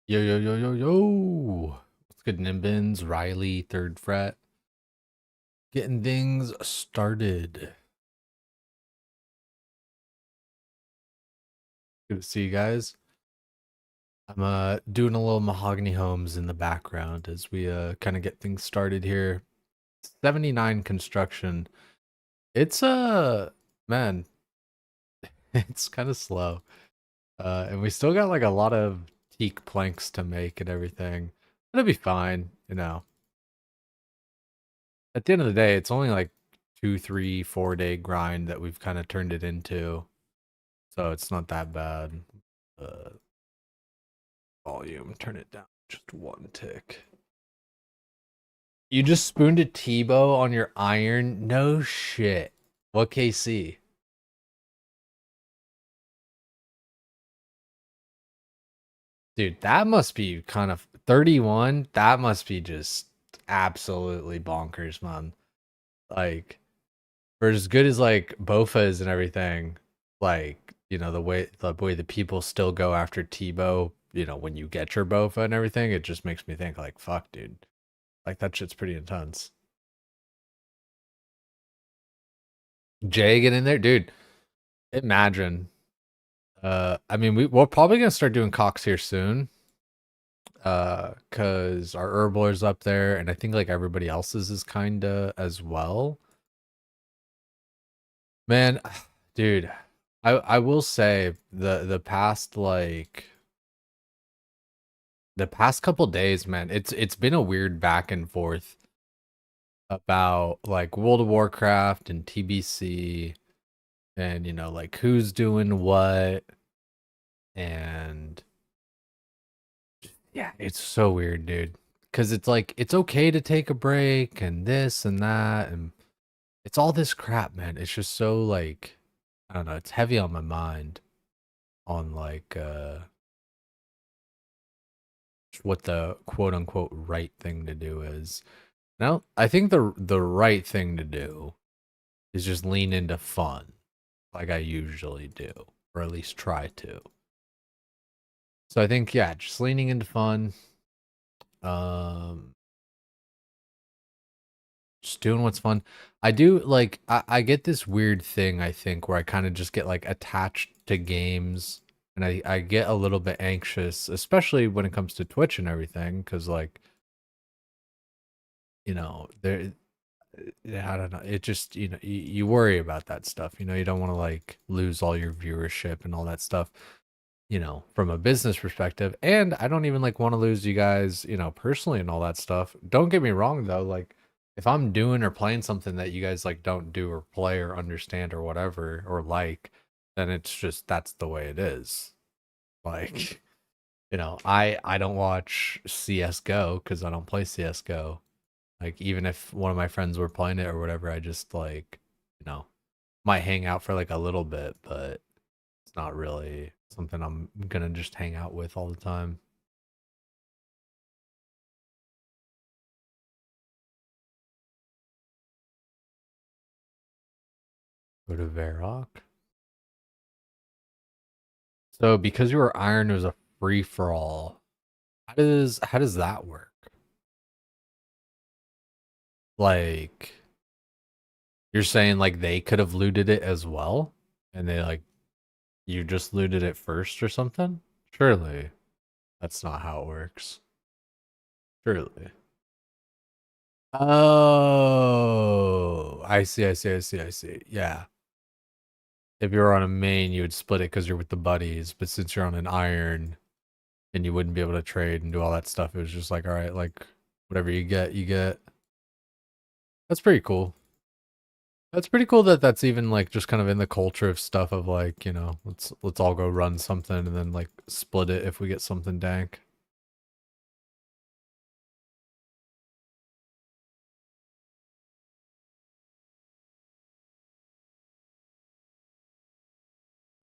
Yo, yo, yo, yo, yo. What's good, Nimbins? Riley, third fret. Getting things started. Good to see you guys. I'm doing a little Mahogany Homes in the background as we kind of get things started here. 79 construction. It's man, it's kind of slow. And we still got like a lot of teak planks to make and everything. It'll be fine, you know. At the end of the day, it's only like 2, 3, 4 day grind that we've kind of turned it into. So it's not that bad. Volume, turn it down just one tick. You just spooned a Tebow on your iron? No shit. What KC? Dude, that must be kind of 31. That must be just absolutely bonkers, man. Like, for as good as like BowFa is and everything, like, you know, the way the people still go after Tebow, you know, when you get your BowFa and everything, it just makes me think like, fuck, dude. Like that shit's pretty intense. Jay get in there, dude. Imagine. I mean, we're probably gonna start doing Cox here soon. Cause our Herbler's up there, and I think like everybody else's is kinda as well. Man, dude, I will say the past couple days, man, it's been a weird back and forth about like World of Warcraft and TBC and you know like who's doing what and yeah, it's so weird, dude. Cause it's like it's okay to take a break and this and that and it's all this crap, man. It's just so like I don't know, it's heavy on my mind on like what the quote unquote right thing to do is. Now, I think the right thing to do is just lean into fun like I usually do, or at least try to. So I think yeah, just leaning into fun. Um just doing what's fun. I do like I get this weird thing I think where I kind of just get like attached to games and I get a little bit anxious, especially when it comes to Twitch and everything, because like, you know, there yeah, I don't know. It just, you know, you worry about that stuff. You know, you don't want to like lose all your viewership and all that stuff, you know, from a business perspective. And I don't even like want to lose you guys, you know, personally and all that stuff. Don't get me wrong though, like if I'm doing or playing something that you guys like don't do or play or understand or whatever or like, then it's just that's the way it is. Like, you know, I don't watch CS:GO because I don't play CS:GO. Like even if one of my friends were playing it or whatever, I just like, you know, might hang out for like a little bit, but it's not really something I'm gonna just hang out with all the time. Go to Varrock. So because you were iron, it was a free for all. How does that work? Like you're saying like they could have looted it as well, and they like you just looted it first or something? Surely that's not how it works. Surely. Oh, I see. Yeah. If you're on a main, you would split it because you're with the buddies. But since you're on an iron and you wouldn't be able to trade and do all that stuff, it was just like, all right, like whatever you get, you get. That's pretty cool. That's pretty cool that that's even like just kind of in the culture of stuff of like, you know, let's all go run something and then like split it if we get something dank.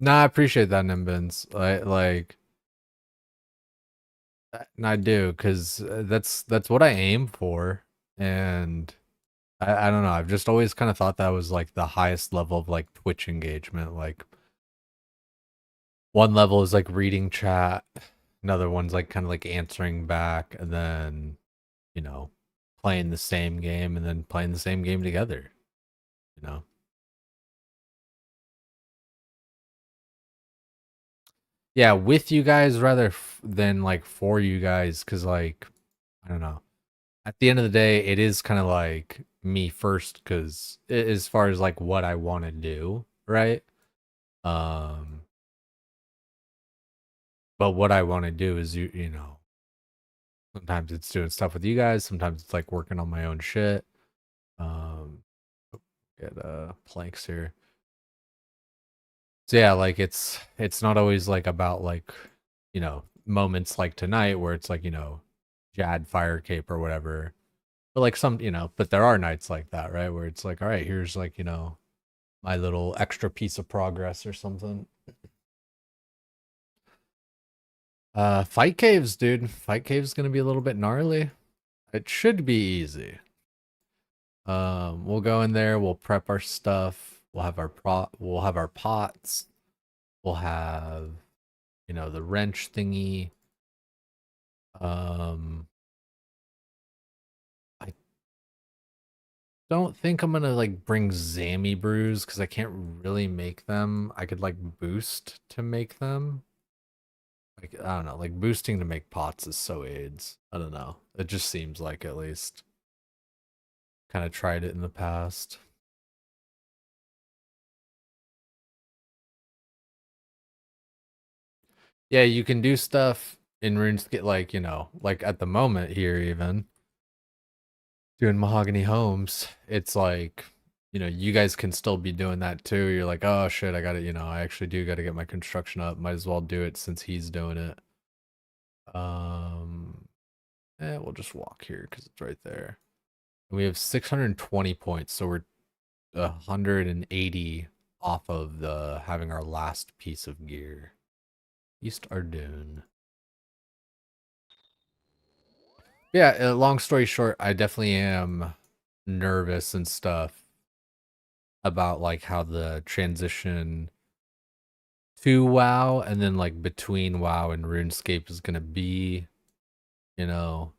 Nah, I appreciate that, Nimbins. And I do because that's what I aim for, and I don't know. I've just always kind of thought that was like the highest level of like Twitch engagement. Like one level is like reading chat, Another one's like kind of like answering back, and then you know, playing the same game and then playing the same game together. You know. Yeah, with you guys rather than like for you guys, because like I don't know. At the end of the day, it is kind of like me first, because as far as like what I want to do, right? Um, but what I want to do is you know, sometimes it's doing stuff with you guys, sometimes it's like working on my own shit. Um, get planks here. So yeah, like it's not always like about like, you know, moments like tonight where it's like, you know, Jad Fire Cape or whatever. But like some, you know, but there are nights like that, right? Where it's like, all right, here's like, you know, my little extra piece of progress or something. Fight caves, dude. Fight cave's gonna be a little bit gnarly. It should be easy. We'll go in there, we'll prep our stuff, we'll have our pots, we'll have, you know, the wrench thingy. Um I don't think I'm gonna like bring Zammy brews because I can't really make them. I could like boost to make them. Like I don't know, like boosting to make pots is so AIDS. I don't know. It just seems like at least. Kind of tried it in the past. Yeah, you can do stuff in RuneScape, like, you know, like at the moment here, even doing Mahogany Homes. It's like, you know, you guys can still be doing that too. You're like, oh shit, I got to, you know, I actually do got to get my construction up. Might as well do it since he's doing it. Um, we'll just walk here because it's right there. We have 620 points, so we're 180 off of the having our last piece of gear. East Ardoon. Yeah, long story short, I definitely am nervous and stuff about like how the transition to WoW and then like between WoW and RuneScape is gonna be, you know,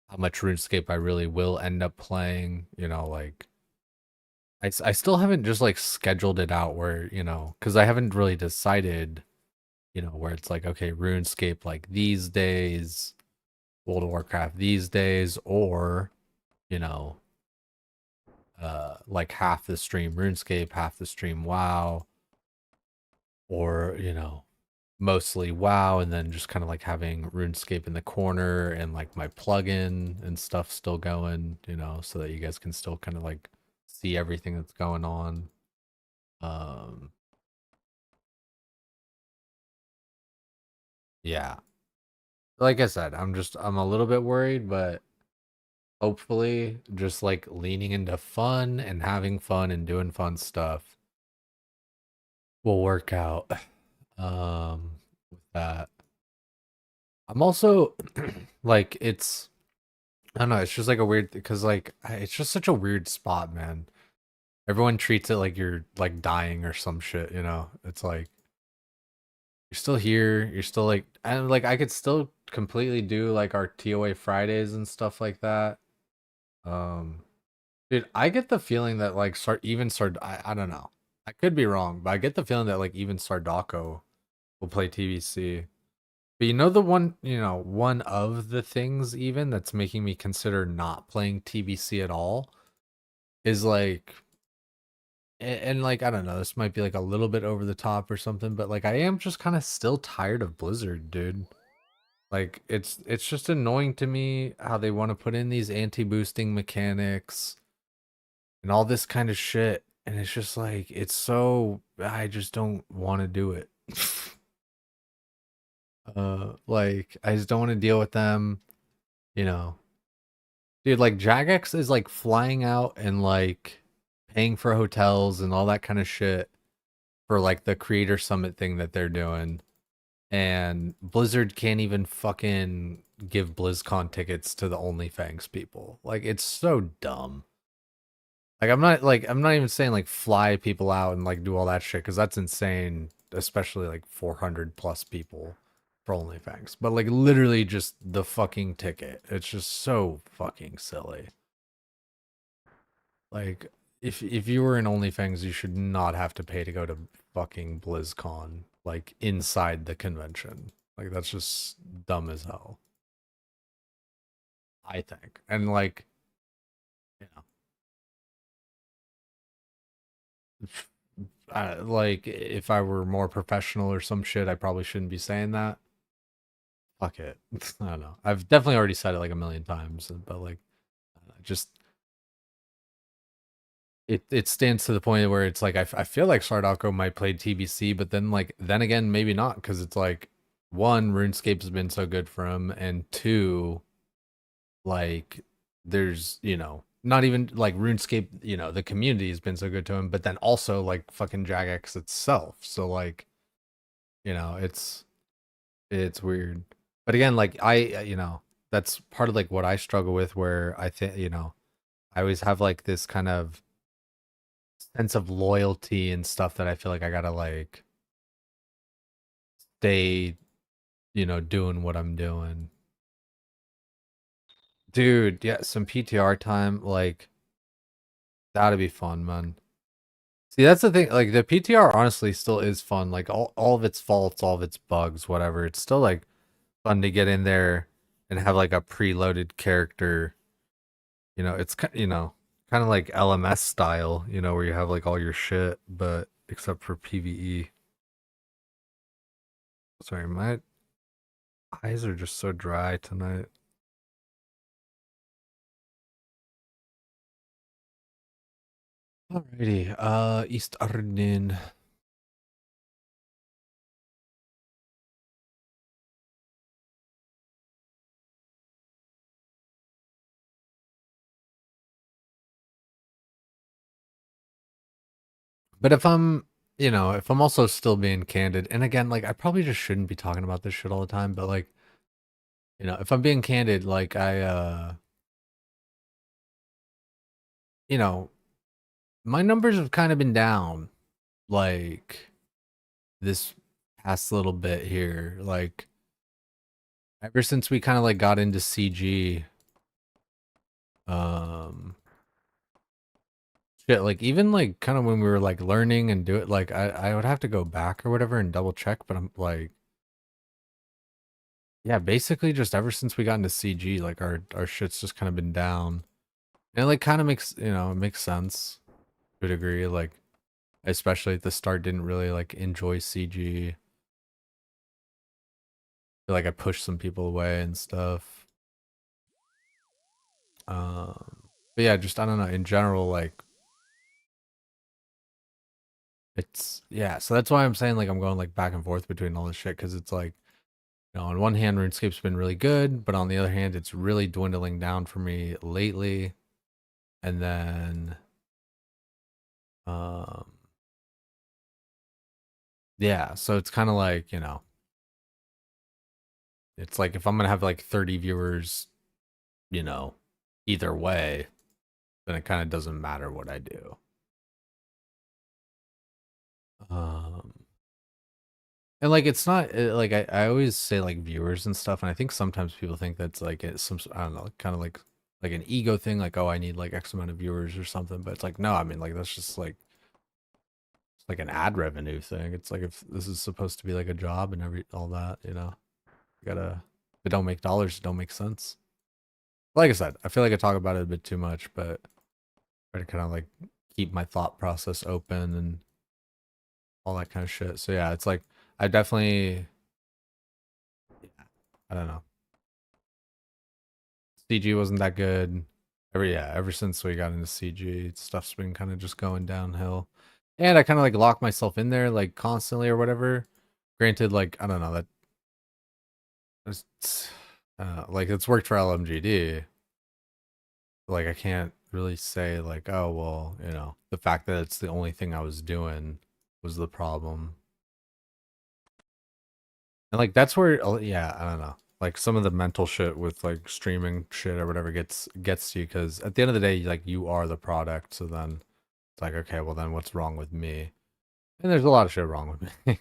how much RuneScape I really will end up playing, you know, like I still haven't just like scheduled it out where, you know, because I haven't really decided, you know, where it's like, okay, RuneScape like these days, World of Warcraft these days, or, you know, like half the stream RuneScape, half the stream WoW, or you know, mostly WoW, and then just kind of like having RuneScape in the corner and like my plugin and stuff still going, you know, so that you guys can still kind of like see everything that's going on. Um, yeah, like I said, I'm a little bit worried, but hopefully, just like leaning into fun and having fun and doing fun stuff will work out. With that. I'm also like it's I don't know, it's just like a weird because like it's just such a weird spot, man. Everyone treats it like you're like dying or some shit, you know. It's like you're still here, you're still like and like I could still completely do like our TOA Fridays and stuff like that. Um dude, I get the feeling that like I don't know. I could be wrong, but I get the feeling that like even Sardako will play TBC. But you know the one, you know, one of the things even that's making me consider not playing TBC at all is like and like I don't know, this might be like a little bit over the top or something, but like I am just kind of still tired of Blizzard, dude. Like it's just annoying to me how they want to put in these anti-boosting mechanics and all this kind of shit, and it's just like it's so I just don't want to do it. Like I just don't want to deal with them, you know. Dude, like Jagex is like flying out and like paying for hotels and all that kind of shit for like the creator summit thing that they're doing. And Blizzard can't even fucking give BlizzCon tickets to the OnlyFans people. Like it's so dumb. Like I'm not even saying like fly people out and like do all that shit because that's insane, especially like 400 plus people. for OnlyFans, but like literally just the fucking ticket. It's just so fucking silly. Like if you were in OnlyFans, you should not have to pay to go to fucking BlizzCon, like inside the convention. Like that's just dumb as hell, I think. And like, you know, like if I were more professional or some shit, I probably shouldn't be saying that. Fuck it. I don't know. I've definitely already said it like a million times, but like, just it stands to the point where it's like I feel like Sardocco might play TBC, but then again maybe not, because it's like, one, RuneScape's been so good for him, and two, like there's, not even like RuneScape, the community has been so good to him, but then also like fucking Jagex itself. So like, it's weird. But again, like that's part of like what I struggle with, where I think, I always have like this kind of sense of loyalty and stuff that I feel like I gotta like stay, doing what I'm doing. Dude, yeah, some PTR time, like that'd be fun, man. See, that's the thing. Like the PTR honestly still is fun. Like all of its faults, all of its bugs, whatever. It's still like fun to get in there and have like a preloaded character. It's kind of like LMS style, where you have like all your shit, but except for PvE. Sorry, my eyes are just so dry tonight. Alrighty, East Arden. But if I'm also still being candid, and again, like I probably just shouldn't be talking about this shit all the time, but like, if I'm being candid, like you know, my numbers have kind of been down, like this past little bit here, like ever since we kind of like got into CG, um, shit, like even like kind of when we were like learning and do it, like I would have to go back or whatever and double check, but I'm like, yeah, basically just ever since we got into CG, like our shit's just kind of been down. And it like kind of makes, it makes sense to a degree, like especially at the start didn't really like enjoy CG. Feel like I pushed some people away and stuff. But yeah, just I don't know, in general, like it's, yeah, so that's why I'm saying like I'm going like back and forth between all this shit, because it's like, on one hand, RuneScape's been really good, but on the other hand, it's really dwindling down for me lately. And then, um, yeah, so it's kind of like, it's like if I'm gonna have like 30 viewers, you know, either way, then it kind of doesn't matter what I do. Um, and like it's not like I always say like viewers and stuff, and I think sometimes people think that's like it's some, I don't know, kind of like an ego thing, like, oh, I need like X amount of viewers or something. But it's like, no, I mean, like that's just like it's like an ad revenue thing. It's like if this is supposed to be like a job and all that, you gotta, if it don't make dollars, it don't make sense. Like I said, I feel like I talk about it a bit too much, but try to kind of like keep my thought process open and all that kind of shit. So yeah, it's like I definitely, I don't know. CG wasn't that good. Ever since we got into CG, stuff's been kind of just going downhill. And I kind of like lock myself in there like constantly or whatever. Granted, like I don't know, that it's, like it's worked for LMGD. Like I can't really say like, oh well, the fact that it's the only thing I was doing was the problem. And like that's where, yeah, I don't know. Like some of the mental shit with like streaming shit or whatever gets to you, because at the end of the day, like you are the product. So then it's like, okay, well then what's wrong with me? And there's a lot of shit wrong with me.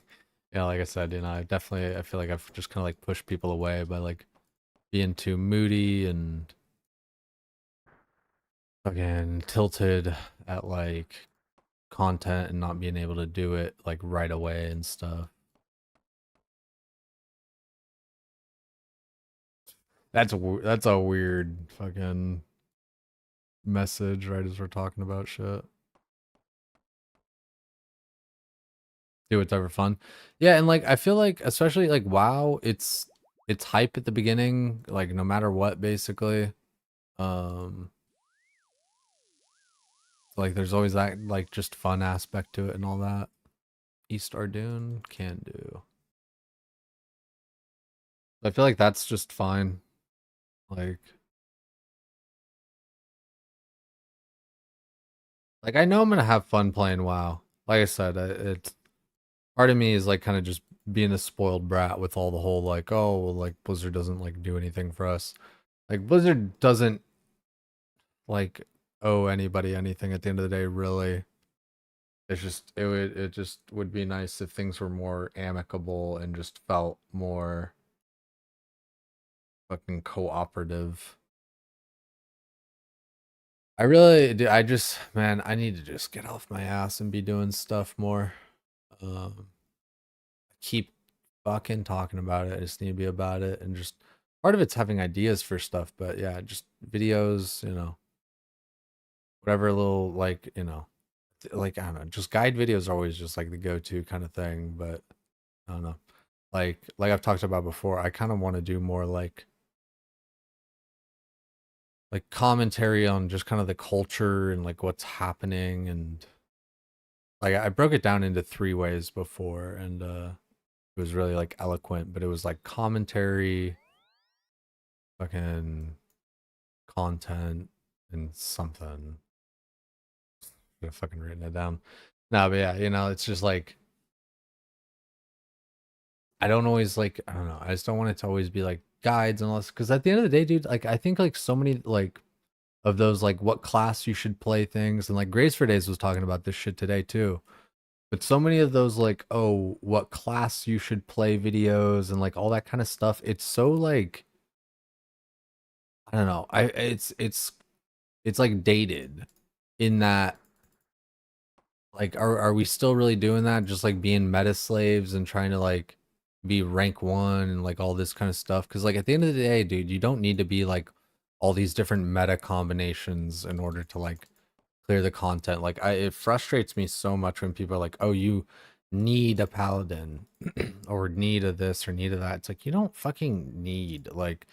Yeah, like I said, I feel like I've just kind of like pushed people away by like being too moody and fucking tilted at like content and not being able to do it like right away and stuff. That's a weird fucking message right as we're talking about shit. Do whatever fun. Yeah, and like I feel like especially like WoW, it's hype at the beginning, like no matter what basically. Um like there's always that like just fun aspect to it and all that. East Ardoon can do. I feel like that's just fine. Like I know I'm gonna have fun playing WoW. Like I said, it's part of me is like kind of just being a spoiled brat with all the whole like, oh, well, like Blizzard doesn't like do anything for us. Like Blizzard doesn't like owe anybody anything at the end of the day, really. It's just it just would be nice if things were more amicable and just felt more fucking cooperative. I really do. I just, man, I need to just get off my ass and be doing stuff more. I keep fucking talking about it. I just need to be about it. And just part of it's having ideas for stuff. But yeah, just videos, whatever little, like, like, I don't know, just guide videos are always just like the go to kind of thing. But I don't know. Like I've talked about before, I kind of want to do more like commentary on just kind of the culture and like what's happening and like I broke it down into three ways before and it was really like eloquent, but it was like commentary, fucking content, and something. Should have fucking written it down. No, but yeah, it's just like I don't always like I don't know. I just don't want it to always be like guides unless because at the end of the day, dude, like I think like so many like of those like what class you should play things and like Grace for Days was talking about this shit today too. But so many of those like oh what class you should play videos and like all that kind of stuff, it's so like I don't know. It's like dated in that like are we still really doing that? Just like being meta slaves and trying to like be rank one and like all this kind of stuff. Cause like at the end of the day, dude, you don't need to be like all these different meta combinations in order to like clear the content. Like it frustrates me so much when people are like, oh, you need a paladin or need a this or need a that. It's like you don't fucking need like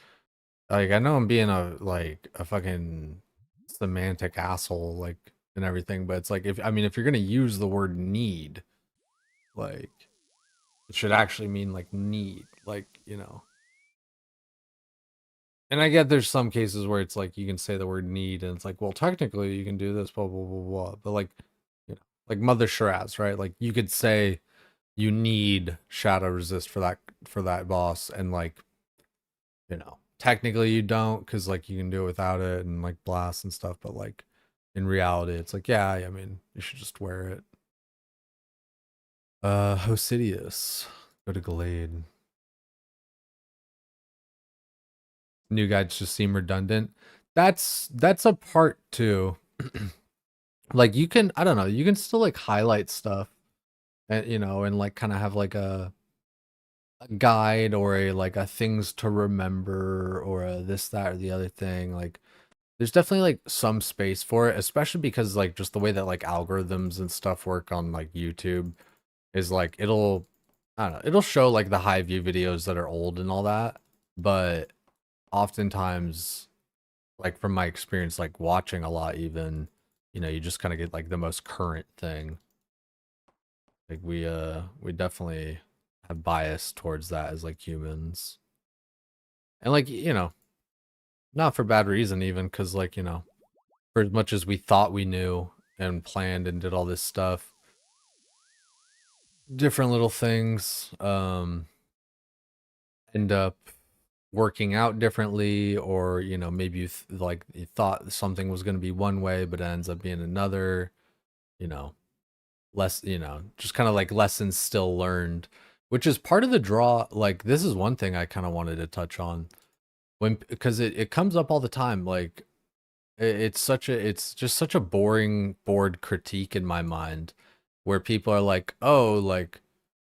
I know I'm being a fucking semantic asshole like and everything, but it's like if you're gonna use the word need, like it should actually mean like need, like. And I get there's some cases where it's like you can say the word need and it's like, well, technically you can do this, blah blah blah blah. But like Mother Shiraz, right? Like you could say you need shadow resist for that boss, and technically you don't because like you can do it without it and like blast and stuff, but like in reality it's like yeah, I mean you should just wear it. Hosidius, go to Glade. New guides just seem redundant. That's a part too. Like you can I don't know, you can still like highlight stuff and and like kind of have like a guide or a like a things to remember or a this that or the other thing like there's definitely like some space for it, especially because like just the way that like algorithms and stuff work on like YouTube is like I don't know, it'll show like the high view videos that are old and all that, but oftentimes like from my experience like watching a lot even, you just kind of get like the most current thing. Like we definitely have bias towards that as like humans. And like, not for bad reason even cuz like, for as much as we thought we knew and planned and did all this stuff, different little things end up working out differently, or maybe like you thought something was going to be one way but it ends up being another, you know less, just kind of like lessons still learned, which is part of the draw. Like, this is one thing I kind of wanted to touch on when, because it comes up all the time. Like, it's just such a bored critique in my mind, where people are like, oh, like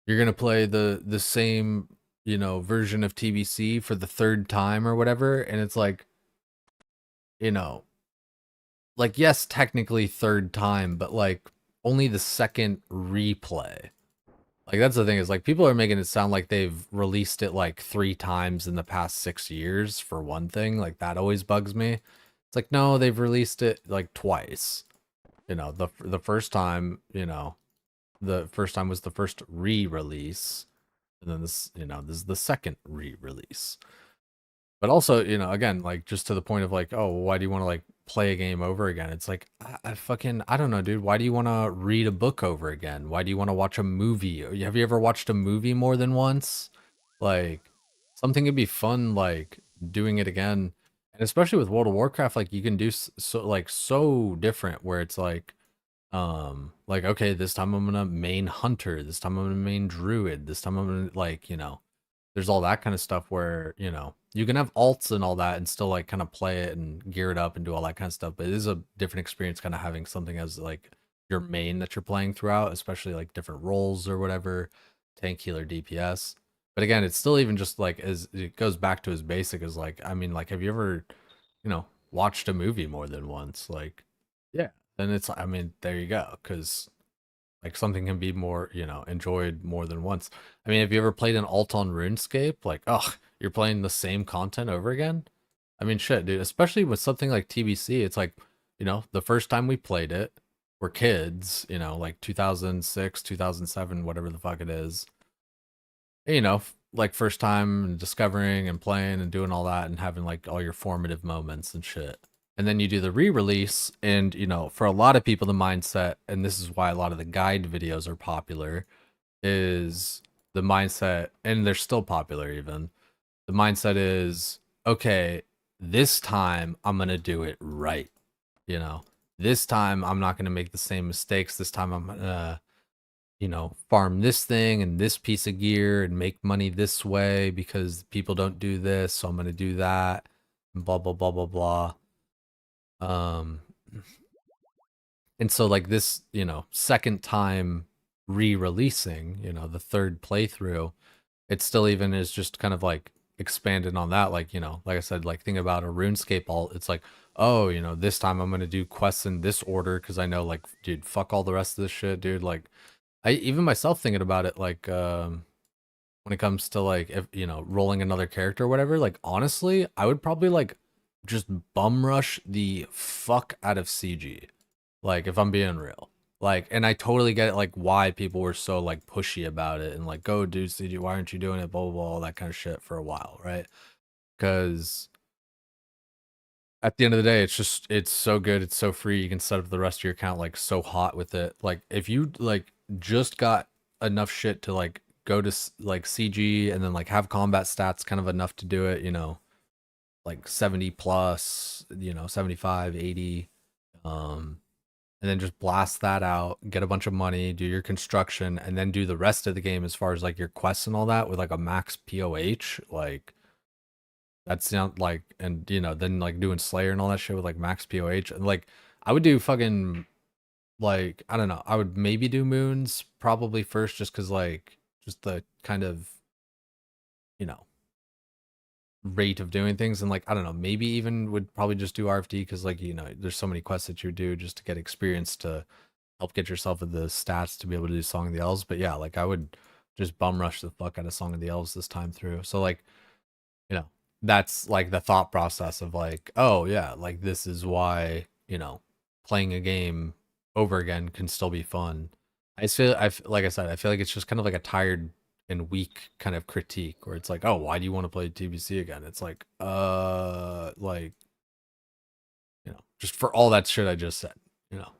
you're gonna play the same, version of TBC for the third time or whatever, and it's like, you know, like, yes, technically third time, but like only the second replay. Like, that's the thing, is like people are making it sound like they've released it like 3 times in the past 6 years for one thing. Like, that always bugs me. It's like, no, they've released it like twice. The first time, the first time was the first re-release, and then this is the second re-release. But also, again, like, just to the point of like, oh, why do you want to like play a game over again? It's like, I don't know, dude. Why do you want to read a book over again? Why do you want to watch a movie? Have you ever watched a movie more than once? Like, something could be fun, like doing it again. And especially with World of Warcraft, like you can do so different, where it's like, okay, this time I'm gonna main hunter, this time I'm gonna main druid, this time I'm gonna, like, there's all that kind of stuff where, you can have alts and all that and still like kind of play it and gear it up and do all that kind of stuff. But it is a different experience kind of having something as like your main that you're playing throughout, especially like different roles or whatever, tank, healer, DPS. But again, it's still even just like, as it goes back to as basic as like, I mean, like, have you ever, watched a movie more than once? Like, yeah, then it's, I mean, there you go. Cause like something can be more, enjoyed more than once. I mean, have you ever played an alt on RuneScape? Like, oh, you're playing the same content over again? I mean, shit, dude, especially with something like TBC, it's like, the first time we played it, we're kids, like 2006, 2007, whatever the fuck it is. And, like first time discovering and playing and doing all that and having like all your formative moments and shit. And then you do the re-release, and for a lot of people, the mindset, and this is why a lot of the guide videos are popular, is the mindset, and they're still popular even. The mindset is, okay, this time I'm gonna do it right. You know, this time I'm not gonna make the same mistakes. This time I'm gonna, farm this thing and this piece of gear and make money this way because people don't do this, so I'm gonna do that. And blah blah blah blah blah. Um, and so like this, second time re-releasing, the third playthrough, it still even is just kind of like expanded on that. Like, like I said, like think about a RuneScape alt. It's like, oh, this time I'm gonna do quests in this order because I know, like, dude, fuck all the rest of this shit, dude. Like, I even myself thinking about it, like, when it comes to like, if rolling another character or whatever, like honestly, I would probably like just bum rush the fuck out of CG. Like, if I'm being real. Like, and I totally get it, like why people were so like pushy about it and like, go do CG, why aren't you doing it, blah blah blah, all that kind of shit for a while, right? Because at the end of the day, it's so good, it's so free, you can set up the rest of your account like so hot with it. Like, if you like just got enough shit to like go to like CG and then like have combat stats kind of enough to do it, like 70 plus, 75, 80, and then just blast that out, get a bunch of money, do your construction, and then do the rest of the game as far as like your quests and all that with like a max POH. Like, that's not like, and then like doing Slayer and all that shit with like max POH. And like, I would do fucking, like, I don't know, I would maybe do moons probably first, just because like, just the kind of, you know, rate of doing things. And like, I don't know, maybe even would probably just do RFD because like, there's so many quests that you do just to get experience to help get yourself in the stats to be able to do Song of the Elves. But yeah, like I would just bum rush the fuck out of Song of the Elves this time through. So like, you know, that's like the thought process of like, oh yeah, like this is why, playing a game over again can still be fun. Like I said, I feel like it's just kind of like a tired and weak kind of critique where it's like, oh, why do you want to play TBC again? It's like, like, just for all that shit I just said, you know.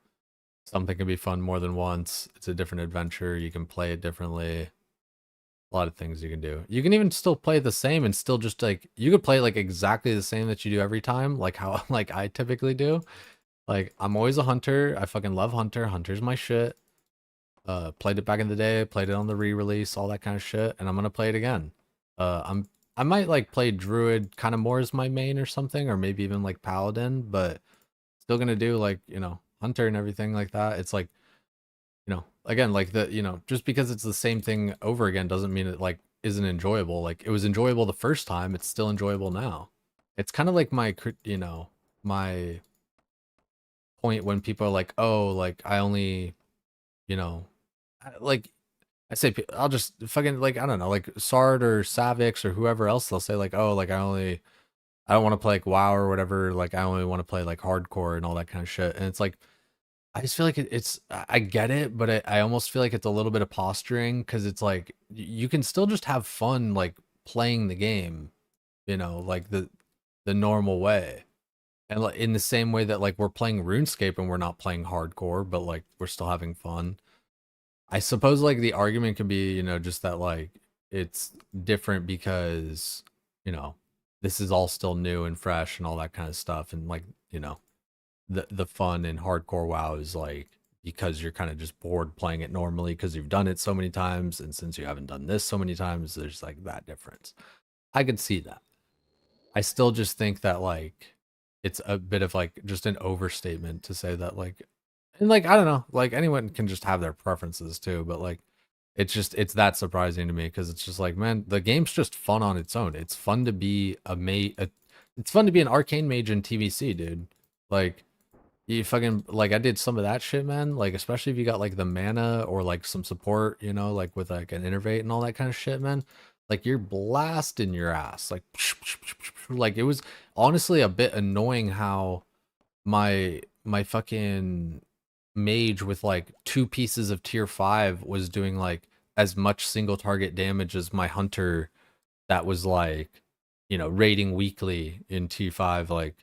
Something can be fun more than once. It's a different adventure. You can play it differently. A lot of things you can do. You can even still play the same and still just like, you could play like exactly the same that you do every time, like how like I typically do. Like, I'm always a hunter. I fucking love hunter. Hunter's my shit. Played it back in the day, played it on the re-release, all that kind of shit, and I'm gonna play it again. I might like play Druid kind of more as my main or something, or maybe even like Paladin, but still gonna do like, Hunter and everything like that. It's like, again, like just because it's the same thing over again doesn't mean it like isn't enjoyable. Like it was enjoyable the first time, it's still enjoyable now. It's kind of like my point when people are like, "Oh, like I only, you know, like I say I'll just fucking like I don't know, like Sard or Savix or whoever else they'll say like, "Oh, like I don't want to play like WoW or whatever, like I only want to play like hardcore and all that kind of shit." And it's like I just feel like I get it, but I almost feel like it's a little bit of posturing because it's like you can still just have fun like playing the game, like the normal way. And like in the same way that like we're playing RuneScape and we're not playing hardcore, but like we're still having fun. I suppose like the argument could be, just that like it's different because, you know, this is all still new and fresh and all that kind of stuff. And like, the fun in hardcore WoW is like because you're kind of just bored playing it normally because you've done it so many times, and since you haven't done this so many times, there's like that difference. I could see that. I still just think that like it's a bit of like just an overstatement to say that like and like I don't know, like anyone can just have their preferences too, but like it's that surprising to me because it's just like man, the game's just fun on its own. It's fun to be it's fun to be an arcane mage in TBC, dude. Like you fucking like I did some of that shit, man. Like especially if you got like the mana or like some support, like with like an innervate and all that kind of shit, man. Like you're blasting your ass. Like it was honestly a bit annoying how my fucking mage with like two pieces of tier 5 was doing like as much single target damage as my hunter that was like, raiding weekly in T5. Like,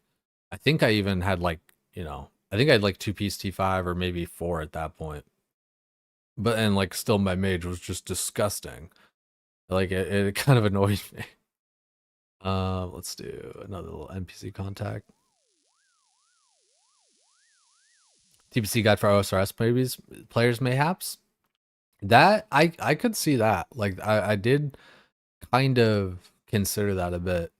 I think I even had like, I think I had like two piece T5 or maybe four at that point. But and like still my mage was just disgusting. Like it kind of annoyed me. Let's do another little NPC contact. TPC guide for OSRS players mayhaps. That I could see that. Like I did kind of consider that a bit.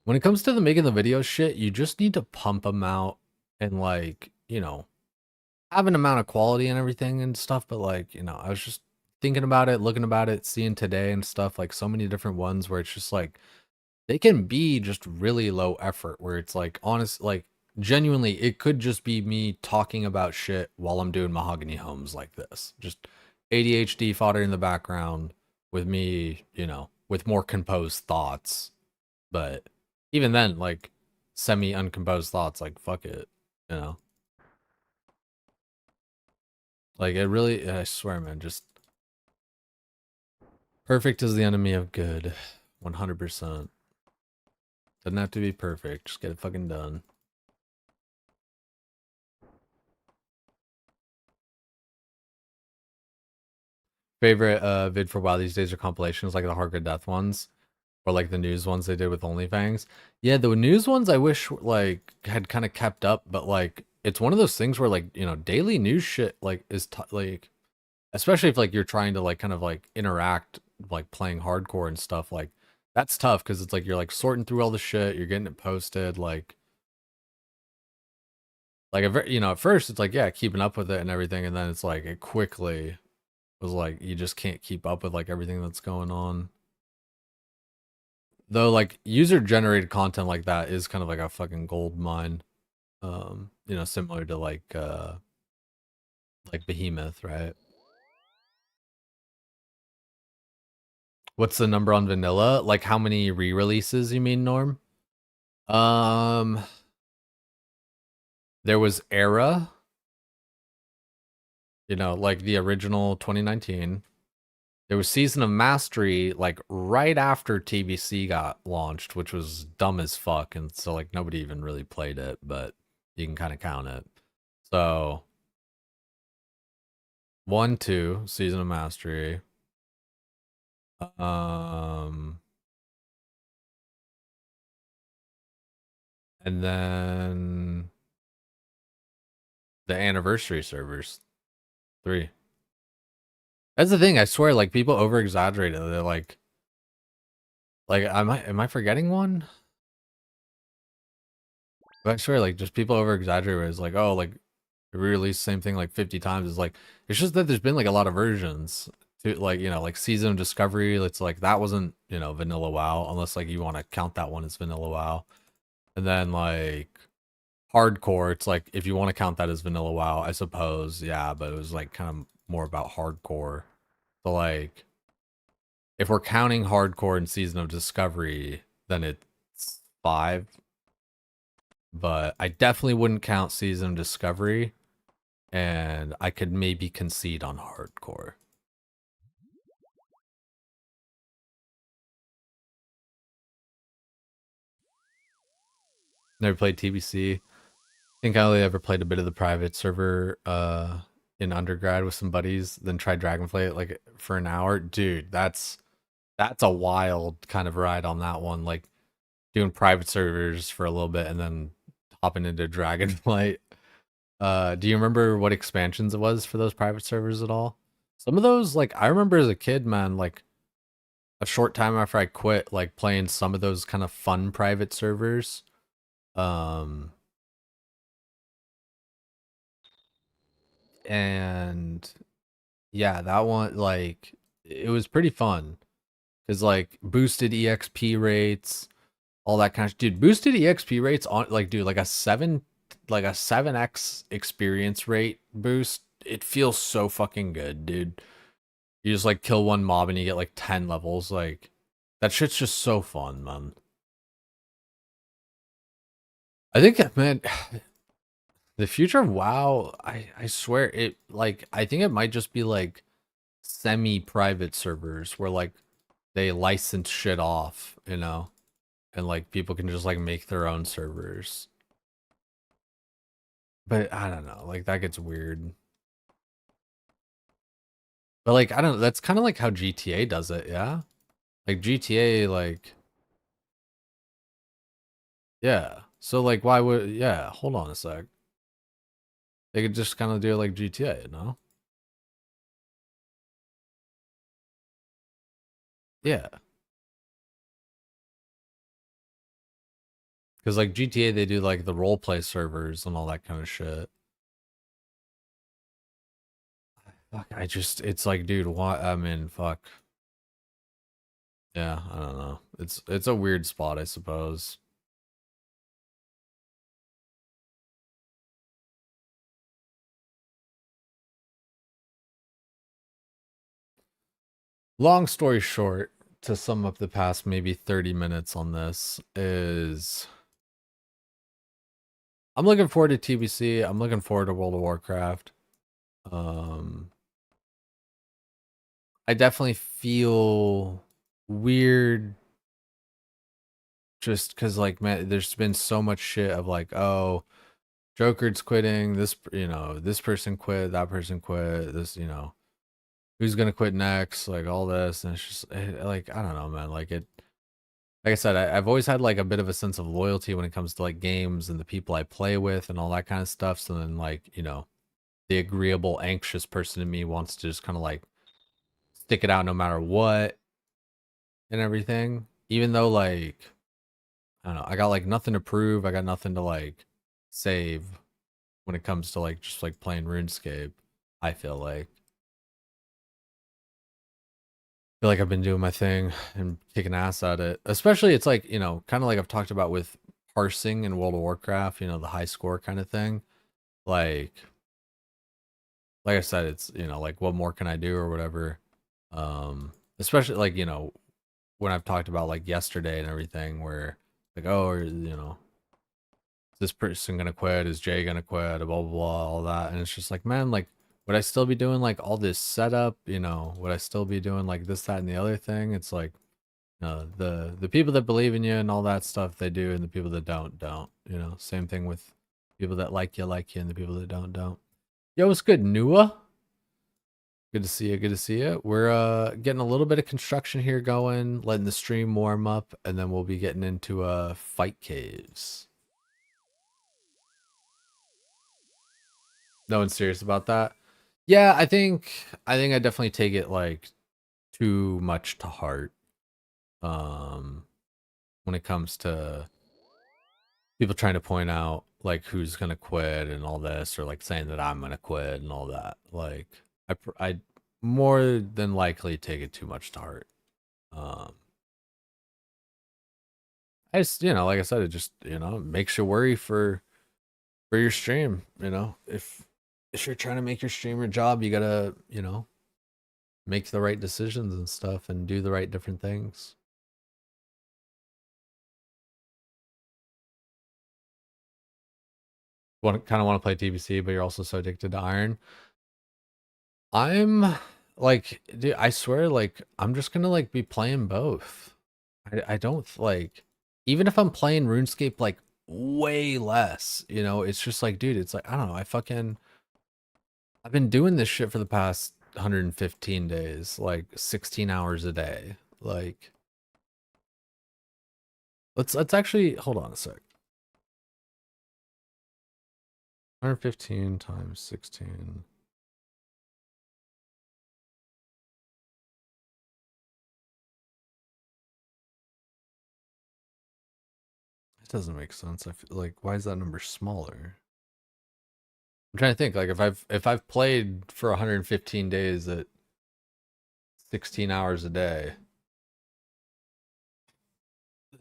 When it comes to the making the video shit, you just need to pump them out and like, have an amount of quality and everything and stuff. But like, I was just thinking about it, looking about it, seeing today and stuff, like so many different ones where it's just like they can be just really low effort where it's like honest, like genuinely, it could just be me talking about shit while I'm doing mahogany homes like this. Just ADHD fodder in the background with me, with more composed thoughts, but even then, like semi uncomposed thoughts, like fuck it, you know. Like it really, I swear, man, just perfect is the enemy of good, 100%. Doesn't have to be perfect, just get it fucking done. Favorite vid for WoW these days are compilations like the Hardcore Death ones, or like the news ones they did with OnlyFans. Yeah, the news ones I wish like had kind of kept up, but like it's one of those things where like daily news shit like is like especially if like you're trying to like kind of like interact like playing hardcore and stuff like that's tough because it's like you're like sorting through all the shit, you're getting it posted like at first it's like yeah keeping up with it and everything, and then it's like it quickly was like you just can't keep up with like everything that's going on. Though like user generated content like that is kind of like a fucking gold mine. Similar to like Behemoth, right? What's the number on vanilla? Like how many re-releases you mean, Norm? Um there was Era, like the original 2019. There was Season of Mastery like right after TBC got launched, which was dumb as fuck, and so like nobody even really played it, but you can kind of count it. So 1, 2, Season of Mastery. Um and then the anniversary servers, 3. That's the thing. I swear, like people over exaggerate it. They're like, am I forgetting one? But I swear, like just people over exaggerate. It's like, oh, like re-release same thing like 50 times. It's like it's just that there's been like a lot of versions. To, like like Season of Discovery. It's like that wasn't vanilla WoW unless like you want to count that one as vanilla WoW. And then like hardcore. It's like if you want to count that as vanilla WoW, I suppose. Yeah, but it was like kind of more about hardcore. So like if we're counting hardcore in Season of Discovery, then it's 5. But I definitely wouldn't count Season of Discovery, and I could maybe concede on hardcore. Never played TBC. Think I only ever played a bit of the private server in undergrad with some buddies, then tried Dragonflight like for an hour. Dude, that's a wild kind of ride on that one. Like doing private servers for a little bit and then hopping into Dragonflight. Do you remember what expansions it was for those private servers at all? Some of those, like I remember as a kid, man, like a short time after I quit, like playing some of those kind of fun private servers. Um, and yeah, that one, like, it was pretty fun because like boosted EXP rates, all that kind of dude. Boosted EXP rates on like, dude, like a 7x experience rate boost. It feels so fucking good, dude. You just like kill one mob and you get like 10 levels. Like that shit's just so fun, man. I think, man, the future of WoW, I swear it like I think it might just be like semi-private servers where like they license shit off, and like people can just like make their own servers. But I don't know, like that gets weird. But like I don't know, that's kind of like how GTA does it, yeah? Like GTA like yeah. So like why would yeah, hold on a sec. They could just kind of do it like GTA, you know? Yeah. Because like GTA, they do like the role play servers and all that kind of shit. Fuck, it's like, dude, what? I mean, fuck. Yeah, I don't know. It's a weird spot, I suppose. Long story short, to sum up the past maybe 30 minutes on this, is I'm looking forward to TBC. I'm looking forward to World of Warcraft. Um, I definitely feel weird just because, like, man, there's been so much shit of like, oh, Joker's quitting. This person quit. That person quit. Who's gonna quit next? Like all this, and it's just like I don't know, man. Like it, like I said, I've always had like a bit of a sense of loyalty when it comes to like games and the people I play with and all that kind of stuff. So then, like the agreeable, anxious person in me wants to just kind of like stick it out no matter what and everything. Even though like I don't know, I got like nothing to prove. I got nothing to like save when it comes to like just like playing RuneScape. I feel like I've been doing my thing and kicking ass at it. Especially it's like, kind of like I've talked about with parsing in World of Warcraft, the high score kind of thing. Like like I said, it's, like what more can I do or whatever. Especially like, when I've talked about like yesterday and everything where like, oh, or, is this person gonna quit? Is Jay gonna quit? Blah blah blah, all that. And it's just like, man, like would I still be doing like all this setup? Would I still be doing like this, that, and the other thing? It's like the people that believe in you and all that stuff they do, and the people that don't. Same thing with people that like you, and the people that don't. Yo, what's good, Nua? Good to see you. Good to see you. We're getting a little bit of construction here going, letting the stream warm up, and then we'll be getting into fight caves. No one's serious about that. Yeah, I definitely take it like too much to heart. Um, when it comes to people trying to point out like who's gonna quit and all this, or like saying that I'm gonna quit and all that. Like I more than likely take it too much to heart. Um, I just like I said, it just makes you worry for your stream. If you're trying to make your stream your job, you gotta make the right decisions and stuff and do the right different things. Kind of want to play TBC, but you're also so addicted to Iron. I'm like, dude, I swear, like, I'm just gonna like be playing both. I don't like, even if I'm playing RuneScape like way less, it's just like, dude, it's like, I don't know, I've been doing this shit for the past 115 days, like 16 hours a day. Like, let's actually hold on a sec. 115 times 16. It doesn't make sense. I feel like, why is that number smaller? I'm trying to think. Like, if I've played for 115 days at 16 hours a day,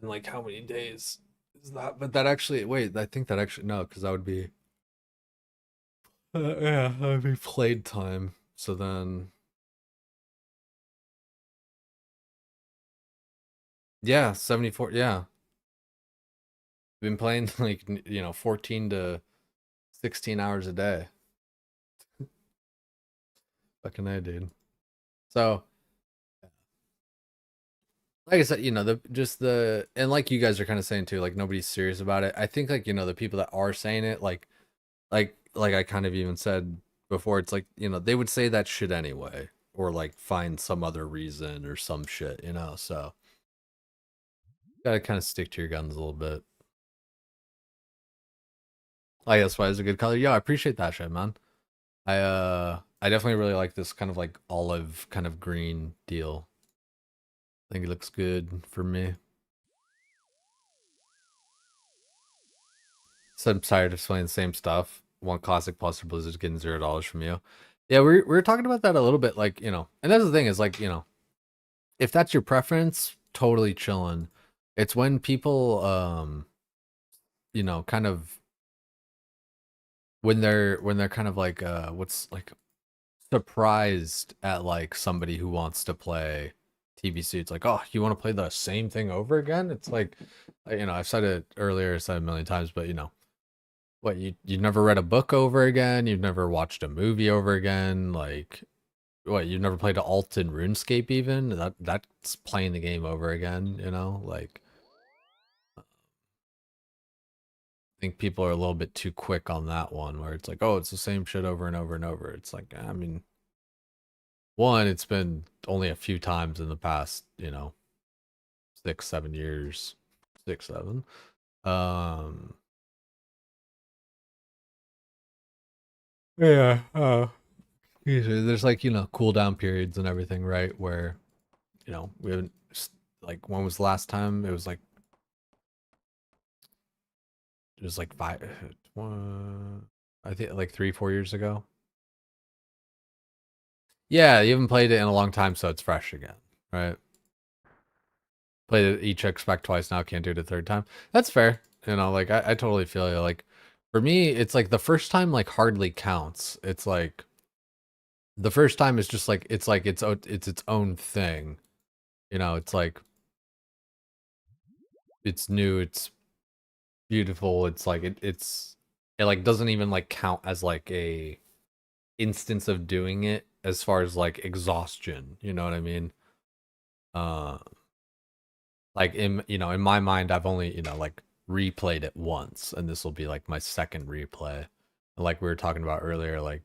then like how many days is that? But that actually, wait, I think that actually no, because that would be yeah, that would be played time. So then, yeah, 74. Yeah, been playing like 14 to 16 hours a day. Fucking A, dude. So like I said, the just the and like you guys are kind of saying too, like nobody's serious about it. I think like the people that are saying it, like I kind of even said before, it's like they would say that shit anyway, or like find some other reason or some shit. So gotta kind of stick to your guns a little bit. Like that's why it's a good color. Yeah, I appreciate that shit, man. I definitely really like this kind of like olive kind of green deal. I think it looks good for me. So I'm tired of playing the same stuff. One classic plus or Blizzard's getting $0 from you. Yeah, we're talking about that a little bit, like, and that's the thing is like, if that's your preference, totally chilling. It's when people kind of when they're kind of like what's like surprised at like somebody who wants to play TBC. It's like, oh, you want to play the same thing over again? It's like, I've said it earlier, said it a million times, but what you never read a book over again? You've never watched a movie over again? Like what? You've never played an alt in RuneScape even? That's playing the game over again. Like I think people are a little bit too quick on that one, where it's like, oh, it's the same shit over and over and over. It's like, I mean, one, it's been only a few times in the past, 6, 7 years, 6, 7. Um, yeah. Usually there's like cooldown periods and everything, right? Where we haven't like when was the last time? It was like I think like 3, 4 years ago. Yeah, you haven't played it in a long time, so it's fresh again, right? Played it each expect twice now, can't do it a third time. That's fair. Like I totally feel you. Like for me, it's like the first time like hardly counts. It's like the first time is just like it's its own thing. It's like it's new, it's beautiful. It's like it like doesn't even like count as like a instance of doing it as far as like exhaustion. You know what I mean? Uh like in my mind I've only, like replayed it once and this will be like my second replay. Like we were talking about earlier, like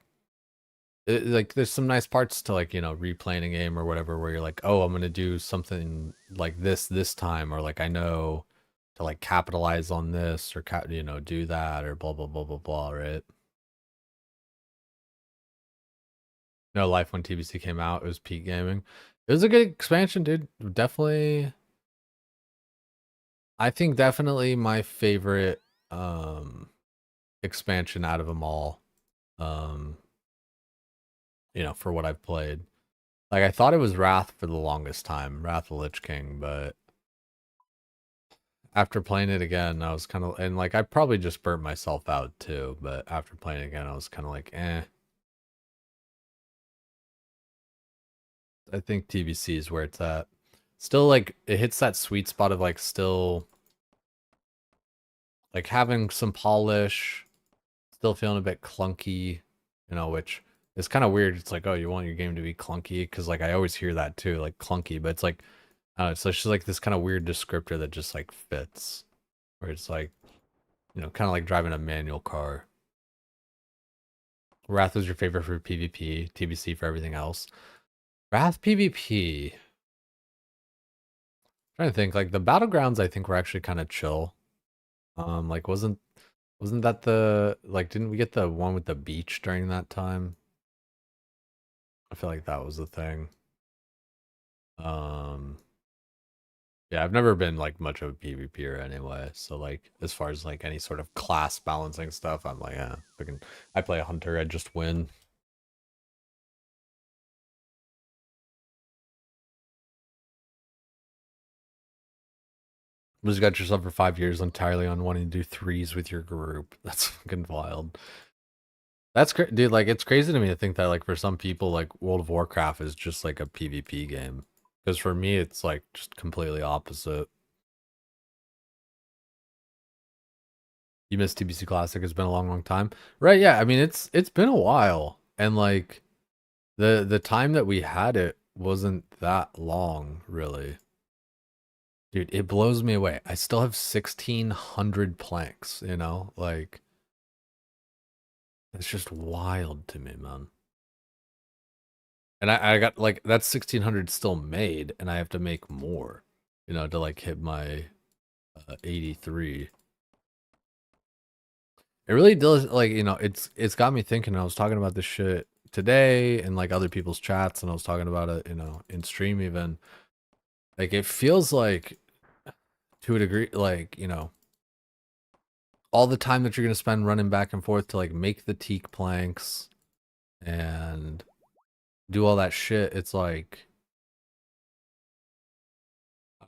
there's some nice parts to like, replaying a game or whatever where you're like, "Oh, I'm going to do something like this time," or like I know to like capitalize on this or do that or blah blah blah blah blah, right? No life when TBC came out. It was peak gaming. It was a good expansion, dude. Definitely. I think definitely my favorite expansion out of them all. Um, for what I've played. Like I thought it was Wrath for the longest time, Wrath of the Lich King, but after playing it again, I was kind of, and like I probably just burnt myself out too, but after playing it again, I was kind of like, eh. I think TBC is where it's at. Still, like, it hits that sweet spot of like still like having some polish, still feeling a bit clunky, which is kind of weird. It's like, oh, you want your game to be clunky? Because like I always hear that too, like clunky, but it's like, I don't know, so it's just like this kind of weird descriptor that just like fits, where it's like, kind of like driving a manual car. Wrath was your favorite for PvP, TBC for everything else. Wrath PvP. Trying to think, like the battlegrounds, I think were actually kind of chill. Like wasn't that the like didn't we get the one with the beach during that time? I feel like that was the thing. Um, yeah, I've never been like much of a PvPer anyway. So like as far as like any sort of class balancing stuff, I'm like, I play a hunter, I just win. Just got yourself for 5 years entirely on wanting to do threes with your group. That's fucking wild. That's great, dude. Like, it's crazy to me to think that, like, for some people, like, World of Warcraft is just like a PvP game. Because for me, it's like just completely opposite. You missed TBC Classic. It's been a long, long time, right? Yeah, I mean, it's been a while, and like the time that we had it wasn't that long, really. Dude, it blows me away. I still have 1,600 planks. Like it's just wild to me, man. And I got like that's 1,600 still made, and I have to make more, to like hit my 83. It really does, like, it's got me thinking. I was talking about this shit today in like other people's chats, and I was talking about it, in stream even. Like it feels like to a degree, like, all the time that you're gonna spend running back and forth to like make the teak planks and do all that shit. It's like,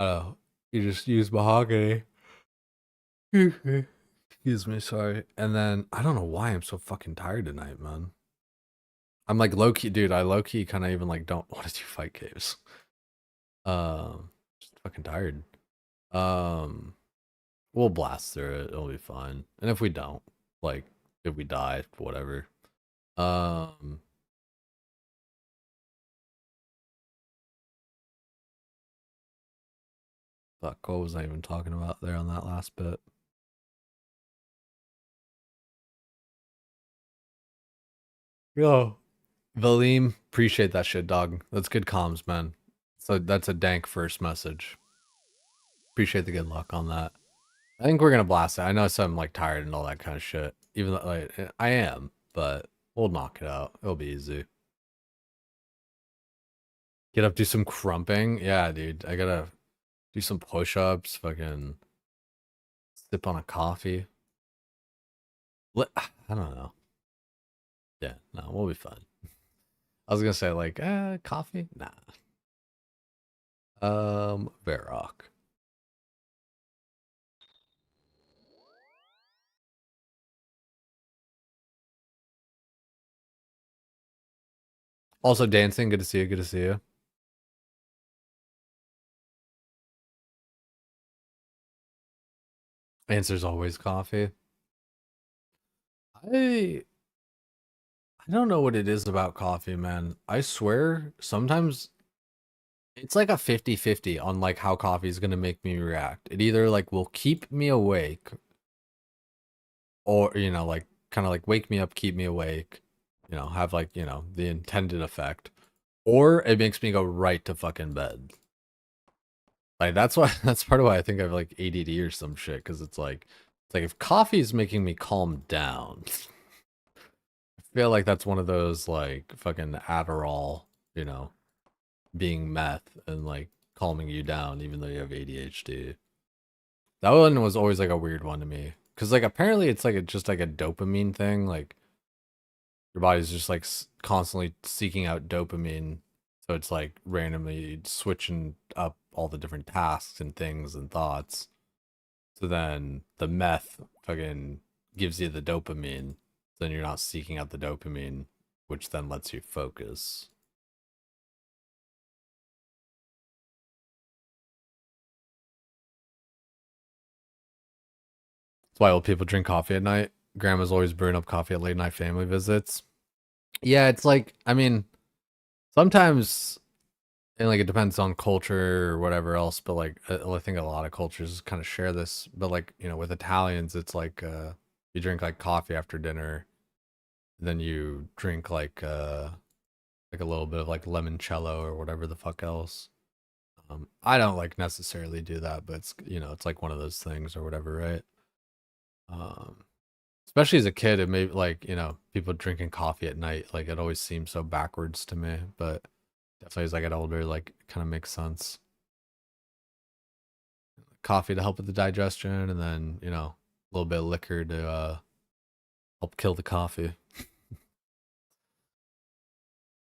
you just use mahogany. Excuse me, sorry. And then I don't know why I'm so fucking tired tonight, man. I'm like low key, dude. I low key kind of even like don't want to do fight caves. Just fucking tired. Um, we'll blast through it. It'll be fine. And if we don't, like, if we die, whatever. Um, fuck, what was I even talking about there on that last bit? Yo, Valim, appreciate that shit, dog. That's good comms, man. So that's a dank first message. Appreciate the good luck on that. I think we're gonna blast it. I know I'm like tired and all that kind of shit. Even though like I am, but we'll knock it out. It'll be easy. Get up, do some crumping. Yeah, dude. I gotta do some push-ups, fucking sip on a coffee. I don't know. Yeah, no, we'll be fine. I was gonna say like, coffee? Nah. Varrock. Also dancing, good to see you, good to see you. Answer's always coffee. I I don't know what it is about coffee, man. I swear sometimes it's like a 50-50 on like how coffee is going to make me react. It either like will keep me awake or like kind of like wake me up, keep me awake, have like, the intended effect, or it makes me go right to fucking bed. Like that's why that's part of why I think I have like ADD or some shit, cuz it's like if coffee is making me calm down, feel like that's one of those like fucking Adderall, you know, being meth and like calming you down even though you have ADHD. That one was always like a weird one to me. Cause like apparently it's like just like a dopamine thing. Like your body's just like constantly seeking out dopamine. So it's like randomly switching up all the different tasks and things and thoughts. So then the meth fucking gives you the dopamine. Then you're not seeking out the dopamine, which then lets you focus. That's why old people drink coffee at night. Grandma's always brewing up coffee at late night family visits. Yeah, it's like, I mean, sometimes, and like it depends on culture or whatever else, but like I think a lot of cultures kind of share this. But like, you know, with Italians, it's like you drink like coffee after dinner, then you drink like a little bit of like limoncello or whatever the fuck else. I don't like necessarily do that, but it's you know, it's like one of those things or whatever, right? Um, Especially as a kid, it may like, you know, people drinking coffee at night, like it always seems so backwards to me, but definitely as I get older, like it kind of makes sense. Coffee to help with the digestion, and then, you know, a little bit of liquor to help kill the coffee.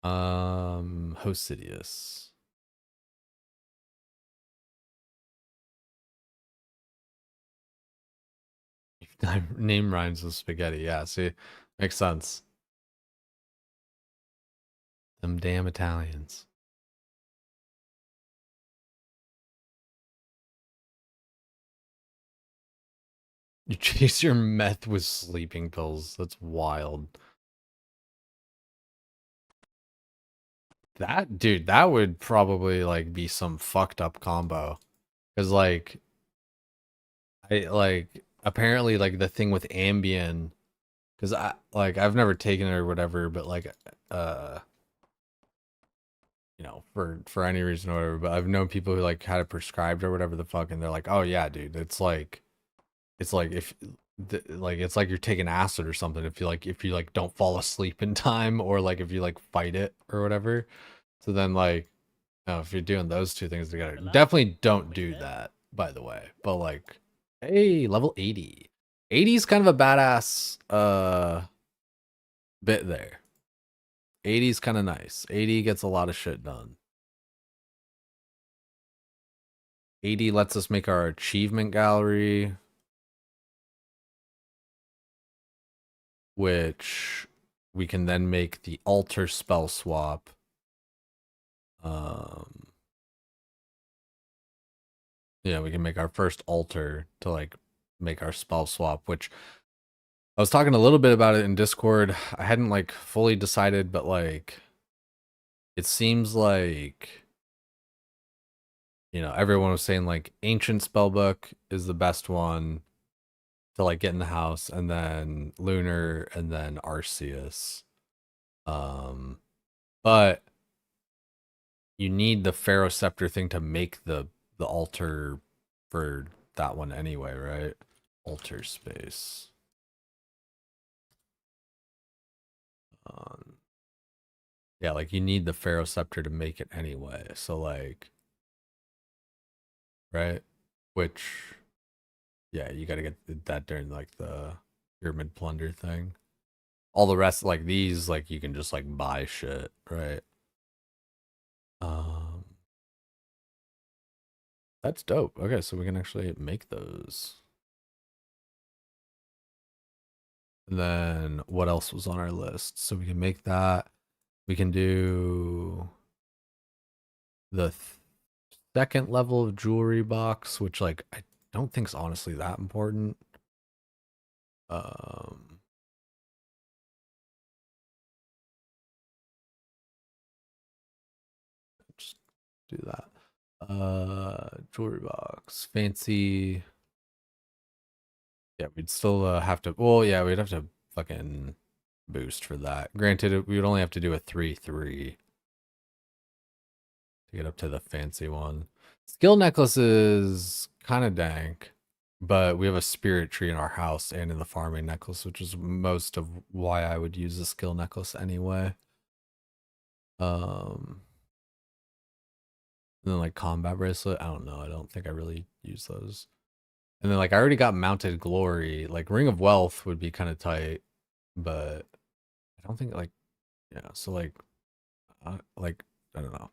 Hosidius. Name rhymes with spaghetti. Yeah, see, makes sense. Them damn Italians. You chase your meth with sleeping pills. That's wild. That dude, that would probably like be some fucked up combo. Cause like I like apparently like the thing with Ambien, cause I like I've never taken it or whatever, but like uh you know, for any reason or whatever, but I've known people who like had it prescribed or whatever the fuck, and they're like, oh yeah, dude, it's like if like it's like you're taking acid or something if you like don't fall asleep in time or like if you like fight it or whatever. So then like if you're doing those two things together, definitely don't do that, by the way. But like, hey, level 80. 80 is kind of a badass bit there. 80 is kind of nice. 80 gets a lot of shit done. 80 lets us make our achievement gallery, which we can then make the altar spell swap. Um, yeah, we can make our first altar to like make our spell swap, which I was talking a little bit about it in Discord. I hadn't like fully decided, but like it seems like you know, everyone was saying like ancient spellbook is the best one to like get in the house, and then lunar, and then Arceus. Um, but you need the Pharaoh scepter thing to make the altar for that one anyway, right? Altar space. Um, yeah, like you need the Pharaoh scepter to make it anyway. So like, right? Which yeah, you got to get that during like the pyramid plunder thing. All the rest like these like you can just like buy shit, right? Um that's dope. Okay, so we can actually make those. And then what else was on our list? So we can make that. We can do the second level of jewelry box, which like I don't think's honestly that important. Um just do that. Jewelry box, fancy. Yeah, we'd still have to. Well, yeah, we'd have to fucking boost for that. Granted, we would only have to do a 3-3 to get up to the fancy one. Skill necklace is kind of dank. but we have a spirit tree in our house and in the farming necklace, which is most of why I would use the skill necklace anyway. Um, and then like combat bracelet, I don't know. I don't think I really use those. And then like I already got mounted glory. Like ring of wealth would be kind of tight, but I don't think like yeah. So like I don't know.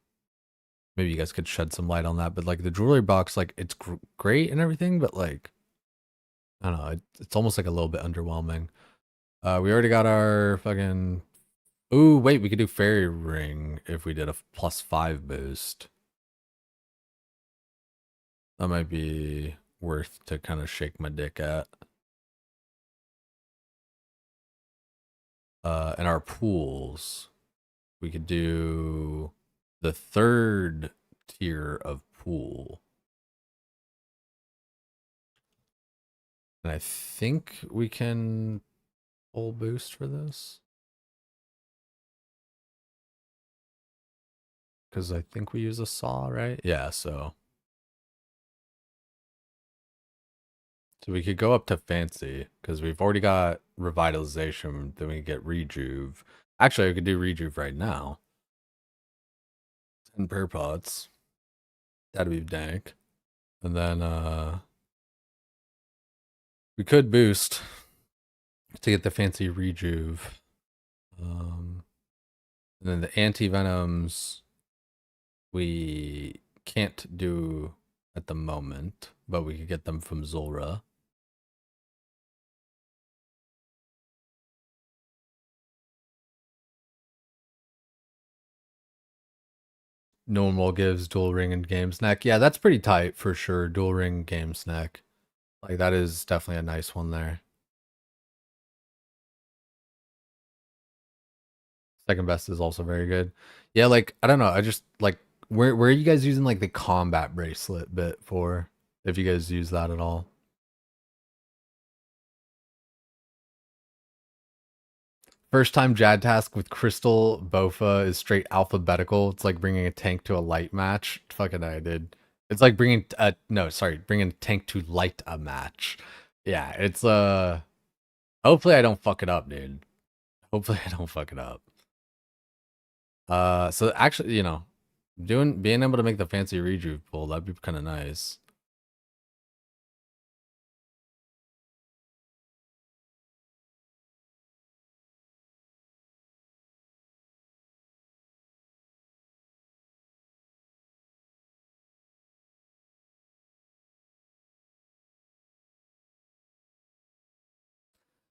Maybe you guys could shed some light on that. But like the jewelry box, like it's great and everything, but like I don't know. It's almost like a little bit underwhelming. We already got our fucking. Ooh, wait, we could do fairy ring if we did a +5 boost. That might be worth to kind of shake my dick at. And our pools, we could do the third tier of pool. And I think we can full boost for this. Because I think we use a saw, right? Yeah, so we could go up to fancy because we've already got revitalization. Then we can get rejuve. Actually, I could do rejuve right now. 10 prayer pots. That'd be dank. And then we could boost to get the fancy rejuve. And then the anti-venoms we can't do at the moment, but we could get them from Zulra. Normal gives dual ring and games neck. Yeah, that's pretty tight for sure. Dual ring games neck. Like that is definitely a nice one there. Second best is also very good. Yeah, like I don't know. I just like where are you guys using like the combat bracelet bit for? If you guys use that at all. First time Jad task with Crystal BowFa is straight alphabetical. It's like bringing a tank to a light match. Fucking I did. It's like bringing no, sorry, bringing a tank to light a match. Yeah, it's hopefully I don't fuck it up, dude. Hopefully I don't fuck it up. So actually, being able to make the fancy rejuve pull, that'd be kind of nice.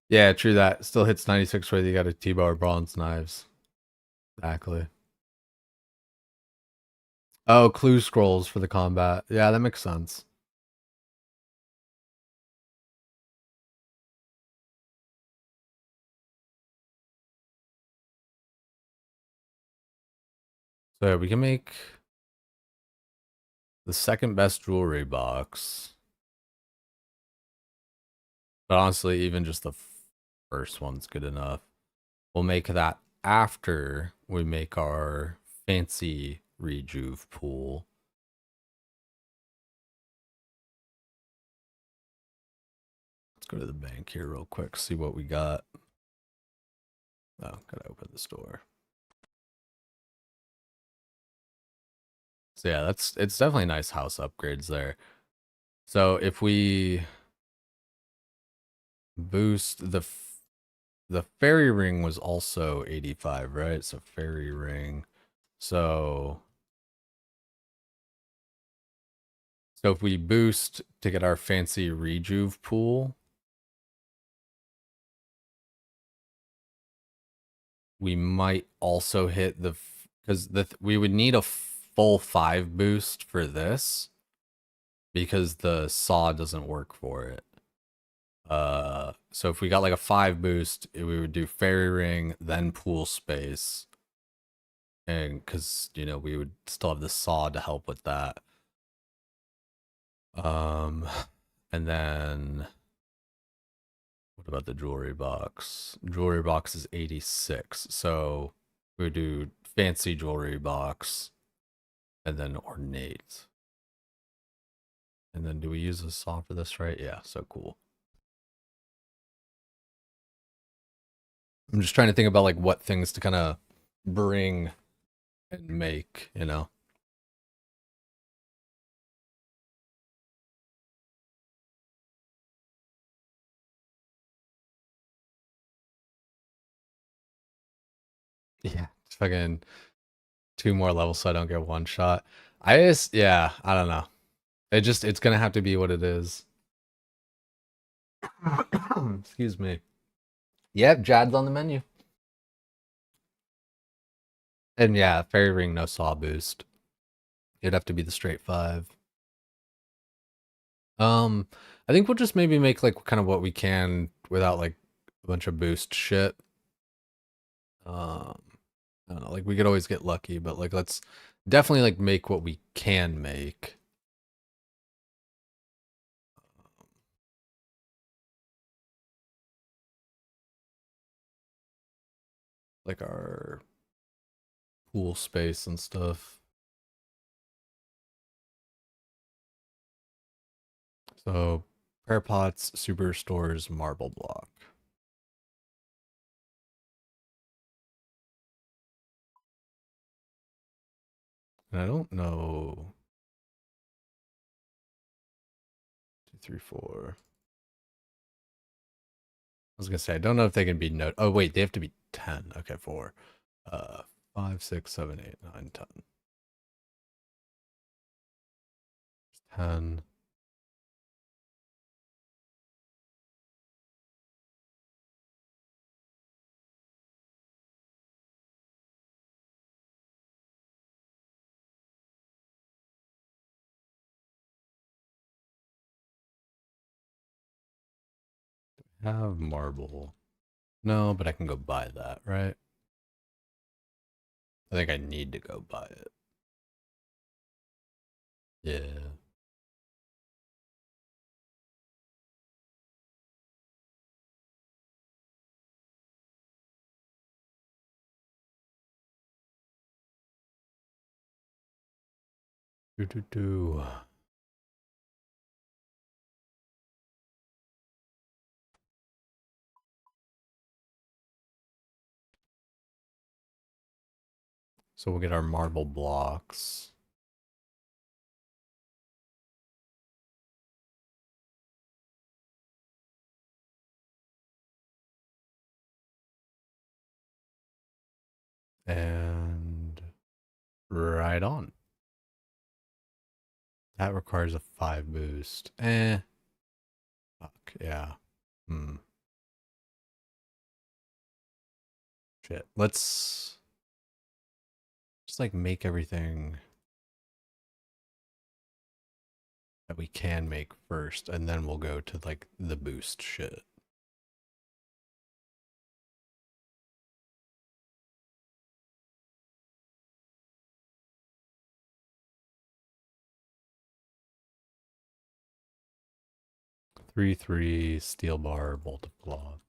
Yeah, true that. Still hits 96 whether you got a T-bow or bronze knives. Exactly. Oh, clue scrolls for the combat. Yeah, that makes sense. So yeah, we can make the second best jewelry box. But honestly, even just the first one's good enough. We'll make that after we make our fancy rejuve pool. Let's go to the bank here real quick, see what we got. Oh, gotta open this door. So yeah, it's definitely nice house upgrades there. So if we boost the fairy ring was also 85, right? So fairy ring. So if we boost to get our fancy rejuve pool, we might also hit the because we would need a full 5 boost for this because the saw doesn't work for it. So if we got like a 5 boost, we would do fairy ring, then pool space, and because we would still have the saw to help with that. And then what about the jewelry box? Jewelry box is 86, so we would do fancy jewelry box, and then ornate. And then do we use a saw for this, right? Yeah, so cool. I'm just trying to think about like what things to kind of bring and make, you know? Yeah, it's fucking 2 more levels so I don't get one shot. Yeah, I don't know. It's gonna have to be what it is. Excuse me. Yep, Jad's on the menu. And yeah, Fairy Ring, no saw boost. It'd have to be the straight 5. Um, I think we'll just maybe make like kind of what we can without like a bunch of boost shit. Um, I don't know, like we could always get lucky, but like let's definitely like make what we can make. Like our pool space and stuff. So prayer pots, superstores, marble block. And I don't know. 2, 3, 4. I was gonna say I don't know if they can be no. Oh wait, they have to be 10. Okay, 4. 5, 6, 7, 8, 9, 10. 10. Have marble. No, but I can go buy that, right? I think I need to go buy it. Yeah. Do. So we'll get our marble blocks. And right on. That requires a 5 boost. Fuck, yeah. Hmm. Shit. Let's just like make everything that we can make first, and then we'll go to like the boost shit. Three, steel bar, bolt of cloth.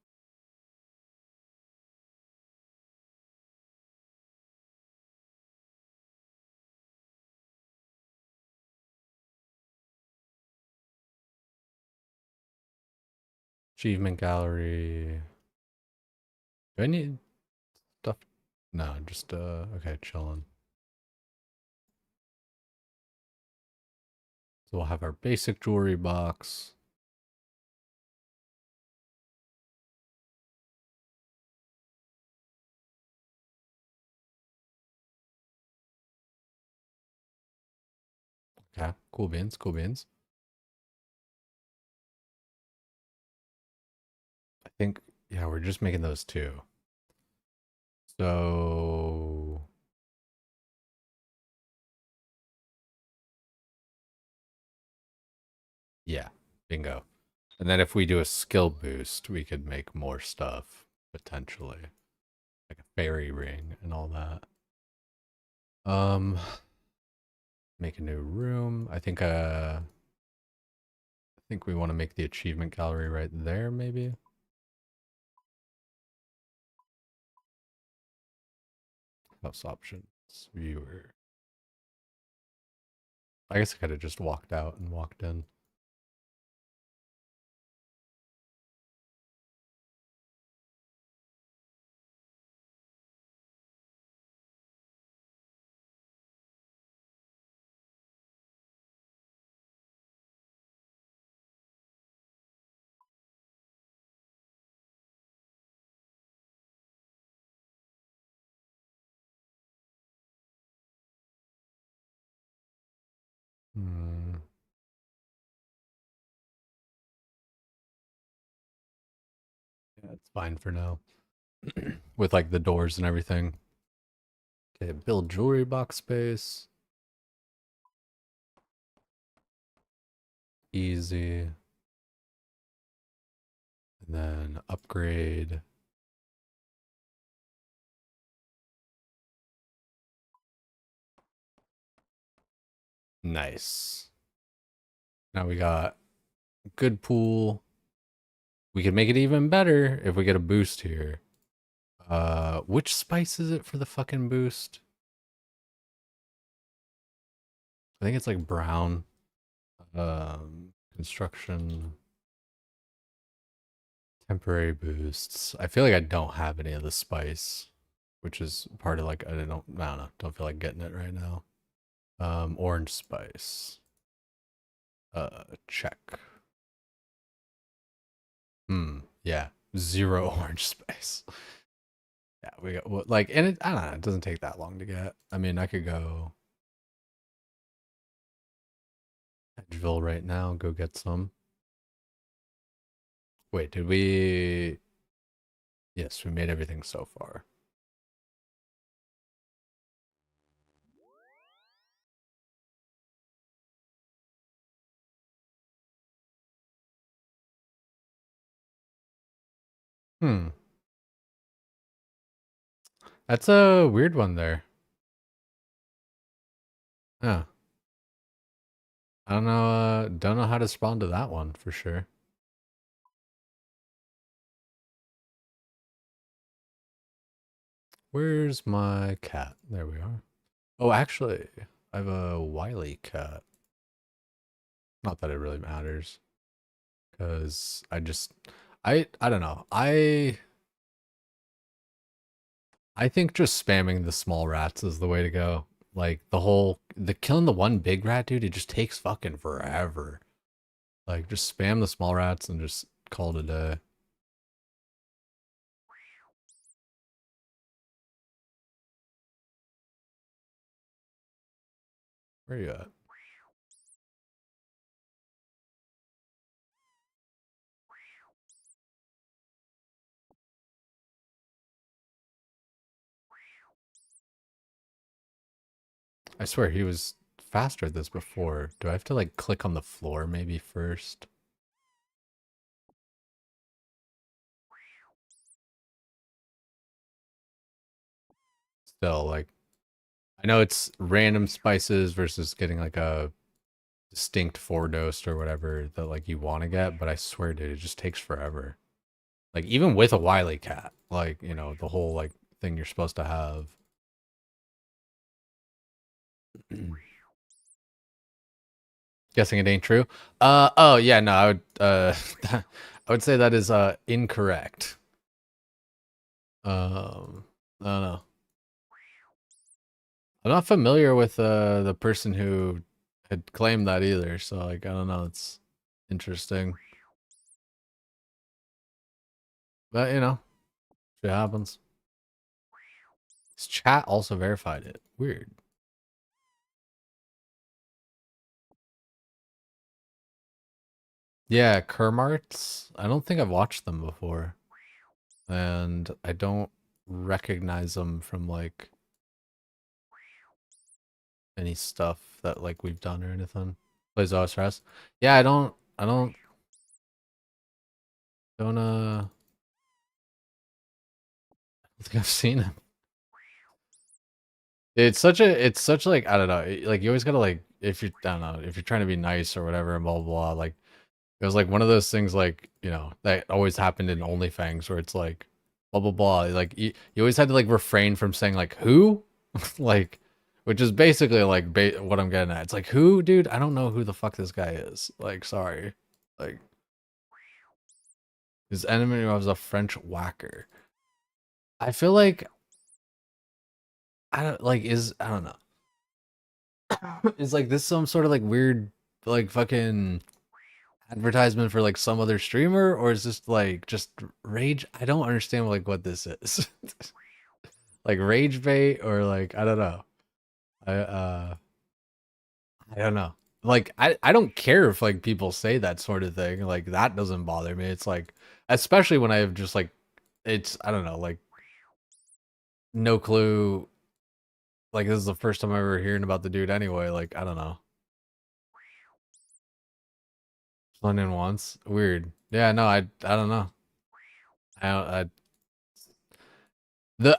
Achievement gallery. Do I need stuff? No, just okay, chilling. So we'll have our basic jewelry box. Okay, cool beans, cool beans. I think, yeah, we're just making those two. So, yeah, bingo. And then if we do a skill boost, we could make more stuff, potentially. Like a fairy ring and all that. Make a new room. I think we want to make the achievement gallery right there, maybe. House options, viewer. I guess I could have just walked out and walked in. Hmm. Yeah, it's fine for now. With like the doors and everything. Okay, build jewelry box space. Easy. And then upgrade. Nice. Now we got good pool. We could make it even better if we get a boost here. Which spice is it for the fucking boost? I think it's like brown. Construction. Temporary boosts. I feel like I don't have any of the spice, which is part of like I don't know. Don't feel like getting it right now. Orange spice. Check. Yeah. Zero orange spice. Yeah, we got like, and it, I don't know, it doesn't take that long to get. I mean, I could go Edgeville right now, go get some. Wait, did we? Yes, we made everything so far. Hmm. That's a weird one there. Yeah. Don't know how to respond to that one for sure. Where's my cat? There we are. Oh, actually, I have a wily cat. Not that it really matters, because I don't know. I think just spamming the small rats is the way to go. Like the killing the one big rat, dude, it just takes fucking forever. Like just spam the small rats and just call it a day. Where you at? I swear he was faster at this before. Do I have to like click on the floor maybe first? Still, like, I know it's random spices versus getting like a distinct 4 dose or whatever that like you want to get, but I swear, dude, it just takes forever. Like even with a wily cat, like, you know, the whole like thing you're supposed to have. Guessing it ain't true. Oh yeah, no, I would I would say that is incorrect. I don't know. I'm not familiar with the person who had claimed that either, so like I don't know, it's interesting. But you know, shit happens. His chat also verified it. Weird. Yeah, Kermarts. I don't think I've watched them before. And I don't recognize them from like any stuff that like we've done or anything. Plays OSRS. Yeah, I think I've seen him. It's such like I don't know, like you always gotta like if you I don't know, if you're trying to be nice or whatever and blah blah blah, like it was like one of those things like, you know, that always happened in OnlyFans where it's like blah blah blah. Like you always had to like refrain from saying like who? Like which is basically like what I'm getting at. It's like, who, dude? I don't know who the fuck this guy is. Like, sorry. Like, his enemy was a French whacker. I feel like I don't like is I don't know. Is like this some sort of like weird like fucking advertisement for like some other streamer, or is this like just rage? I don't understand like what this is. Like rage bait, or like I don't know. I don't know. Like I don't care if like people say that sort of thing. Like that doesn't bother me. It's like especially when I have just like it's I don't know, like no clue. Like this is the first time I'm ever hearing about the dude anyway. Like I don't know. Fun in once. Weird. Yeah, no, I don't know. I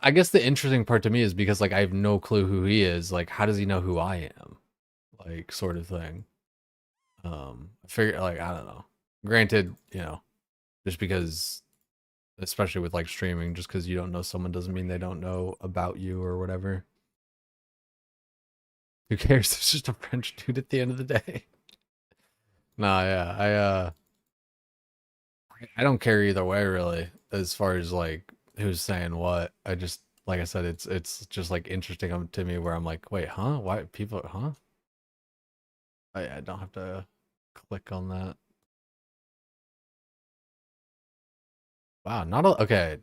I guess the interesting part to me is because like I have no clue who he is. Like how does he know who I am? Like sort of thing. I figure like I don't know. Granted, you know, just because especially with like streaming, just because you don't know someone doesn't mean they don't know about you or whatever. Who cares? It's just a French dude at the end of the day. Nah, yeah, I don't care either way really, as far as like who's saying what. I just like I said, it's just like interesting to me where I'm like, wait, huh? Why people, huh? I don't have to click on that. Wow, not a okay.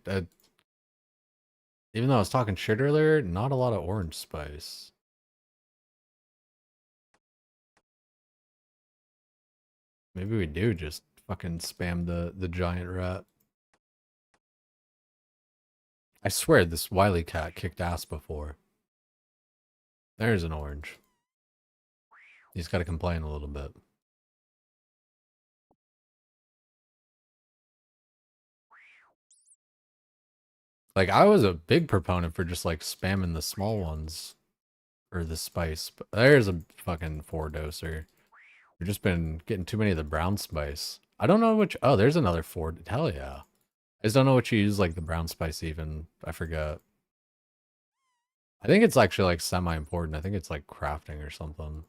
Even though I was talking shit earlier, not a lot of orange spice. Maybe we do just fucking spam the giant rat. I swear this Wily cat kicked ass before. There's an orange. He's got to complain a little bit. Like I was a big proponent for just like spamming the small ones or the spice. But there's a fucking 4 doser. We've just been getting too many of the brown spice. I don't know which. Oh, there's another 4. Hell yeah. I just don't know what you use like the brown spice even. I forgot. I think it's actually like semi-important. I think it's like crafting or something.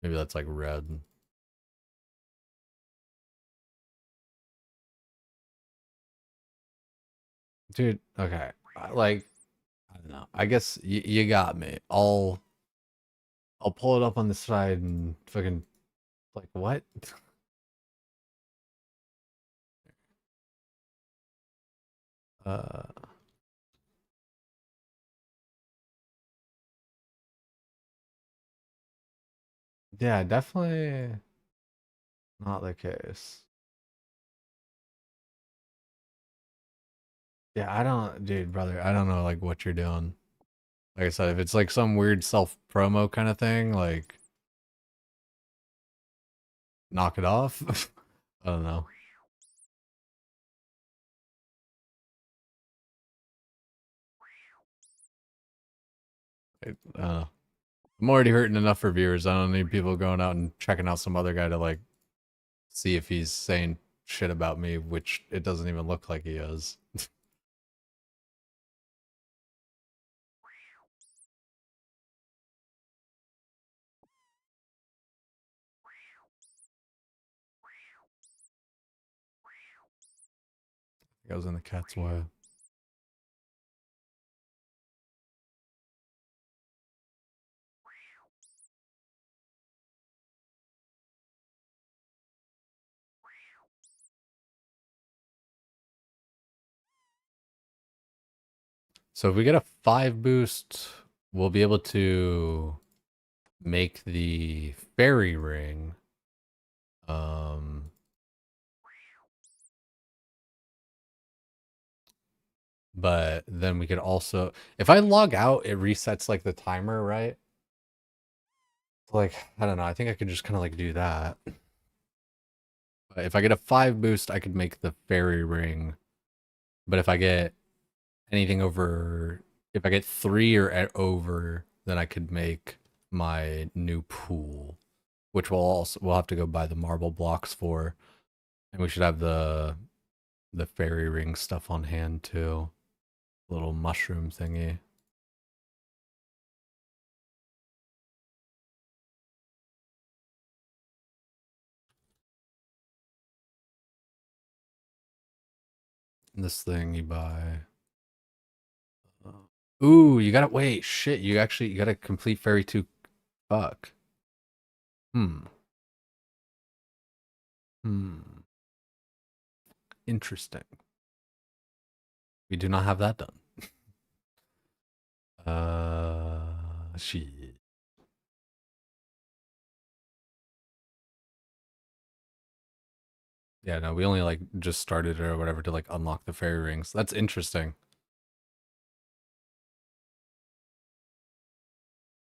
Maybe that's like red. Dude, okay. Like, I don't know. I guess you got me. I'll pull it up on the side and fucking like what? Uh yeah, definitely not the case. Yeah, I don't dude, brother, I don't know like what you're doing. Like I said, if it's like some weird self promo kind of thing, like knock it off. I don't know. I'm already hurting enough for viewers. I don't need people going out and checking out some other guy to like see if he's saying shit about me, which it doesn't even look like he is. He goes in the cat's way. So if we get a 5 boost, we'll be able to make the fairy ring. Um, but then we could also, if I log out, it resets like the timer, right? Like, I don't know. I think I could just kind of like do that. But if I get a 5 boost, I could make the fairy ring. But if I get anything over, if I get 3 or over, then I could make my new pool, which we'll have to go buy the marble blocks for, and we should have the fairy ring stuff on hand too, little mushroom thingy. This thing you buy. Ooh, you gotta wait. Shit, you gotta complete Fairy 2. Fuck. Hmm. Hmm. Interesting. We do not have that done. Shit. Yeah, no, we only like just started or whatever to like unlock the fairy rings. That's interesting.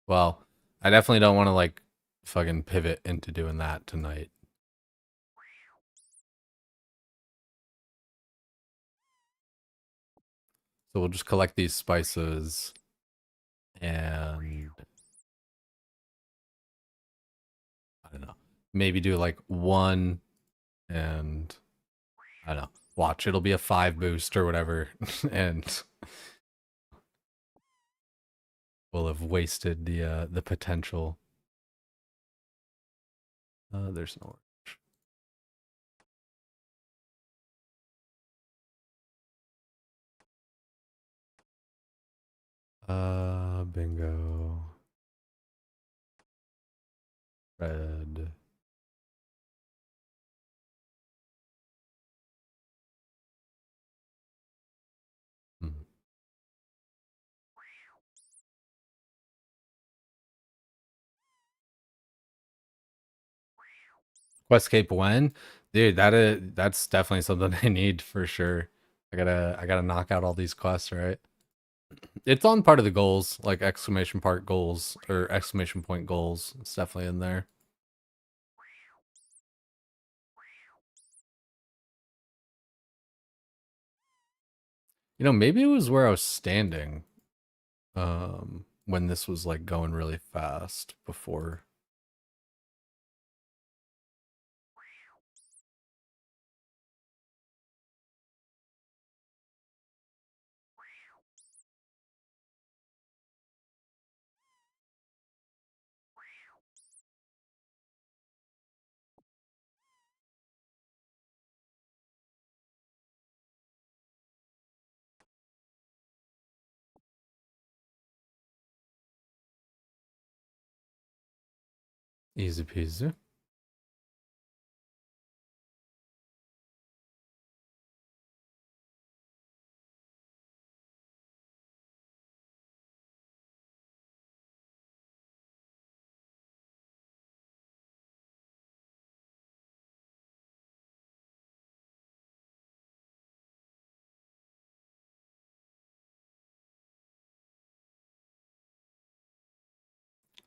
Well, I definitely don't want to like fucking pivot into doing that tonight. So we'll just collect these spices and I don't know. Maybe do like one and I don't know. Watch, it'll be a 5 boost or whatever and we'll have wasted the potential. There's no bingo. Red. Hmm. Questcape when? Dude, that's definitely something I need for sure. I gotta knock out all these quests, right? It's on part of the goals, like exclamation part goals or exclamation point goals. It's definitely in there. You know, maybe it was where I was standing when this was like going really fast before. Easy peasy.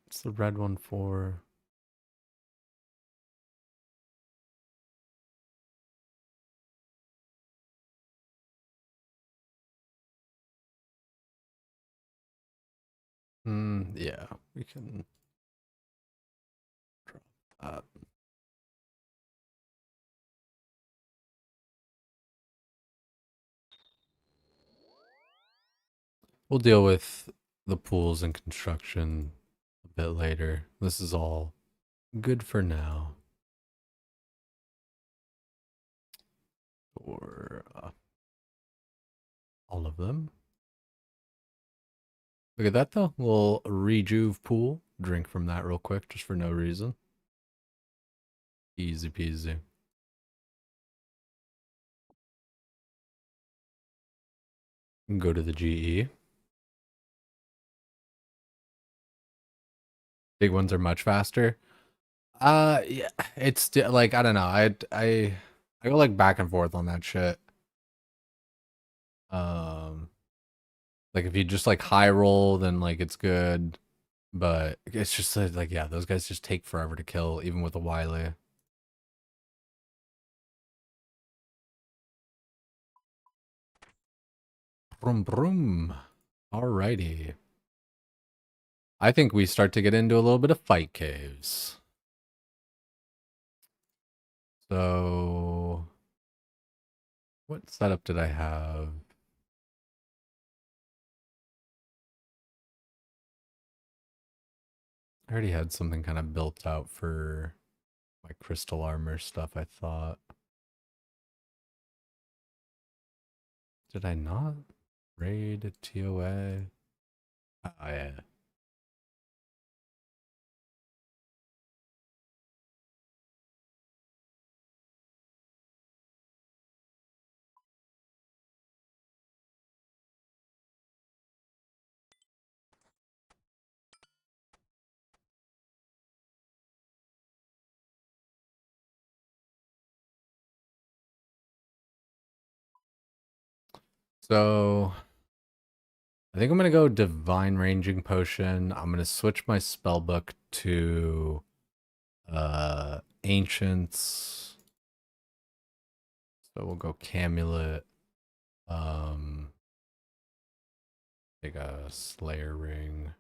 What's the red one for? Yeah, we can drop that. We'll deal with the pools and construction a bit later. This is all good for now. For all of them. Look at that though. Little rejuve pool. Drink from that real quick, just for no reason. Easy peasy. Go to the GE. Big ones are much faster. Yeah, it's still like I don't know. I go like back and forth on that shit. Um, like if you just like high roll, then like it's good. But it's just like yeah, those guys just take forever to kill, even with a Wily. Brum brum. Alrighty. I think we start to get into a little bit of fight caves. So, what setup did I have? I already had something kind of built out for my crystal armor stuff, I thought. Did I not raid TOA? Oh, yeah. So I think I'm gonna go Divine Ranging Potion. I'm gonna switch my spell book to Ancients. So we'll go Camulet. Take a Slayer Ring.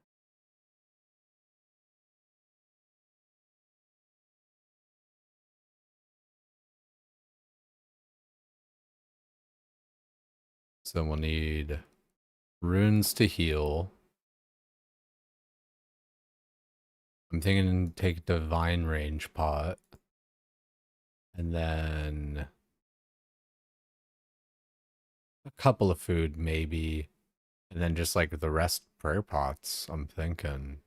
So then we'll need runes to heal. I'm thinking take Divine Range Pot. And then a couple of food, maybe. And then just like the rest prayer pots, I'm thinking.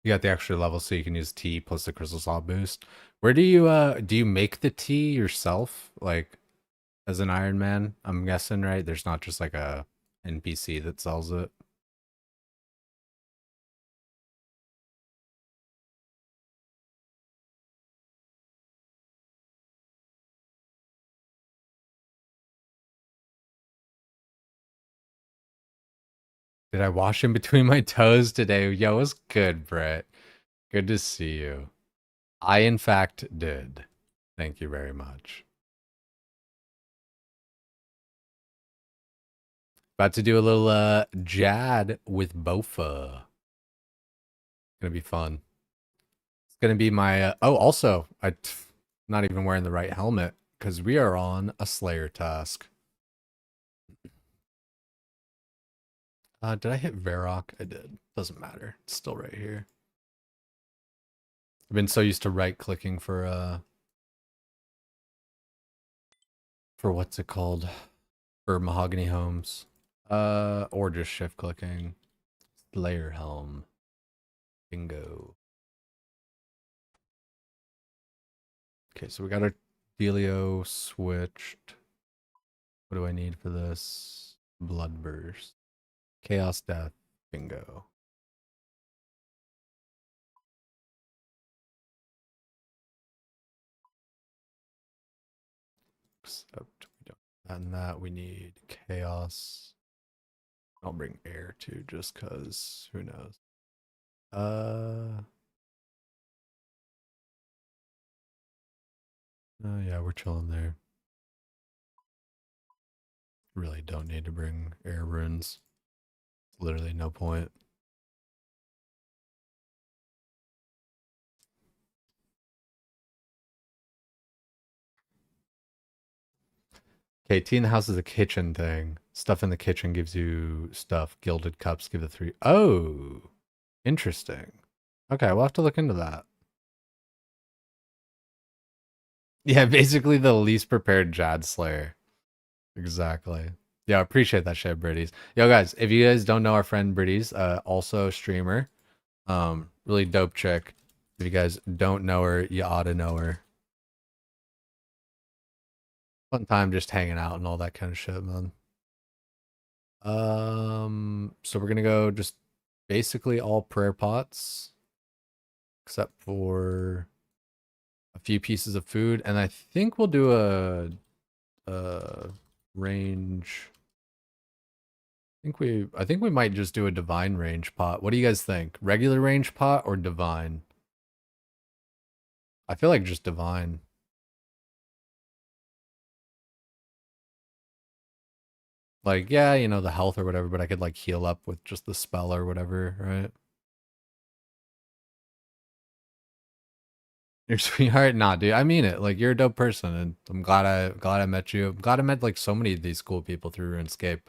You got the extra level so you can use tea plus the crystal salt boost. Where do you make the tea yourself? Like as an Iron Man, I'm guessing, right? There's not just like a NPC that sells it. Did I wash in between my toes today? Yo, it was good, Brett. Good to see you. I, in fact, did. Thank you very much. About to do a little Jad with BowFa. Gonna be fun. It's gonna be my oh, also I'm not even wearing the right helmet because we are on a Slayer task. Did I hit Varrock? I did. Doesn't matter. It's still right here. I've been so used to right clicking for what's it called? For Mahogany Homes. Or just shift clicking. Slayer Helm. Bingo. Okay, so we got our Delio switched. What do I need for this? Bloodburst. Chaos Death. Bingo. Except we don't. And that we need Chaos. I'll bring air too, just cause who knows. Oh yeah, we're chilling there. Really don't need to bring air runes. Literally no point. Okay, tea in the house is a kitchen thing. Stuff in the kitchen gives you stuff. Gilded cups give it 3. Oh, interesting. Okay, we'll have to look into that. Yeah, basically the least prepared Jad Slayer. Exactly. Yeah, I appreciate that shit, Britties. Yo, guys, if you guys don't know our friend Britties, also streamer, really dope chick. If you guys don't know her, you ought to know her. Fun time just hanging out and all that kind of shit, man. So we're gonna go just basically all prayer pots, except for a few pieces of food, and I think we'll do a range. I think we might just do a divine range pot. What do you guys think? Regular range pot or divine? I feel like just divine. Like, yeah, you know, the health or whatever, but I could like heal up with just the spell or whatever, right? Your sweetheart? Nah, dude. I mean it. Like you're a dope person, and I'm glad I met you. I'm glad I met like so many of these cool people through RuneScape.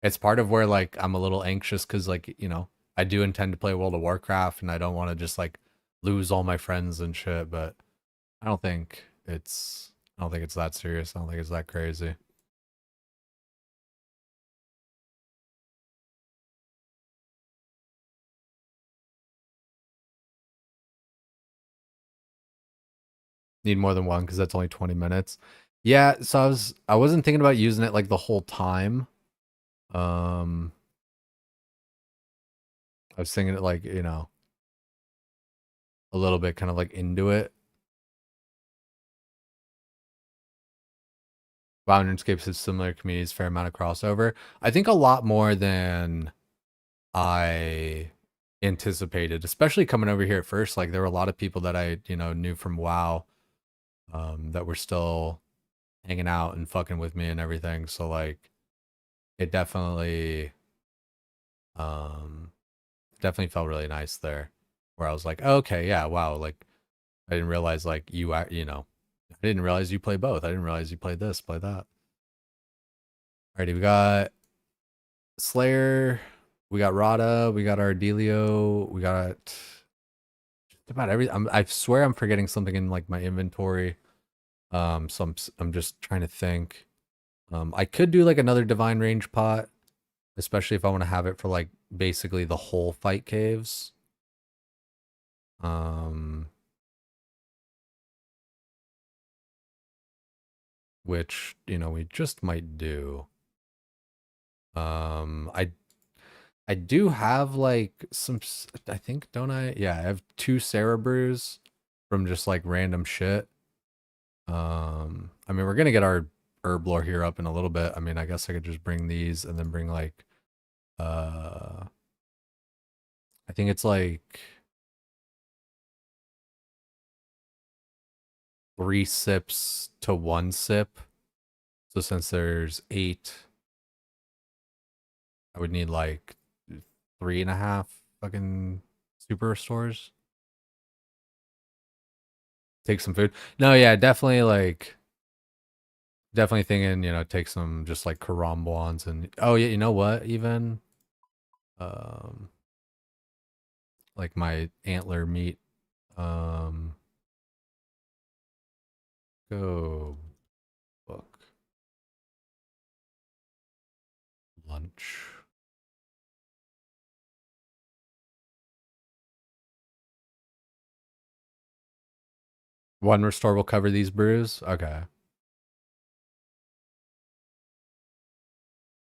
It's part of where like I'm a little anxious because like, you know, I do intend to play World of Warcraft and I don't want to just like lose all my friends and shit, but I don't think I don't think it's that serious. I don't think it's that crazy. Need more than one because that's only 20 minutes. Yeah, so I wasn't thinking about using it like the whole time. Um I was thinking it like, a little bit kind of like into it. WoW and RuneScape has similar communities, fair amount of crossover. I think a lot more than I anticipated, especially coming over here at first. Like there were a lot of people that I, knew from WoW, that were still hanging out and fucking with me and everything. So like it um definitely felt really nice there. Where I was like, oh, okay, yeah, wow, like I didn't realize like I didn't realize you play both. I didn't realize you played this, play that. Alrighty, we got Slayer, we got Rada, we got Ardelio, we got just about every. I swear I'm forgetting something in like my inventory. So I'm just trying to think. I could do like another divine range pot, especially if I want to have it for like basically the whole fight caves. Um, which we just might do. I do have like I think, don't I? Yeah, I have two Sarah brews from just like random shit. I mean, we're gonna get our herb lore here up in a little bit. I mean, I guess I could just bring these and then bring like, uh, I think it's like 3 sips to 1 sip. So since there's 8, I would need like 3.5 fucking super restores. Take some food. No, yeah, definitely like definitely thinking, take some just like karambwans and oh yeah, you know what? Even um like my antler meat. Um go book lunch. One restore will cover these brews. Okay.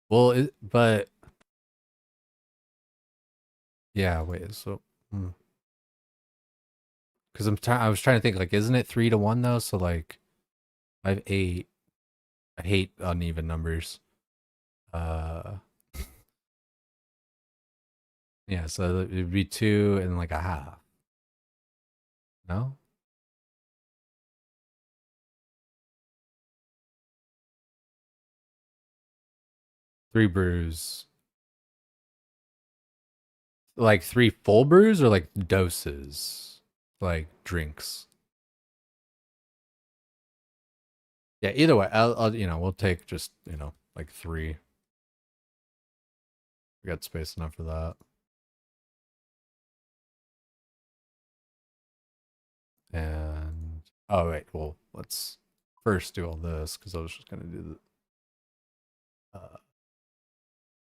Well, but yeah, wait. So, because I was trying to think like, isn't it 3 to 1 though? So like, I have 8. I hate uneven numbers. Uh, yeah. So it'd be 2.5. No, 3 brews. Like 3 full brews or like doses, like drinks. Yeah. Either way, I'll we'll take just like 3. We got space enough for that. And oh wait, well let's first do all this because I was just gonna do the.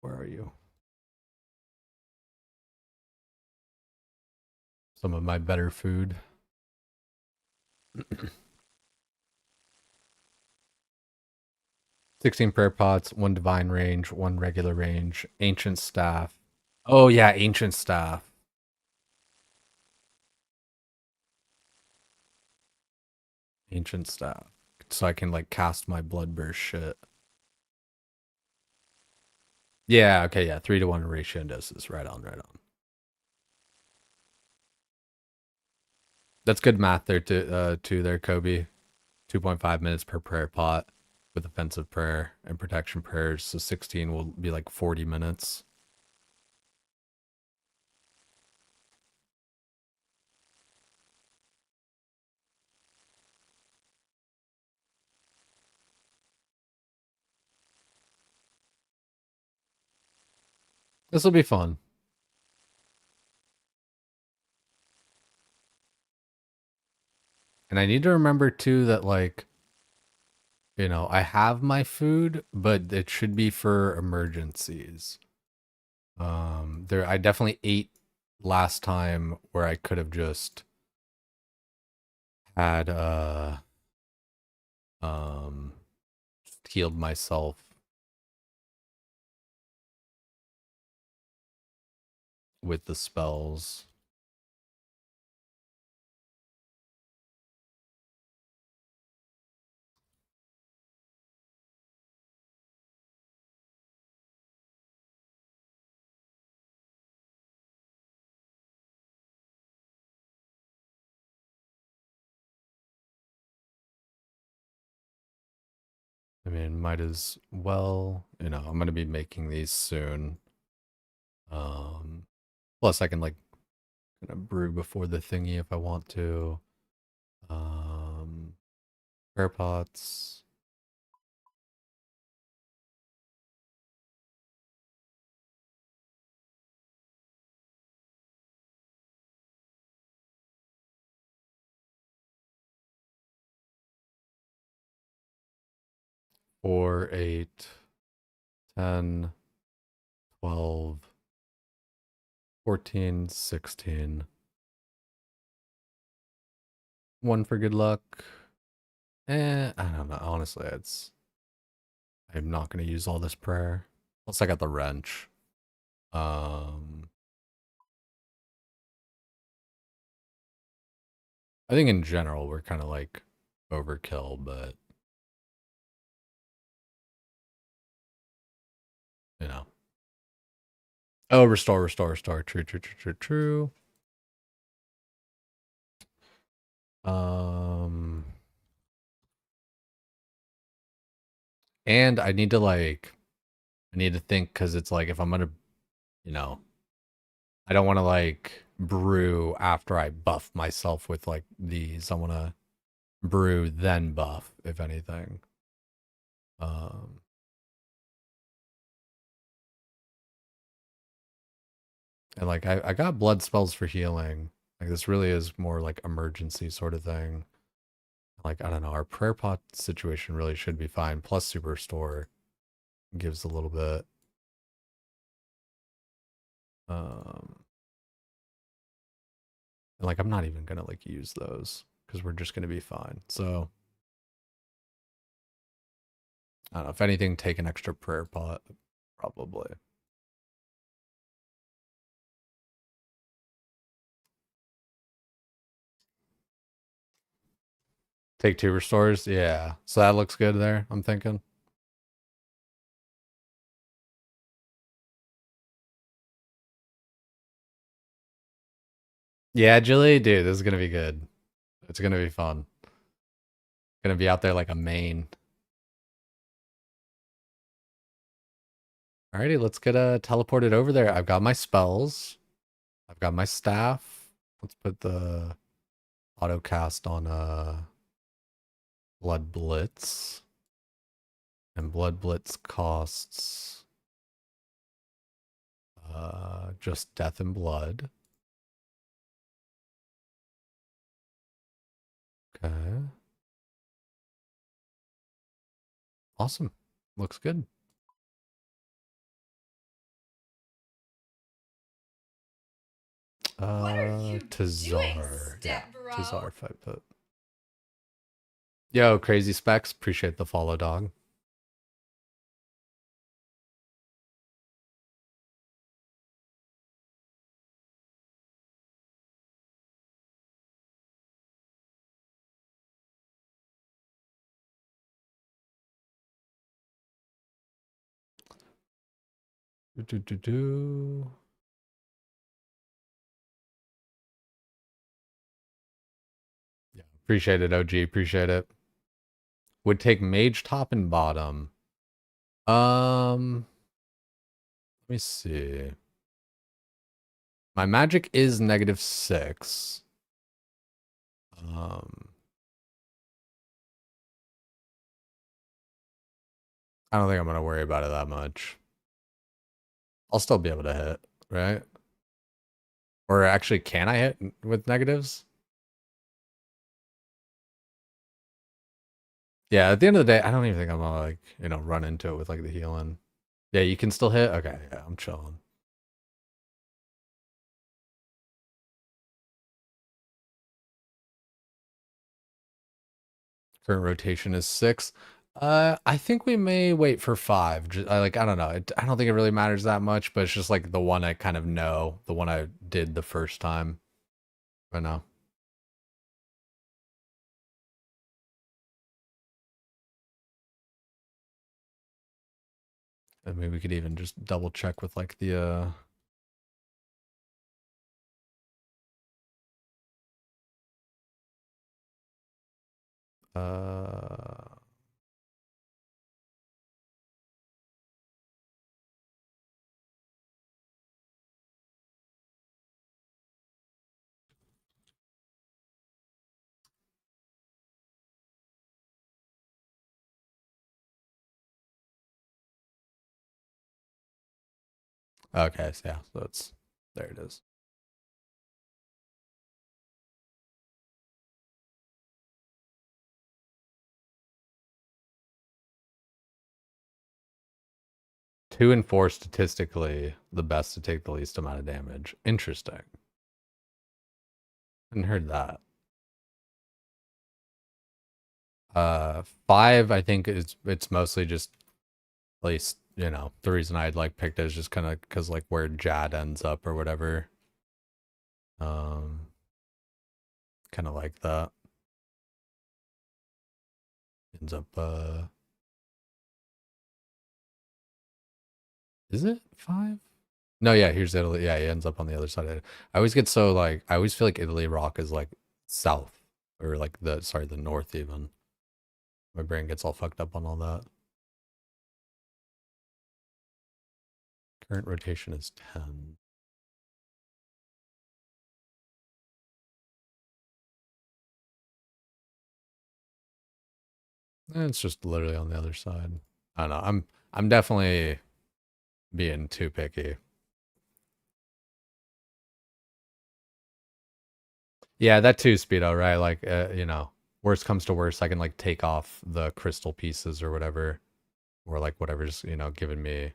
Where are you? Some of my better food. 16 prayer pots, 1 divine range, 1 regular range, ancient staff. Oh yeah, ancient staff. Ancient staff. So I can like cast my bloodburst shit. Yeah, okay, yeah. 3 to 1 ratio doses. Right on, right on. That's good math there too there, Kobe. 2.5 minutes per prayer pot with offensive prayer and protection prayers. So 16 will be like 40 minutes. This will be fun. And I need to remember too that like, I have my food, but it should be for emergencies. There I definitely ate last time where I could have just had um healed myself with the spells. I mean, might as well, I'm gonna be making these soon. Um, Plus I can like kind of brew before the thingy if I want to. Prayer pots. 4, 8, 10, 12, 14, 16. One for good luck. I don't know. Honestly, I'm not gonna use all this prayer. Plus I got the wrench. Um I think in general we're kind of like overkill, but you know. Oh, restore, restore, restore. True, true, true, true, true. Um, and I need to think because it's like if I'm gonna, you know, I don't want to like brew after I buff myself with like these. I want to brew then buff, if anything. Um, and like I got blood spells for healing. Like this really is more like emergency sort of thing. Like I don't know, our prayer pot situation really should be fine. Plus Superstore gives a little bit. Um, and like I'm not even gonna like use those because we're just gonna be fine. So I don't know. If anything, take an extra prayer pot, probably. Take 2 restores, yeah. So that looks good there. I'm thinking. Yeah, Julie, dude, this is gonna be good. It's gonna be fun. Gonna be out there like a main. Alrighty, let's get teleported over there. I've got my spells. I've got my staff. Let's put the auto cast on Blood Blitz. And Blood Blitz costs just death and blood. Okay. Awesome. Looks good. Tazar. Yeah, Tazar 5 foot. Yo, Crazy Specs. Appreciate the follow, dog. Do, do, do. Yeah, appreciate it, OG. Appreciate it. Would take mage top and bottom. Let me see. My magic is -6. Um, I don't think I'm gonna worry about it that much. I'll still be able to hit, right? Or actually, can I hit with negatives? Yeah, at the end of the day, I don't even think I'm gonna like, run into it with like the healing. Yeah, you can still hit? Okay, yeah, I'm chilling. Current rotation is 6. I think we may wait for 5. I don't know. I don't think it really matters that much, but it's just like the one I kind of know, the one I did the first time. I know. I mean, we could even just double check with like the okay, so yeah, so it's there it is. Two and four statistically the best to take the least amount of damage. Interesting. Hadn't heard that. 5 I think it's mostly just at least, the reason I'd like picked it is just kind of because like where Jad ends up or whatever. Um kind of like that. Ends up is it 5? No, yeah, here's Italy. Yeah, he ends up on the other side of it. I always get so like I always feel like Italy Rock is like south or like the north even. My brain gets all fucked up on all that. Current rotation is 10. It's just literally on the other side. I don't know. I'm definitely being too picky. Yeah, that too, Speedo, right? Like worst comes to worst, I can like take off the crystal pieces or whatever. Or like whatever's, giving me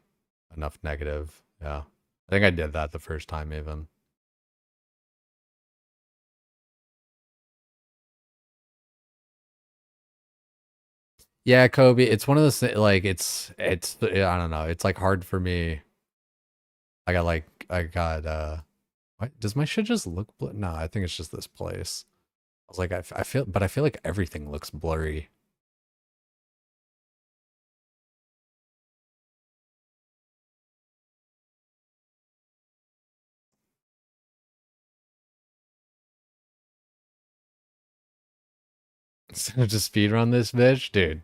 enough negative. Yeah. I think I did that the first time even. Yeah, Kobe, it's one of those like I don't know. It's like hard for me. I got what? Does my shit just look no, I think it's just this place. I was like I feel but I feel like everything looks blurry. So just speed run this bitch, dude.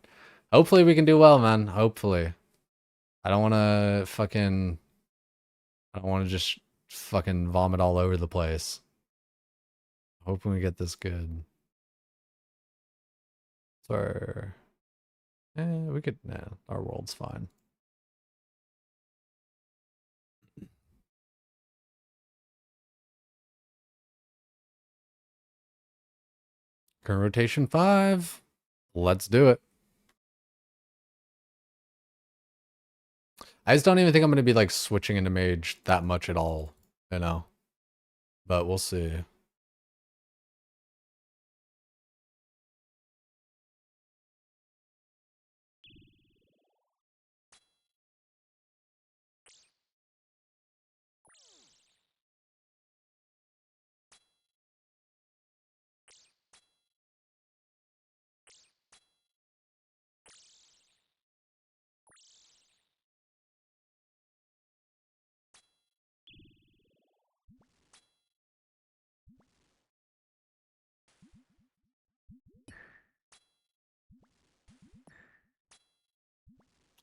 Hopefully we can do well, man. Hopefully. I don't want to fucking I don't want to just fucking vomit all over the place. Hoping we get this good. So, we could. Nah, our world's fine. Current rotation 5. Let's do it. I just don't even think I'm gonna be like switching into mage that much at all, you know. But we'll see.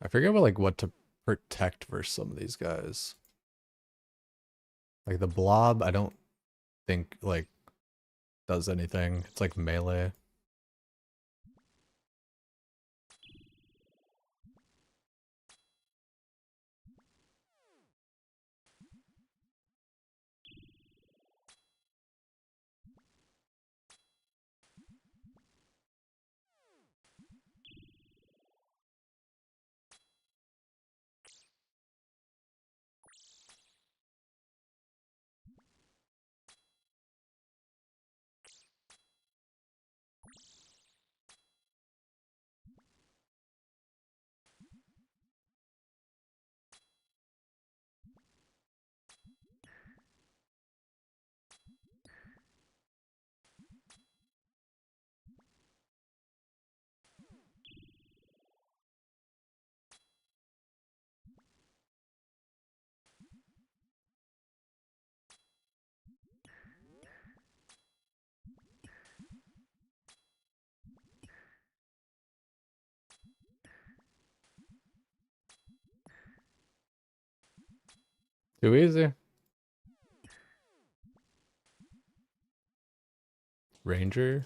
I forget what to protect versus some of these guys. Like the blob, I don't think like does anything. It's like melee. Too easy. Ranger.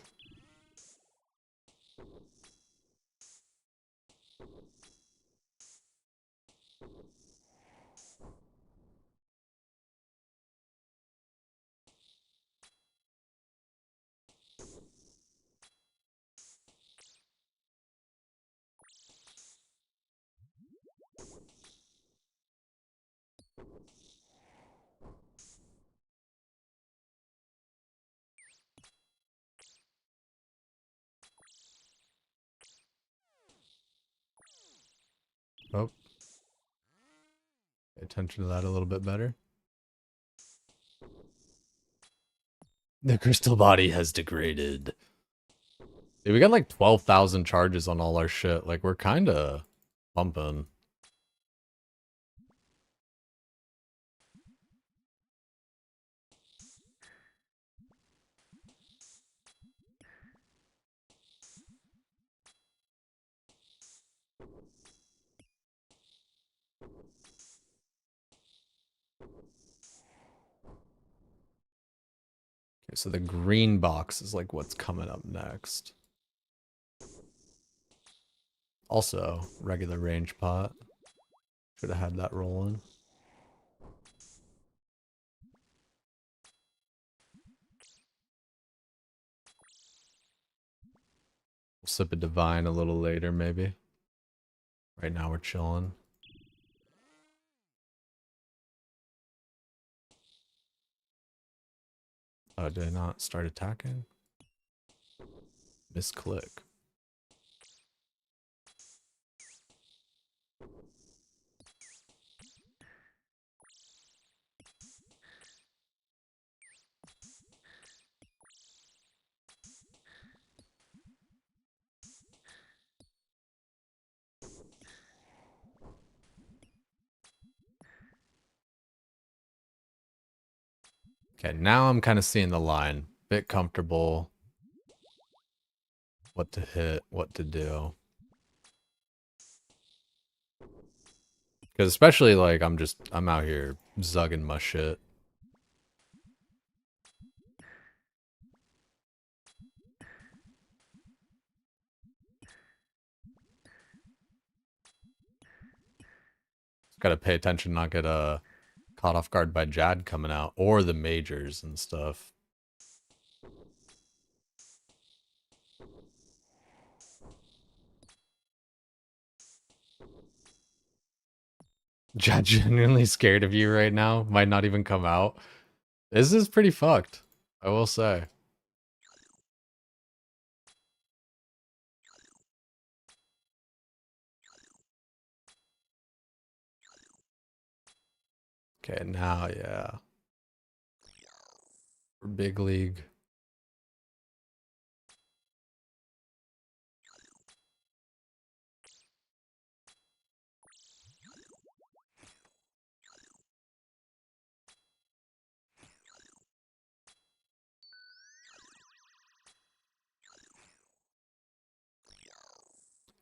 Oh, pay attention to that a little bit better. The crystal body has degraded. Dude, we got like 12,000 charges on all our shit. Like, we're kind of pumping. Okay, so the green box is like what's coming up next. Also, regular range pot. Should have had that rolling. We'll sip a divine a little later, maybe. Right now we're chilling. Oh, did I not start attacking? Misclick. Okay, now I'm kind of seeing the line. Bit comfortable. What to hit, what to do. Because especially like I'm out here zugging my shit. Gotta pay attention, not get caught off guard by Jad coming out or the majors and stuff. Jad genuinely scared of you right now. Might not even come out. This is pretty fucked, I will say. Okay, now yeah. We're big league.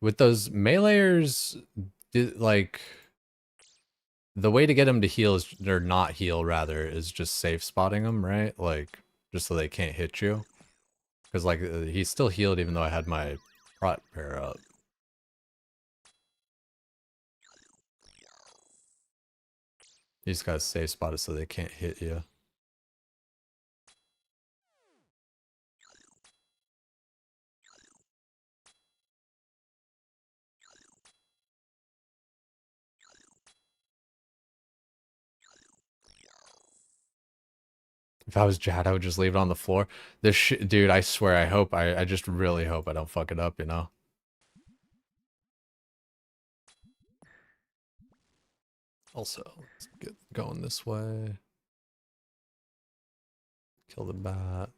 With those meleeers, like the way to get them to heal is, or not heal rather, is just safe spotting them, right? Like just so they can't hit you. Because like he's still healed even though I had my prot pair up. You just gotta safe spot it so they can't hit you. If I was Jad, I would just leave it on the floor. Dude, I swear, I just really hope I don't fuck it up, you know? Also, let's get going this way. Kill the bat.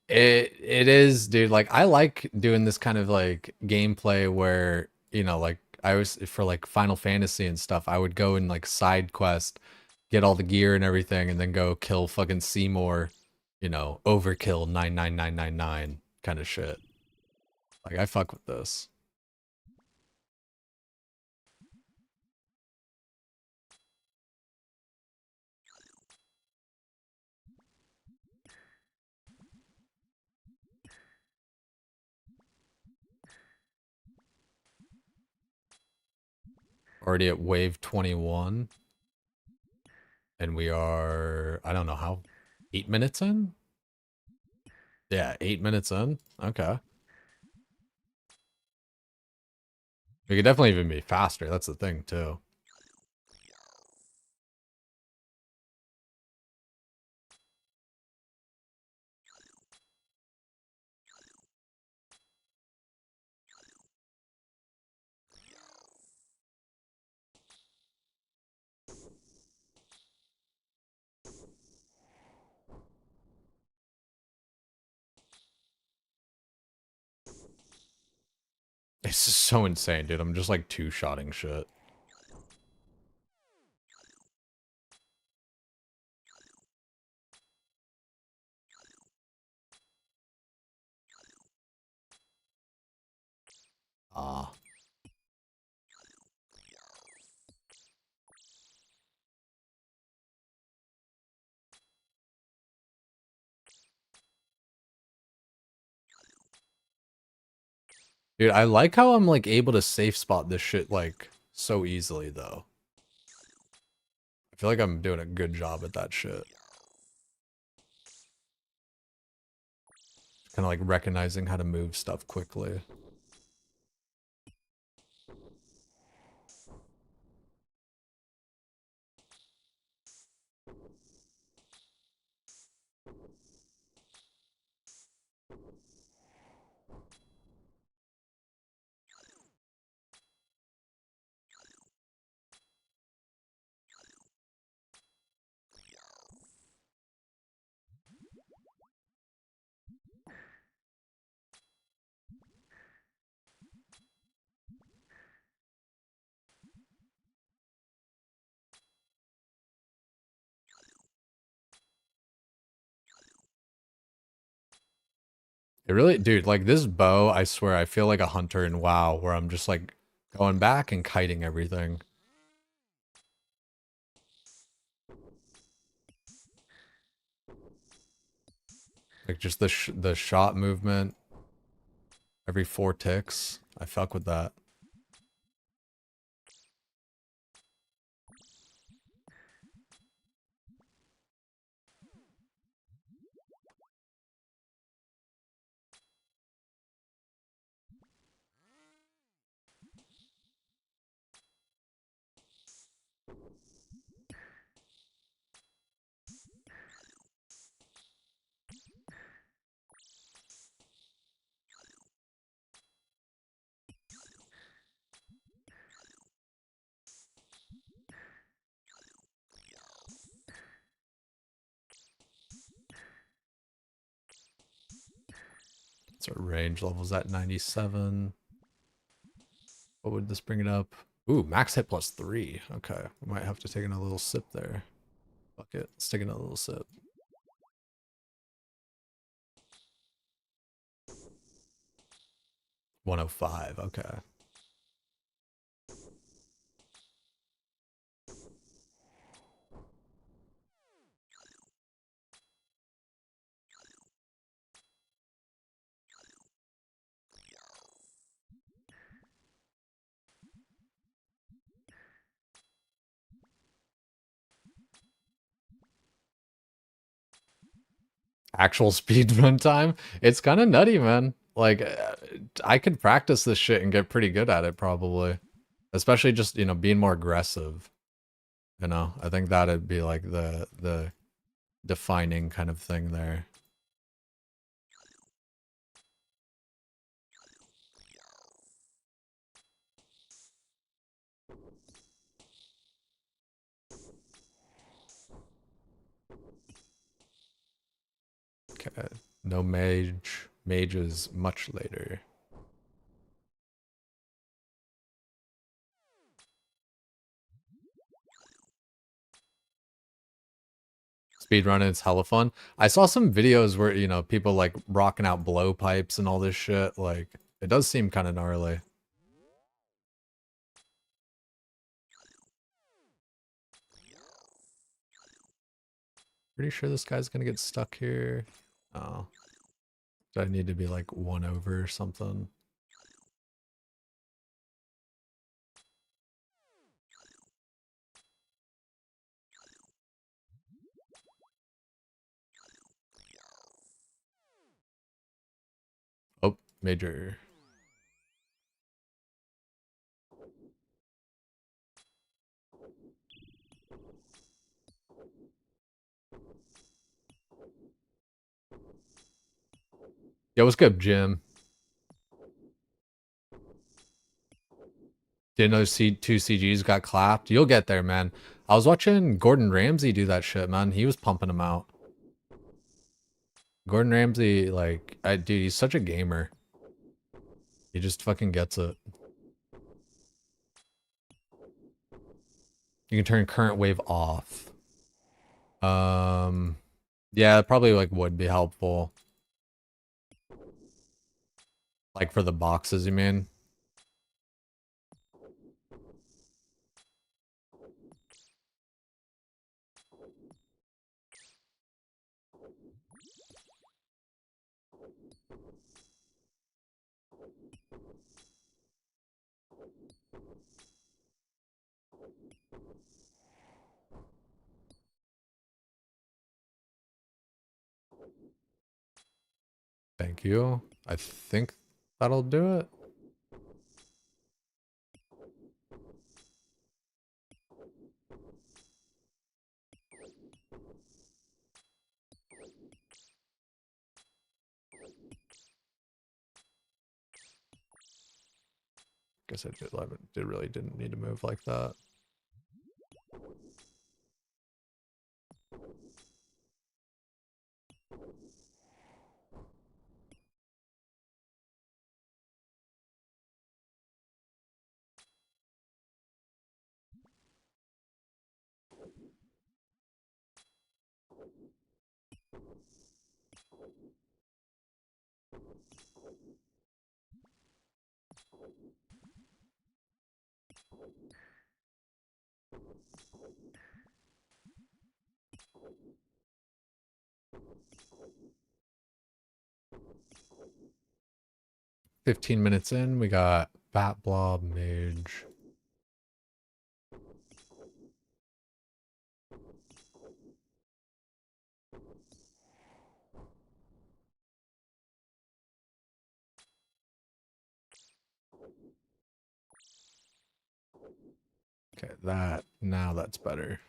It is, dude. Like I like doing this kind of like gameplay where, like I was for like Final Fantasy and stuff, I would go and like side quest, get all the gear and everything, and then go kill fucking Seymour, overkill 99999 kind of shit. Like I fuck with this. Already at wave 21, and we are, I don't know how, 8 minutes in? Yeah, 8 minutes in. Okay. We could definitely even be faster. That's the thing too. It's just so insane, dude. I'm just like two-shotting shit. Ah. Dude, I like how I'm like able to safe spot this shit like so easily though. I feel like I'm doing a good job at that shit. Kind of like recognizing how to move stuff quickly. It really, dude, like this bow, I swear, I feel like a hunter in WoW where I'm just like going back and kiting everything. Like just the shot movement every 4 ticks. I fuck with that. So range levels at 97. What would this bring it up? Ooh, max hit +3. Okay, we might have to take in a little sip there. Fuck it, let's take in a little sip. 105, okay. Actual speed run time, it's kind of nutty, man. Like, I could practice this shit and get pretty good at it, probably. Especially just, being more aggressive. I think that'd be like the defining kind of thing there. Okay. No mage. Mage is much later. Speedrunning, it's hella fun. I saw some videos where, you know, people like rocking out blowpipes and all this shit. Like, it does seem kind of gnarly. Pretty sure this guy's gonna get stuck here. Oh. Do I need to be like one over or something? Oh, major. Yo, what's good, Jim? Didn't know two CGs got clapped. You'll get there, man. I was watching Gordon Ramsay do that shit, man. He was pumping them out. Gordon Ramsay, like, dude, he's such a gamer. He just fucking gets it. You can turn current wave off. Yeah, probably like would be helpful. Like for the boxes, you mean? Thank you. I think that'll do it. Guess I did really didn't need to move like that. $15 in, we got Bat Blob Mage. Okay, now that's better.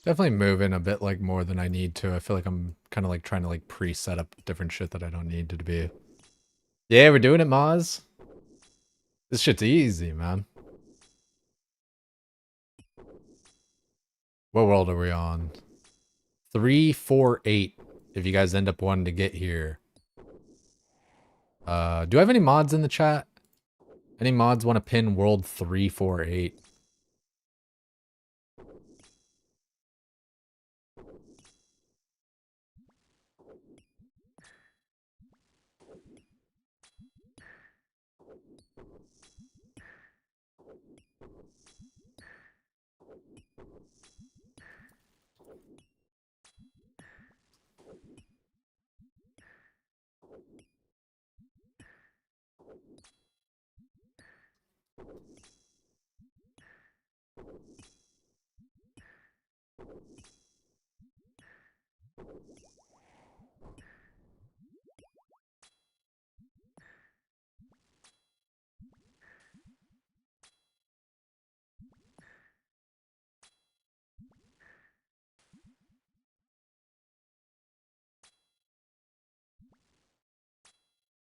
Definitely moving a bit like more than I need to. I feel like I'm kind of like trying to like pre-set up different shit that I don't need to be. Yeah, we're doing it, Maz. This shit's easy, man. What world are we on? 348. If you guys end up wanting to get here. Do I have any mods in the chat? Any mods want to pin world 348?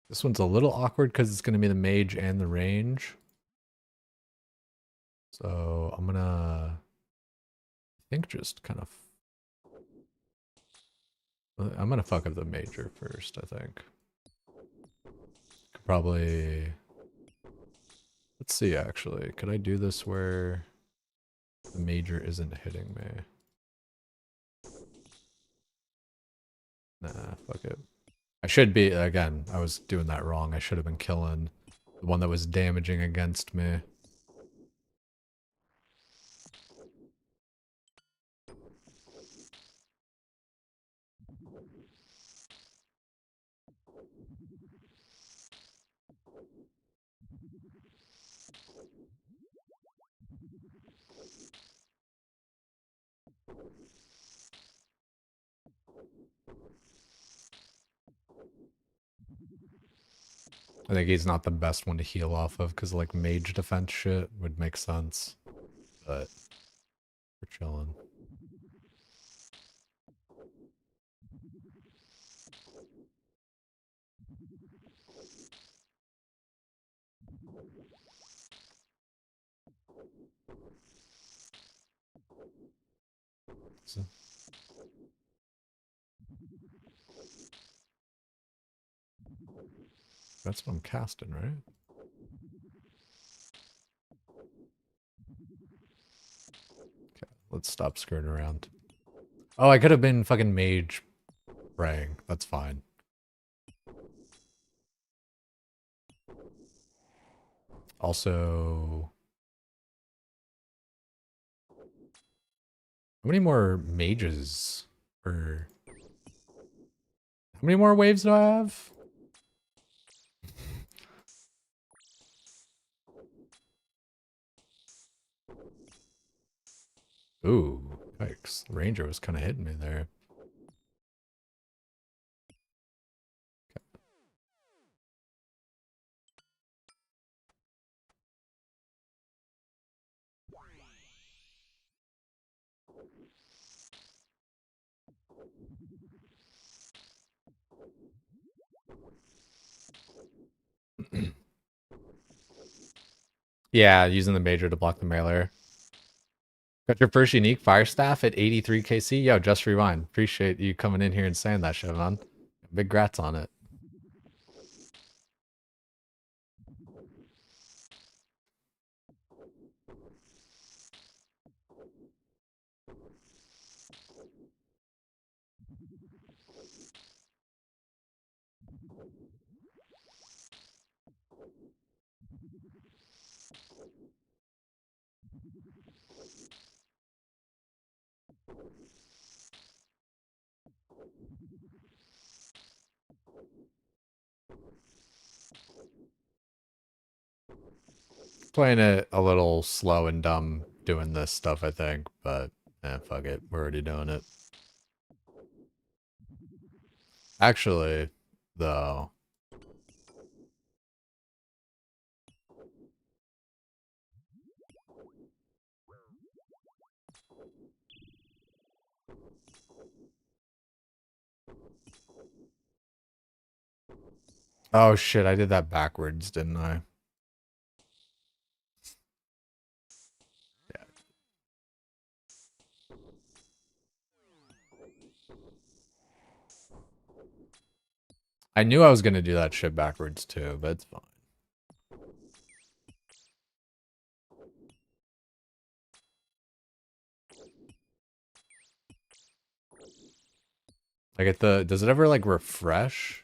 This one's a little awkward because it's going to be the mage and the range. So I'm gonna, I think, just kind of, I'm gonna fuck up the major first, I think. Could probably, let's see actually. Could I do this where the major isn't hitting me? Nah, fuck it. I should be, again, I was doing that wrong. I should have been killing the one that was damaging against me. I think he's not the best one to heal off of because like mage defense shit would make sense. But we're chilling. So, that's what I'm casting, right? Okay, let's stop skirting around. Oh, I could have been fucking mage praying. That's fine. Also, how many more mages? Or how many more waves do I have? Ooh, yikes. Ranger was kind of hitting me there. Yeah, using the major to block the melee. Got your first unique fire staff at 83 KC. Yo, just rewind. Appreciate you coming in here and saying that shit, man. Big grats on it. Playing it a little slow and dumb doing this stuff, I think, but fuck it. We're already doing it. Actually, though. Oh shit, I did that backwards, didn't I? Yeah. I knew I was gonna do that shit backwards too, but it's fine. Like at the, does it ever like refresh?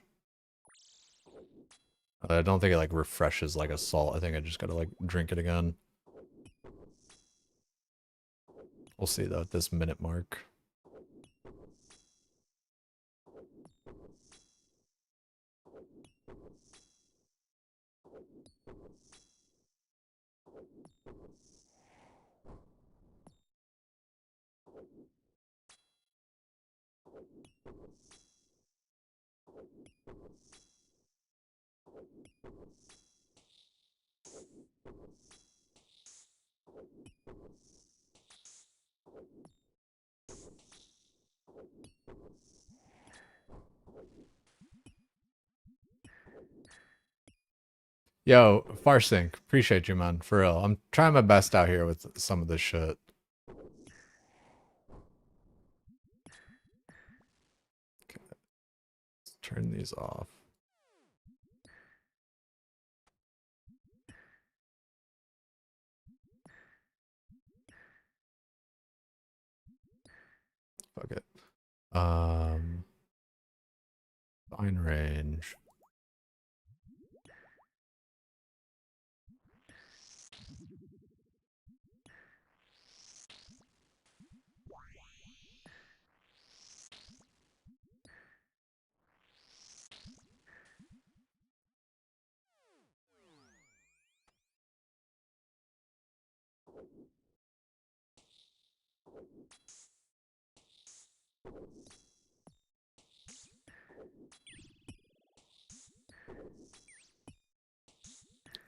I don't think it like refreshes like a salt. I think I just gotta like drink it again. We'll see though at this minute mark. Yo, Farsync, appreciate you, man. For real. I'm trying my best out here with some of this shit. Okay, let's turn these off. Fuck it. Fine range.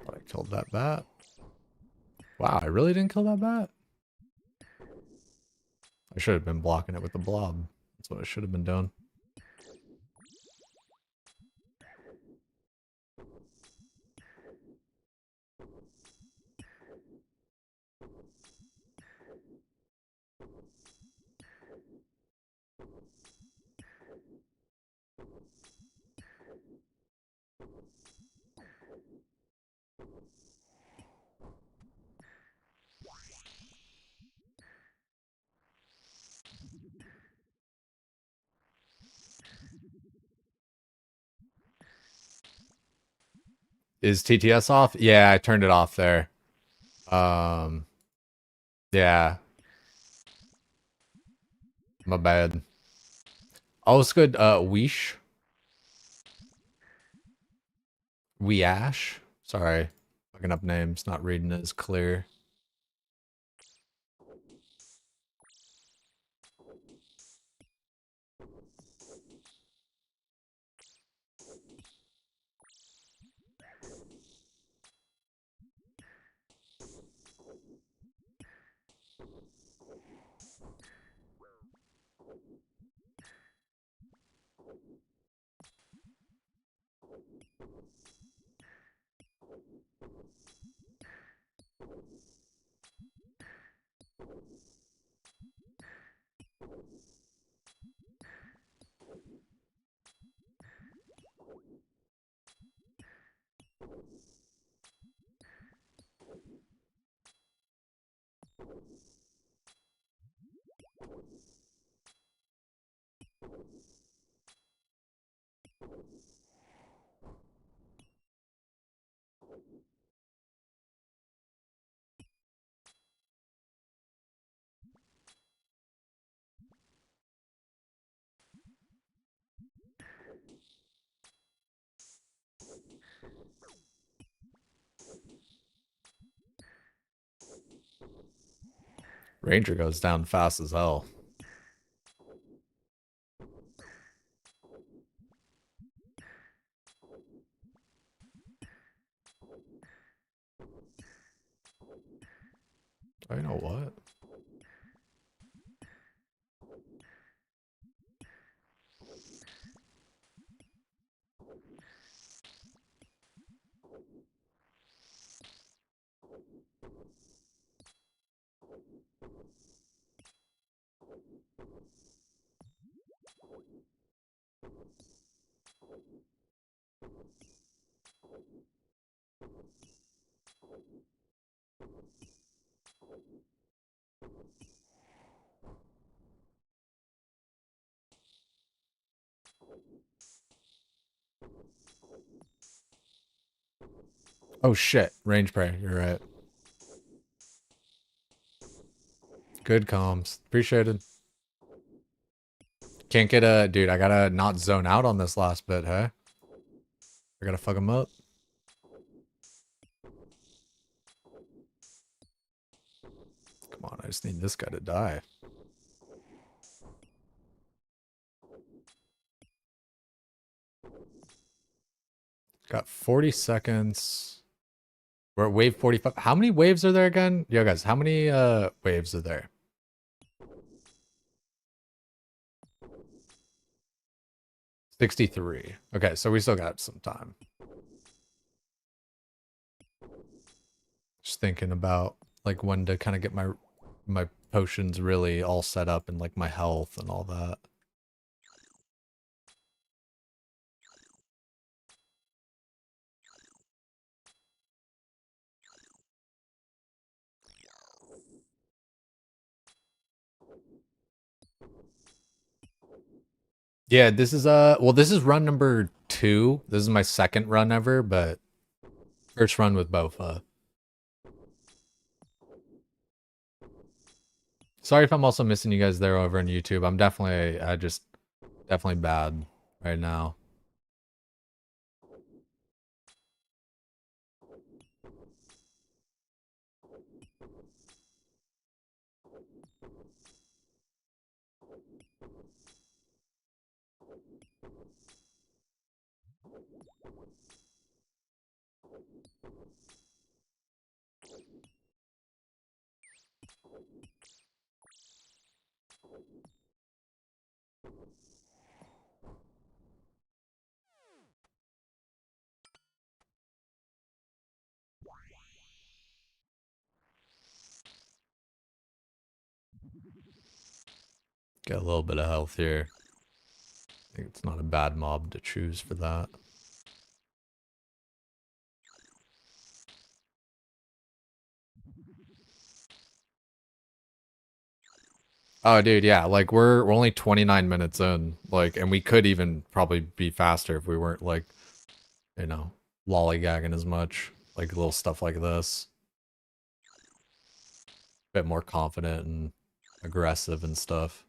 Thought I killed that bat. Wow, I really didn't kill that bat? I should have been blocking it with the blob. That's what I should have been doing. Is TTS off? Yeah, I turned it off there. Um, yeah, my bad. Oh, it's good. Weesh. Weash. Sorry. Fucking up names, not reading it as clear. Ranger goes down fast as hell. Oh, you know what? Oh shit, range prey. You're right. Good comms. Appreciated. Can't get a dude. I gotta not zone out on this last bit, hey? I gotta fuck him up. Come on, I just need this guy to die. Got 40 seconds. We're at wave 45. How many waves are there again? Yo guys, how many waves are there? 63. Okay, so we still got some time. Just thinking about like when to kind of get my potions really all set up and like my health and all that. Yeah, this is well, this is run number 2. This is my second run ever, but first run with BowFa. Sorry if I'm also missing you guys there over on YouTube. I'm definitely I just definitely bad right now. Get a little bit of health here. I think it's not a bad mob to choose for that. Oh, dude, yeah. Like we're only 29 minutes in, like, and we could even probably be faster if we weren't like, you know, lollygagging as much, like little stuff like this. A bit more confident and aggressive and stuff.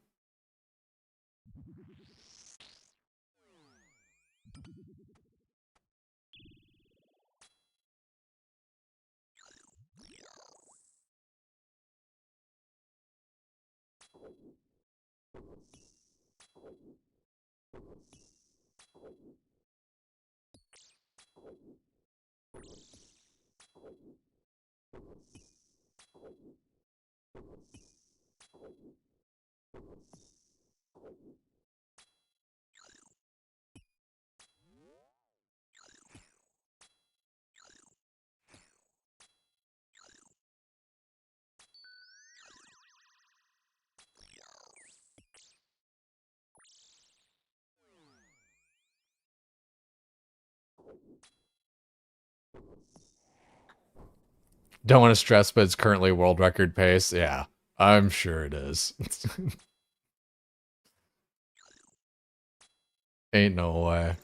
Don't want to stress, but it's currently world record pace. Yeah, I'm sure it is. Ain't no way.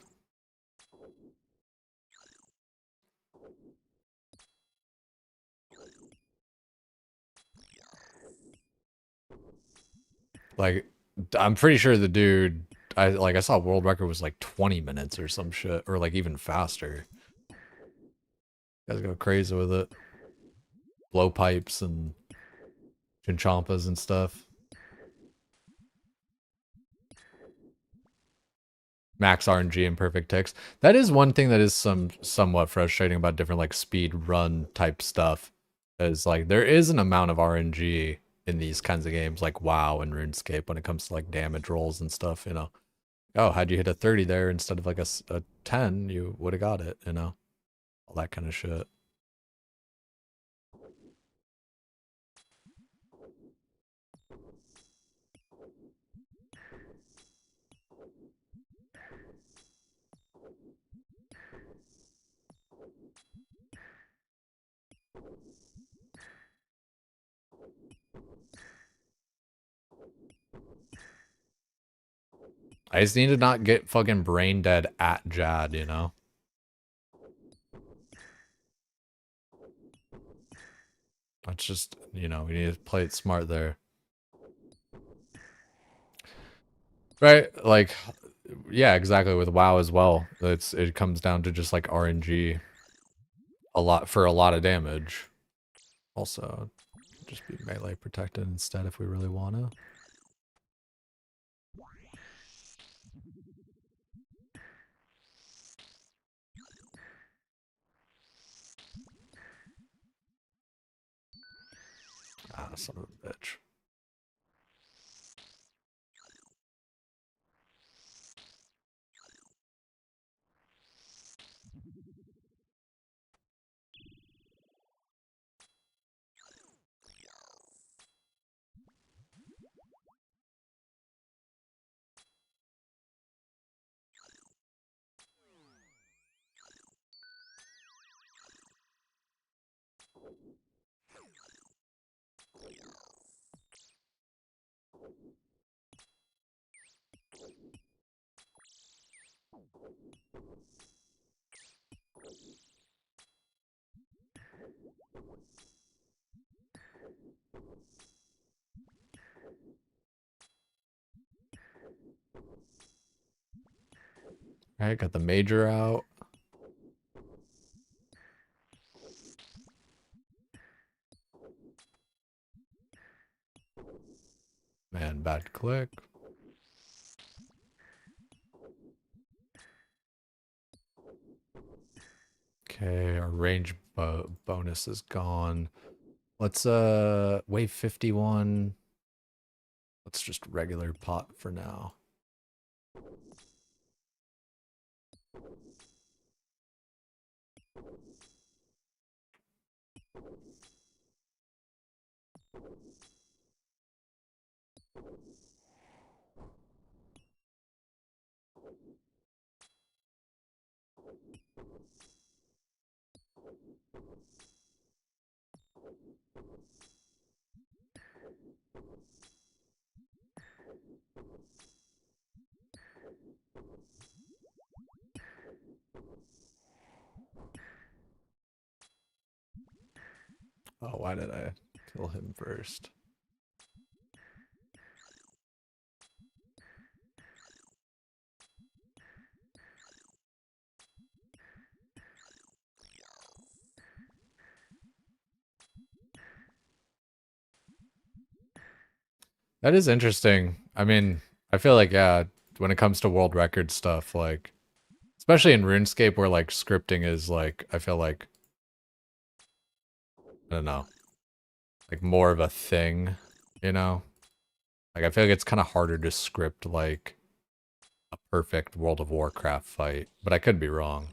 Like, I'm pretty sure the dude, I saw world record was like 20 minutes or some shit, or like even faster. Guys go crazy with it. Blowpipes and chinchompas and stuff. Max RNG and perfect ticks. That is one thing that is somewhat frustrating about different like speed run type stuff. Is like there is an amount of RNG in these kinds of games like WoW and RuneScape when it comes to like damage rolls and stuff, you know. Oh, had you hit a 30 there instead of like a 10, you would have got it, you know. All that kind of shit. I just need to not get fucking brain dead at Jad, you know? That's just, you know, we need to play it smart there. Right? Like, yeah, exactly. With WoW as well. It comes down to just like RNG a lot for a lot of damage. Also, just be melee protected instead if we really want to. Ah, son of a bitch. Alright, got the major out. Man, bad click. Okay, our range bonus is gone. Let's wave 51. Let's just regular pot for now. Oh, why did I kill him first? That is interesting. I mean, I feel like, yeah, when it comes to world record stuff, like, especially in RuneScape where like scripting is like, I feel like, I don't know, like more of a thing, you know? Like, I feel like it's kind of harder to script like a perfect World of Warcraft fight, but I could be wrong.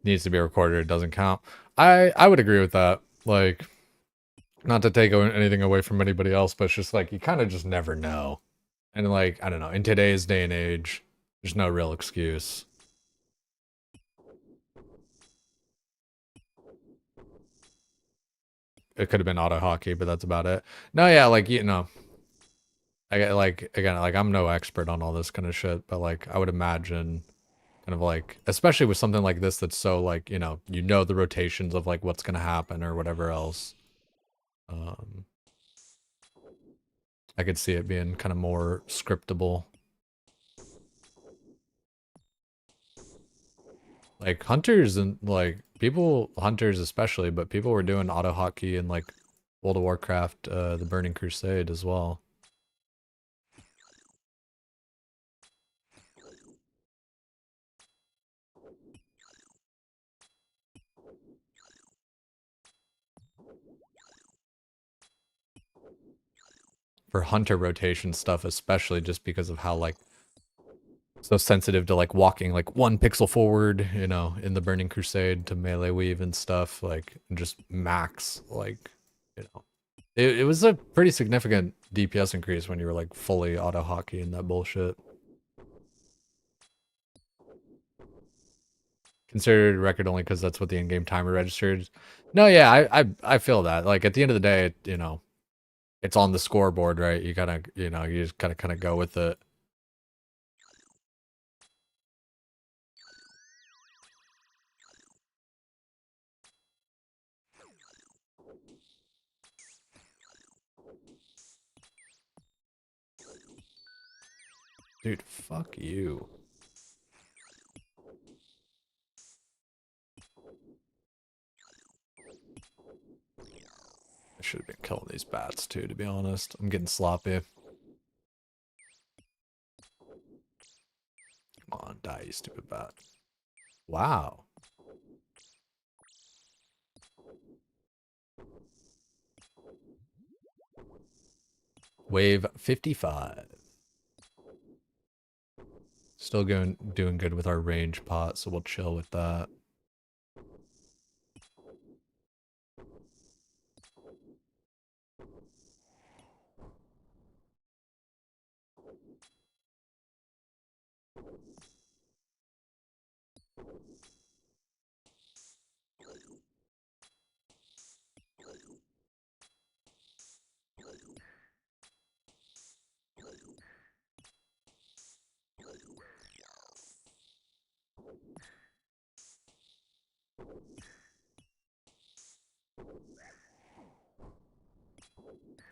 Needs to be recorded, it doesn't count. I would agree with that. Like, not to take anything away from anybody else, but it's just like, you kind of just never know. And like, I don't know, in today's day and age, there's no real excuse. It could have been auto hockey, but that's about it. No, yeah, like, you know, I get like, again, like, I'm no expert on all this kind of shit, but like, I would imagine kind of like, especially with something like this that's so like, you know the rotations of like what's gonna happen or whatever else. Um, I could see it being kind of more scriptable. Like hunters and like hunters especially, but people were doing auto hotkey and like World of Warcraft, the Burning Crusade as well. For hunter rotation stuff, especially just because of how like so sensitive to like walking like 1 pixel forward, in the Burning Crusade to melee weave and stuff, like just max, like, you know. It was a pretty significant DPS increase when you were like fully auto hockey and that bullshit. Considered record only because that's what the in-game timer registered. No, yeah, I feel that. Like at the end of the day, it's on the scoreboard, right? You gotta, you just gotta kind of go with it. Dude, fuck you. I should have been killing these bats too, to be honest. I'm getting sloppy. Come on, die, you stupid bat. Wow. Wave 55. Still doing good with our range pot, so we'll chill with that.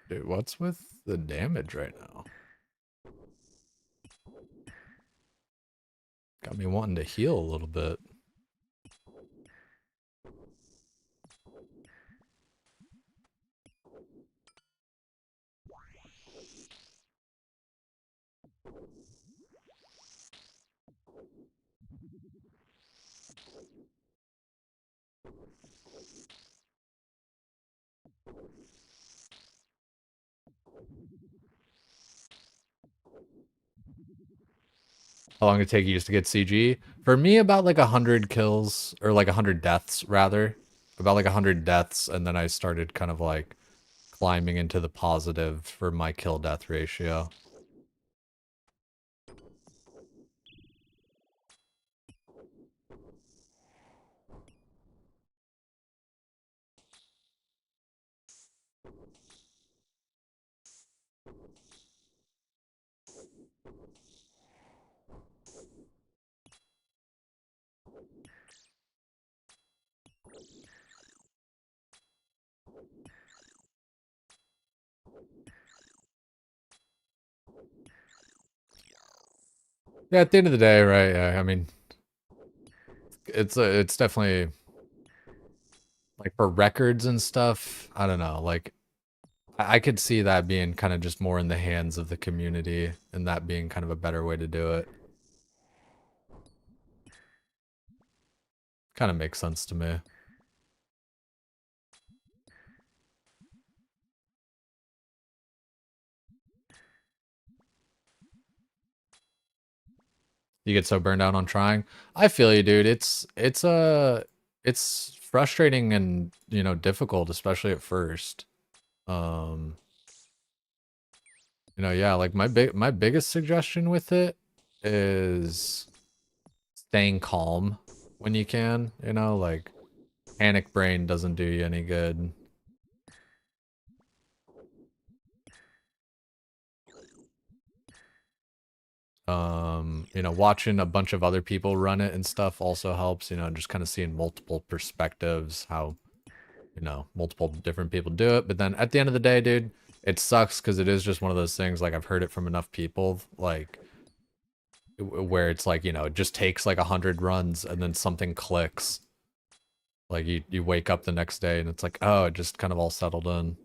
Dude, what's with the damage right now? Got me wanting to heal a little bit. How long did it take you just to get CG? For me, about like 100 kills, or like 100 deaths, rather. About like 100 deaths, and then I started kind of like climbing into the positive for my kill-death ratio. Yeah, at the end of the day, right? I mean, it's definitely like for records and stuff. I don't know. Like I could see that being kind of just more in the hands of the community, and that being kind of a better way to do it. Kind of makes sense to me. You get so burned out on trying. I feel you, dude. It's frustrating and, you know, difficult, especially at first. Um, you know, yeah, like my biggest suggestion with it is staying calm when you can, you know, like panic brain doesn't do you any good. You know, watching a bunch of other people run it and stuff also helps, you know, just kind of seeing multiple perspectives, how, you know, multiple different people do it. But then at the end of the day, dude, it sucks because it is just one of those things, like I've heard it from enough people, like where it's like, you know, it just takes like 100 runs and then something clicks. Like you wake up the next day and it's like, oh, it just kind of all settled in.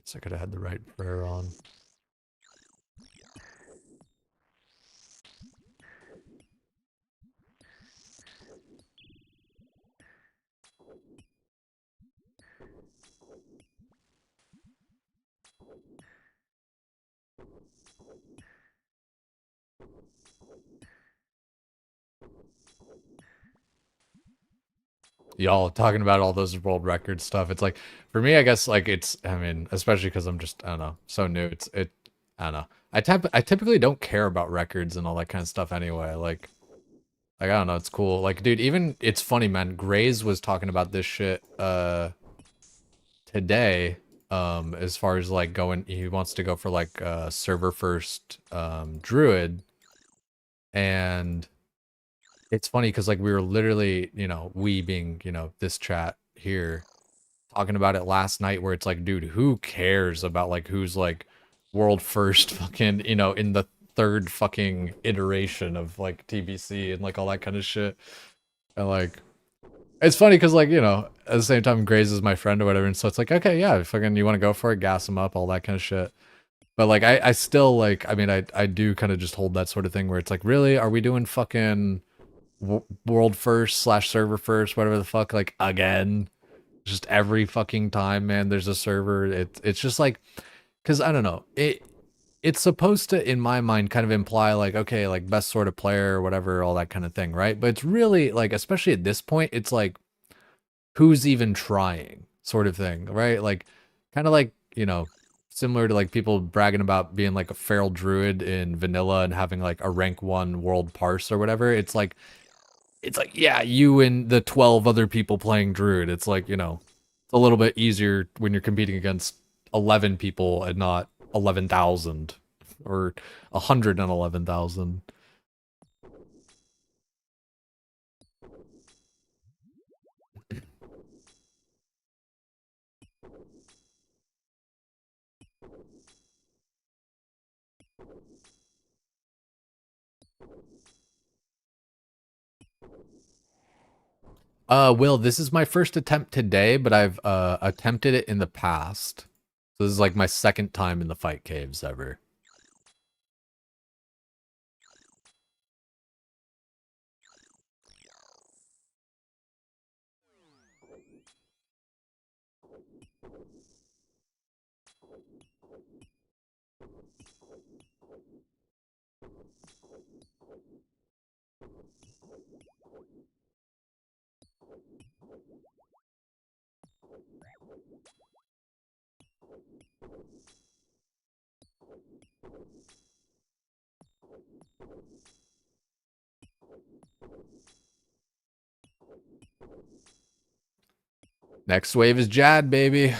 So I could have had the right prayer on. Y'all talking about all those world record stuff. It's like, for me, I guess, like, it's, I mean, especially because I'm just, I don't know, so new. I don't know. I typically don't care about records and all that kind of stuff anyway. I don't know, it's cool. Like, dude, even, it's funny, man. Grays was talking about this shit, today, as far as, like, going, he wants to go for, like, server first, druid. And it's funny because, like, we were literally, you know, we being, you know, this chat here, talking about it last night where it's like, dude, who cares about like who's like world first fucking, you know, in the third fucking iteration of like TBC and like all that kind of shit. And like it's funny because like, you know, at the same time Graze is my friend or whatever, and so it's like, okay, yeah, fucking you want to go for it, gas him up, all that kind of shit. But like I still like, I mean, I do kind of just hold that sort of thing where it's like, really, are we doing fucking world first / server first, whatever the fuck, like again? Just every fucking time, man, there's a server. It's just like, because I don't know, it's supposed to, in my mind, kind of imply like, okay, like best sort of player or whatever, all that kind of thing, right? But it's really like, especially at this point, it's like, who's even trying, sort of thing, right? Like, kind of like, you know, similar to like people bragging about being like a feral druid in vanilla and having like a rank 1 world parse or whatever. It's like, yeah, you and the 12 other people playing druid. It's like, you know, it's a little bit easier when you're competing against 11 people and not 11,000 or 111,000. Will, this is my first attempt today, but I've attempted it in the past. So this is like my second time in the fight caves ever. Next wave is Jad, baby.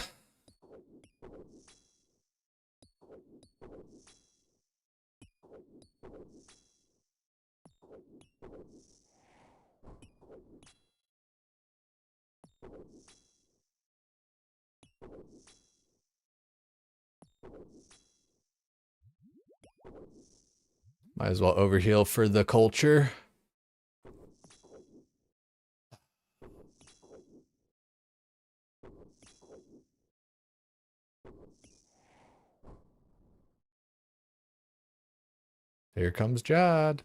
Might as well overheal for the culture. Here comes Jad.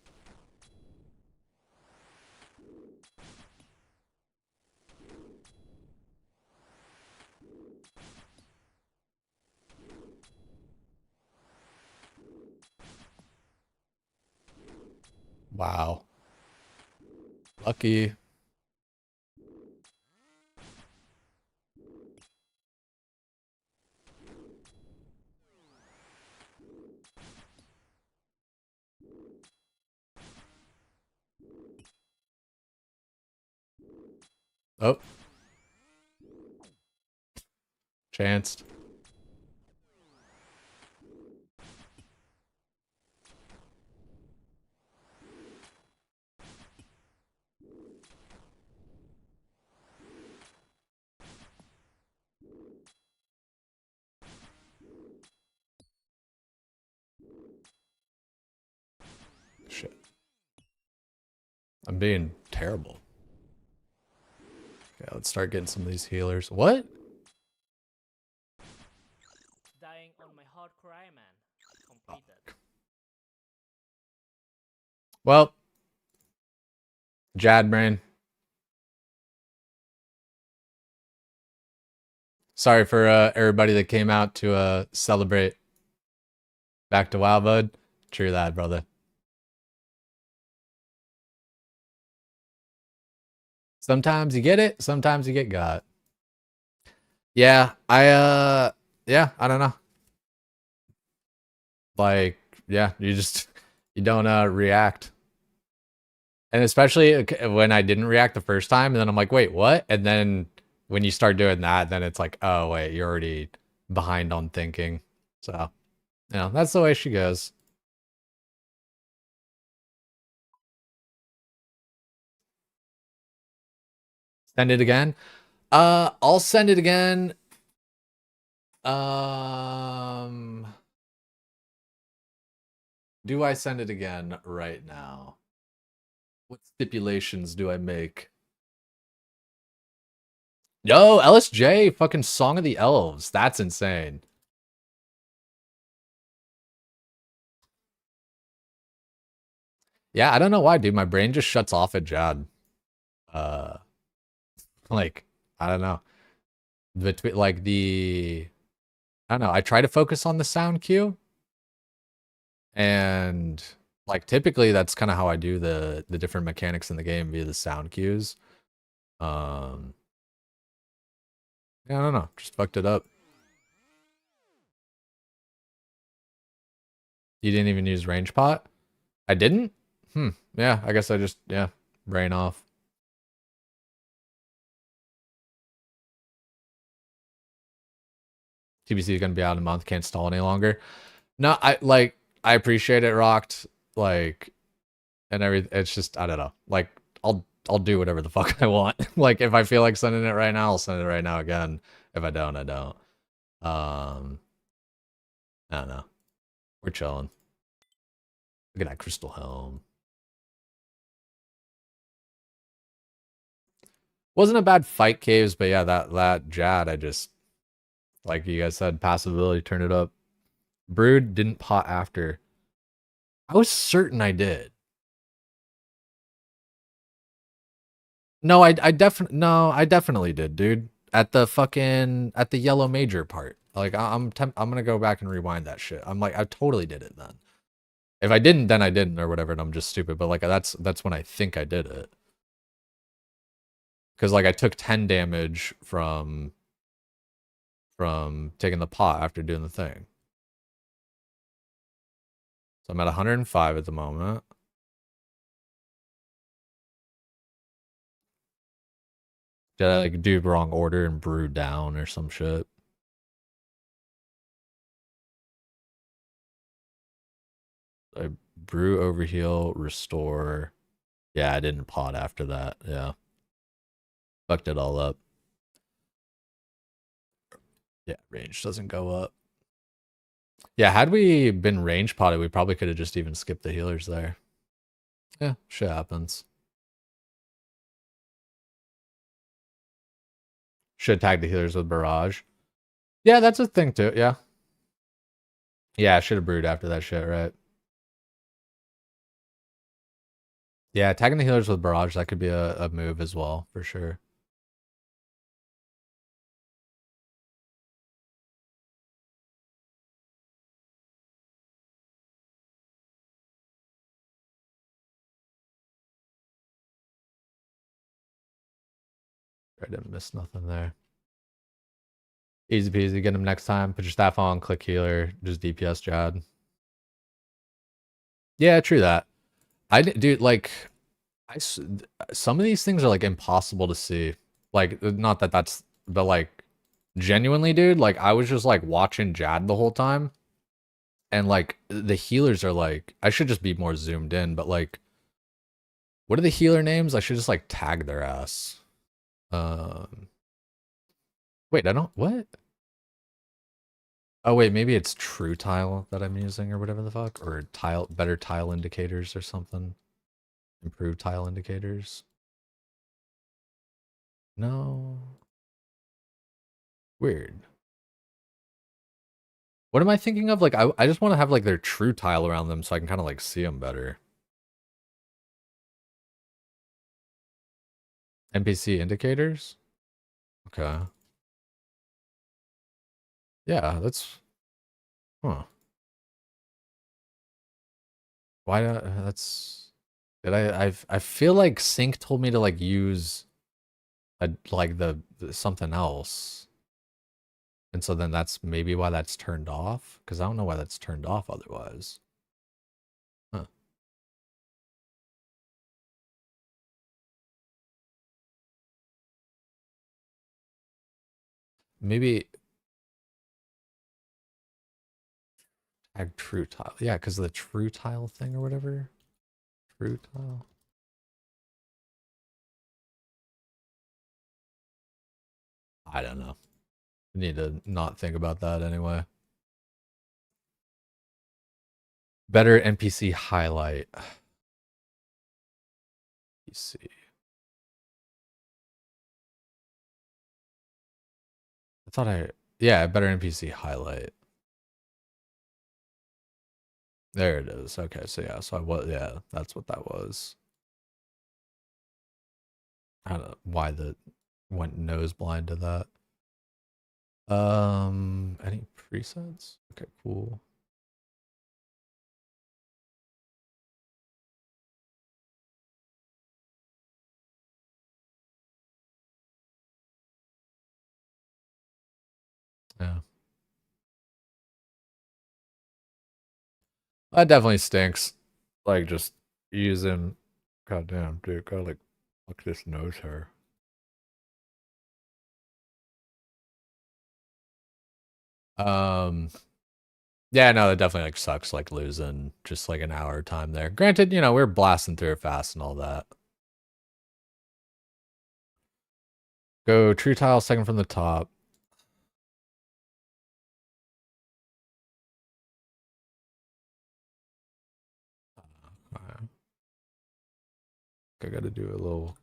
Wow. Lucky. Oh. Chanced. Shit. I'm being terrible. Okay, let's start getting some of these healers. What? Dying on my hardcore Ironman. Completed. Well, Jad brain. Sorry for everybody that came out to celebrate. Back to WoW, bud. True that, brother. Sometimes you get it, sometimes you get got. Yeah, yeah, I don't know. Like, yeah, you don't react. And especially when I didn't react the first time, and then I'm like, wait, what? And then when you start doing that, then it's like, oh wait, you're already behind on thinking. So, you know, that's the way she goes. Send it again. I'll send it again. Um, do I send it again right now? What stipulations do I make? Yo, LSJ, fucking Song of the Elves. That's insane. Yeah, I don't know why, dude. My brain just shuts off at Jad. Uh, like, I don't know. Between like I don't know. I try to focus on the sound cue, and like typically that's kind of how I do the different mechanics in the game via the sound cues. Um, yeah, I don't know. Just fucked it up. You didn't even use range pot? I didn't? Hmm. Yeah, I guess I just yeah, brain off. TBC is gonna be out in a month. Can't stall any longer. No, I appreciate it, rocked. Like and everything. It's just I don't know. Like I'll do whatever the fuck I want. Like if I feel like sending it right now, I'll send it right now again. If I don't, I don't. I don't know. We're chilling. Look at that crystal helm. Wasn't a bad fight caves, but yeah, that Jad, I just like you guys said, passive ability, turn it up. Brood didn't pot after. I was certain I did. I definitely did, dude. At the fucking at the yellow major part. Like I'm gonna go back and rewind that shit. I'm like I totally did it then. If I didn't, then I didn't or whatever, and I'm just stupid. But like that's when I think I did it. Because like I took 10 damage from taking the pot after doing the thing. So I'm at 105 at the moment. Did I like do wrong order and brew down or some shit? I brew, overheal, restore. Yeah, I didn't pot after that. Yeah. Fucked it all up. Yeah, range doesn't go up. Yeah, had we been range potted, we probably could have just even skipped the healers there. Yeah, shit happens. Should tag the healers with barrage. Yeah, that's a thing too. Yeah. Yeah, I should have brewed after that shit, right? Yeah, tagging the healers with barrage, that could be a move as well, for sure. I didn't miss nothing there. Easy peasy, get him next time. Put your staff on, click healer, just DPS Jad. Yeah, true that. Dude, like, some of these things are like impossible to see. Like, not that that's, but like, genuinely, dude, like, I was just like watching Jad the whole time. And like, the healers are like, I should just be more zoomed in, but like, what are the healer names? I should just like tag their ass. Um, wait, I don't, what? Oh wait, maybe it's True Tile that I'm using or whatever the fuck, or better tile indicators or something. Improved tile indicators. No, weird. What am I thinking of? Like I just want to have like their true tile around them so I can kind of like see them better. NPC indicators. Okay. Yeah, that's huh. Why that's did I feel like Sync told me to like use like the something else. And so then that's maybe why that's turned off. Because I don't know why that's turned off otherwise. Huh. Maybe tag true tile. Yeah, because of the true tile thing or whatever. True tile. I don't know. Need to not think about that anyway. Better NPC highlight. NPC. I thought yeah, better NPC highlight. There it is. Okay, so yeah, so yeah, that's what that was. I don't know why the went nose blind to that. Any presets? Okay, cool. Yeah. That definitely stinks. Like just using goddamn dude, gotta like look this nose hair. Um yeah, no, that definitely like sucks like losing just like an hour of time there. Granted, you know, we're blasting through it fast and all that. Go true tile second from the top. I gotta do a little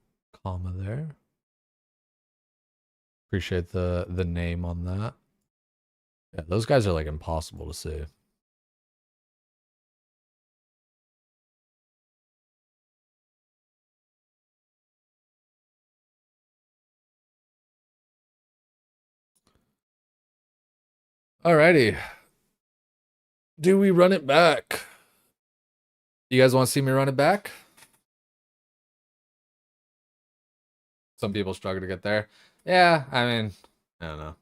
comma there. Appreciate the name on that. Yeah, those guys are like impossible to see. Alrighty. Do we run it back? You guys want to see me run it back? Some people struggle to get there. Yeah, I mean, I don't know.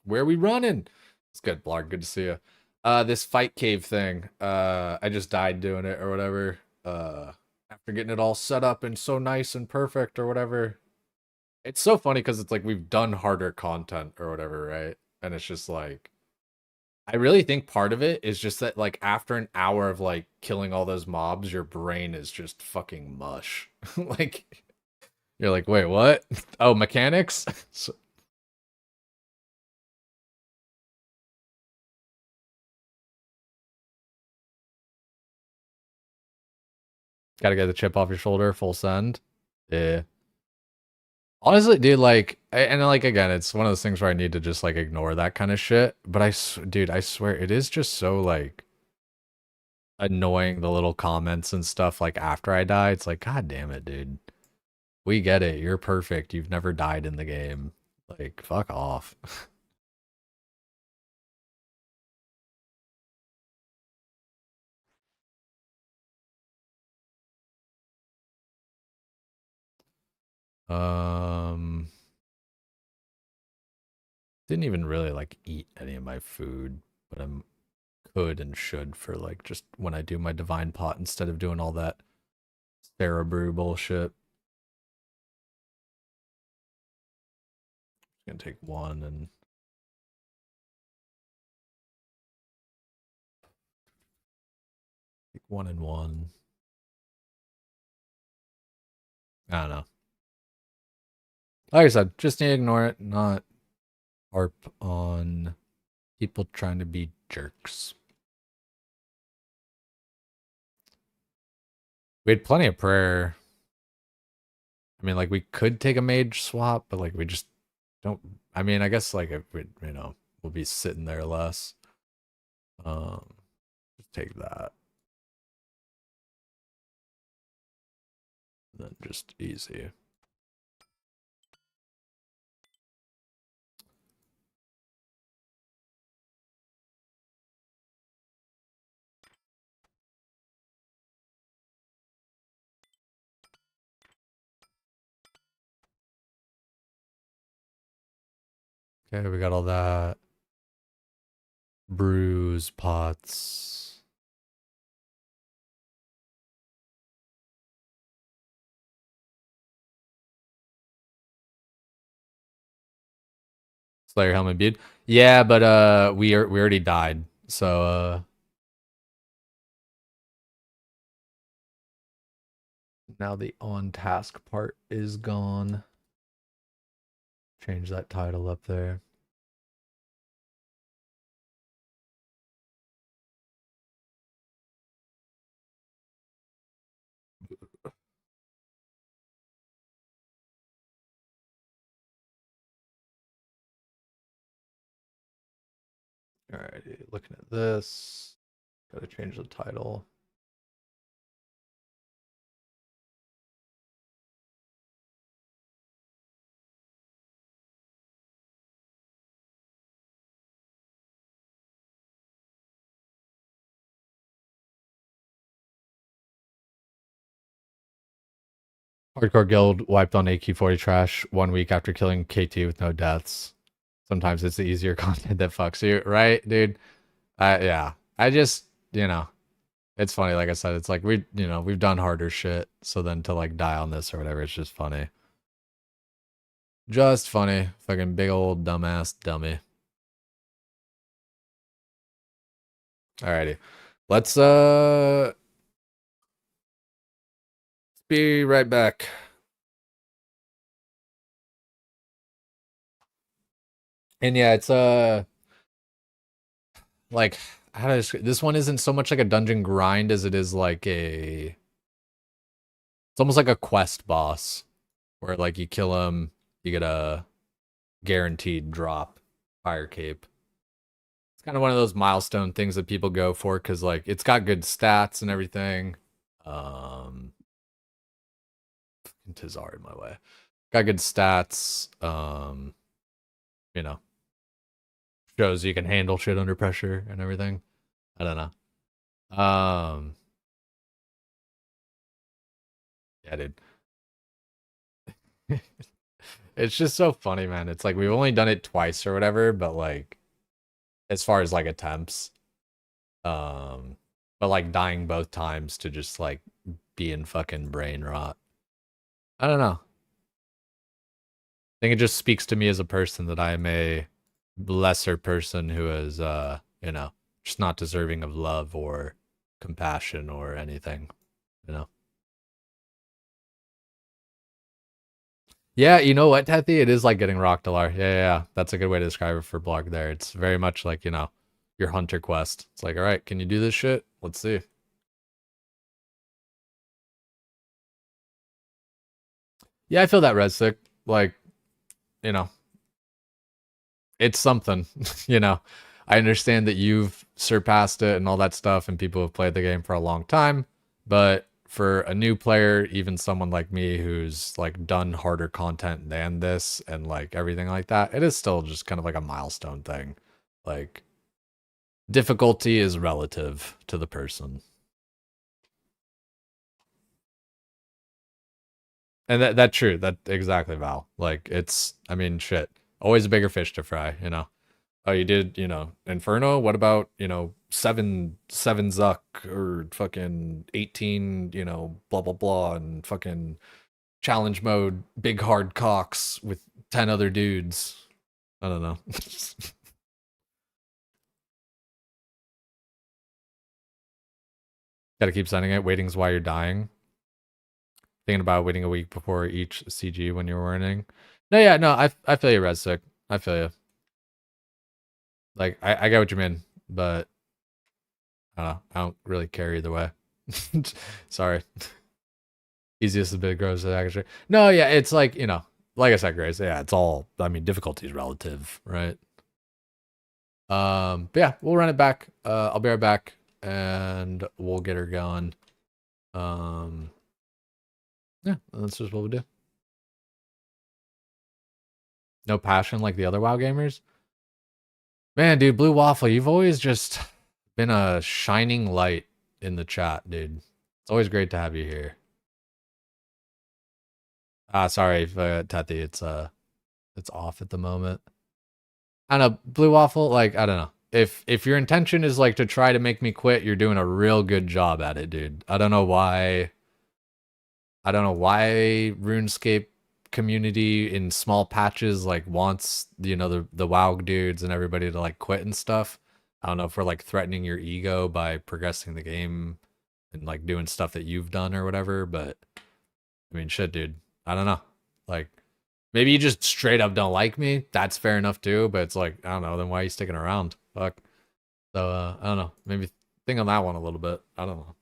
Where are we running? It's good, Blarg. Good to see you. This fight cave thing. I just died doing it or whatever. After getting it all set up and so nice and perfect or whatever. It's so funny because it's like we've done harder content or whatever, right? And it's just like I really think part of it is just that like after an hour of like killing all those mobs, your brain is just fucking mush. Like you're like, wait, what? Oh, mechanics? So, gotta get the chip off your shoulder, full send. Yeah. Honestly, dude, like, and like again, it's one of those things where I need to just like ignore that kind of shit. But dude, I swear it is just so like annoying the little comments and stuff like after I die. It's like, God damn it, dude. We get it. You're perfect. You've never died in the game. Like, fuck off. Um, didn't even really like eat any of my food, but I'm could and should for like just when I do my divine pot instead of doing all that Sarah brew bullshit. Gonna take one and take one and one. I don't know. Like I said, just need to ignore it, not harp on people trying to be jerks. We had plenty of prayer. I mean, like we could take a mage swap, but like we just don't. I mean, I guess like if we, you know, we'll be sitting there less. Just take that. Then just easy. Okay, we got all that. Brews, pots. Slayer helmet bead. Yeah, but we already died. So now the on task part is gone. Change that title up there. Alrighty, looking at this. Gotta change the title. Hardcore guild wiped on AQ40 trash 1 week after killing KT with no deaths. Sometimes it's the easier content that fucks you, right, dude? Yeah. I just, it's funny. Like I said, it's like we've done harder shit. So then to like die on this or whatever, it's just funny. Just funny. Fucking big old dumbass dummy. Alrighty. Let's be right back. And yeah, it's like how to describe this one isn't so much like a dungeon grind as it is like it's almost like a quest boss where like you kill him, you get a guaranteed drop fire cape. It's kind of one of those milestone things that people go for because like it's got good stats and everything. Tizar in my way. Got good stats. You know, shows you can handle shit under pressure and everything. I don't know. Yeah, dude. It's just so funny, man. It's like we've only done it twice or whatever, but like as far as like attempts, but like dying both times to just like be in fucking brain rot. I don't know. I think it just speaks to me as a person that I am a lesser person who is just not deserving of love or compassion or anything, you know. Yeah, you know what, Tethy? It is like getting Rockdalar. Yeah. That's a good way to describe it for blog there. It's very much like, your hunter quest. It's like, all right, can you do this shit? Let's see. Yeah, I feel that red sick. Like, you know, it's something, you know. I understand that you've surpassed it and all that stuff, and people have played the game for a long time. But for a new player, even someone like me who's like done harder content than this and like everything like that, it is still just kind of like a milestone thing. Like, difficulty is relative to the person. And that's true. That exactly, Val. Like it's, I mean, shit. Always a bigger fish to fry, you know. Oh, you did, Inferno? What about, seven Zuck or fucking 18, blah blah blah and fucking challenge mode, big hard cocks with 10 other dudes. I don't know. Gotta keep sending it. Waiting's why you're dying. Thinking about waiting a week before each CG when you're warning. No, yeah, no, I feel you, Red Sick. I feel you. Like, I get what you mean, but I don't really care either way. Sorry. Easiest to big grows actually. No, yeah, it's like, like I said, Grace, yeah, it's all, I mean, difficulty is relative, right? But yeah, we'll run it back. I'll be right back and we'll get her going. Yeah, that's just what we do. No passion like the other WoW gamers. Man, dude, Blue Waffle, you've always just been a shining light in the chat, dude. It's always great to have you here. Sorry, Tati, it's off at the moment. I don't know, Blue Waffle, like, I don't know. If your intention is like to try to make me quit, you're doing a real good job at it, dude. I don't know why RuneScape community in small patches like wants the WoW dudes and everybody to like quit and stuff. I don't know if we're like threatening your ego by progressing the game and like doing stuff that you've done or whatever, but I mean shit, dude. I don't know. Like maybe you just straight up don't like me. That's fair enough too, but it's like, I don't know, then why are you sticking around? Fuck. So I don't know. Maybe think on that one a little bit. I don't know.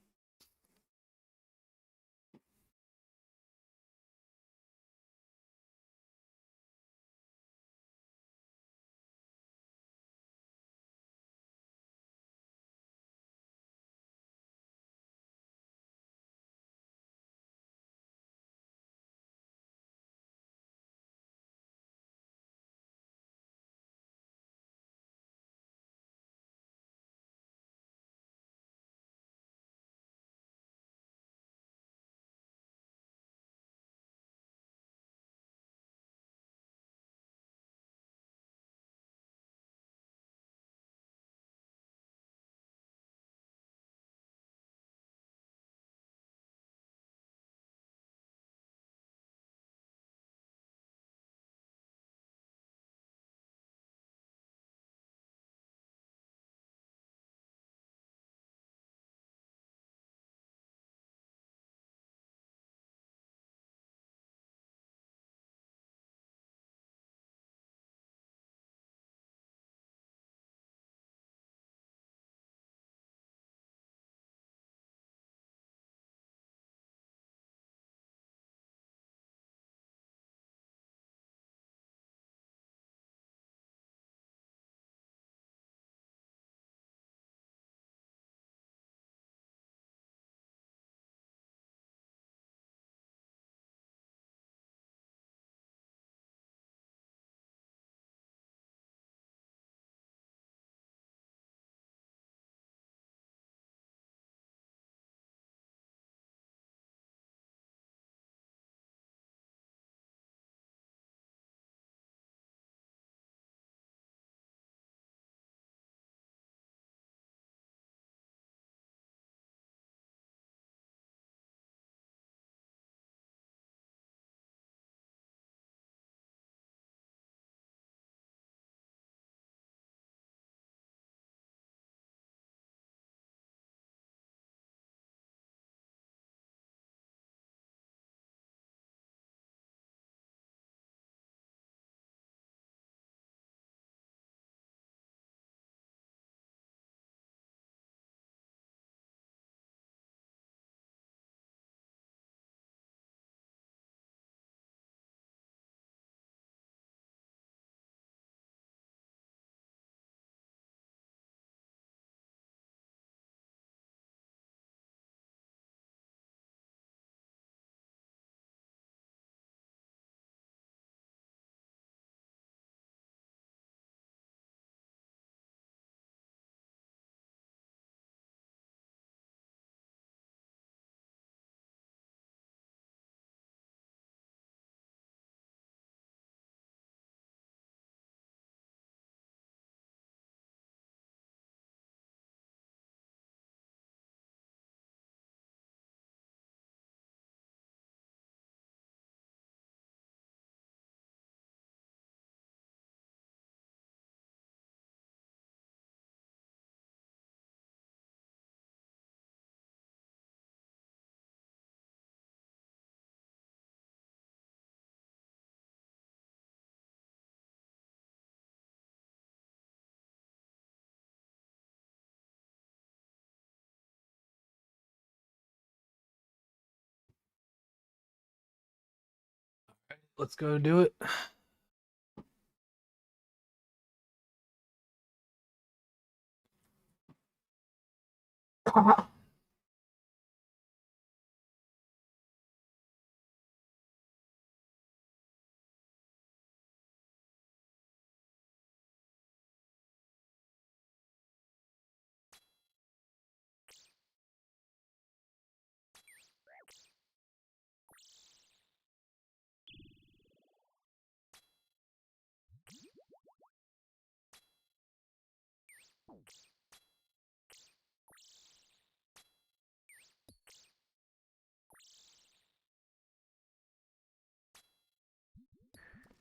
Let's go do it.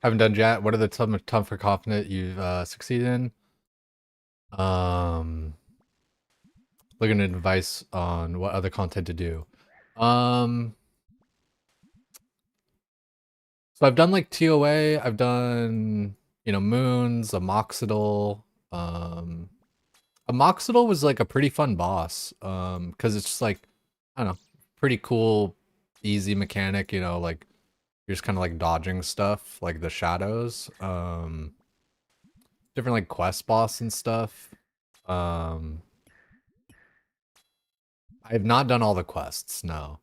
Haven't done yet. What are the tougher confident you've succeeded in? Um, Looking at advice on what other content to do. Um, so I've done like TOA. I've done moons, amoxidal. Um, Amoxidal was like a pretty fun boss. Because it's just like I don't know, pretty cool, easy mechanic. Like you're just kind of like dodging stuff, like the shadows. Different like quest boss and stuff. Um, I have not done all the quests, no.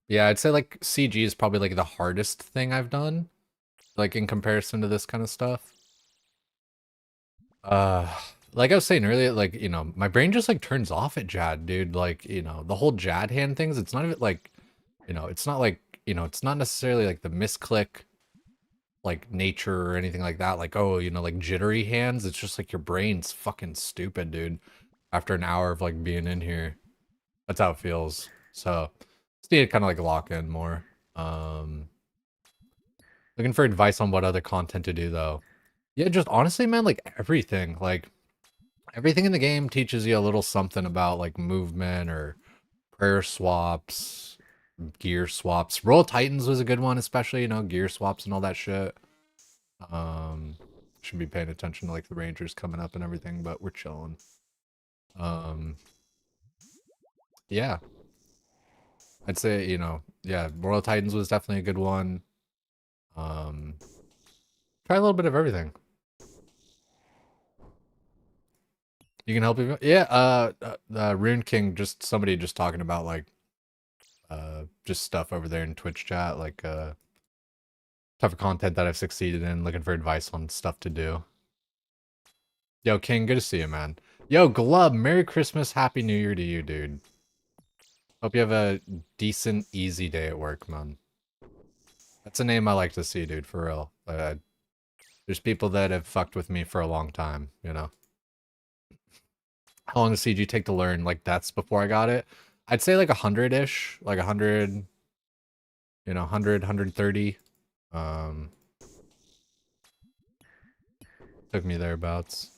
Yeah, I'd say like CG is probably like the hardest thing I've done, like in comparison to this kind of stuff. Uh, like I was saying earlier, like, my brain just like turns off at Jad, dude. Like, the whole Jad hand things, it's not even like, it's not like, it's not necessarily like the misclick, like nature or anything like that. Like, oh, like jittery hands. It's just like your brain's fucking stupid, dude. After an hour of like being in here. That's how it feels. So just need to kind of like lock in more. Um, Looking for advice on what other content to do though. Yeah, just honestly, man, like everything. Like everything in the game teaches you a little something about like movement or prayer swaps, gear swaps. Roll Titans was a good one, especially, gear swaps and all that shit. Um, should be paying attention to like the Rangers coming up and everything, but we're chilling. Um, yeah, I'd say, yeah, Royal Titans was definitely a good one. Um, Try a little bit of everything. You can help even. Yeah, Rune King, just somebody just talking about like just stuff over there in Twitch chat, like type of content that I've succeeded in, looking for advice on stuff to do. Yo, King, good to see you, man. Yo, Glub, Merry Christmas, Happy New Year to you, dude. Hope you have a decent, easy day at work, man. That's a name I like to see, dude, for real. There's people that have fucked with me for a long time, you know? How long does CG take to learn? Like, that's before I got it. I'd say like 100-ish, like 100, 100, 130. Um, Took me thereabouts.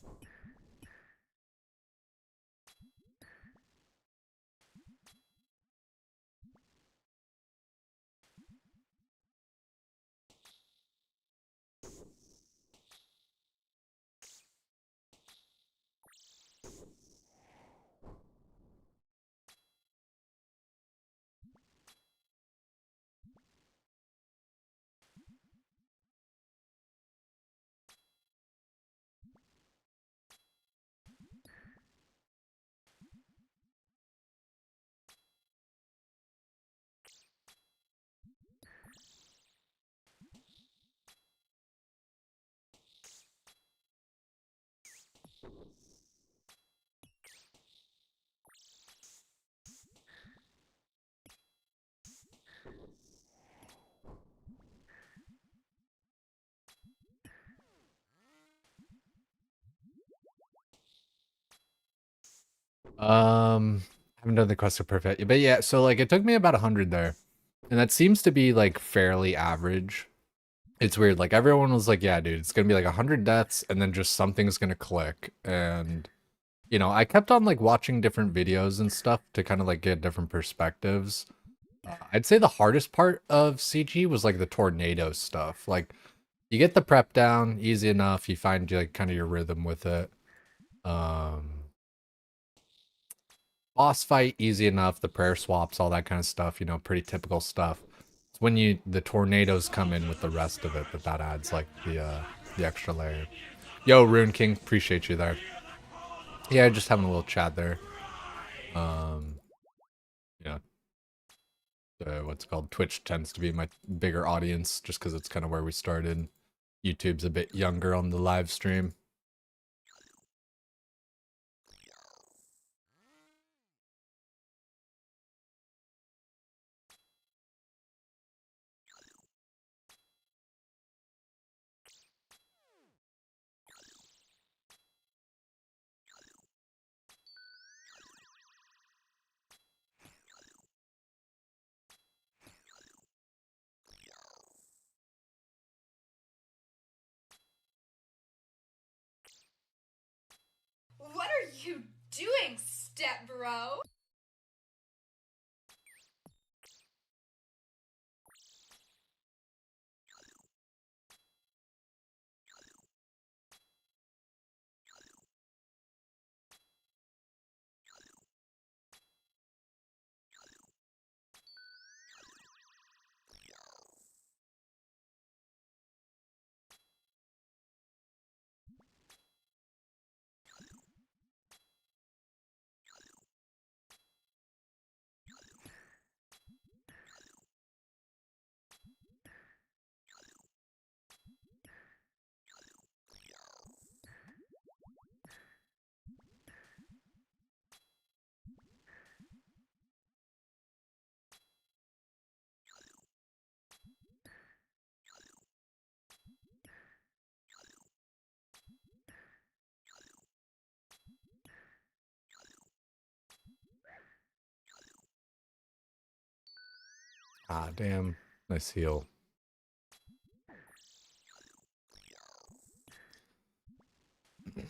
Haven't done the quest of perfect, but yeah, so like it took me about 100 there, and that seems to be like fairly average. It's weird, like everyone was like, yeah, dude, it's gonna be like 100 deaths, and then just something's gonna click, and I kept on like watching different videos and stuff to kind of like get different perspectives. I'd say the hardest part of CG was like the tornado stuff. Like you get the prep down easy enough, you find like kind of your rhythm with it. Um, Boss fight easy enough, the prayer swaps, all that kind of stuff, pretty typical stuff. It's when the tornadoes come in with the rest of it that adds like the extra layer. Yo, Rune King, appreciate you there. Yeah, just having a little chat there. Um, you know, what's it called Twitch tends to be my bigger audience just because it's kind of where we started. YouTube's a bit younger on the live stream. doing, step bro? Ah, damn. Nice heal.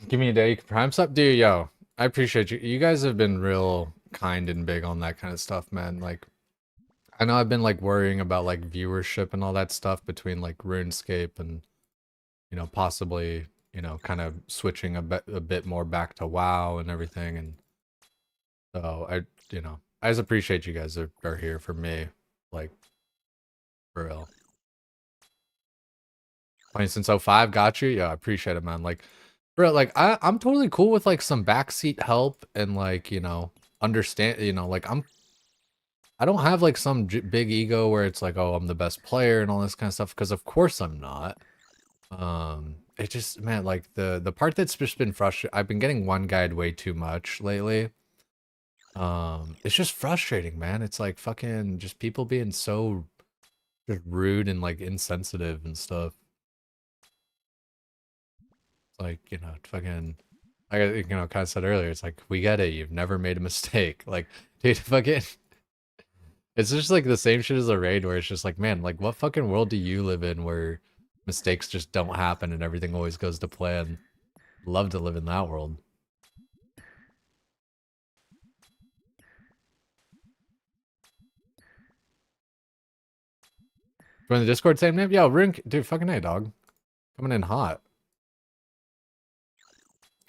Give me a day. You can prime sub, dude. Yo, I appreciate you. You guys have been real kind and big on that kind of stuff, man. Like, I know I've been like worrying about like viewership and all that stuff between like RuneScape and possibly kind of switching a bit more back to WoW and everything. And so I just appreciate you guys are here for me, like for real. Playing since '05, got you. Yeah, I appreciate it, man. Like, bro, like I'm totally cool with like some backseat help and like understand. Like I don't have like some big ego where it's like, oh, I'm the best player and all this kind of stuff. Because of course I'm not. It just, man, like the part that's just been frustrating. I've been getting one guide way too much lately. It's just frustrating, man. It's like fucking just people being so just rude and like insensitive and stuff. Like, fucking, I kind of said earlier, it's like, we get it. You've never made a mistake. Like, dude, fucking, it's just like the same shit as a raid where it's just like, man, like, what fucking world do you live in where mistakes just don't happen and everything always goes to plan? Love to live in that world. Join the Discord, same name? Yo, Rink, dude, fucking hey, dog. Coming in hot.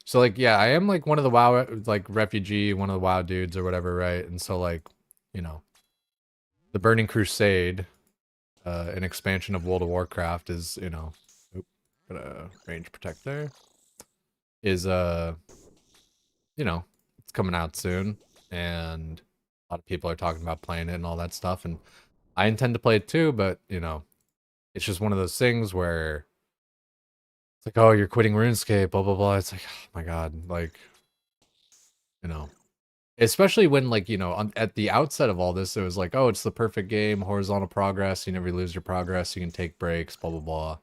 So, like, yeah, I am, like, one of the WoW, like, refugee, one of the WoW dudes or whatever, right? And so, like, you know, the Burning Crusade, an expansion of World of Warcraft is, oop, gonna range protect there, is, it's coming out soon, and a lot of people are talking about playing it and all that stuff, and I intend to play it too, but, it's just one of those things where it's like, oh, you're quitting RuneScape, blah, blah, blah. It's like, oh my God, like, you know, especially when, like, at the outset of all this, it was like, oh, it's the perfect game, horizontal progress, you never lose your progress, you can take breaks, blah, blah, blah.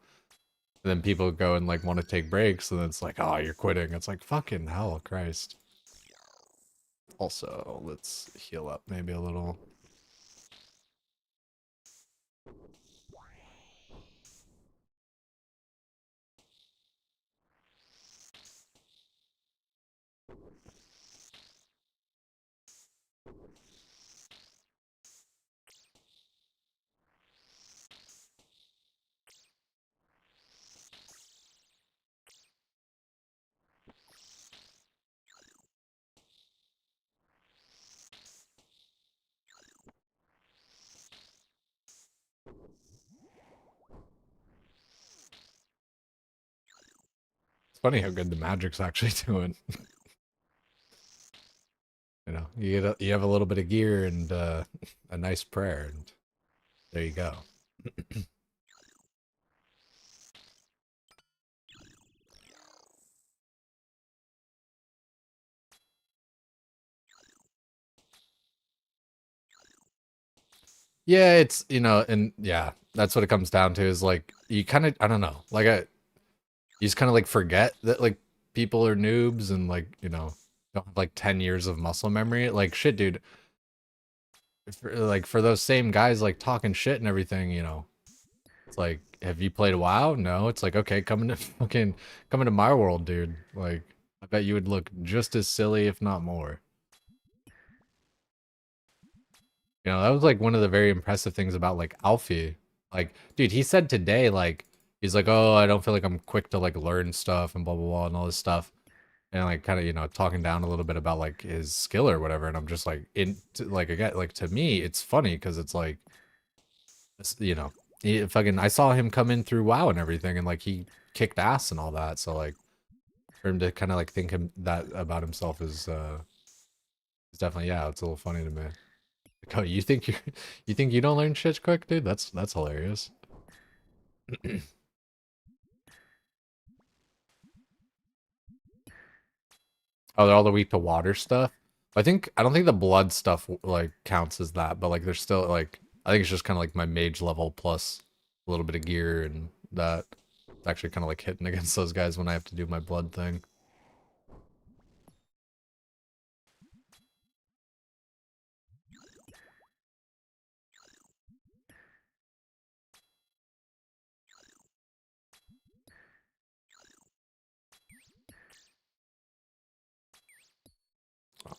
And then people go and, like, want to take breaks, and then it's like, oh, you're quitting. It's like, fucking hell, Christ. Also, let's heal up maybe a little. It's funny how good the magic's actually doing. You have a little bit of gear and a nice prayer, and there you go. Yeah, it's and yeah, that's what it comes down to is like you kind of I don't know, like you just kind of like forget that like people are noobs and like don't have like 10 years of muscle memory. Like shit, dude. For those same guys like talking shit and everything, it's like, have you played WoW? No. It's like, okay, come into my world, dude. Like bet you would look just as silly, if not more. You know, that was like one of the very impressive things about like Alfie. Like, dude, he said today, like, he's like, oh, I don't feel like I'm quick to like learn stuff and blah blah blah and all this stuff. And like kind of, you know, talking down a little bit about like his skill or whatever. And I'm just like, like again, like to me, it's funny because it's like, you know, I saw him come in through WoW and everything, and like he kicked ass and all that. So like for him to kind of like think that about himself is definitely, yeah, it's a little funny to me. Like, oh, you think you don't learn shit quick, dude? That's hilarious. Oh, they're all the weak to water stuff. I don't think the blood stuff like counts as that, but like there's still like I think it's just kind of like my mage level plus a little bit of gear, and that it's actually kind of like hitting against those guys when I have to do my blood thing.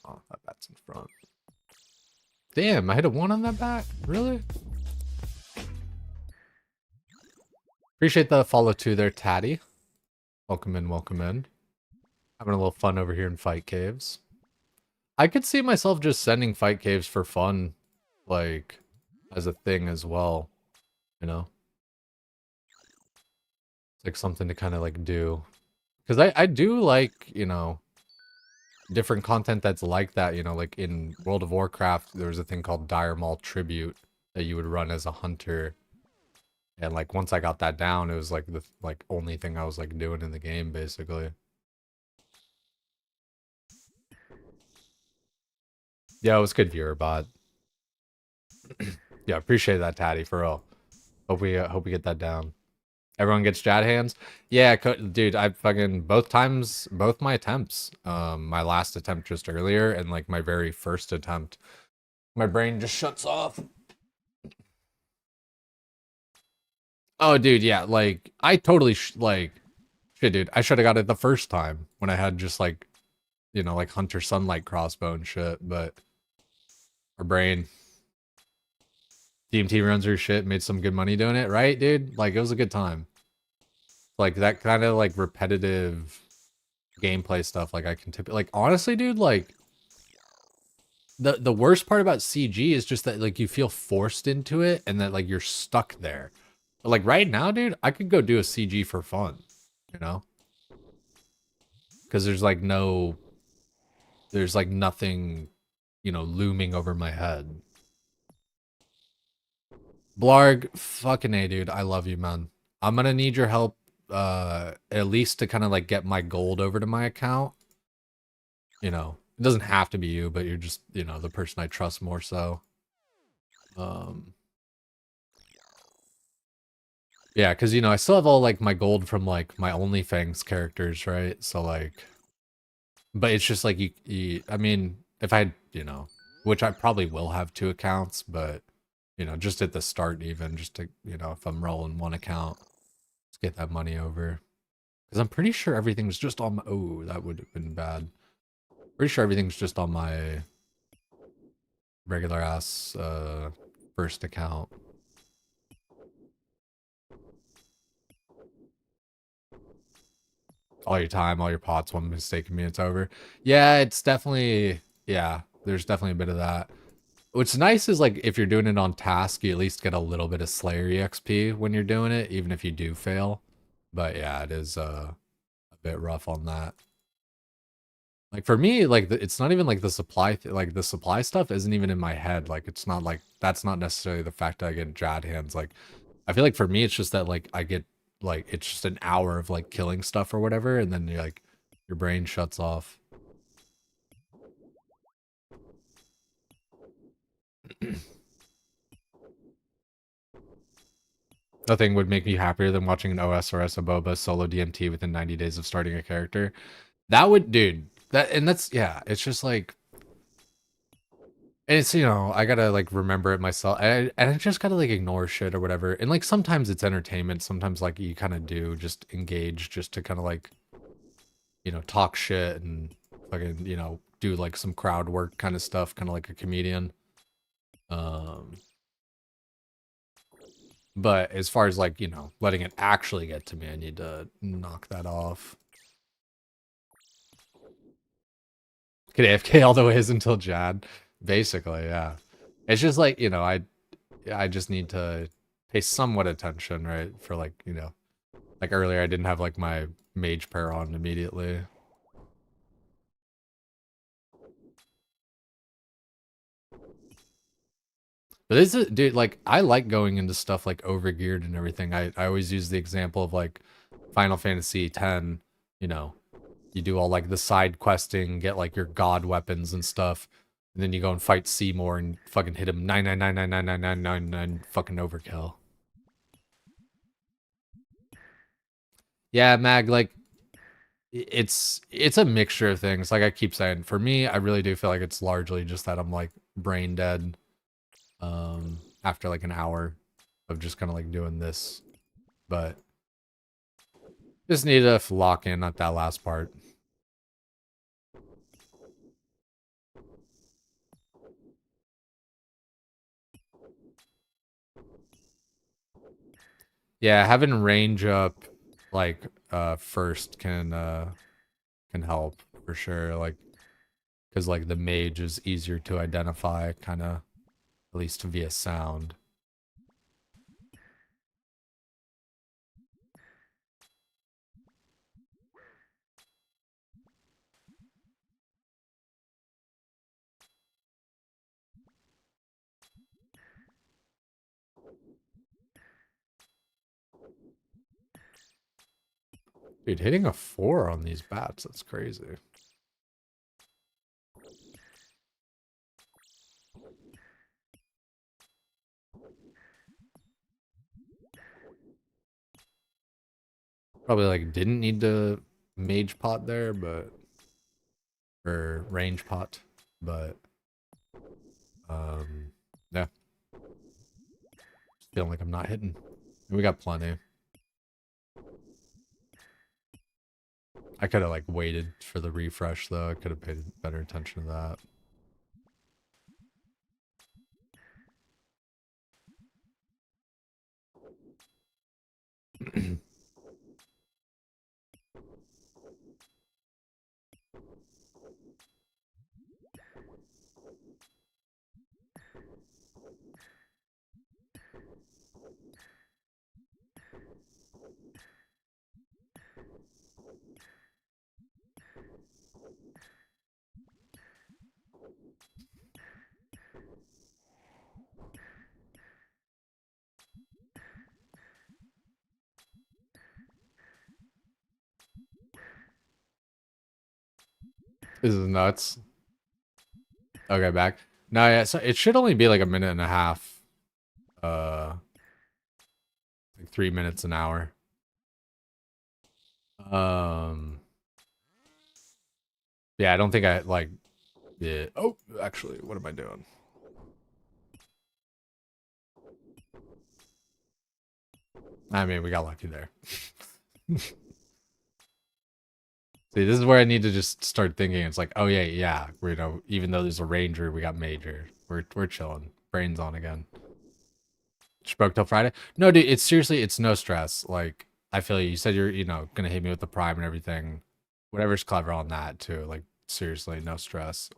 Oh, that bat's in front. Damn, I hit a 1 on that bat? Really? Appreciate the follow too there, Tatty. Welcome in, welcome in. Having a little fun over here in Fight Caves. I could see myself just sending Fight Caves for fun, like, as a thing as well, you know? It's like something to kind of like do. Because I do like, you know, different content that's like that, you know, like in World of Warcraft, there was a thing called Dire Maul Tribute that you would run as a hunter. And like once I got that down, it was like the only thing I was like doing in the game basically. Yeah, it was good viewer bot. Yeah, appreciate that, Tatty, for real. Hope we get that down. Everyone gets Jad hands. Yeah, dude, I fucking both my attempts. My last attempt just earlier and like my very first attempt, my brain just shuts off. Oh, dude, yeah, like I totally like shit, dude. I should have got it the first time when I had just like, you know, like Hunter Sunlight crossbow and shit, but our brain. DMT runs her shit, made some good money doing it, right, dude? Like it was a good time. Like that kind of like repetitive gameplay stuff, like I can like honestly, dude, like the worst part about CG is just that like you feel forced into it and that like you're stuck there. But, like right now, dude, I could go do a CG for fun, you know? Because there's like nothing, you know, looming over my head. Blarg, fucking A, dude, I love you, man. I'm gonna need your help, at least to kind of like get my gold over to my account. You know, it doesn't have to be you, but you're just, you know, the person I trust more so. Yeah, because, you know, I still have all, like, my gold from, like, my OnlyFans characters, right? So, like, but it's just, like, I mean, if I, you know, which I probably will have 2 accounts, but, you know, just at the start even, just to, you know, if I'm rolling 1 account, let's get that money over. Because I'm pretty sure everything's just on my, oh, that would have been bad. Pretty sure everything's just on my regular ass first account. All your time, all your pots, one mistake me, it's over. Yeah, it's definitely, yeah, there's definitely a bit of that. What's nice is like if you're doing it on task, you at least get a little bit of Slayer EXP when you're doing it, even if you do fail. But yeah, it is a bit rough on that. Like for me, like it's not even like the supply, like the supply stuff isn't even in my head. Like it's not like that's not necessarily the fact that I get Jad hands. Like I feel like for me, it's just that like I get like it's just an hour of like killing stuff or whatever, and then you're like your brain shuts off. Nothing would make me happier than watching an OSRS Aboba solo DMT within 90 days of starting a character. That would, dude. That's yeah. It's just like. And it's, you know, I gotta like remember it myself. And I just gotta like ignore shit or whatever. And like sometimes it's entertainment. Sometimes like you kind of do just engage just to kind of like, talk shit and fucking, do like some crowd work kind of stuff, kind of like a comedian. But as far as like, letting it actually get to me, I need to knock that off. Could AFK all the ways until Jad. Basically, yeah. It's just like, I just need to pay somewhat attention, right? For like, like earlier I didn't have like my mage pair on immediately. But this is, dude, like, I like going into stuff like overgeared and everything. I always use the example of like Final Fantasy X, you do all like the side questing, get like your god weapons and stuff, and then you go and fight Seymour and fucking hit him 999999999 fucking overkill. Yeah, Mag, like it's a mixture of things. Like I keep saying, for me, I really do feel like it's largely just that I'm like brain dead after like an hour of just kind of like doing this. But just need to lock in at that last part. Yeah, having range up like first can help for sure, like because like the mage is easier to identify, kind of, at least via sound. Dude, hitting a 4 on these bats, that's crazy. Probably like didn't need to mage pot there, but or range pot, but yeah. Just feeling like I'm not hitting. We got plenty. I could have like waited for the refresh though. I could have paid better attention to that. This is nuts. Okay, back. No, yeah, so it should only be like a minute and a half. Like 3 minutes an hour. Yeah, I don't think I like yeah. Oh, actually, what am I doing? I mean, we got lucky there. See, this is where I need to just start thinking. It's like, oh yeah, we're, even though there's a ranger, we got major. We're chilling. Brains on again. Spoke till Friday. No, dude, it's seriously, it's no stress. Like, I feel you. You said you're, gonna hit me with the prime and everything. Whatever's clever on that too. Like, seriously, no stress.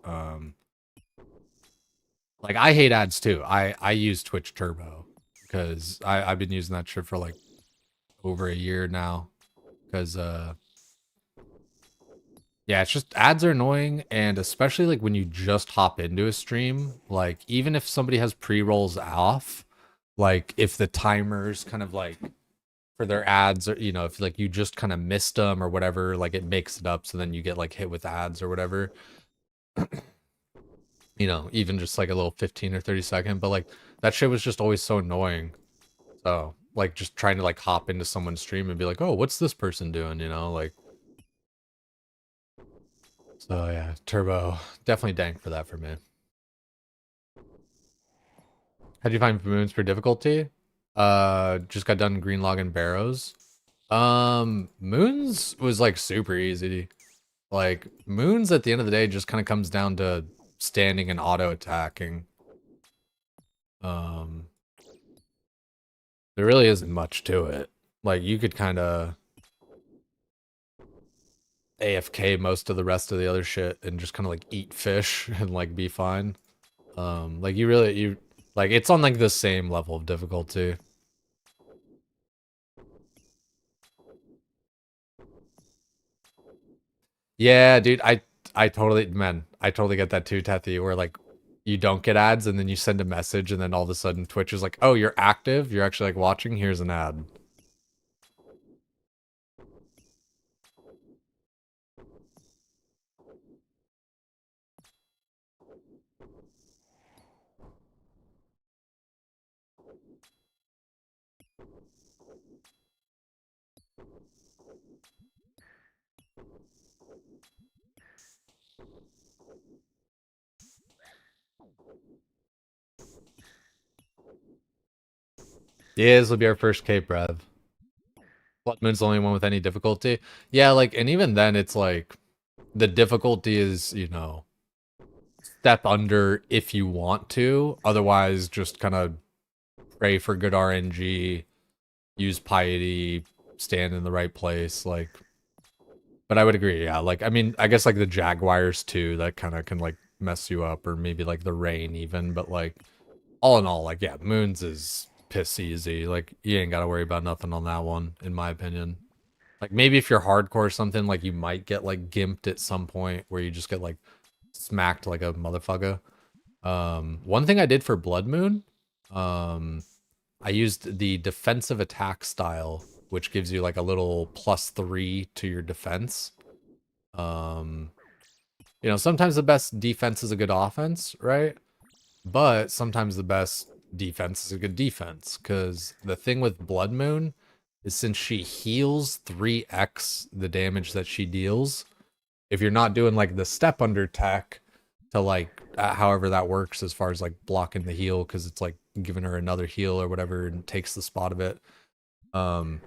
Like I hate ads too. I use Twitch Turbo because I've been using that shit for like over a year now. Because yeah, it's just ads are annoying, and especially like when you just hop into a stream, like even if somebody has pre-rolls off, like if the timers kind of like for their ads, or if like you just kind of missed them or whatever, like it makes it up, so then you get like hit with ads or whatever. Even just like a little 15 or 30 second, but like that shit was just always so annoying. So like just trying to like hop into someone's stream and be like, oh, what's this person doing? Like. So yeah, Turbo, definitely dank for that for me. How'd you find moons for difficulty? Just got done green log and barrows. Moons was like super easy. Like, Moons at the end of the day just kind of comes down to standing and auto-attacking. There really isn't much to it. Like, you could kind of AFK most of the rest of the other shit and just kind of like eat fish and like be fine. Like you like it's on like the same level of difficulty. Yeah, dude, I totally I totally get that too, Tethy, where like you don't get ads and then you send a message and then all of a sudden Twitch is like, "Oh, you're active. You're actually like watching. Here's an ad." Yeah, this will be our first Cape Rev. Blood Moon's the only one with any difficulty. Yeah, like, and even then, it's like the difficulty is, you know, step under if you want to. Otherwise, just kind of pray for good RNG, use piety, stand in the right place. Like, but I would agree. Yeah, like, I mean, I guess like the Jaguars too. That kind of can like mess you up, or maybe like the rain even. But like, all in all, like, yeah, Moons is piss easy. Like, you ain't got to worry about nothing on that one, in my opinion. Like, maybe if you're hardcore or something, like, you might get, like, gimped at some point where you just get, like, smacked like a motherfucker. One thing I did for Blood Moon, I used the defensive attack style, which gives you, like, a little +3 to your defense. You know, sometimes the best defense is a good offense, right? But sometimes the best defense is a good defense, because the thing with Blood Moon is since she heals 3x the damage that she deals, if you're not doing like the step under tech to like however that works as far as like blocking the heal, because it's like giving her another heal or whatever and takes the spot of it. Like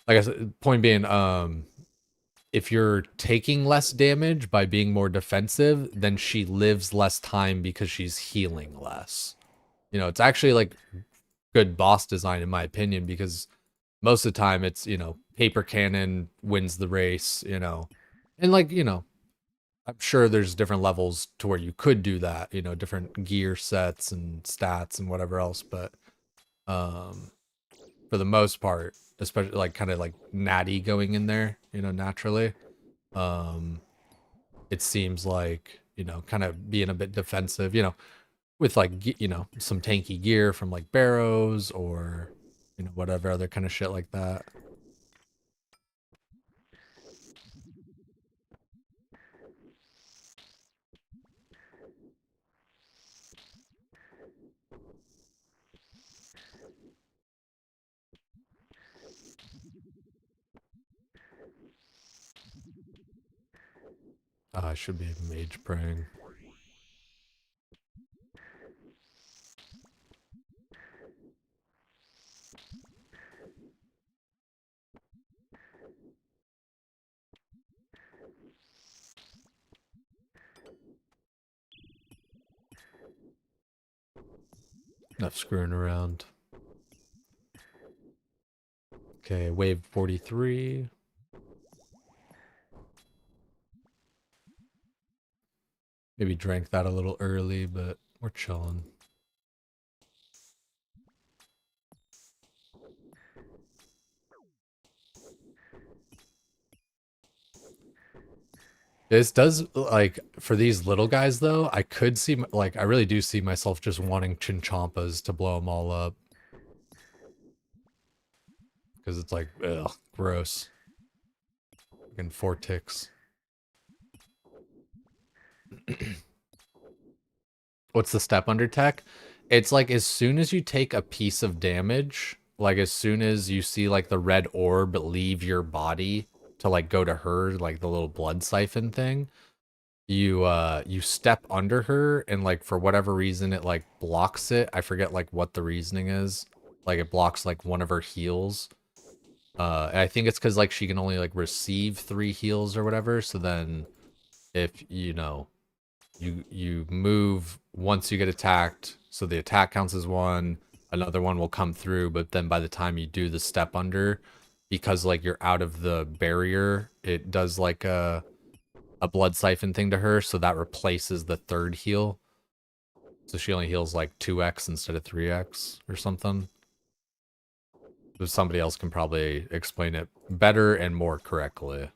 I said, point being, if you're taking less damage by being more defensive, then she lives less time because she's healing less. You know, it's actually like good boss design in my opinion, because most of the time it's, you know, paper cannon wins the race, you know. And like, you know, I'm sure there's different levels to where you could do that, you know, different gear sets and stats and whatever else, but for the most part, especially like kind of like natty going in there, you know, naturally, it seems like, you know, kind of being a bit defensive, you know, with like, you know, some tanky gear from like barrows or, you know, whatever other kind of shit like that. I should be mage praying. Enough screwing around. Okay, wave 43. Maybe drank that a little early, but we're chilling. This does, like, for these little guys, though, I could see, like, I really do see myself just wanting Chinchampas to blow them all up. Because it's like, ugh, gross. Fucking 4 ticks. What's the step under tech? It's like as soon as you take a piece of damage, like as soon as you see like the red orb leave your body to like go to her, like the little blood siphon thing, you step under her and like for whatever reason it like blocks it. I forget like what the reasoning is. Like it blocks like one of her heals. I think it's because like she can only like receive 3 heals or whatever. So then if you move once you get attacked, so the attack counts as one, another one will come through, but then by the time you do the step under, because like you're out of the barrier, it does like a blood siphon thing to her, so that replaces the 3rd heal. So she only heals like 2x instead of 3x or something. But somebody else can probably explain it better and more correctly.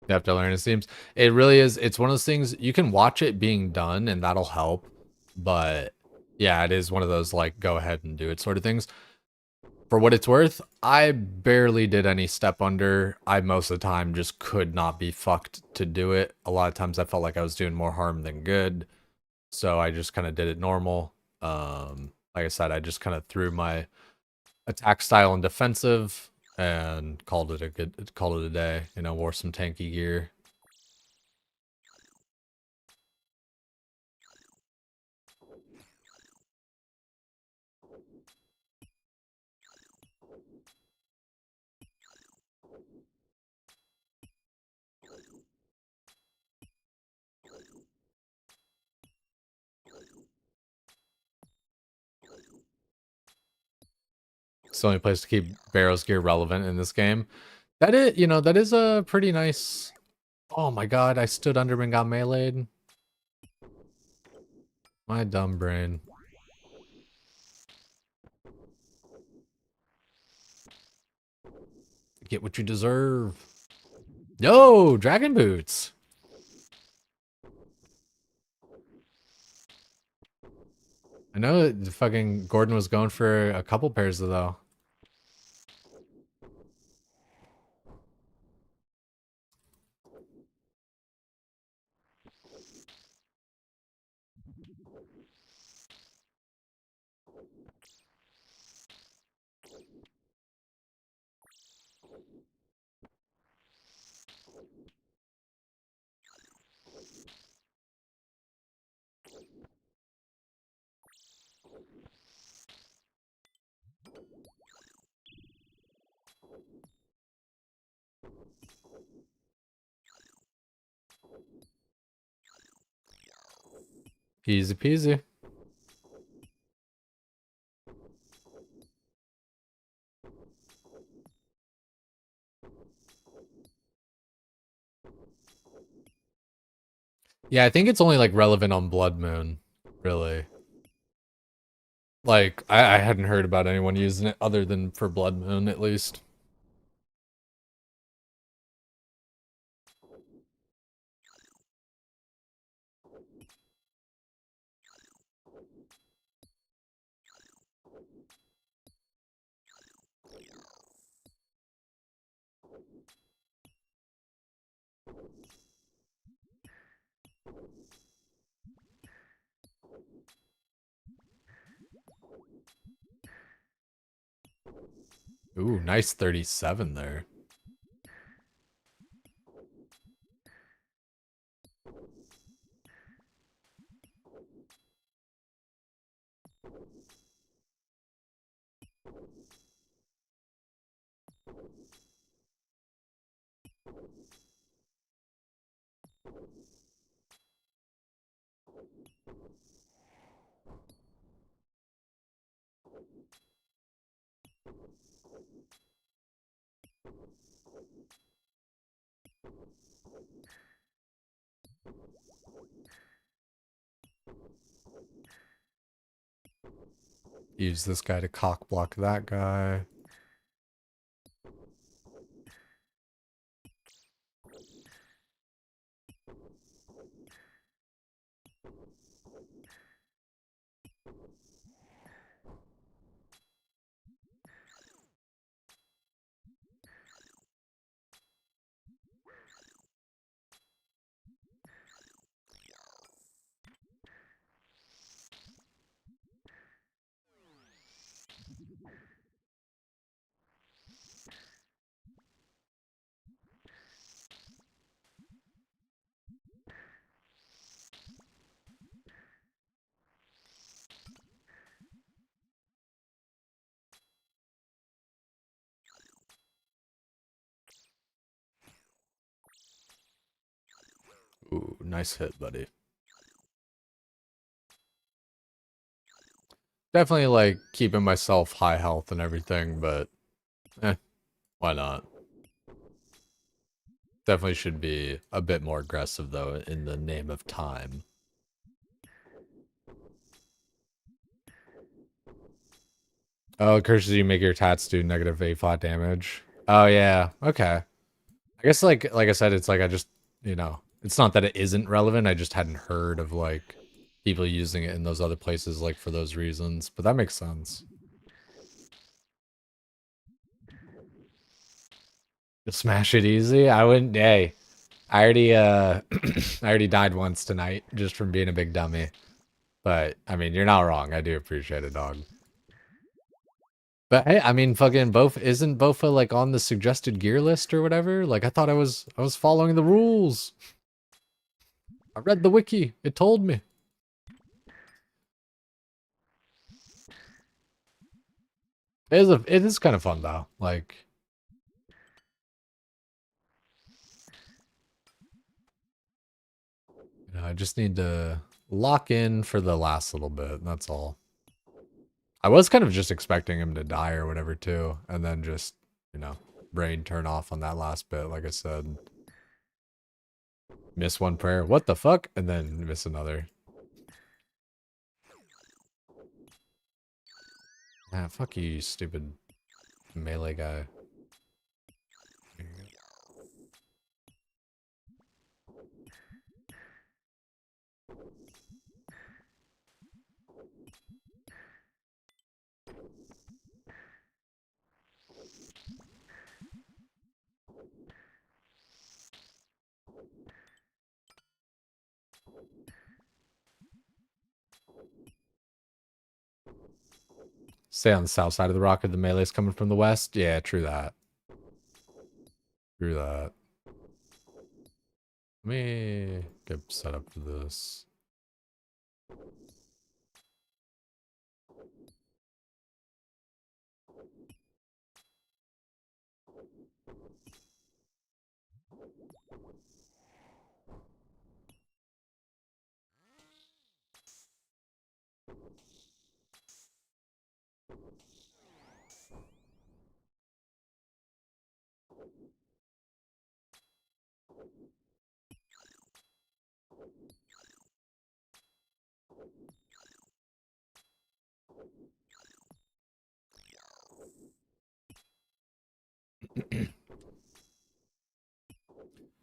You have to learn, it seems. It really is. It's one of those things you can watch it being done and that'll help. But yeah, it is one of those like go ahead and do it sort of things. For what it's worth, I barely did any step under. I most of the time just could not be fucked to do it. A lot of times I felt like I was doing more harm than good. So I just kind of did it normal. Like I said, I just kind of threw my attack style and defensive and called it a day. You know, wore some tanky gear. It's the only place to keep Barrow's gear relevant in this game. That is, that is a pretty nice. Oh my god, I stood under him and got meleeed. My dumb brain. Get what you deserve. Yo, dragon boots. I know that fucking Gordon was going for a couple pairs though. Easy peasy. Yeah, I think it's only like relevant on Blood Moon, really. Like, I hadn't heard about anyone using it other than for Blood Moon, at least. Ooh, nice 37 there. Use this guy to cock block that guy. nice hit, buddy. Definitely like keeping myself high health and everything, but why not? Definitely should be a bit more aggressive though in the name of time. Oh, it occurs you make your tats do negative AFOT damage. Oh yeah, okay. I guess like I said, it's like I just it's not that it isn't relevant. I just hadn't heard of like people using it in those other places like for those reasons. But that makes sense. Just smash it easy. I wouldn't. Hey, I already I already died once tonight just from being a big dummy. But I mean, you're not wrong. I do appreciate it, dog. But hey, I mean, fucking isn't BowFa like on the suggested gear list or whatever? Like I thought I was following the rules. I read the wiki. It told me. It is kind of fun though. Like I just need to lock in for the last little bit. That's all. I was kind of just expecting him to die or whatever too, and then just, brain turn off on that last bit, like I said. Miss one prayer, what the fuck? And then miss another. Ah, fuck you stupid melee guy. Stay on the south side of the rock if the melee's coming from the west. Yeah, true that. True that. Let me get set up for this.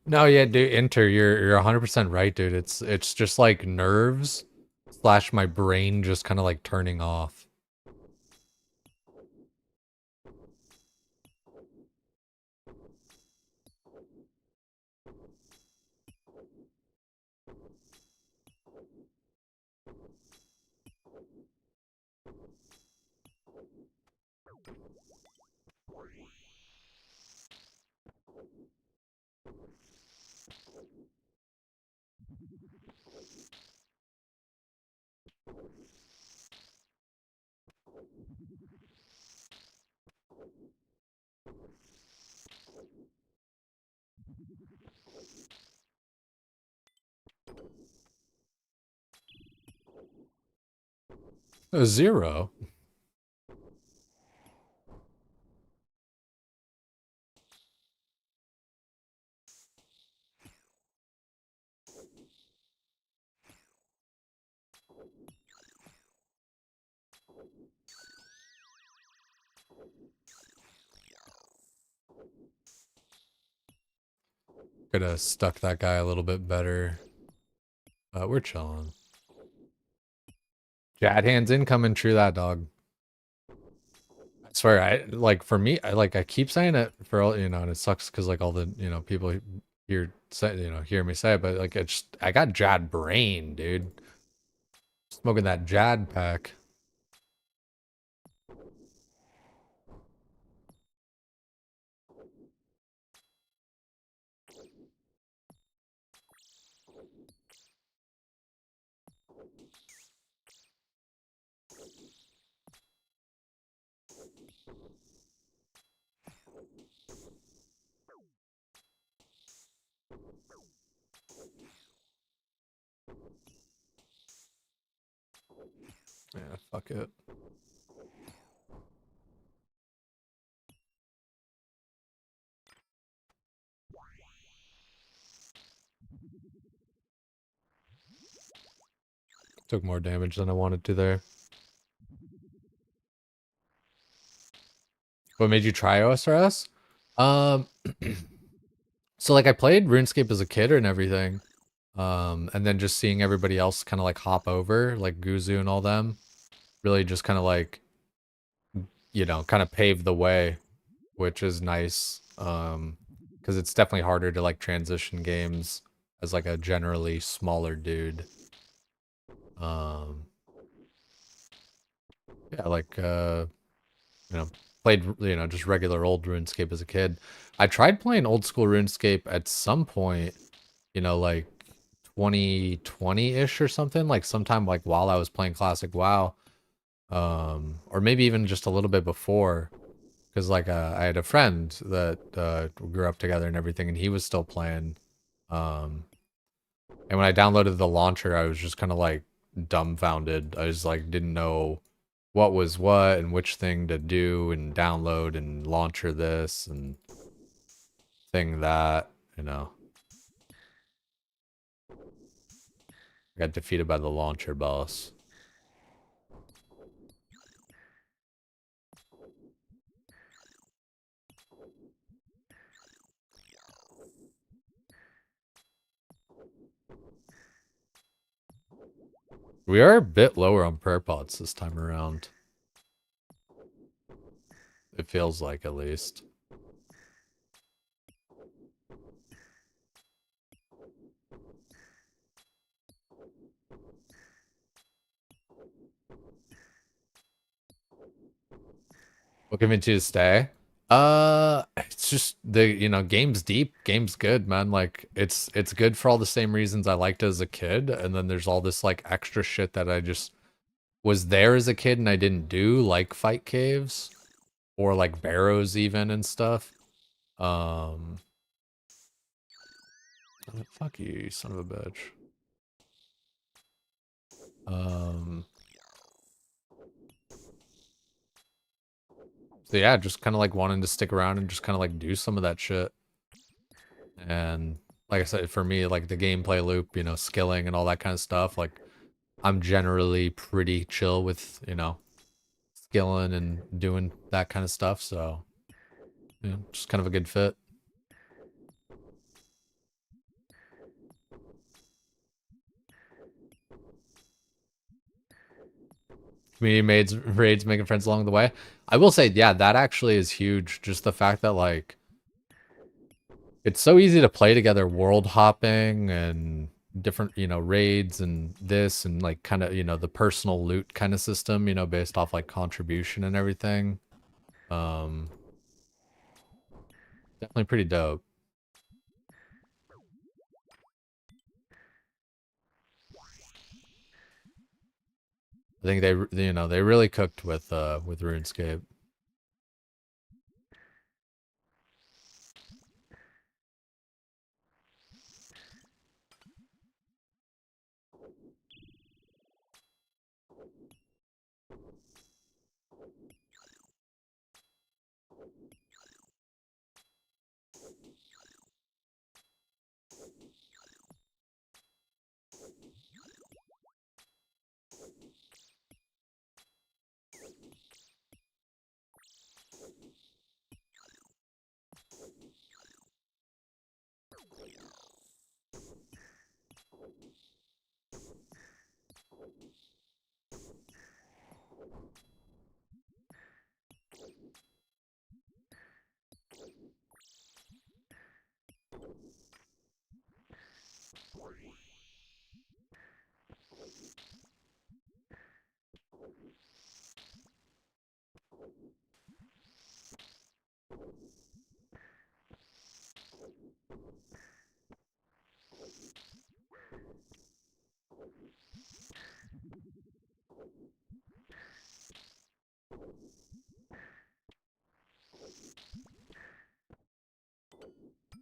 No, yeah, dude, Inter, you're 100% right, dude. It's just like nerves slash my brain just kind of like turning off. A zero. Could have stuck that guy a little bit better. We're chilling. Jad hands incoming, true that, dog. I swear, for me, I keep saying it for all, and it sucks because like all the, people hear me say it, but like I got Jad brain, dude. Smoking that Jad pack. Fuck it. Took more damage than I wanted to there. What made you try OSRS? Um, so like I played RuneScape as a kid and everything. And then just seeing everybody else kind of like hop over, like Guzu and all them, really just kind of like, you know, kind of paved the way, which is nice. Because it's definitely harder to like transition games as like a generally smaller dude. Um, yeah, like you know, played, you know, just regular old RuneScape as a kid. I tried playing old school RuneScape at some point, you know, like 2020-ish or something, like sometime like while I was playing classic WoW. Or maybe even just a little bit before, because like I had a friend that grew up together and everything, and he was still playing. Um, and when I downloaded the launcher, I was just kind of like dumbfounded. I just like didn't know what was what and which thing to do and download and launcher this and thing that, you know. I got defeated by the launcher boss. We are a bit lower on prayer pots this time around. It feels like, at least. What convinced you to stay? It's just the, you know, game's deep, game's good, man. Like it's good for all the same reasons I liked it as a kid, and then there's all this like extra shit that I just was there as a kid and I didn't do, like fight caves or like barrows even and stuff. Um, fuck you, you son of a bitch. Um, so yeah, just kind of like wanting to stick around and just kind of like do some of that shit. And like I said, for me, like the gameplay loop, you know, skilling and all that kind of stuff, like I'm generally pretty chill with, you know, skilling and doing that kind of stuff. So, yeah, just kind of a good fit. Community raids, making friends along the way. I will say, yeah, that actually is huge. Just the fact that like it's so easy to play together, world hopping and different, you know, raids and this and like kind of, you know, the personal loot kind of system, you know, based off like contribution and everything. Um, Definitely pretty dope. I think they, you know, they really cooked with RuneScape.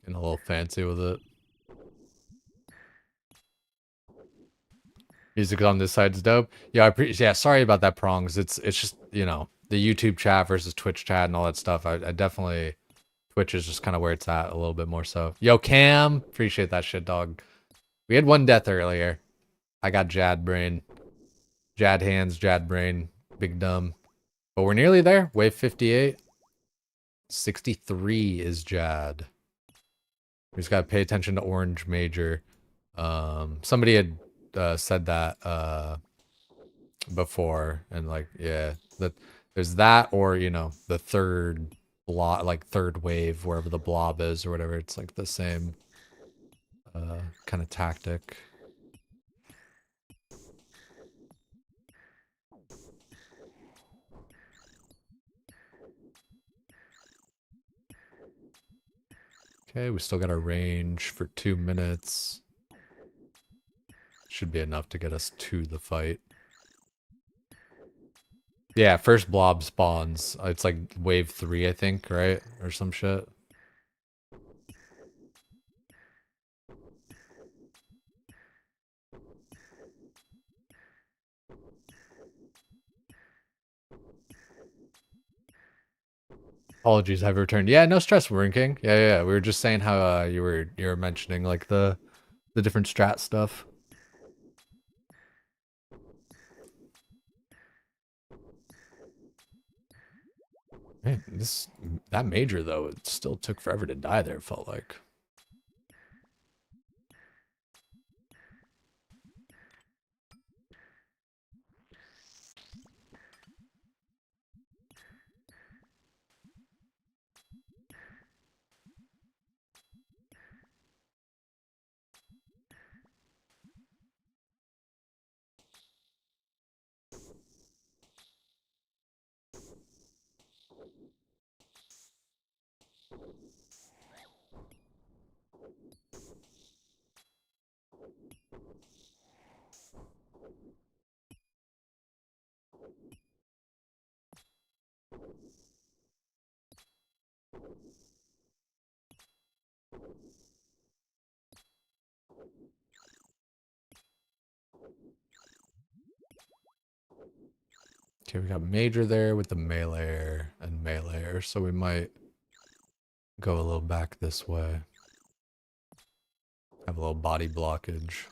Getting a little fancy with it. Music on this side's dope. Yeah, yeah. Sorry about that, prongs. It's just the YouTube chat versus Twitch chat and all that stuff. I definitely Twitch is just kind of where it's at a little bit more so. Yo, Cam, appreciate that shit, dog. We had one death earlier. I got Jad brain, Jad hands, Jad brain, big dumb. But we're nearly there. Wave 58. 63 is Jad. We just gotta pay attention to orange major. Somebody had said that before, and like, yeah, that there's that, or the third blob, like third wave, wherever the blob is or whatever. It's like the same kind of tactic. Okay, we still got our range for 2 minutes. Should be enough to get us to the fight. Yeah, first blob spawns. It's like wave 3, I think, right? Or some shit. Apologies, I've returned. Yeah, no stress, Warren King. Yeah. We were just saying how you were mentioning like the different strat stuff. Man, that major though, it still took forever to die there, it felt like. Okay, we got major there with the melee and melee, so we might go a little back this way. Have a little body blockage.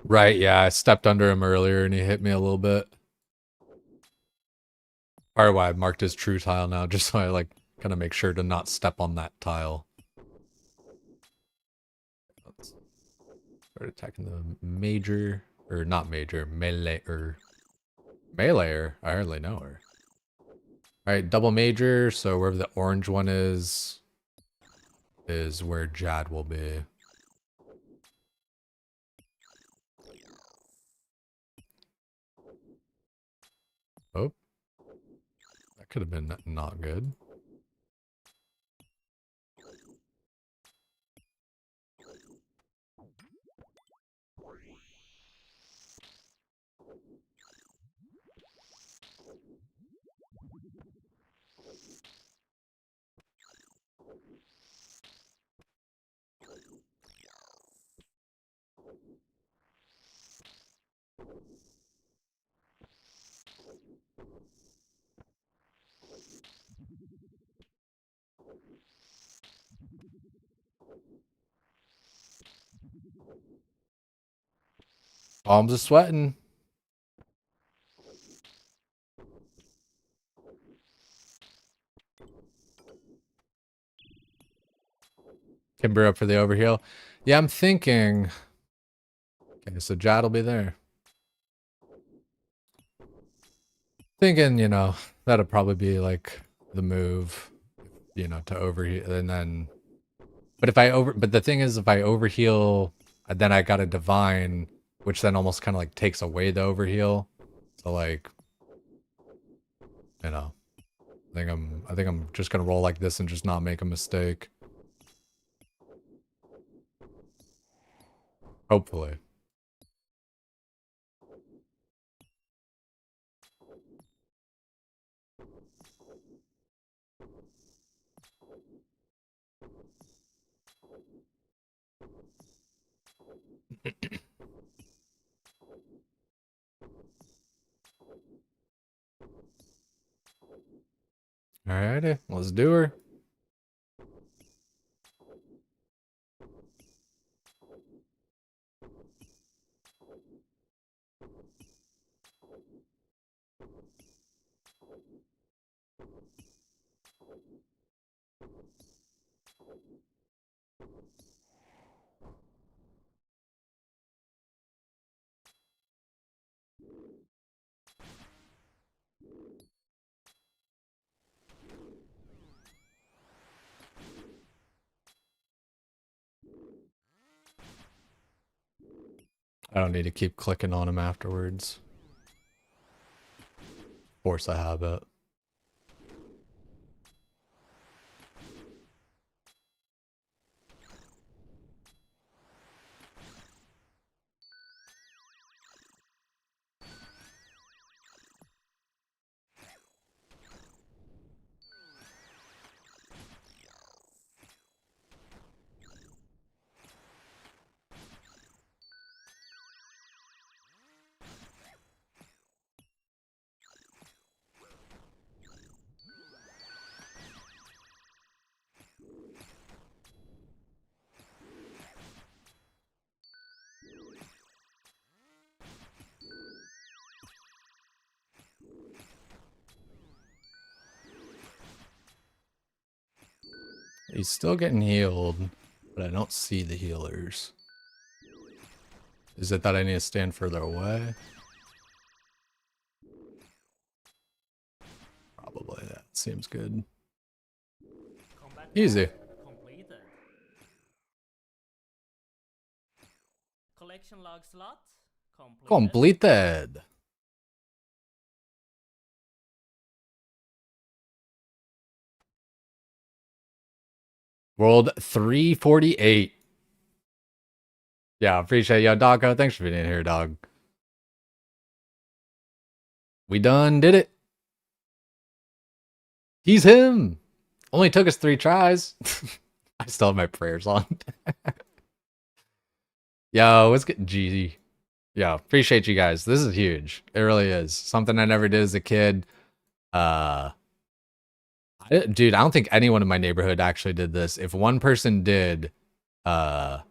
Right, yeah, I stepped under him earlier and he hit me a little bit. Or why I marked his true tile now, just so I like kind of make sure to not step on that tile. Let's start attacking the major, or not major, melee-er. Melee-er? I hardly know her. Alright, double major, so wherever the orange one is where Jad will be. Oh. That could have been not good. Palms are sweating. Kimber up for the overheal. Yeah, I'm thinking. Okay, so Jad will be there. Thinking, that'll probably be like the move, to overheal, and then. But the thing is, if I overheal, then I got a divine, which then almost kind of like takes away the overheal. So like, I think I'm just gonna roll like this and just not make a mistake. Hopefully. Alrighty, let's do her. I don't need to keep clicking on him afterwards. Force a habit. He's still getting healed, but I don't see the healers. Is it that I need to stand further away? Probably. That seems good. Combat Easy. completed. Collection log slot completed. Completed. World 348. Yeah, appreciate you, Doggo. Thanks for being in here, dog. We done did it. He's him. Only took us 3 tries. I still have my prayers on. Yo, what's good? G. Yo, appreciate you guys. This is huge. It really is. Something I never did as a kid. Dude, I don't think anyone in my neighborhood actually did this. If one person did, it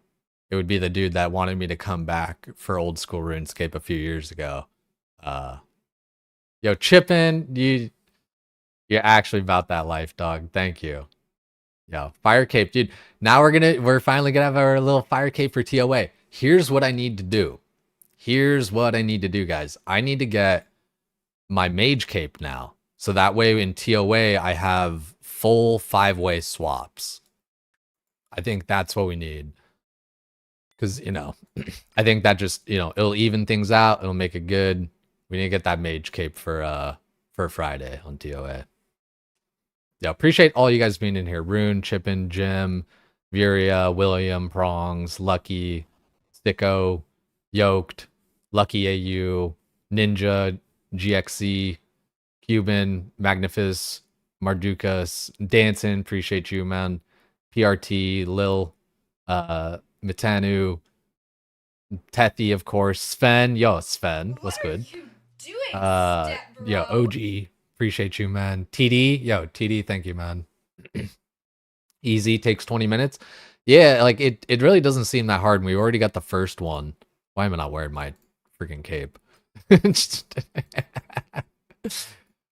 would be the dude that wanted me to come back for Old School Runescape a few years ago. Yo, Chippin, you're actually about that life, dog. Thank you. Yo, Fire Cape, dude. Now we're finally gonna have our little Fire Cape for TOA. Here's what I need to do. Here's what I need to do, guys. I need to get my Mage Cape now. So that way in TOA, I have full 5-way swaps. I think that's what we need. Because, you know, I think that just, you know, it'll even things out. It'll make it good. We need to get that Mage Cape for Friday on TOA. Yeah, appreciate all you guys being in here. Rune, Chippin, Jim, Viria, William, Prongs, Lucky, Sticko, Yoked, Lucky AU, Ninja, GXC, Cuban, Magnifus, Mardukas, Danson, appreciate you, man. PRT, Lil, Mitanu, Tethy, of course. Sven, yo, Sven, what's good? What are you doing, step bro? Yo, OG, appreciate you, man. TD, yo, TD, thank you, man. Easy, takes 20 minutes. Yeah, like it really doesn't seem that hard. We already got the first one. Why am I not wearing my freaking cape?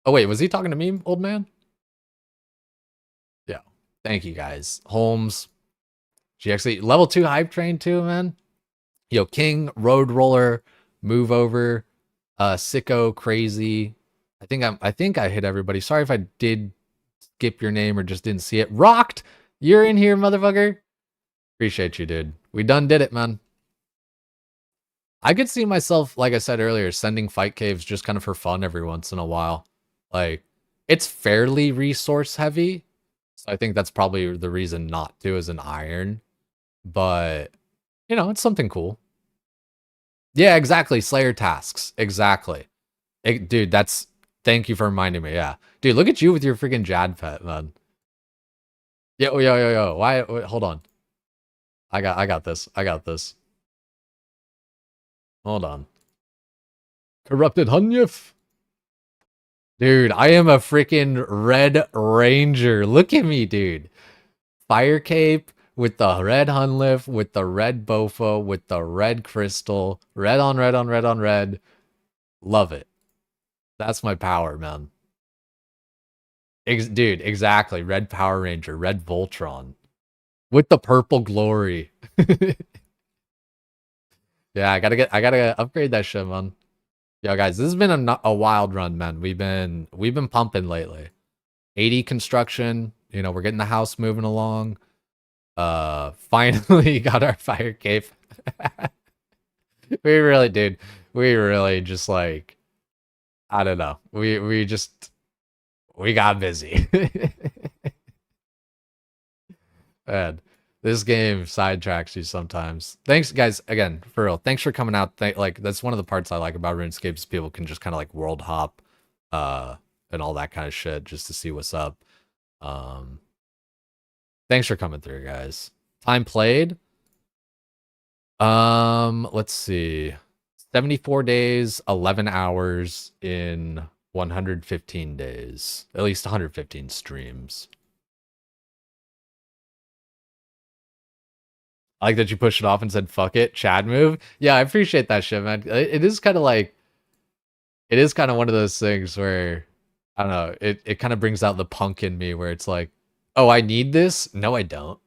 Oh wait, was he talking to me, old man? Yeah. Thank you guys. Holmes, GXE, level 2 hype train too, man. Yo, King, Road Roller, Move Over, Sicko, Crazy. I think I hit everybody. Sorry if I did skip your name or just didn't see it. Rocked, you're in here, motherfucker. Appreciate you, dude. We done did it, man. I could see myself, like I said earlier, sending fight caves just kind of for fun every once in a while. Like, it's fairly resource heavy. So I think that's probably the reason not to, as an iron. But, you know, it's something cool. Yeah, exactly. Slayer tasks. Exactly. Dude, that's thank you for reminding me. Yeah. Dude, look at you with your freaking Jad pet, man. Yo. Why wait, hold on. I got this. I got this. Hold on. Corrupted Hunyef. Dude, I am a freaking Red Ranger. Look at me, dude. Fire cape with the red Hunlift, with the red BowFa, with the red crystal. Red on red on red on red. Love it. That's my power, man. Dude, exactly. Red Power Ranger, red Voltron. With the purple glory. Yeah, I gotta upgrade that shit, man. Yo, guys, this has been a wild run, man. We've been pumping lately. 80 construction, we're getting the house moving along. Finally got our fire cape. We really did. We really just like, I don't know. We got busy. Man, this game sidetracks you sometimes. Thanks, guys, again, for real. Thanks for coming out. Like, that's one of the parts I like about RuneScape is people can just kind of like world hop, and all that kind of shit just to see what's up. Thanks for coming through, guys. Time played. Let's see. 74 days, 11 hours in 115 days. At least 115 streams. I like that you pushed it off and said, fuck it, Chad move. Yeah, I appreciate that shit, man. It is kind of like, it is kind of one of those things where, I don't know, it kind of brings out the punk in me where it's like, oh, I need this? No, I don't.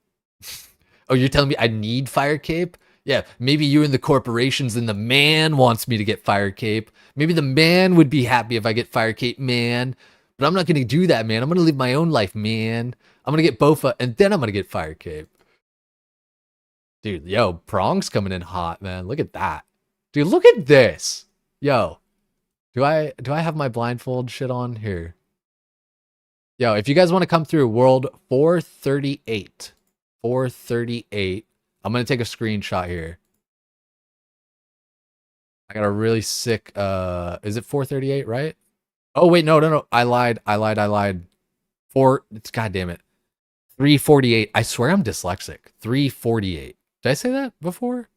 Oh, you're telling me I need Fire Cape? Yeah, maybe you and the corporations and the man wants me to get Fire Cape. Maybe the man would be happy if I get Fire Cape, man. But I'm not going to do that, man. I'm going to live my own life, man. I'm going to get BowFa, and then I'm going to get Fire Cape. Dude, yo, Prong's coming in hot, man. Look at that. Dude, look at this. Yo, do I have my blindfold shit on here? Yo, if you guys want to come through, world 438. 438. I'm going to take a screenshot here. I got a really sick, is it 438, right? Oh, wait, no. I lied. God damn it. 348. I swear I'm dyslexic. 348. Did I say that before?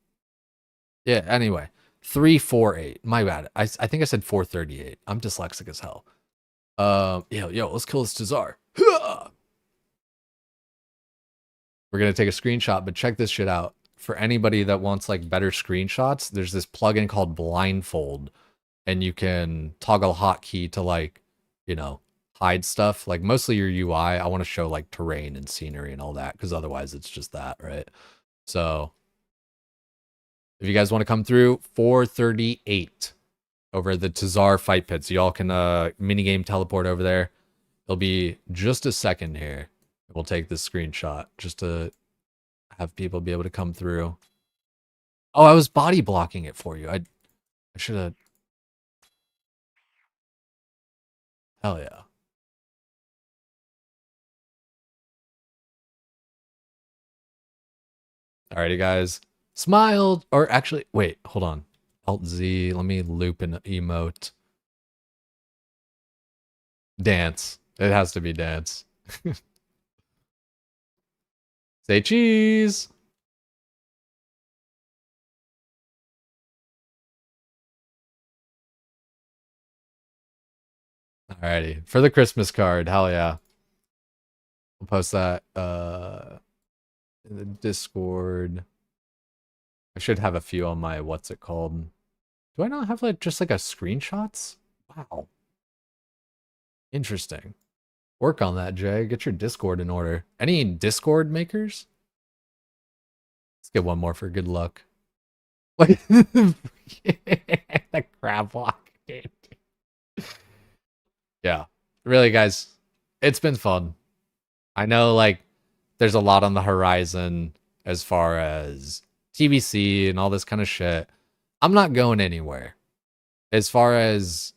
Yeah, anyway. 348. My bad. I think I said 438. I'm dyslexic as hell. Yo, let's kill this Tazar. We're going to take a screenshot, but check this shit out. For anybody that wants like better screenshots, there's this plugin called Blindfold, and you can toggle hotkey to like, hide stuff. Like mostly your UI. I want to show like terrain and scenery and all that, because otherwise it's just that, right? So if you guys want to come through, 438 over the Tazar fight pits. Y'all can minigame teleport over there. It'll be just a second here. We'll take this screenshot just to have people be able to come through. Oh, I was body blocking it for you. I should have. Hell yeah. Alrighty, guys. Smiled. Or actually, wait, hold on. Alt Z. Let me loop an emote. Dance. It has to be dance. Say cheese. Alrighty. For the Christmas card. Hell yeah. We'll post that in the Discord. I should have a few on my what's it called. Do I not have like just like a screenshots? Wow. Interesting. Work on that, Jay. Get your Discord in order. Any Discord makers? Let's get one more for good luck. Like the crab walk, dude. Yeah. Really, guys, it's been fun. I know like there's a lot on the horizon as far as TBC and all this kind of shit. I'm not going anywhere. As far as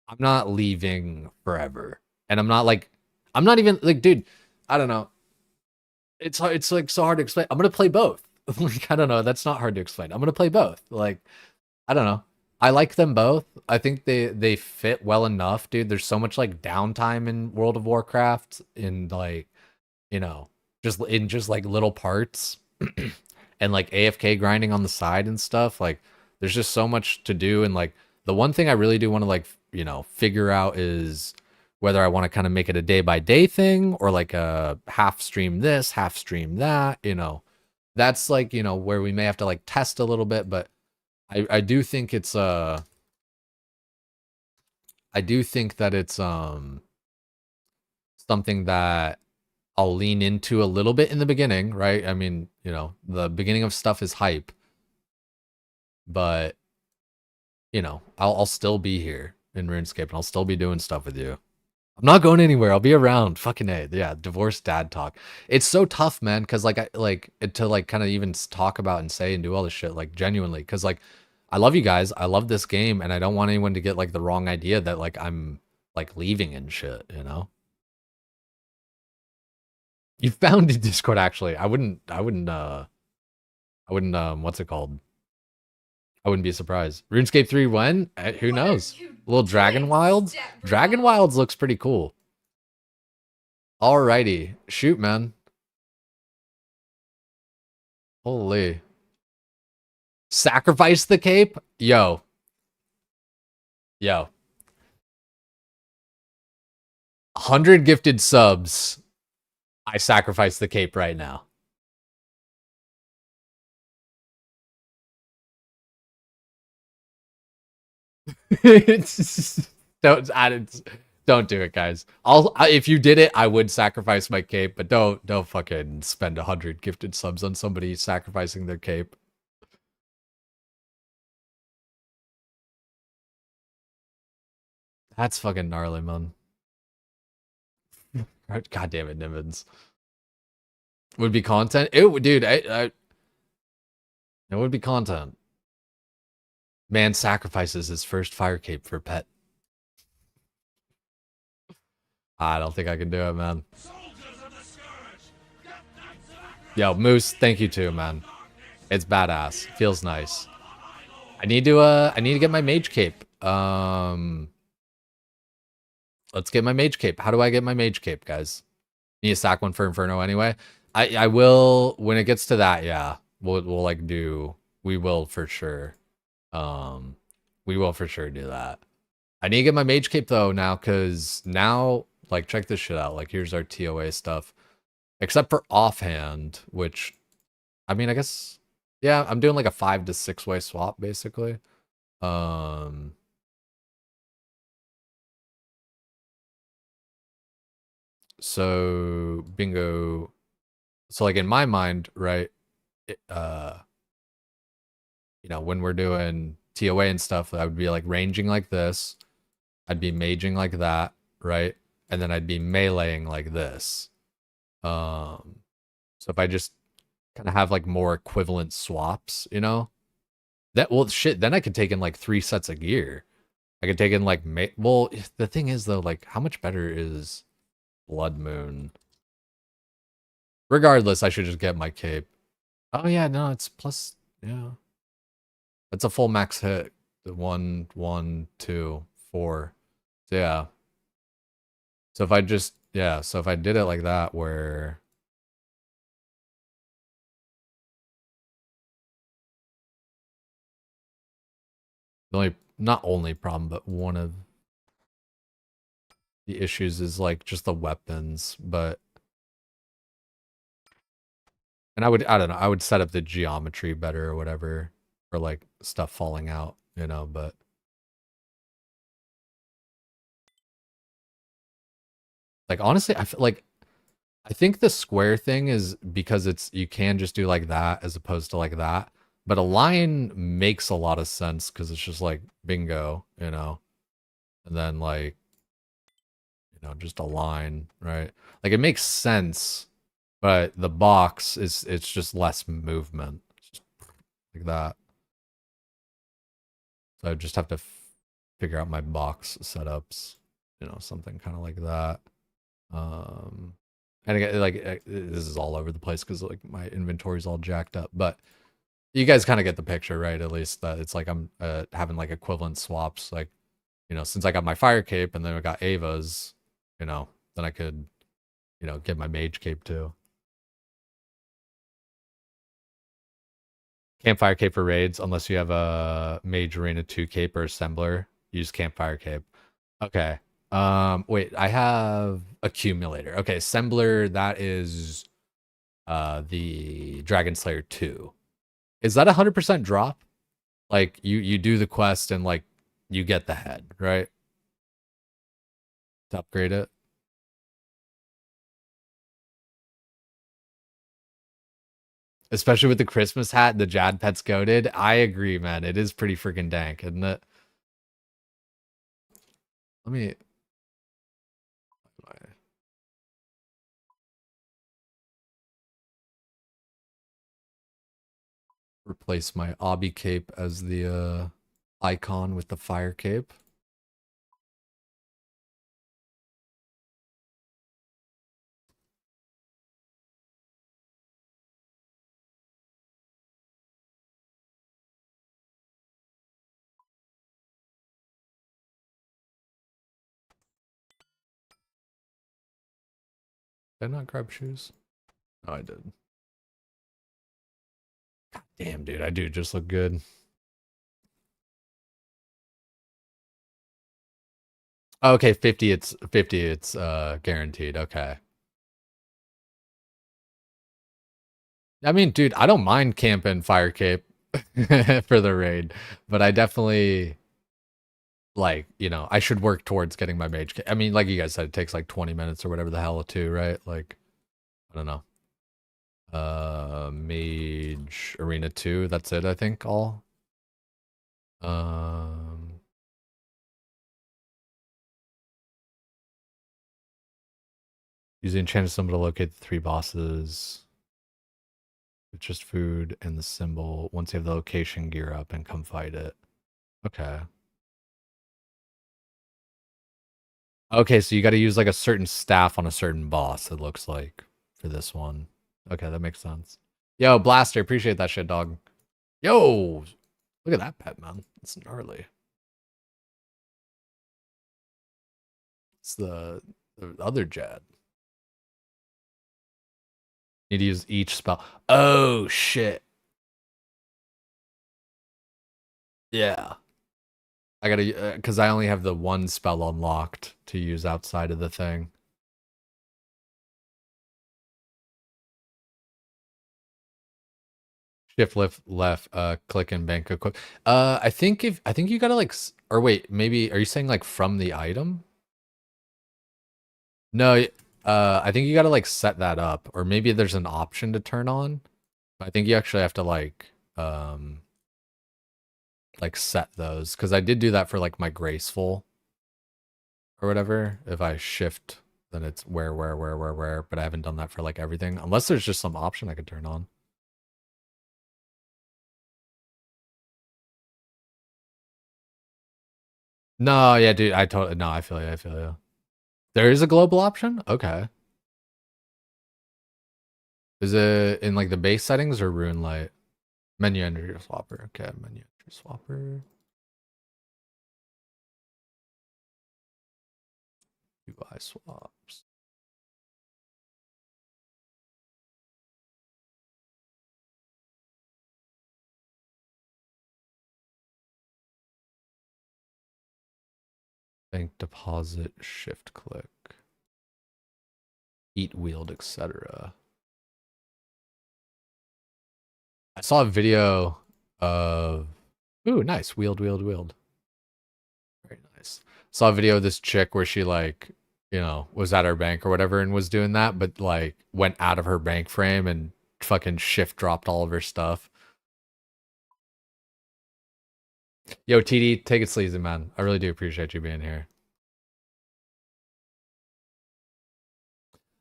I'm not leaving forever. And I'm not even like, dude, I don't know. It's like so hard to explain. I'm going to play both. Like, I don't know. That's not hard to explain. I'm gonna play both. Like, I don't know. I like them both. I think they fit well enough, dude. There's so much like downtime in World of Warcraft in like, you know, just like little parts and like AFK grinding on the side and stuff. Like there's just so much to do. And like the one thing I really do want to like, figure out is whether I want to kind of make it a day by day thing or like a half stream this, half stream that. That's like, where we may have to like test a little bit, but I do think it's I do think that it's something that I'll lean into a little bit in the beginning, right? I mean, the beginning of stuff is hype, but I'll still be here in RuneScape and I'll still be doing stuff with you. I'm not going anywhere. I'll be around. Fucking A. Yeah, divorced dad talk. It's so tough, man, cuz like I like to like kind of even talk about and say and do all this shit like genuinely cuz like I love you guys. I love this game and I don't want anyone to get like the wrong idea that like I'm like leaving and shit. You found a Discord actually. I wouldn't what's it called? I wouldn't be surprised. RuneScape 3 when? Who What are knows? you Little Dragon doing, Wilds? step bro? Dragon Wilds looks pretty cool. Alrighty. Shoot, man. Holy. Sacrifice the cape? Yo. Yo. 100 gifted subs. I sacrifice the cape right now. don't don't do it, guys. If you did it, I would sacrifice my cape, but don't fucking spend 100 gifted subs on somebody sacrificing their cape. That's fucking gnarly, man. God damn it, Nimbins. Would be content. It would, dude. It would be content. Man sacrifices his first fire cape for pet. I don't think I can do it, man. Yo, Moose, thank you too, man. It's badass. Feels nice. I need to get my mage cape. Let's get my mage cape. How do I get my mage cape, guys? Need to sack one for Inferno anyway. I will when it gets to that, yeah. We'll like we will for sure. We will for sure do that. I need to get my mage cape though now, cause now like check this shit out. Like here's our TOA stuff. Except for offhand, which I mean I guess yeah, I'm doing like a 5 to 6 way swap basically. So bingo. So like in my mind, right? It, when we're doing TOA and stuff, I would be like ranging like this. I'd be maging like that, right? And then I'd be meleeing like this. So if I just kind of have like more equivalent swaps, that well shit, then I could take in like 3 sets of gear. I could take in like well, the thing is though, like how much better is Blood Moon? Regardless, I should just get my cape. Oh yeah, no, it's plus yeah. It's a full max hit. 1, 1, 2, 4. So yeah. So if I just so if I did it like that where the not only problem, but one of the issues is like just the weapons, but and I don't know, I would set up the geometry better or whatever for like stuff falling out, but like honestly, I think the square thing is because you can just do like that as opposed to like that. But a line makes a lot of sense because it's just like bingo, and then like just a line, right? Like it makes sense, but the box it's just less movement. It's just like that. So I just have to figure out my box setups, something kind of like that. And again, like this is all over the place because like my inventory's all jacked up. But you guys kind of get the picture, right? At least that it's like I'm having like equivalent swaps. Like, you know, since I got my fire cape and then I got Ava's, you know, then I could, you know, get my mage cape too. Campfire cape for raids, unless you have a mage arena 2 cape or assembler. Use campfire cape. Okay. Wait, I have accumulator. Okay, assembler, that is the Dragon Slayer 2. Is that 100% drop? Like you do the quest and like you get the head, right? To upgrade it. Especially with the Christmas hat, the Jad Pet's goaded. I agree, man. It is pretty freaking dank, isn't it? Let me replace my obby cape as the icon with the fire cape. Did I not grab shoes? Oh, I did. God damn, dude, I do just look good. Okay, 50, it's 50, it's guaranteed. Okay. I mean, dude, I don't mind camping fire cape for the raid, but I definitely like, you know, I should work towards getting my mage cape. I mean, like you guys said, it takes like 20 minutes or whatever the hell to, right? Like, I don't know. Mage arena 2, that's it, I think, all. Using enchanted symbol to locate the 3 bosses. It's just food and the symbol. Once you have the location, gear up and come fight it. Okay. Okay, so you got to use like a certain staff on a certain boss, it looks like, for this one. Okay, that makes sense. Yo, Blaster, appreciate that shit, dog. Yo, look at that pet, man. It's gnarly. It's the other Jad. Need to use each spell. Oh, shit. Yeah. I gotta, because I only have the one spell unlocked to use outside of the thing. Shift left, click and bank a quick. I think you gotta like, or wait, maybe, are you saying like from the item? No, I think you gotta like set that up, or maybe there's an option to turn on. I think you actually have to like set those, because I did do that for like my graceful or whatever. If I shift, then it's where, but I haven't done that for like everything, unless there's just some option I could turn on. No, yeah, dude, I totally, no, I feel you. There is a global option? Okay. Is it in like the base settings or Rune Light? Menu energy swapper. Okay, menu energy swapper. UI swaps. Bank deposit, shift click. Eat wield, etc. I saw a video of, ooh, nice, wield. Very nice. Saw a video of this chick where she like, you know, was at her bank or whatever and was doing that, but like went out of her bank frame and fucking shift dropped all of her stuff. Yo, TD, take it sleazy, man. I really do appreciate you being here.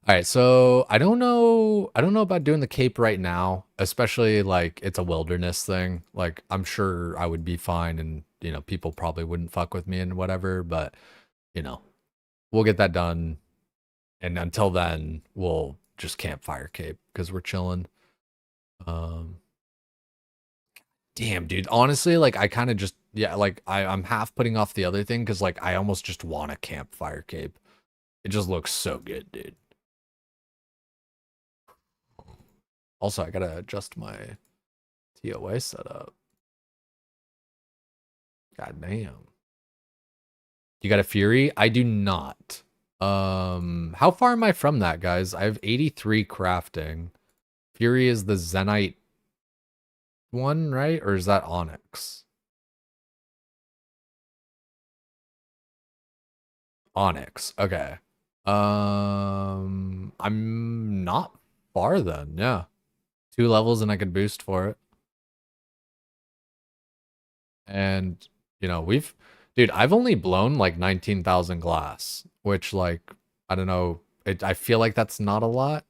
All right, so I don't know about doing the cape right now, especially like it's a wilderness thing. Like I'm sure I would be fine and, you know, people probably wouldn't fuck with me and whatever, but you know, we'll get that done And until then, we'll just campfire cape because we're chilling. Um, damn, dude. Honestly, like I kind of just yeah, like I'm half putting off the other thing because like I almost just want a campfire cape. It just looks so good, dude. Also, I gotta adjust my TOA setup. God damn. You got a Fury? I do not. How far am I from that, guys? I have 83 crafting. Fury is the Zenite one, right? Or is that Onyx? Onyx. Okay. I'm not far then. Yeah. 2 levels and I could boost for it. And dude, I've only blown like 19,000 glass, which like I don't know, I feel like that's not a lot.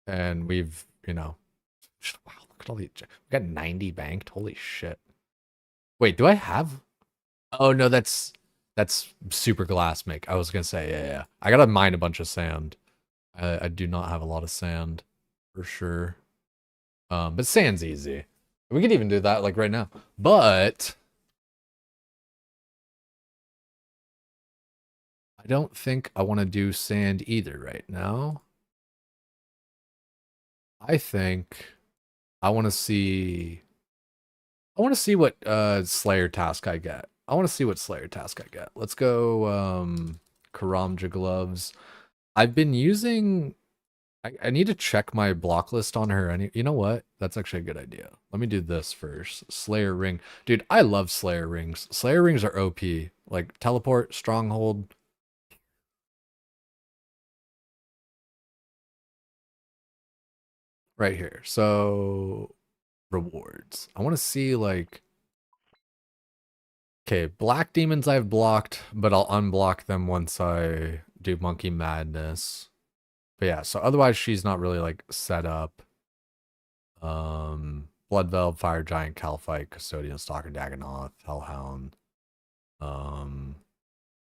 And we've, wow, look at all these. We got 90 banked. Holy shit. Wait, do I have? Oh no, that's super glass make. I was gonna say, yeah. I gotta mine a bunch of sand. I do not have a lot of sand for sure. But sand's easy. We could even do that like right now. But I don't think I want to do sand either right now. I think I want to see what Slayer task I get. I want to see what Slayer task I get. Let's go Karamja gloves. I've been using I need to check my block list on her. You know what? That's actually a good idea. Let me do this first. Slayer ring. Dude, I love Slayer rings. Slayer rings are OP. Like teleport, stronghold. Right here. So rewards. I want to see like okay, black demons I've blocked, but I'll unblock them once I do monkey madness. But yeah, so otherwise she's not really like set up. Blood Velvet, Fire Giant, Calphite, Custodian, Stalker, Dagonoth, Hellhound.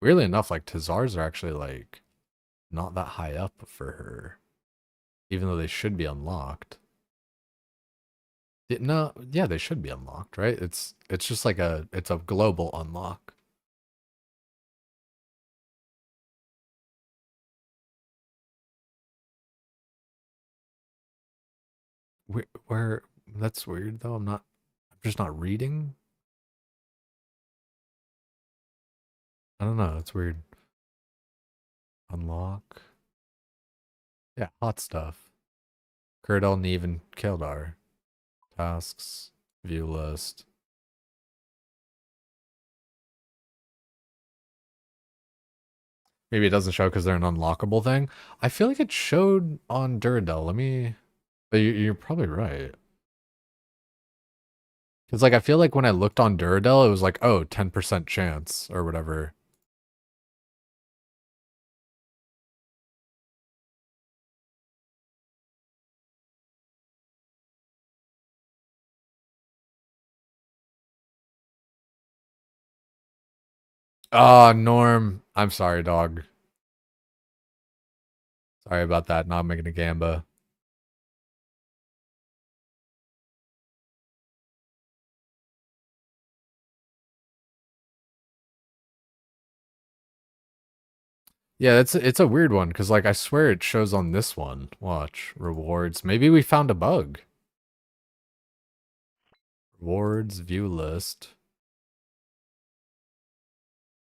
Weirdly enough, like Tazars are actually like not that high up for her, even though they should be unlocked. No, yeah, they should be unlocked, right? It's just like it's a global unlock. Where that's weird though. I'm just not reading. I don't know. It's weird. Unlock. Yeah, hot stuff. Curdle, Neve, and Kildar. Tasks. View list. Maybe it doesn't show because they're an unlockable thing. I feel like it showed on Duradel. Let me. But you're probably right. Because like I feel like when I looked on Duradel, it was like, oh, 10% chance or whatever. Oh, Norm. I'm sorry, dog. Sorry about that. Not making a gamba. Yeah, it's a weird one because like I swear it shows on this one. Watch rewards. Maybe we found a bug. Rewards view list.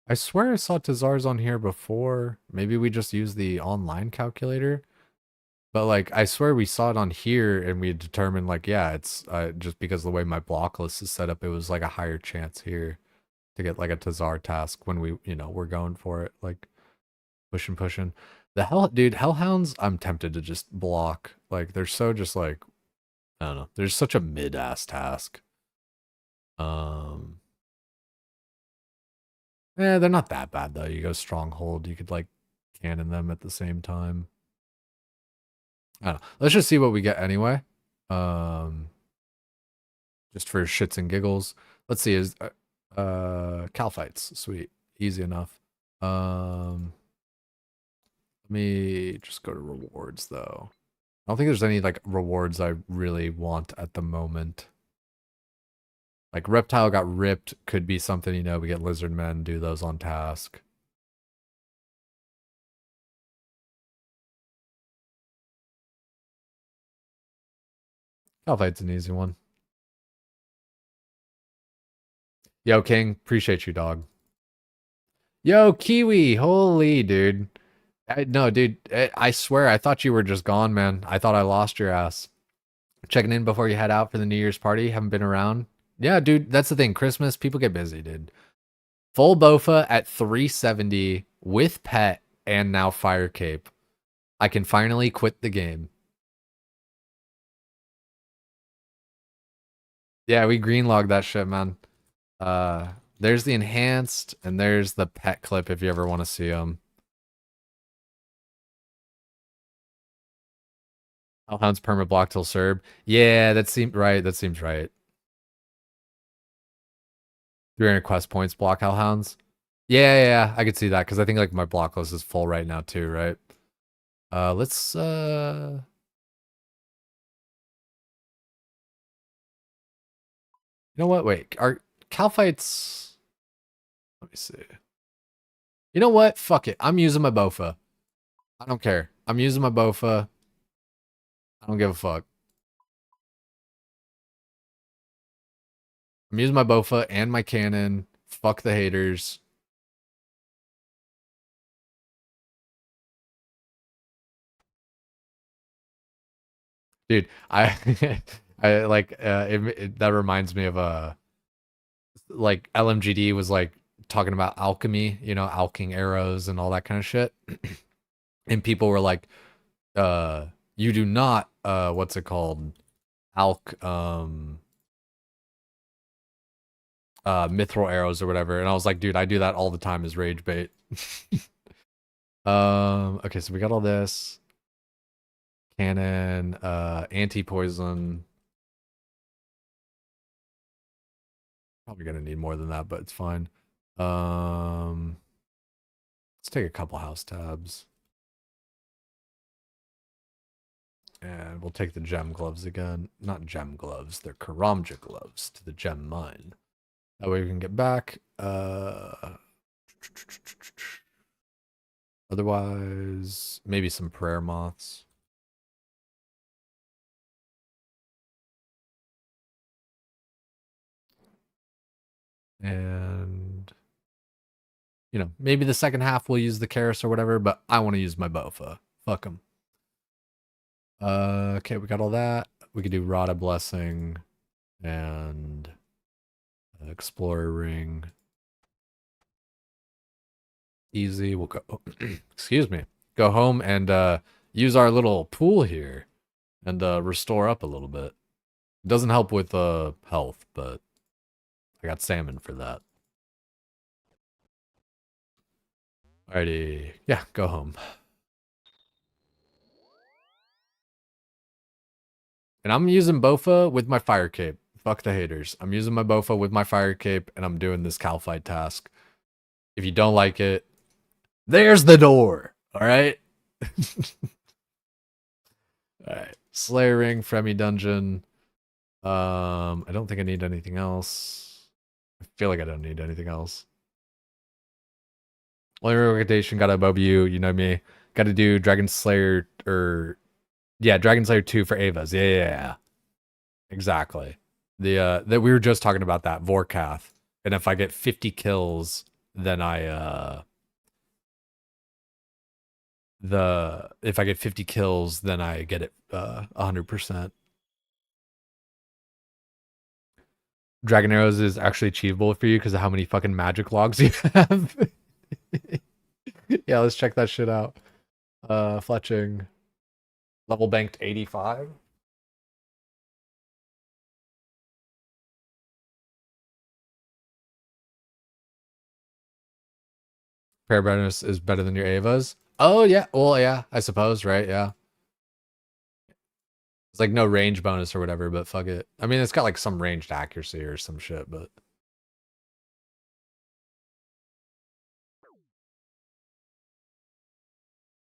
I swear I saw Tazars on here before. Maybe we just used the online calculator. But like I swear we saw it on here and we determined like yeah, it's just because the way my block list is set up, it was like a higher chance here to get like a Tazar task when we're going for it, like pushing. Hellhounds, I'm tempted to just block. Like they're so just like I don't know. There's such a mid-ass task. Um Yeah, they're not that bad though. You go stronghold, you could like cannon them at the same time. I don't know. Let's just see what we get anyway. Just for shits and giggles. Let's see, is Calphites. Sweet. Easy enough. Let Let me just go to rewards though. I don't think there's any like rewards I really want at the moment. Like reptile got ripped could be something, you know, we get lizard men, do those on task. Calfight's an easy one. Yo, King, appreciate you, dog. Yo, Kiwi, holy dude. No, dude, I swear, I thought you were just gone, man. I thought I lost your ass. Checking in before you head out for the New Year's party. Haven't been around. Yeah, dude, that's the thing. Christmas, people get busy, dude. Full BowFa at 370 with pet and now fire cape. I can finally quit the game. Yeah, we greenlogged that shit, man. There's the enhanced and there's the pet clip if you ever want to see them. Hellhound's perma block till Serb. Yeah, that seemed right. That seems right. 300 quest points block Hellhounds. Yeah, I could see that because I think like my block list is full right now too, right? Let's you know what? Wait, are Cal fights? Let me see. You know what? Fuck it. I'm using my BowFa. I don't care. I'm using my BowFa. I don't give a fuck. I'm using my BowFa and my cannon. Fuck the haters. Dude, I I like that reminds me of like LMGD was like talking about alchemy, you know, alching arrows and all that kind of shit. And people were like, you do not what's it called? Alch mithril arrows or whatever. And I was like, dude, I do that all the time as rage bait. Okay, so we got all this. Cannon, anti-poison. Probably gonna need more than that, but it's fine. Let's take a couple house tabs. And we'll take the gem gloves again. Not gem gloves, they're Karamja gloves to the gem mine. That way we can get back. Otherwise, maybe some prayer moths. And you know, maybe the second half we'll use the Karis or whatever, but I want to use my BowFa. Fuck them. Okay, we got all that. We could do Rada Blessing and Explorer Ring. Easy. We'll go. Excuse me. Go home and use our little pool here and restore up a little bit. It doesn't help with health, but I got salmon for that. Alrighty. Yeah, go home. And I'm using BowFa with my fire cape. Fuck the haters. I'm using my BowFa with my fire cape and I'm doing this Cal fight task. If you don't like it, there's the door. Alright? Alright. Slayer Ring, Fremi Dungeon. I don't think I need anything else. I feel like I don't need anything else. Only recommendation, gotta above you, you know me. Gotta do Dragon Slayer or yeah, Dragon Slayer 2 for Avas. Yeah. Exactly. The that we were just talking about that, Vorkath. And if I get 50 kills, then if I get 50 kills, then I get it 100%. Dragon Arrows is actually achievable for you because of how many fucking magic logs you have. Yeah, let's check that shit out. Fletching. Level banked 85. Prayer bonus is better than your Avas. Oh yeah, well yeah, I suppose, right? Yeah. It's like no range bonus or whatever, but fuck it. I mean, it's got like some ranged accuracy or some shit, but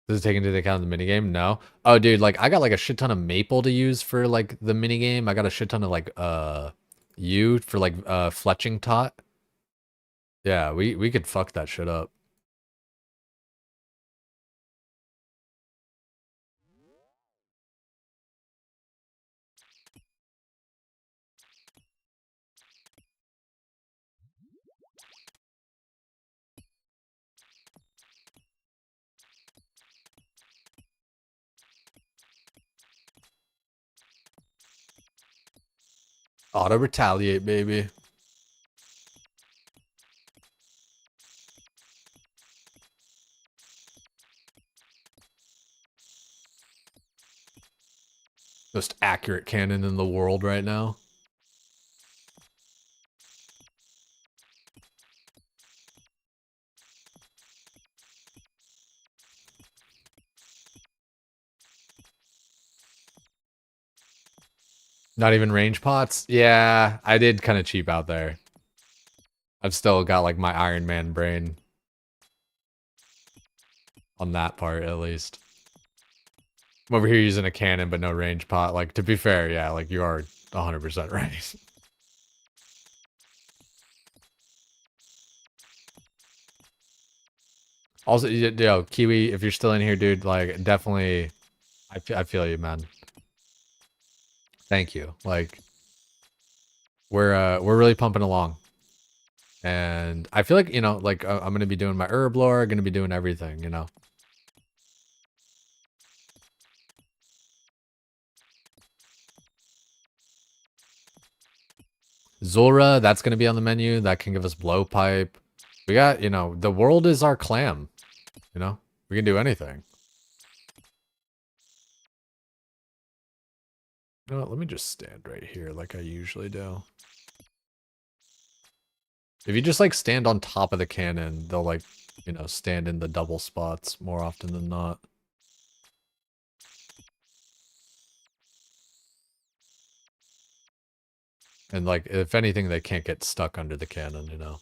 Does it take into account the minigame? No. Oh, dude, like I got like a shit ton of maple to use for like the minigame. I got a shit ton of like yew for like fletching tot. Yeah, we could fuck that shit up. Auto retaliate, baby. Most accurate cannon in the world right now. Not even range pots? Yeah, I did kind of cheap out there. I've still got like my Ironman brain. On that part, at least. I'm over here using a cannon, but no range pot. Like, to be fair, yeah, like, you are 100% right. Also, yo, Kiwi, if you're still in here, dude, like, definitely, I feel you, man. Thank you. Like, we're really pumping along. And I feel like, you know, like, I'm gonna be doing my herb lore, gonna be doing everything, you know? Zulra, that's gonna be on the menu. That can give us blowpipe. We got, you know, the world is our clam. You know? We can do anything. You know what, let me just stand right here like I usually do. If you just, like, stand on top of the cannon, they'll, like, you know, stand in the double spots more often than not. And, like, if anything, they can't get stuck under the cannon, you know?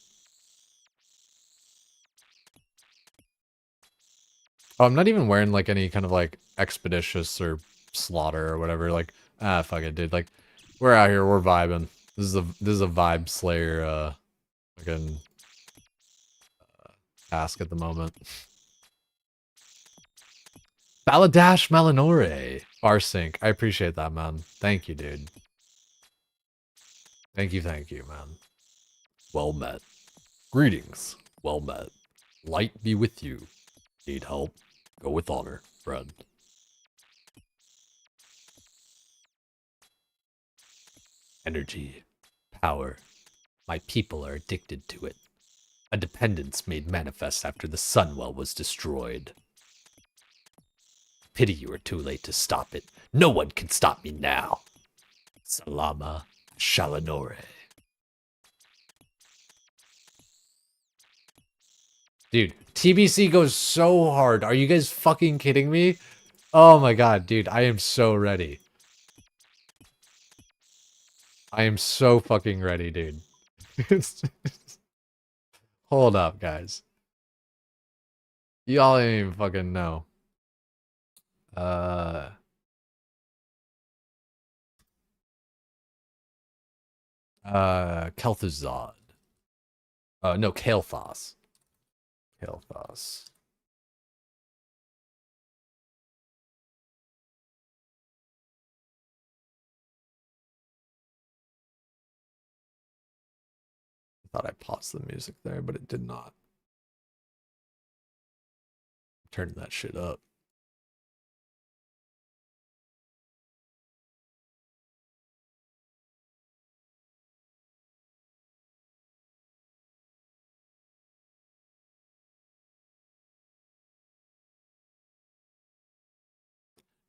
Oh, I'm not even wearing, like, any kind of, like, expeditious or slaughter or whatever. Like, fuck it, dude. Like, we're out here, we're vibing. This is a vibe slayer, fucking task at the moment. Baladash Malinore. Farsync. I appreciate that, man. Thank you, dude. Thank you, man. Well met. Greetings. Well met. Light be with you. Need help? Go with honor, friend. Energy. Power. My people are addicted to it. A dependence made manifest after the Sunwell was destroyed. Pity you were too late to stop it. No one can stop me now. Salama Shalanore. Dude, TBC goes so hard. Are you guys fucking kidding me? Oh my god, dude, I am so ready. I am so fucking ready, dude. Hold up, guys. Y'all ain't even fucking know. Kel'Thuzad. No, Kael'thas. Kael'thas. I thought I paused the music there, but it did not. Turn that shit up.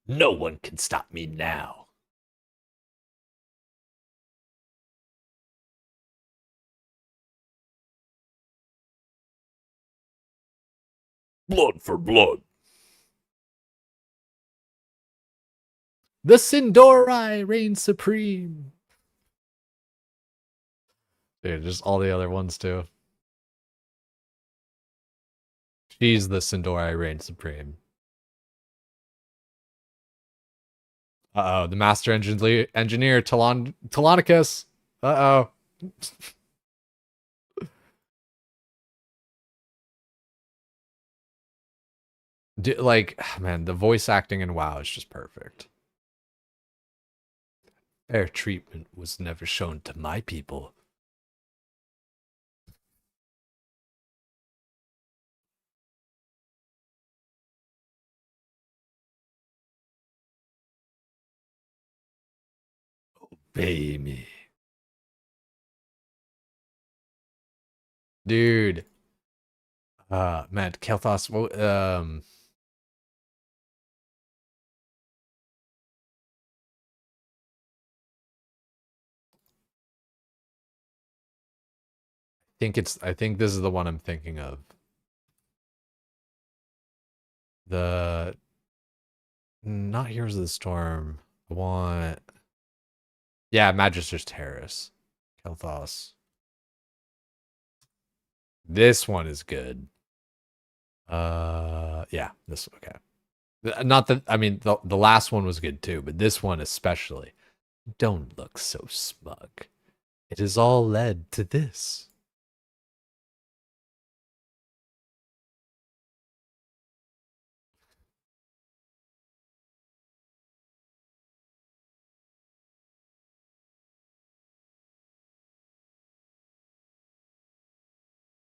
No one can stop me now. Blood for blood. The Sin'dorei reign supreme. Dude, just all the other ones too. She's the Sin'dorei reign supreme. Uh-oh, the master engineer, Telonicus. Uh-oh. Like, man, the voice acting in WoW is just perfect. Fair treatment was never shown to my people. Obey me. Dude. Man, Kel'Thas, I think this is the one I'm thinking of. The not Heroes of the Storm. I want yeah, Magister's Terrace. Kel'Thas. This one is good. Yeah, this okay. Not that I mean the last one was good too, but this one especially. Don't look so smug. It has all led to this.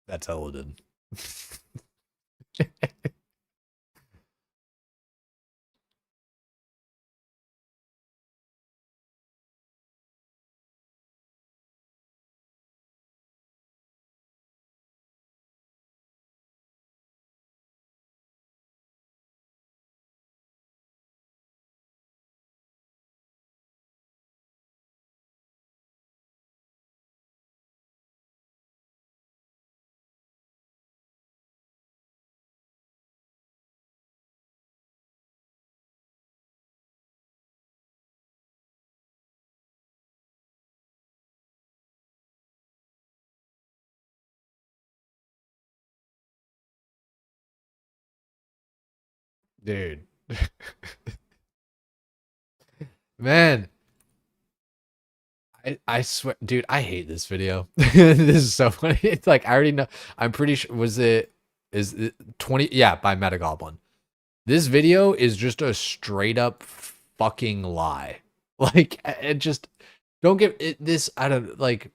That's Elodin. Dude. Man, I swear, dude, I hate this video. This is so funny. It's like I already know. I'm pretty sure is it 20? Yeah, by Metagoblin. This video is just a straight up fucking lie. Like it just don't give it this. I don't like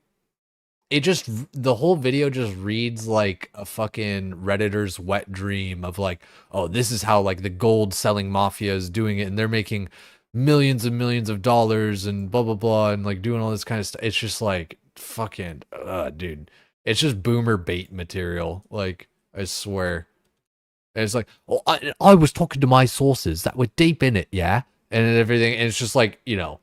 it. Just the whole video just reads like a fucking redditor's wet dream of like, oh, this is how like the gold selling mafia is doing it, and they're making millions and millions of dollars and blah blah blah and like doing all this kind of stuff. It's just like fucking dude. It's just boomer bait material. Like I swear. And it's like, oh, I was talking to my sources that were deep in it, yeah, and everything. And it's just like, 100%.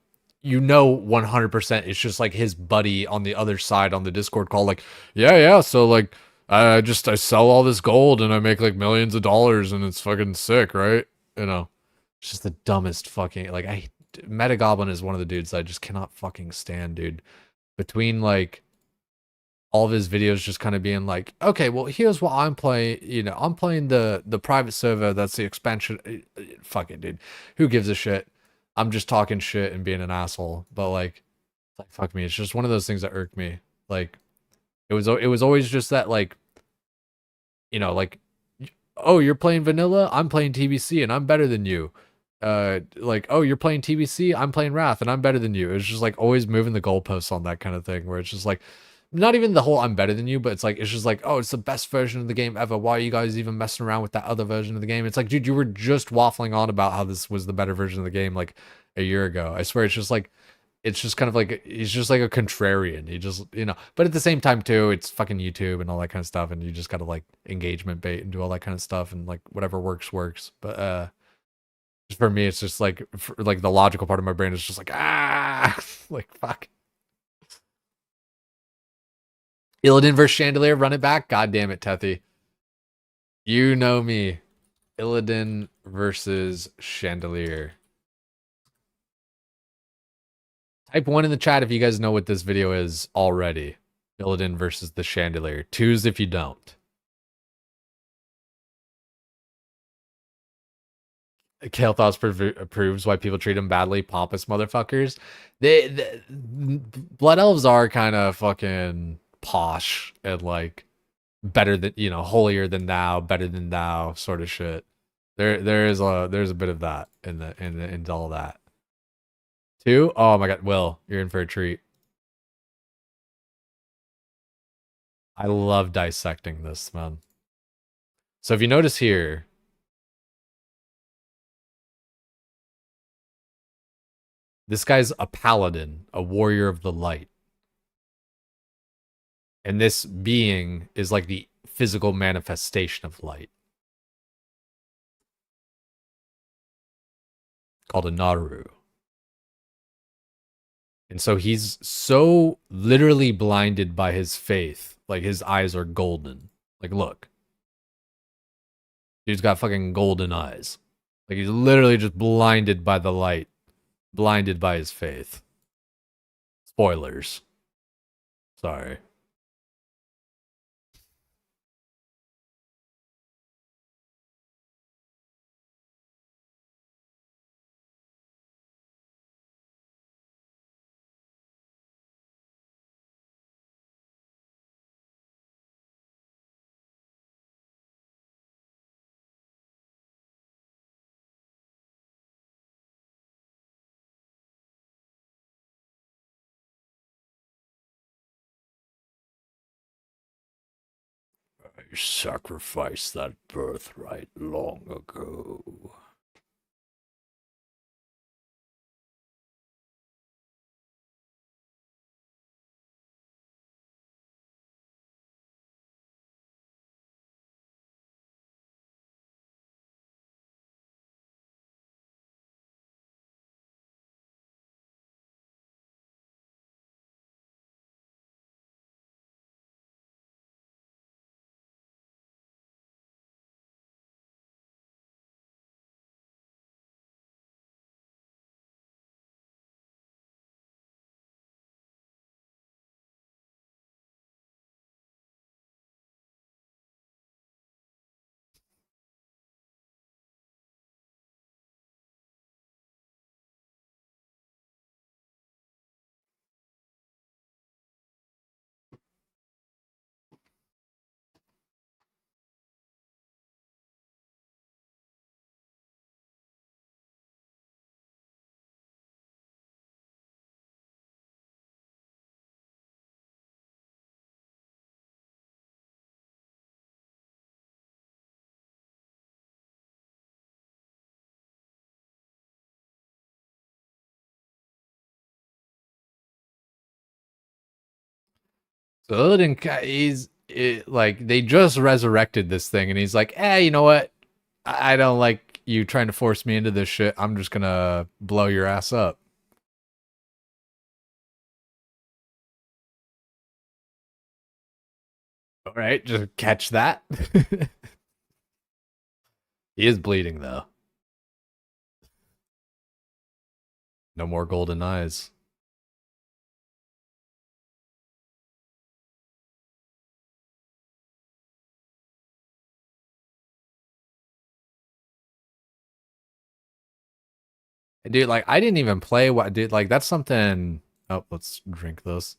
It's just like his buddy on the other side on the Discord call, like, yeah. So like, I sell all this gold and I make like millions of dollars and it's fucking sick, right? It's just the dumbest fucking like Metagoblin is one of the dudes I just cannot fucking stand, dude. Between like all of his videos just kind of being like, okay, well, here's what I'm playing. I'm playing the private server. That's the expansion. Fuck it, dude. Who gives a shit? I'm just talking shit and being an asshole. But like fuck me. It's just one of those things that irk me. Like, it was always just that like, like, oh, you're playing vanilla. I'm playing TBC and I'm better than you. Like, oh, you're playing TBC. I'm playing Wrath and I'm better than you. It's just like always moving the goalposts on that kind of thing where it's just like, not even the whole I'm better than you, but it's just like, oh, it's the best version of the game ever. Why are you guys even messing around with that other version of the game? It's like, dude, you were just waffling on about how this was the better version of the game like a year ago. I swear it's just like, it's just kind of like, he's just like a contrarian. He just, but at the same time too, it's fucking YouTube and all that kind of stuff. And you just got to like engagement bait and do all that kind of stuff. And like whatever works. But, for me, it's just like, like the logical part of my brain is just like, like, fuck. Illidan versus Chandelier, run it back. God damn it, Tethy. You know me. Illidan versus Chandelier. Type 1 in the chat if you guys know what this video is already. Illidan versus the Chandelier. 2s if you don't. Kale Thoughts proves why people treat him badly, pompous motherfuckers. Blood elves are kind of fucking posh and like better than, you know, holier than thou, better than thou sort of shit. There's a bit of that in all that. Two? Oh my god, Will, you're in for a treat. I love dissecting this, man. So if you notice here, this guy's a paladin, a warrior of the light. And this being is like the physical manifestation of light. Called a Naru. And so he's so literally blinded by his faith. Like his eyes are golden. Like, look. Dude's got fucking golden eyes. Like he's literally just blinded by the light. Blinded by his faith. Spoilers. Sorry. I sacrificed that birthright long ago. So Illidan, like, they just resurrected this thing, and he's like, you know what? I don't like you trying to force me into this shit. I'm just gonna blow your ass up. All right, just catch that. He is bleeding, though. No more golden eyes. Dude, like, I didn't even play what, dude, like, that's something. Oh, let's drink this.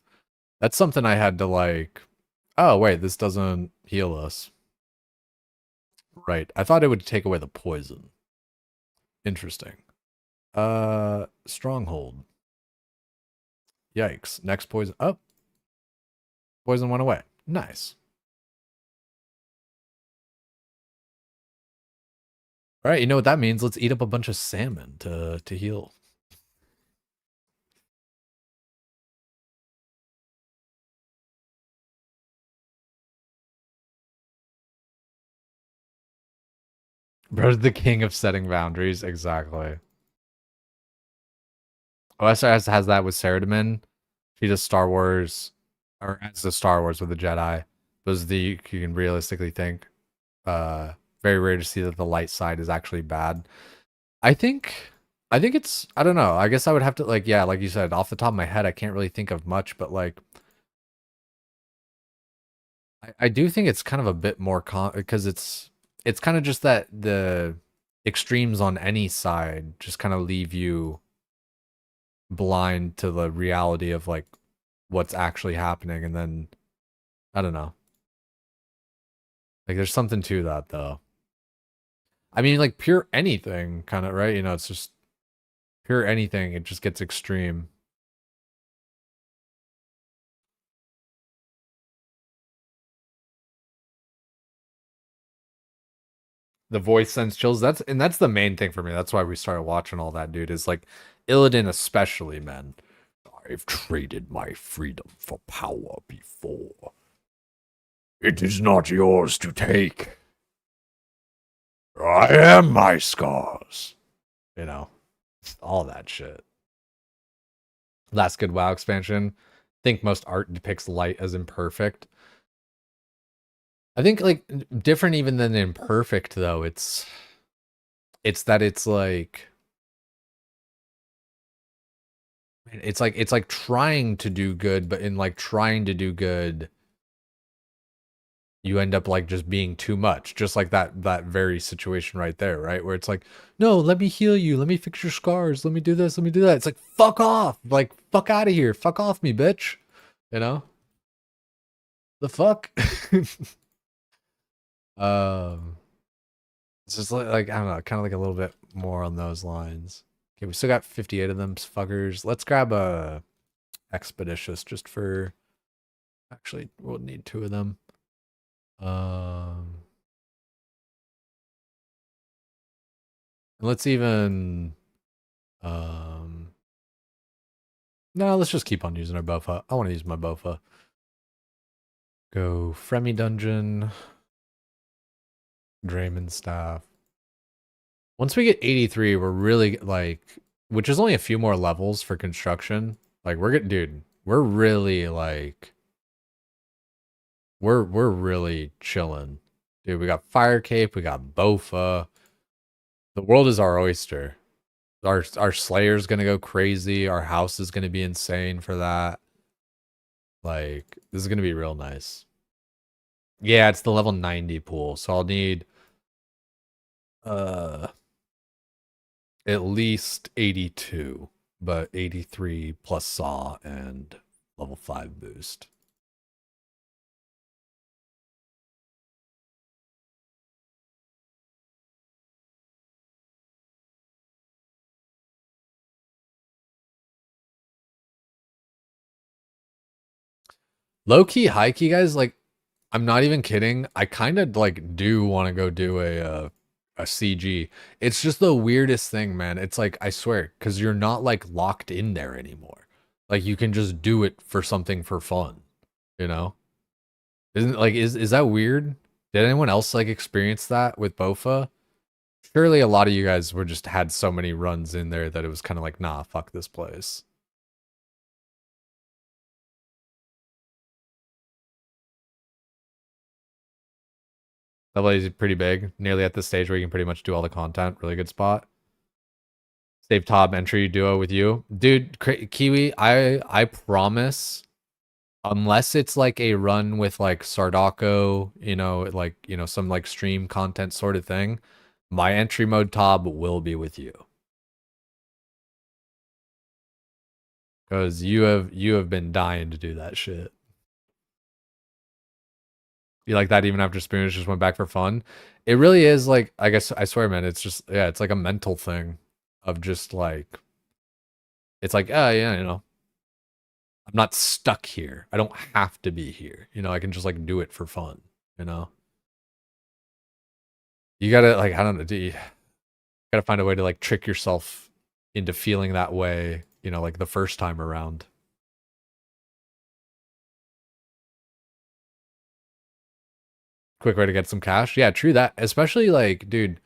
That's something I had to, like, oh, wait, this doesn't heal us. Right. I thought it would take away the poison. Interesting. Stronghold. Yikes. Next poison. Oh. Poison went away. Nice. All right, you know what that means? Let's eat up a bunch of salmon to heal. Bro's the king of setting boundaries. Exactly. OSRS has that with Saradomin. She does Star Wars, or as the Star Wars with the Jedi. Those are the you can realistically think. Very rare to see that the light side is actually bad. I think it's, I don't know. I guess I would have to, like, yeah, like you said, off the top of my head, I can't really think of much, but like I do think it's kind of a bit more because it's kind of just that extremes on any side just kind of leave you blind to the reality of like what's actually happening, and then I don't know. Like there's something to that though. I mean, like pure anything kind of, right? You know, it's just pure anything, it just gets extreme. The voice sends chills. That's the main thing for me. That's why we started watching all that, dude. Is like Illidan especially, man. I've traded my freedom for power before. It is not yours to take. I am my scars. You know, all that shit. Last good WoW expansion. Think most art depicts light as imperfect. I think like different even than imperfect though. It's that it's like trying to do good, but in like trying to do good, you end up like just being too much, just like that very situation right there, right? Where it's like, no, let me heal you, let me fix your scars, let me do this, let me do that. It's like, fuck off, like fuck out of here, fuck off me, bitch. You know? The fuck? It's just like I don't know, kind of like a little bit more on those lines. Okay, we still got 58 of them fuckers. Let's grab a expeditious just for, actually we'll need 2 of them. Let's even no, let's just keep on using our BowFa. I want to use my BowFa. Go Fremi Dungeon. Draymond staff. Once we get 83, we're really like, which is only a few more levels for construction. Like we're getting, dude, we're really like, we're really chilling. Dude, we got Fire Cape, we got BowFa. The world is our oyster. Our Slayer's gonna go crazy. Our house is gonna be insane for that. Like, this is gonna be real nice. Yeah, it's the level 90 pool, so I'll need at least 82, but 83 plus saw and level 5 boost. Low key, high key, guys. Like, I'm not even kidding. I kind of like do want to go do a CG. It's just the weirdest thing, man. It's like I swear, because you're not like locked in there anymore. Like you can just do it for something for fun, you know? Isn't like is that weird? Did anyone else like experience that with BowFa? Surely a lot of you guys were just had so many runs in there that it was kind of like, nah, fuck this place. Level 8 is pretty big, nearly at the stage where you can pretty much do all the content. Really good spot. Save top entry duo with you, dude. Kiwi, I promise, unless it's like a run with like Sardako, you know, like some like stream content sort of thing, my entry mode Tob will be with you, because you have been dying to do that shit. You like that even after Spooners just went back for fun? It really is like, I guess, I swear, man, it's just, yeah, it's like a mental thing of just like, it's like, yeah, you know, I'm not stuck here. I don't have to be here. You know, I can just like do it for fun, you know? You gotta like, I don't know, you gotta find a way to like trick yourself into feeling that way, you know, like the first time around. Quick way to get some cash. Yeah, true that. Especially like, dude,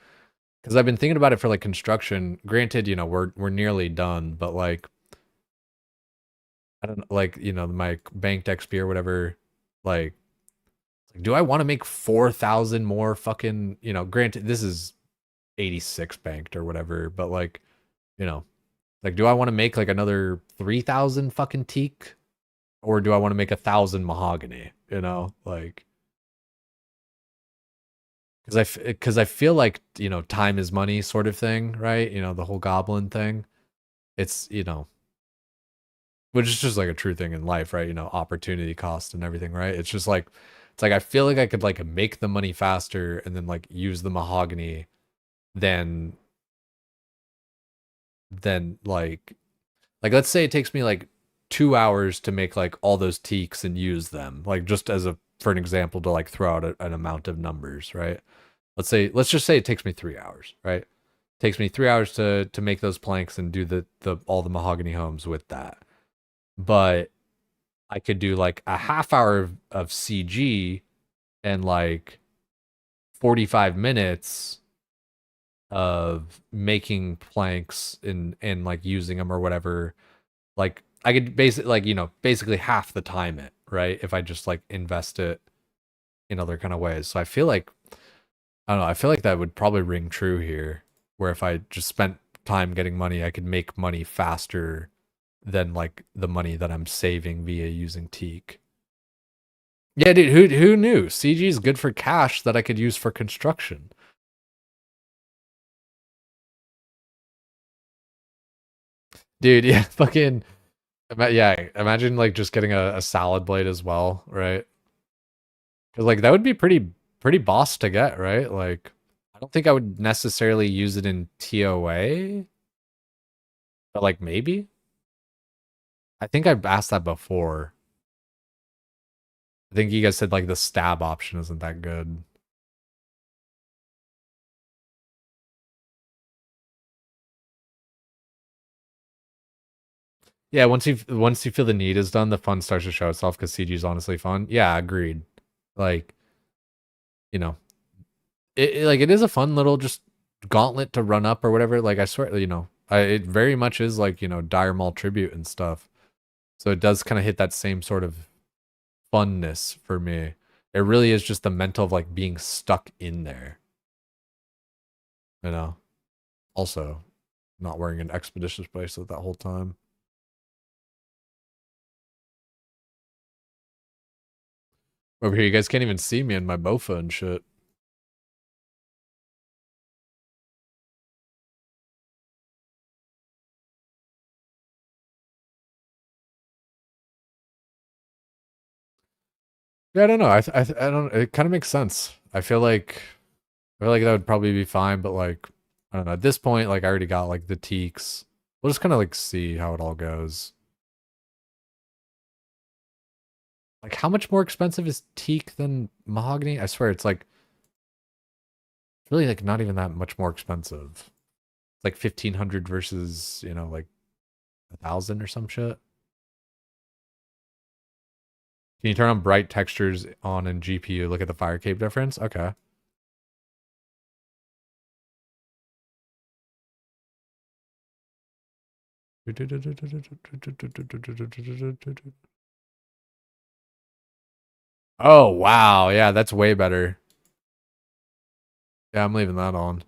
because I've been thinking about it for like construction. Granted, you know, we're nearly done, but like, I don't know, like, you know, my banked XP or whatever, like do I want to make 4,000 more fucking, you know, granted this is 86 banked or whatever, but like, you know, like do I want to make like another 3,000 fucking teak, or do I want to make 1,000 mahogany, you know? Like, because I feel like, you know, time is money sort of thing, right? You know, the whole goblin thing. It's, you know, which is just like a true thing in life, right? You know, opportunity cost and everything, right? It's just like, it's like I feel like I could like make the money faster and then like use the mahogany than than let's say it takes me like 2 hours to make like all those teaks and use them, like just as a for an example to like throw out an amount of numbers, right? Let's just say it takes me 3 hours, right? Takes me 3 hours to make those planks and do the all the mahogany homes with that. But I could do like a half hour of CG and like 45 minutes of making planks and like using them or whatever. Like I could basically like, you know, basically half the time it, right? If I just like invest it in other kind of ways. So I feel like I don't know, I feel like that would probably ring true here, where if I just spent time getting money, I could make money faster than like the money that I'm saving via using Teak. Yeah, dude, who knew? CG is good for cash that I could use for construction. Dude, yeah, fucking yeah, imagine like just getting a salad blade as well, right? Cuz like that would be pretty boss to get, right? Like I don't think I would necessarily use it in TOA, but like maybe. I think I've asked that before. I think you guys said like the stab option isn't that good. Yeah, once you feel the need is done, the fun starts to show itself because CG is honestly fun. Yeah, agreed. Like, you know, like it is a fun little just gauntlet to run up or whatever. Like I swear, you know, it very much is like, you know, Dire Maul tribute and stuff. So it does kind of hit that same sort of funness for me. It really is just the mental of like being stuck in there. You know. Also, not wearing an expeditious bracelet that whole time. Over here, you guys can't even see me in my BowFa and shit. Yeah, I don't know. I don't. It kind of makes sense. I feel like that would probably be fine, but like, I don't know. At this point, like, I already got like the teaks. We'll just kind of like see how it all goes. Like, how much more expensive is teak than mahogany? I swear, it's like really like not even that much more expensive. It's like 1,500 versus, you know, like 1,000 or some shit. Can you turn on bright textures on in GPU? Look at the fire cape difference. Okay. Oh wow, yeah, that's way better. Yeah, I'm leaving that on.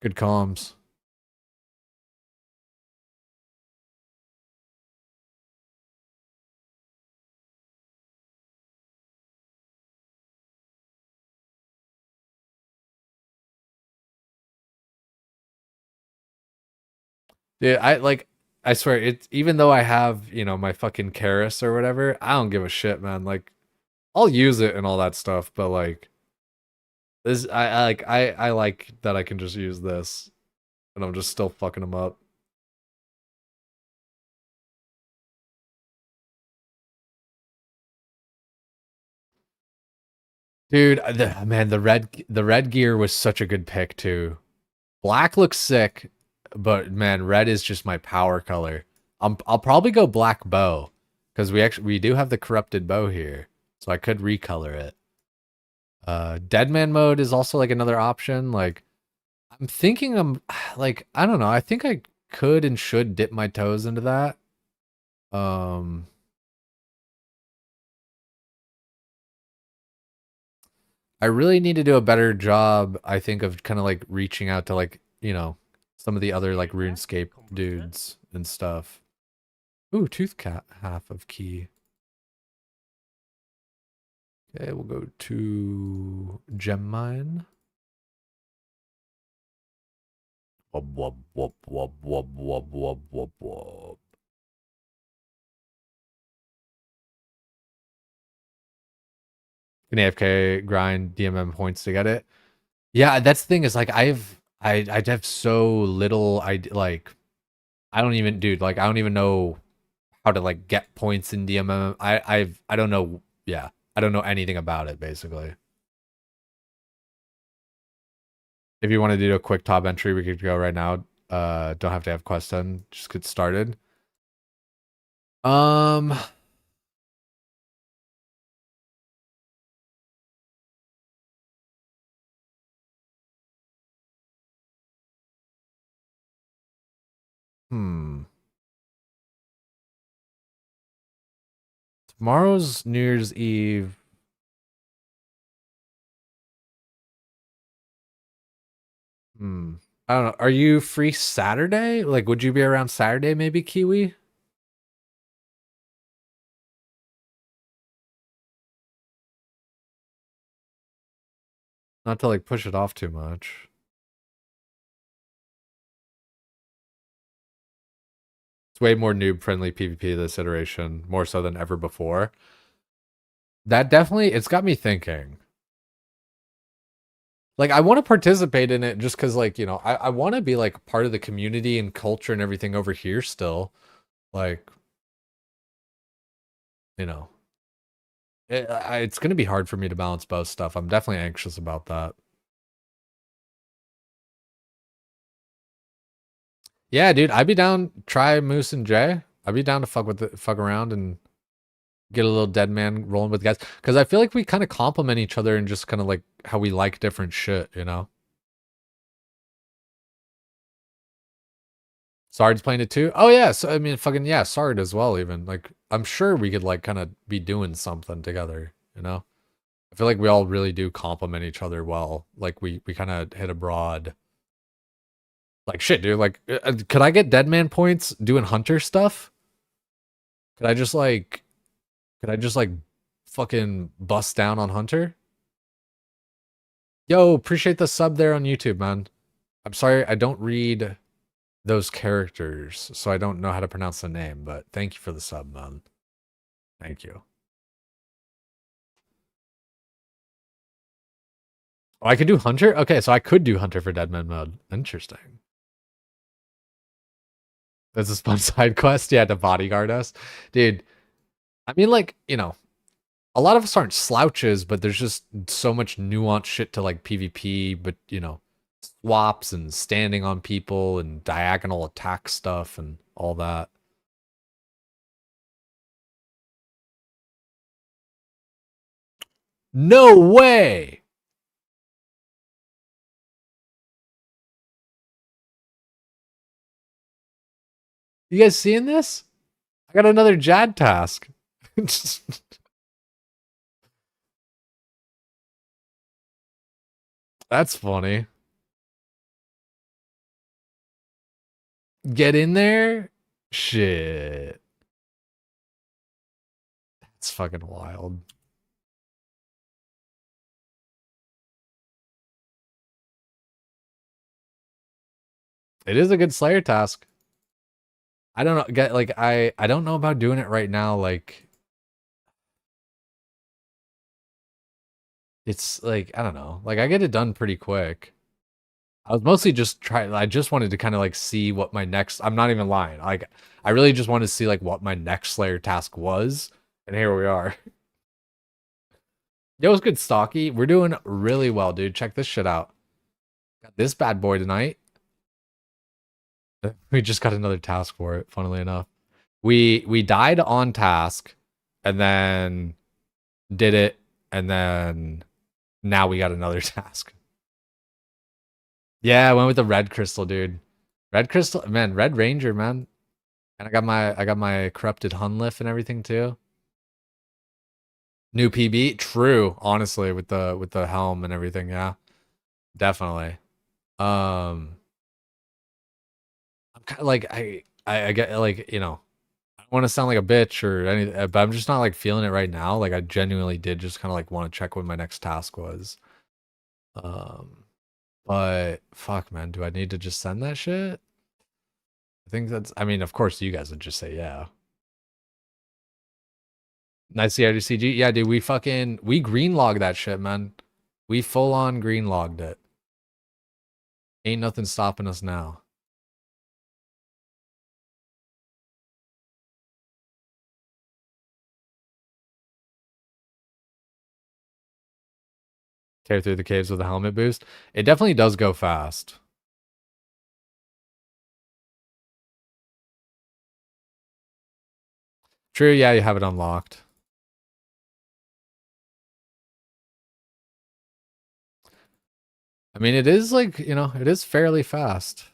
Good comms. Dude, I swear it's even though I have, you know, my fucking Karis or whatever, I don't give a shit, man. Like I'll use it and all that stuff, but like this I like that I can just use this and I'm just still fucking them up. Dude, man, the red gear was such a good pick too. Black looks sick, but man, red is just my power color. I'll probably go black bow because we do have the corrupted bow here, so I could recolor it. Deadman mode is also like another option. Like I'm thinking like I don't know. I think I could and should dip my toes into that. Um, I really need to do a better job, I think, of kind of like reaching out to like, you know, some of the other like RuneScape dudes and stuff. Ooh, tooth cat half of key. Okay, we'll go to gem mine. Wub, wub, wub, wub, wub, wub, wub, wub, wub. An AFK grind DMM points to get it. Yeah, that's the thing is like I have so little like I don't even dude like I don't even know how to like get points in DMM. I don't know. Yeah, I don't know anything about it basically. If you want to do a quick top entry, we could go right now. Don't have to have quest done. Just get started. Um, hmm. Tomorrow's New Year's Eve. Hmm. I don't know. Are you free Saturday? Like, would you be around Saturday, maybe, Kiwi? Not to like push it off too much. It's way more noob friendly PvP this iteration, more so than ever before. That definitely, it's got me thinking. Like, I want to participate in it just because, like, you know, I want to be like part of the community and culture and everything over here still. Like, you know, it's going to be hard for me to balance both stuff. I'm definitely anxious about that. Yeah, dude, I'd be down. Try Moose and Jay. I'd be down to fuck around and get a little dead man rolling with guys because I feel like we kind of complement each other and just kind of like how we like different shit, you know. Sard's playing it too. Oh yeah, so I mean, fucking yeah, Sard as well. Even like, I'm sure we could like kind of be doing something together, you know. I feel like we all really do complement each other well. Like we kind of hit a broad. Like shit, dude. Like, could I get dead man points doing hunter stuff? Could I just like Could I just like fucking bust down on Hunter? Yo, appreciate the sub there on YouTube, man. I'm sorry I don't read those characters, so I don't know how to pronounce the name, but thank you for the sub, man. Thank you. Oh, I could do Hunter? Okay, so I could do Hunter for Deadman mode. Interesting. That's a fun side quest. Yeah, to bodyguard us. Dude, I mean, like, you know, a lot of us aren't slouches, but there's just so much nuanced shit to like PvP, but you know, swaps and standing on people and diagonal attack stuff and all that. No way! You guys seeing this? I got another Jad task. That's funny. Get in there? Shit. That's fucking wild. It is a good Slayer task. I don't know, get like I don't know about doing it right now. Like it's like I don't know. Like I get it done pretty quick. I was mostly just trying. I just wanted to kind of like see what my next. I'm not even lying. Like I really just wanted to see like what my next Slayer task was, and here we are. Yo, it's good, Stocky. We're doing really well, dude. Check this shit out. Got this bad boy tonight. We just got another task for it. Funnily enough, we died on task, and then did it, and then now we got another task. Yeah, I went with the red crystal, dude. Red crystal, man. Red Ranger, man. And I got my corrupted Hunlift and everything too. New PB, true. Honestly, with the helm and everything, yeah, definitely. I'm kind of like I get like you know want to sound like a bitch or anything, but I'm just not like feeling it right now. Like I genuinely did just kind of like want to check what my next task was. Um, but fuck, man, do I need to just send that shit? I think that's. I mean, of course, you guys would just say yeah. Nice CIDCG. Yeah, dude, we green logged that shit, man. We full on green logged it. Ain't nothing stopping us now. Tear through the caves with a helmet boost. It definitely does go fast. True, yeah, you have it unlocked. I mean, it is like, it is fairly fast.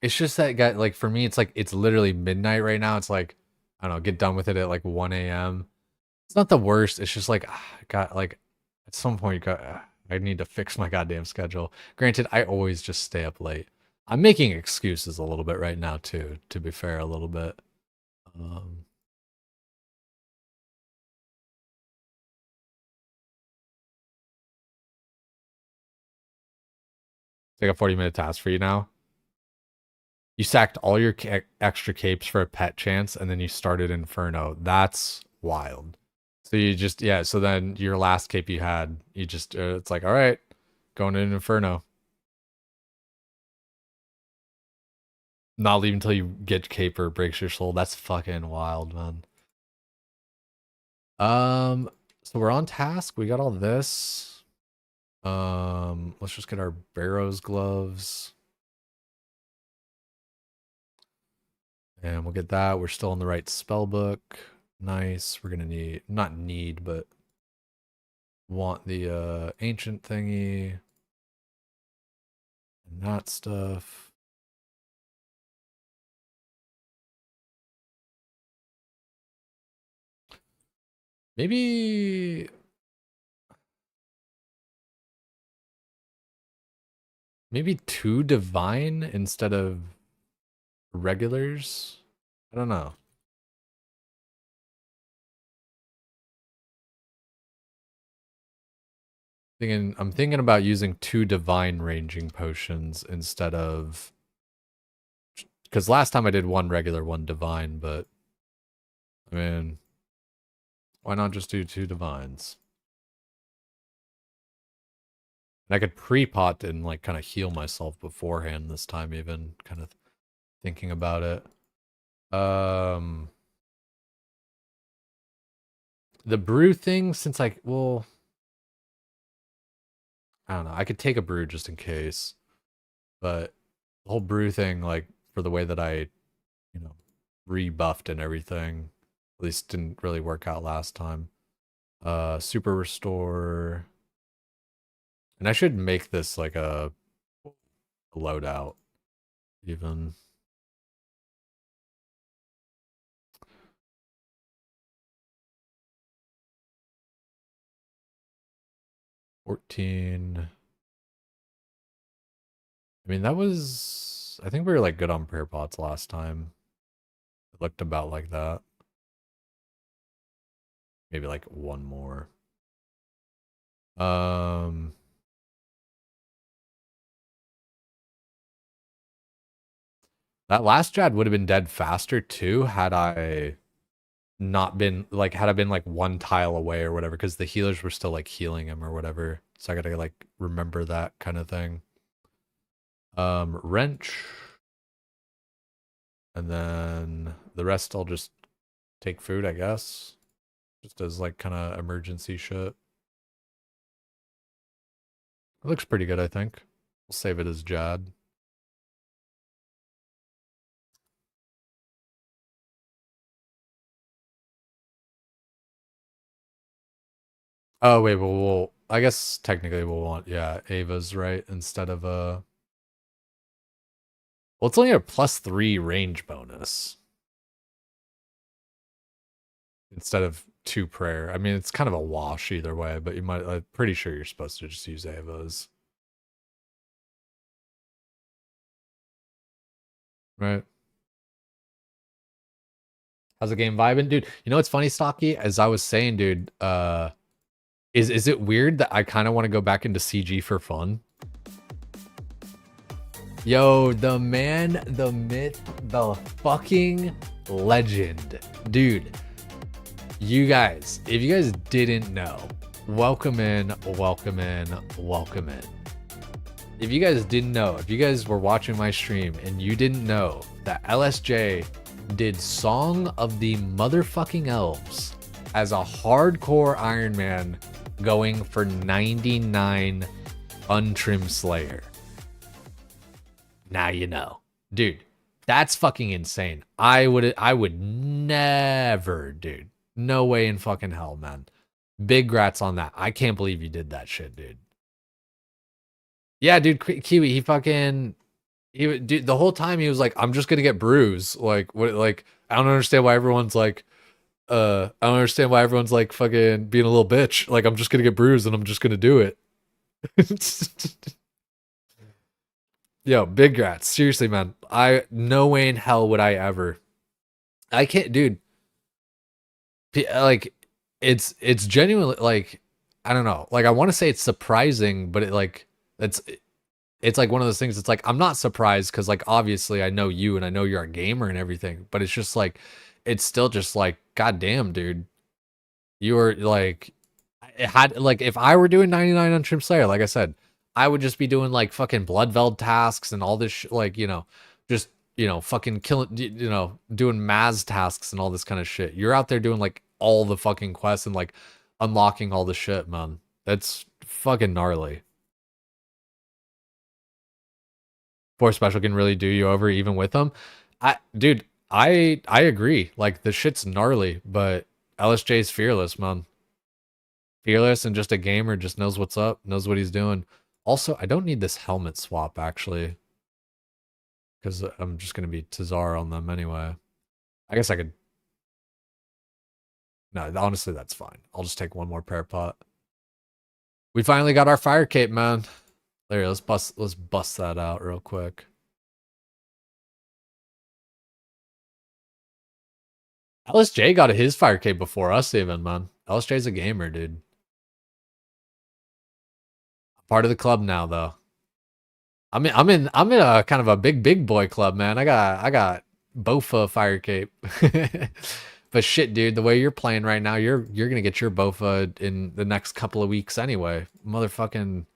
It's just that guy, like for me, it's like it's literally midnight right now. It's like, I don't know, get done with it at like 1 a.m. It's not the worst. It's just like, got like at some point, I need to fix my goddamn schedule. Granted, I always just stay up late. I'm making excuses a little bit right now too, to be fair, a little bit. Um, Take a 40-minute task for you now. You sacked all your extra capes for a pet chance, and then you started Inferno. That's wild. So you just, yeah, so then your last cape you had, you just, it's like, all right, going to Inferno. Not leaving until you get cape or breaks your soul. That's fucking wild, man. So we're on task. We got all this. Let's just get our Barrows gloves. And we'll get that. We're still in the right spell book. Nice. We're gonna need, not need, but want the ancient thingy. And that stuff. Maybe two divine instead of regulars. I don't know. I'm thinking about using 2 divine ranging potions instead of, because last time I did 1 regular, 1 divine, but I mean, why not just do 2 divines? And I could pre-pot and like kind of heal myself beforehand this time, even kind of thinking about it. The brew thing, since I don't know, I could take a brew just in case, but the whole brew thing, like for the way that I, rebuffed and everything, at least didn't really work out last time. Super restore, and I should make this like a loadout, even. $14. I mean, that was, I think we were like good on prayer pots last time. It looked about like that. Maybe like 1 more. That last Jad would have been dead faster too had I not been like, had I been like 1 tile away or whatever, because the healers were still like healing him or whatever. So I gotta like remember that kind of thing. Wrench. And then the rest I'll just take food, I guess. Just as like kind of emergency shit. It looks pretty good, I think. We'll save it as Jad. Oh wait, well I guess technically we'll want, yeah, Ava's right instead of well, it's only a +3 range bonus. instead of to prayer. I mean, it's kind of a wash either way, but I'm pretty sure you're supposed to just use Avos. Right. How's the game vibing, dude? You know what's funny, Stocky? As I was saying, dude, is it weird that I kind of want to go back into CG for fun? Yo, the man, the myth, the fucking legend. Dude, you guys, if you guys didn't know, welcome in, welcome in, welcome in. If you guys didn't know, if you guys were watching my stream and you didn't know that LSJ did Song of the Motherfucking Elves as a hardcore Ironman going for 99 untrimmed Slayer. Now you know. Dude, that's fucking insane. I would never, dude. No way in fucking hell, man. Big grats on that. I can't believe you did that shit, dude. Yeah, dude, Kiwi, dude, the whole time he was like, I'm just gonna get bruised. Like, what, like, I don't understand why everyone's like, I don't understand why everyone's like fucking being a little bitch. Like, I'm just gonna get bruised and I'm just gonna do it. Yo, big grats. Seriously, man. No way in hell would I ever. I can't, dude. Like, it's genuinely like, I don't know. Like, I want to say it's surprising, but it's like one of those things. It's like, I'm not surprised because like obviously I know you and I know you're a gamer and everything, but it's just like, it's still just like, god damn, dude. You were like, it had like, if I were doing 99 untrimmed Slayer, like I said, I would just be doing like fucking Bloodveld tasks and all this like, just, fucking killing, doing Maz tasks and all this kind of shit. You're out there doing like all the fucking quests and like unlocking all the shit, man. That's fucking gnarly. Force special can really do you over even with them. Dude, I agree. Like the shit's gnarly, but LSJ's fearless, man. Fearless and just a gamer, just knows what's up, knows what he's doing. Also, I don't need this helmet swap actually, because I'm just gonna be Tazar on them anyway. I guess I could. No, honestly, that's fine. I'll just take one more prayer pot. We finally got our fire cape, man. There, let's bust that out real quick. LSJ got his fire cape before us even, man. LSJ's a gamer, dude. Part of the club now, though. I'm in a kind of a big boy club, man. I got BowFa fire cape. But shit, dude, the way you're playing right now, you're gonna get your BowFa in the next couple of weeks anyway. Motherfucking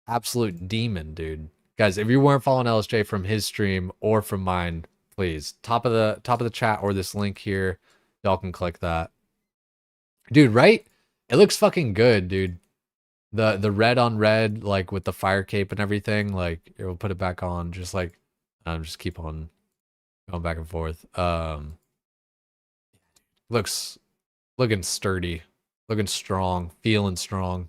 absolute demon, dude. Guys, if you weren't following LSJ from his stream or from mine, please top of the chat or this link here, y'all can click that. Dude, right? It looks fucking good, dude. The red on red, like with the fire cape and everything, like we'll put it back on, just like just keep on going back and forth. Looking sturdy, looking strong, feeling strong.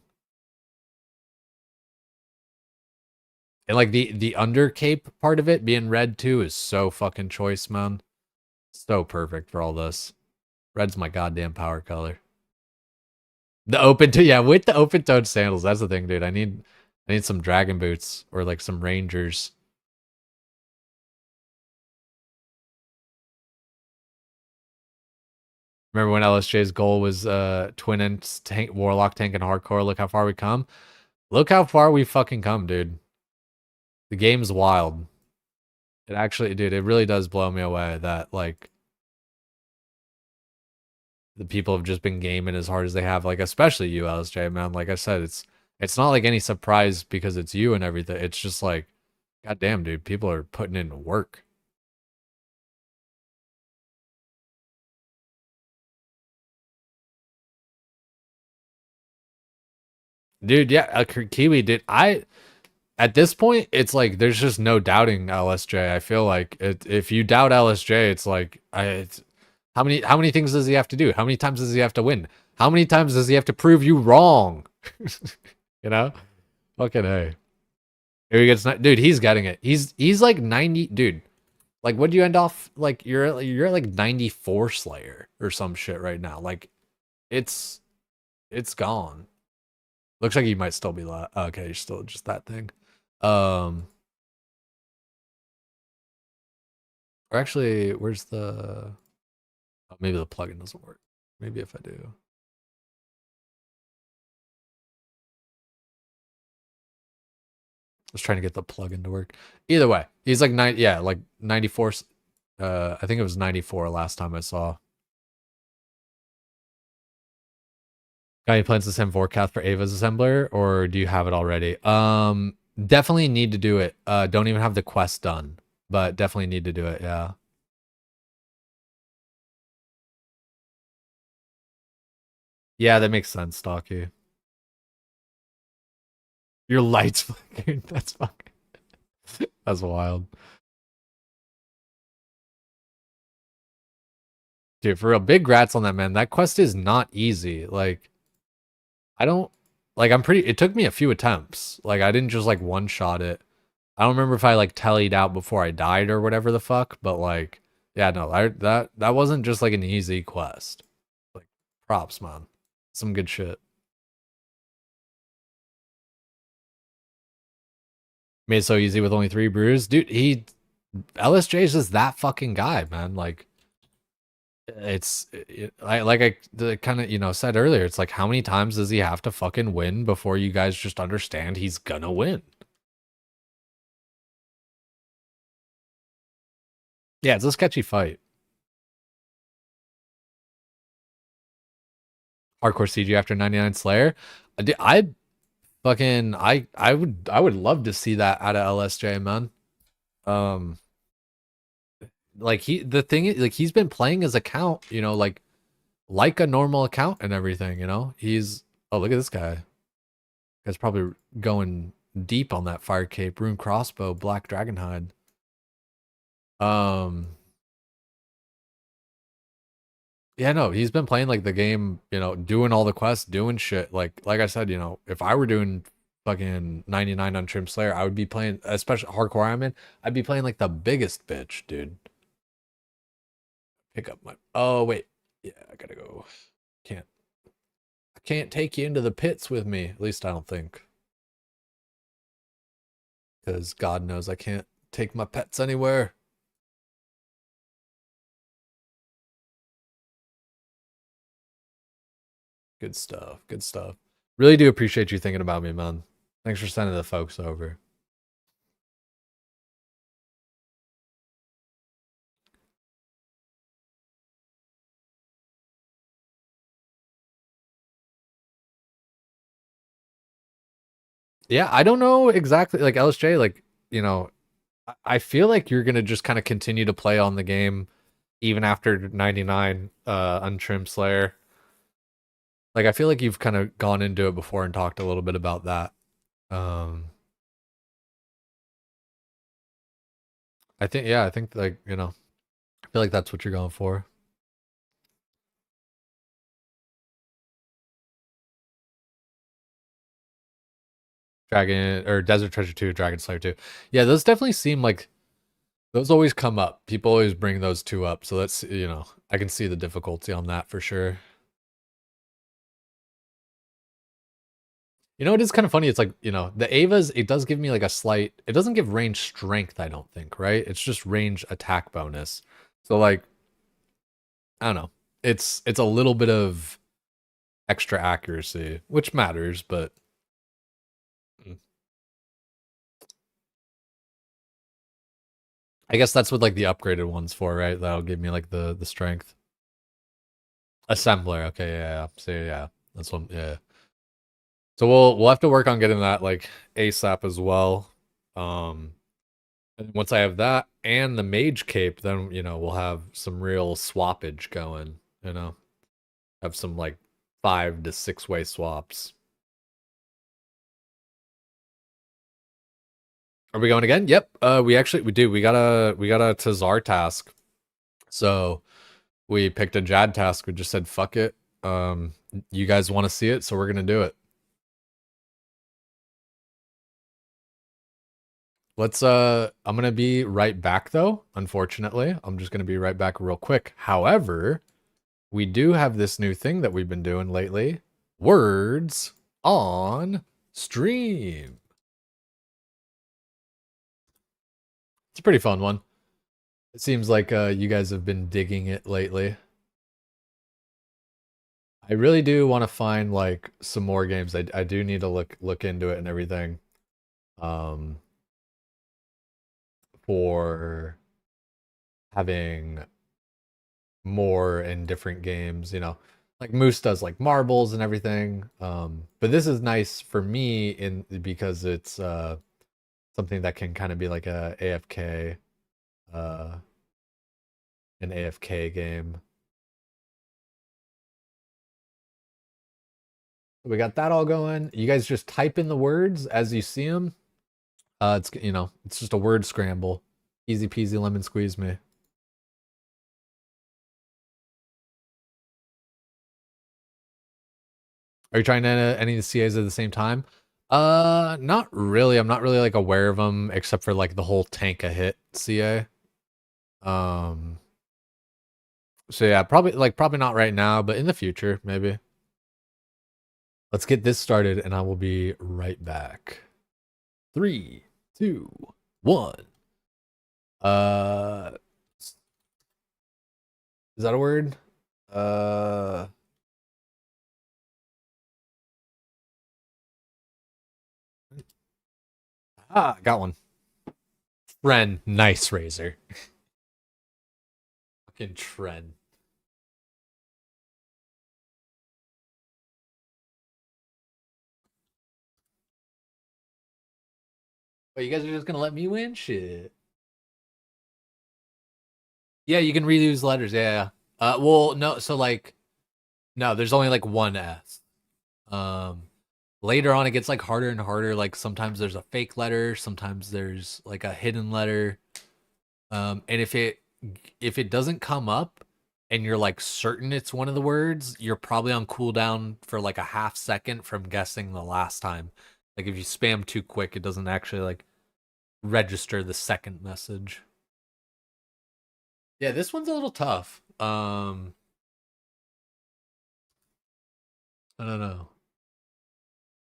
And like the under cape part of it being red too is so fucking choice, man. So perfect for all this. Red's my goddamn power color. The open toe, yeah, with the open toed sandals. That's the thing, dude. I need some dragon boots or like some rangers. Remember when LSJ's goal was twin and tank, warlock, tank, and hardcore? Look how far we come. Look how far we fucking come, dude. The game's wild. It actually, dude, it really does blow me away that like the people have just been gaming as hard as they have, like especially you, LSJ, man. Like I said, it's not like any surprise because it's you and everything. It's just like, goddamn, dude, people are putting in work. Dude, yeah, Kiwi, dude, at this point, it's like there's just no doubting LSJ. I feel like if you doubt LSJ, it's like how many things does he have to do? How many times does he have to win? How many times does he have to prove you wrong? You know? Fucking hey. Here he gets, dude, he's getting it. He's like 90, dude. Like, what do you end off? Like, you're at like 94 Slayer or some shit right now. Like, it's it's gone. Looks like you might still be okay, you're still just that thing. Or actually, where's the? Oh, maybe the plugin doesn't work. Maybe if I do. I was trying to get the plugin to work. Either way, he's like yeah, like 94. I think it was 94 last time I saw. Got any plans to send forecast for Ava's assembler, or do you have it already? Definitely need to do it. Don't even have the quest done, but definitely need to do it. Yeah. Yeah, that makes sense, Stocky. Your lights flickering. That's fucking. That's wild. Dude, for real, big grats on that, man. That quest is not easy. Like, I don't like I'm pretty it took me a few attempts. Like I didn't just like one shot it. I don't remember if I like tallied out before I died or whatever the fuck, but like yeah, no, that wasn't just like an easy quest. Like props, man. Some good shit. Made it so easy with only 3 brews. Dude, LSJ is just that fucking guy, man. Like I kind of said earlier, it's like how many times does he have to fucking win before you guys just understand he's gonna win? Yeah, it's a sketchy fight. Hardcore CG after 99 Slayer. I fucking I would love to see that out of LSJ, man. Um like the thing is like he's been playing his account, like a normal account and everything. He's oh look at this guy. Guy's probably going deep on that fire cape, rune crossbow, black dragonhide. Um Yeah, no, he's been playing like the game, doing all the quests, doing shit. Like I said, if I were doing fucking 99 on Trim Slayer, I would be playing, especially hardcore Ironman, I'd be playing like the biggest bitch, dude. Pick up my oh wait. Yeah, I gotta go. Can't I can't take you into the pits with me. At least I don't think. Because God knows I can't take my pets anywhere. Good stuff. Good stuff. Really do appreciate you thinking about me, man. Thanks for sending the folks over. Yeah, I don't know exactly. Like LSJ, like, I feel like you're gonna just kind of continue to play on the game even after 99 untrimmed Slayer. Like I feel like you've kind of gone into it before and talked a little bit about that. Um I think like, I feel like that's what you're going for. Dragon or Desert Treasure 2, Dragon Slayer 2. Yeah, those definitely seem like those always come up. People always bring those two up. So that's, I can see the difficulty on that for sure. It is kind of funny. It's like, the Avas, it does give me like a slight, it doesn't give range strength, I don't think, right? It's just range attack bonus. So like, I don't know. It's a little bit of extra accuracy, which matters, but I guess that's what like the upgraded ones for, right? That'll give me like the strength. Assembler, okay, yeah. So yeah, that's one, yeah. So we'll have to work on getting that like ASAP as well. And once I have that and the mage cape, then we'll have some real swappage going. Have some like 5 to 6-way swaps. Are we going again? Yep. We do. We got a Tazar task. So we picked a Jad task. We just said fuck it. You guys want to see it, so we're gonna do it. Let's I'm gonna be right back though, unfortunately. I'm just gonna be right back real quick. However, we do have this new thing that we've been doing lately. Words on stream. It's a pretty fun one. It seems like you guys have been digging it lately. I really do want to find like some more games. I do need to look into it and everything. Um for having more and different games, you know. Like Moose does like marbles and everything. But this is nice for me in because it's something that can kind of be like a AFK uh an AFK game. We got that all going. You guys just type in the words as you see them. It's you know, it's just a word scramble. Easy peasy lemon squeeze me. Are you trying to any of the CAs at the same time? Not really. I'm not really like aware of them except for like the whole tank a hit CA. Um, so yeah, probably not right now, but in the future maybe. Let's get this started, and I will be right back. 3, 2, 1. Uh, is that a word? Uh, got one. Friend, nice razor. Fucking trend. Wait, you guys are just gonna let me win? Shit. Yeah, you can reuse letters. Yeah. Well, no. So like, no. There's only like one S. Um, later on, it gets like harder and harder. Like sometimes there's a fake letter. Sometimes there's like a hidden letter. And if it doesn't come up, and you're like certain it's one of the words, you're probably on cooldown for like a half second from guessing the last time. Like if you spam too quick, it doesn't actually like register the second message. Yeah, this one's a little tough. I don't know.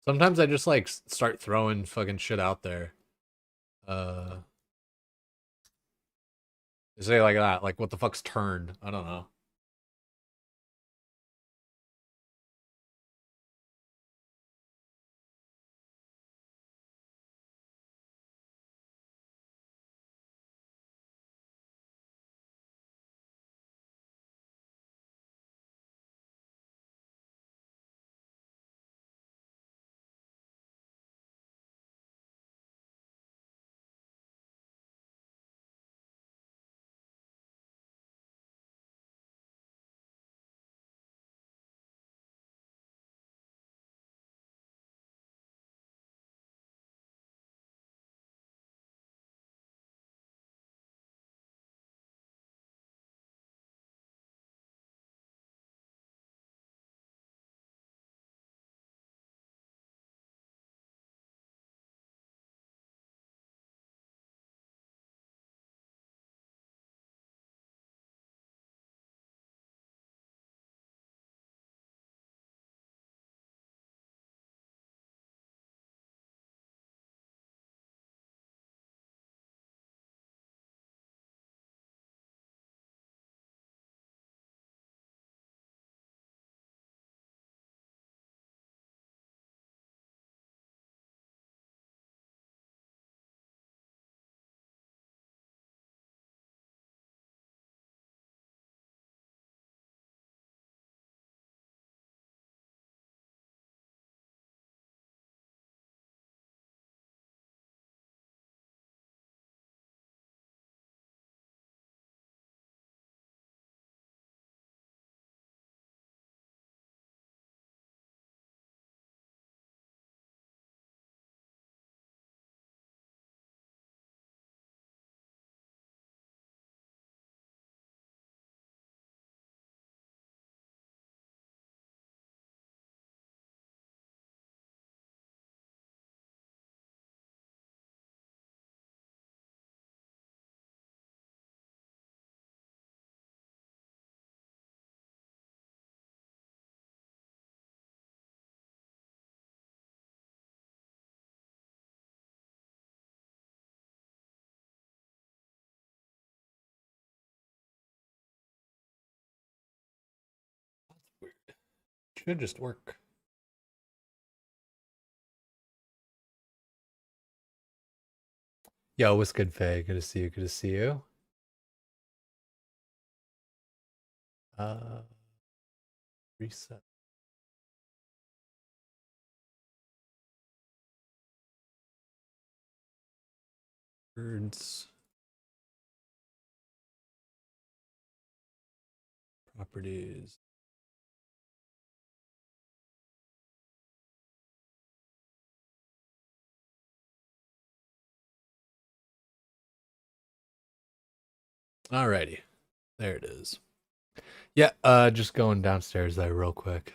Sometimes I just like start throwing fucking shit out there. Uh, say like that. Like what the fuck's turn? I don't know. Should just work. Yo, what's good, Faye? Good to see you. Good to see you. Reset. Birds. Properties. Alrighty. There it is. Yeah, just going downstairs there real quick.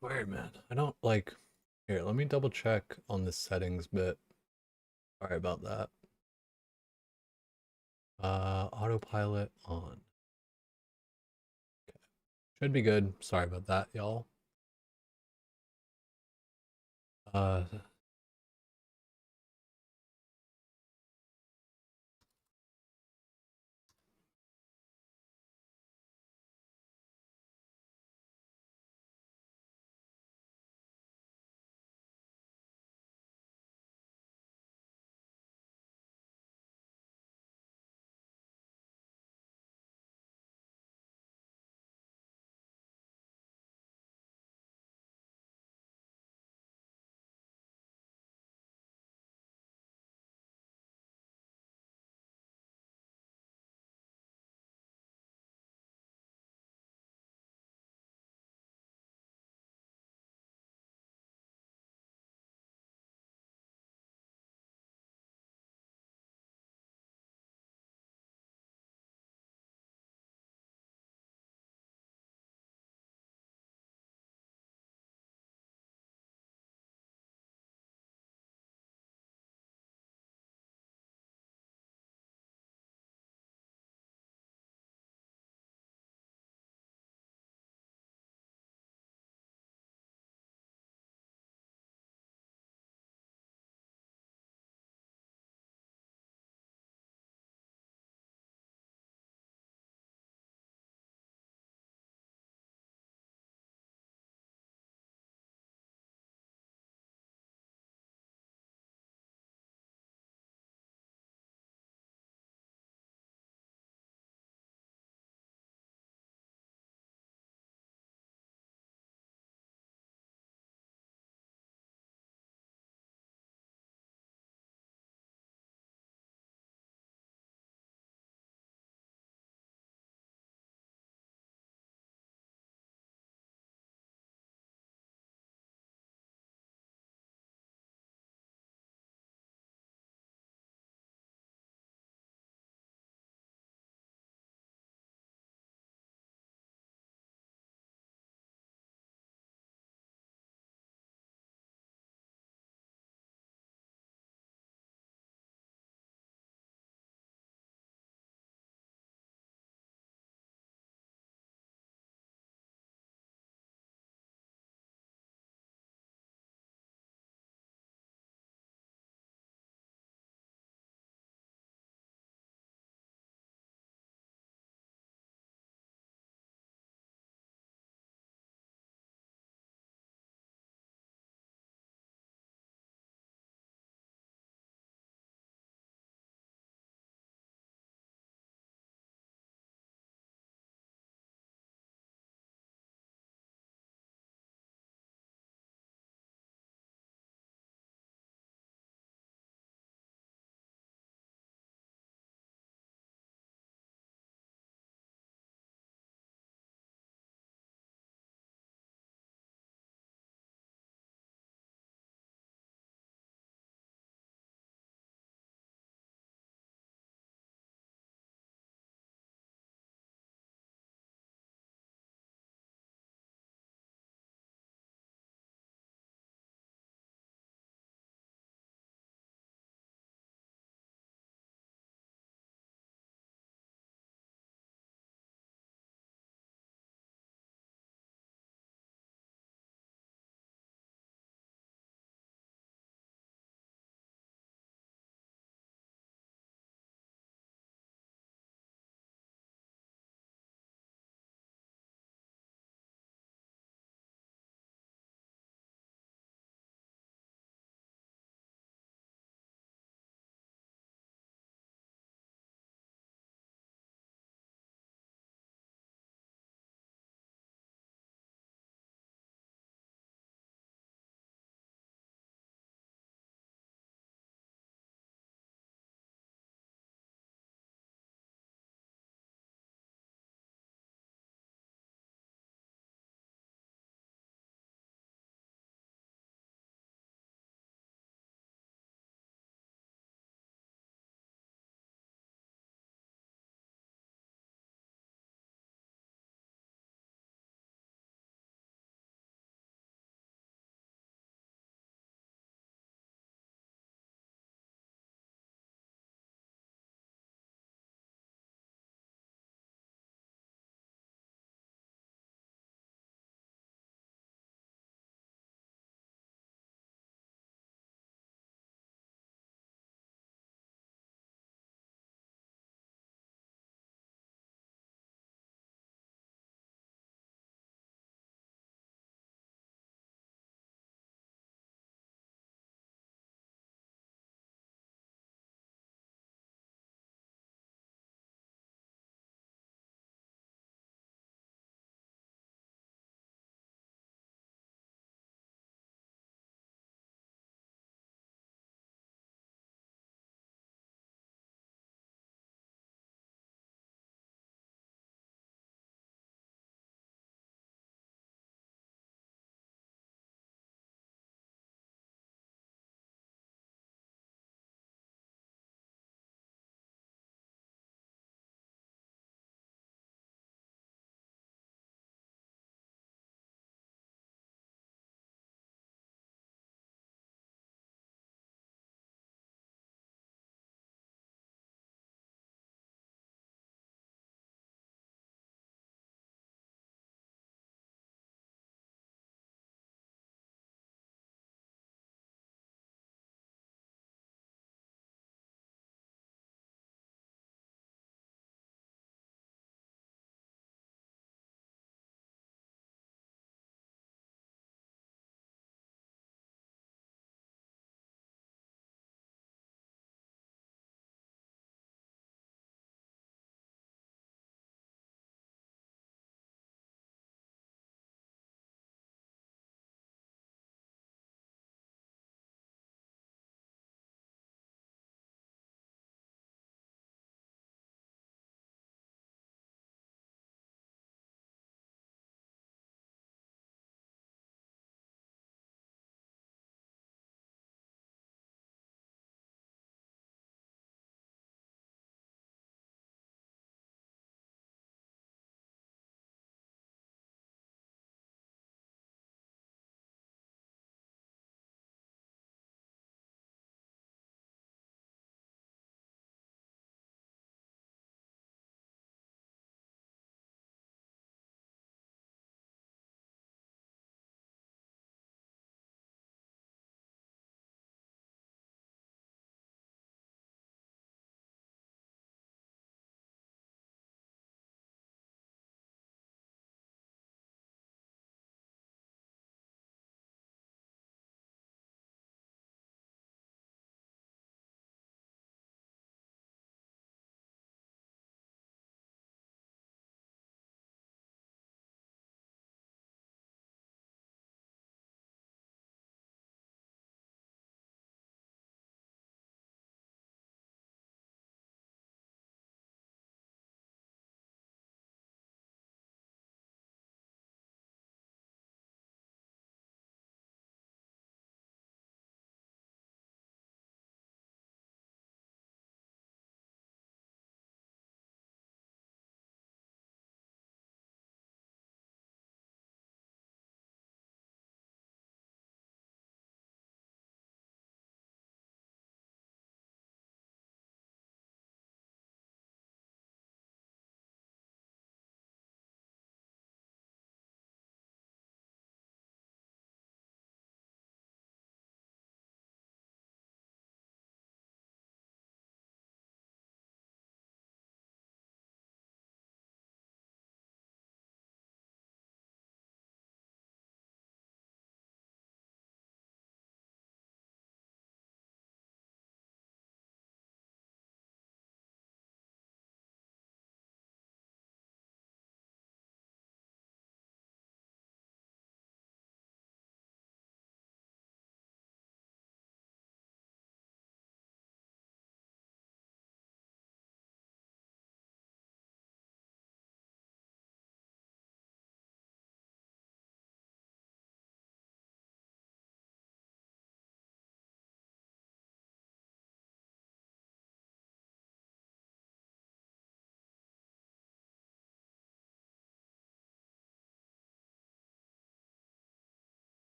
Weird, man. I don't like. Here, let me double check on the settings bit. Sorry about that. Autopilot on. Okay. Should be good. Sorry about that, y'all. Uh,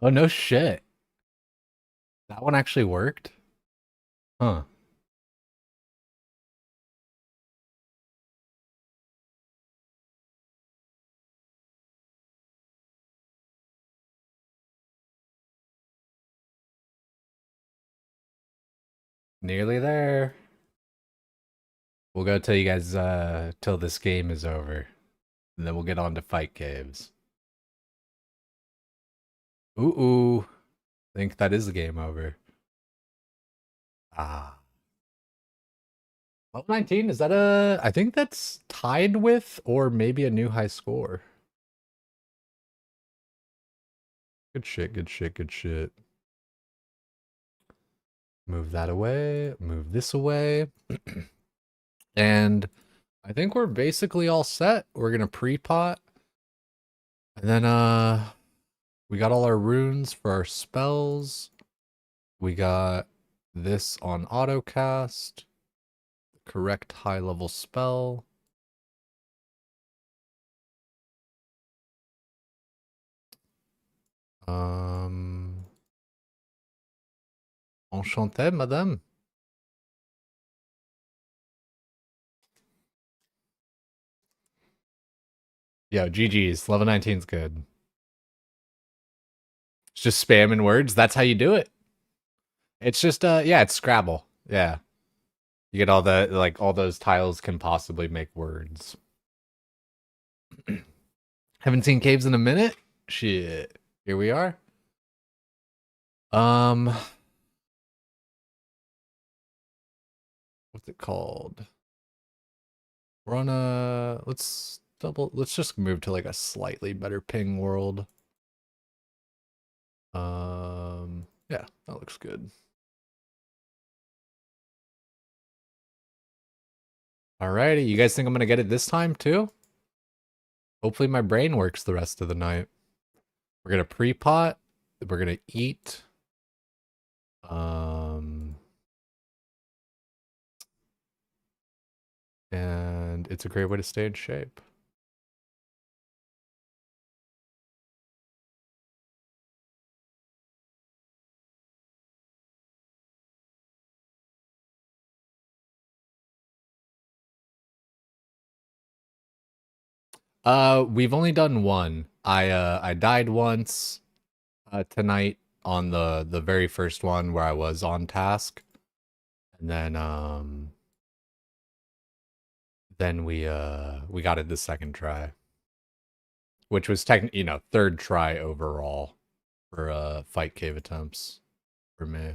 Oh, no shit. That one actually worked? Huh. Nearly there. We'll go till you guys, till this game is over. And then we'll get on to fight caves. Ooh. I think that is the game over. Ah. Level 19, is that I think that's tied with or maybe a new high score. Good shit, good shit, good shit. Move that away, move this away. And I think we're basically all set. We're gonna pre-pot. And then we got all our runes for our spells. We got this on autocast. Correct high level spell. Enchanté, madame. Yo, GG's. Level 19's good. It's just spamming words. That's how you do it. It's just yeah, it's Scrabble. Yeah. You get all the like all those tiles can possibly make words. Haven't seen caves in a minute? Shit. Here we are. What's it called? We're on a let's just move to like a slightly better ping world. Yeah, that looks good. Alrighty, you guys think I'm gonna get it this time too? Hopefully my brain works the rest of the night. We're gonna pre-pot. We're gonna eat. And it's a great way to stay in shape. We've only done one. I died once tonight on the very first one where I was on task. And then we got it the second try. Which was technically, third try overall for fight cave attempts for me.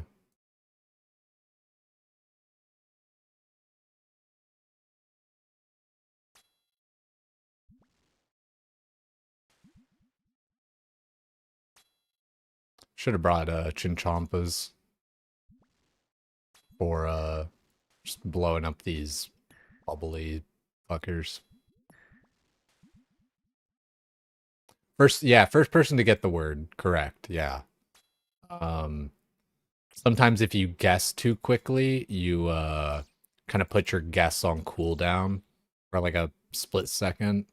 Should have brought Chinchampas for just blowing up these bubbly fuckers. First person to get the word correct. Yeah. Sometimes if you guess too quickly, you kind of put your guess on cooldown for like a split second.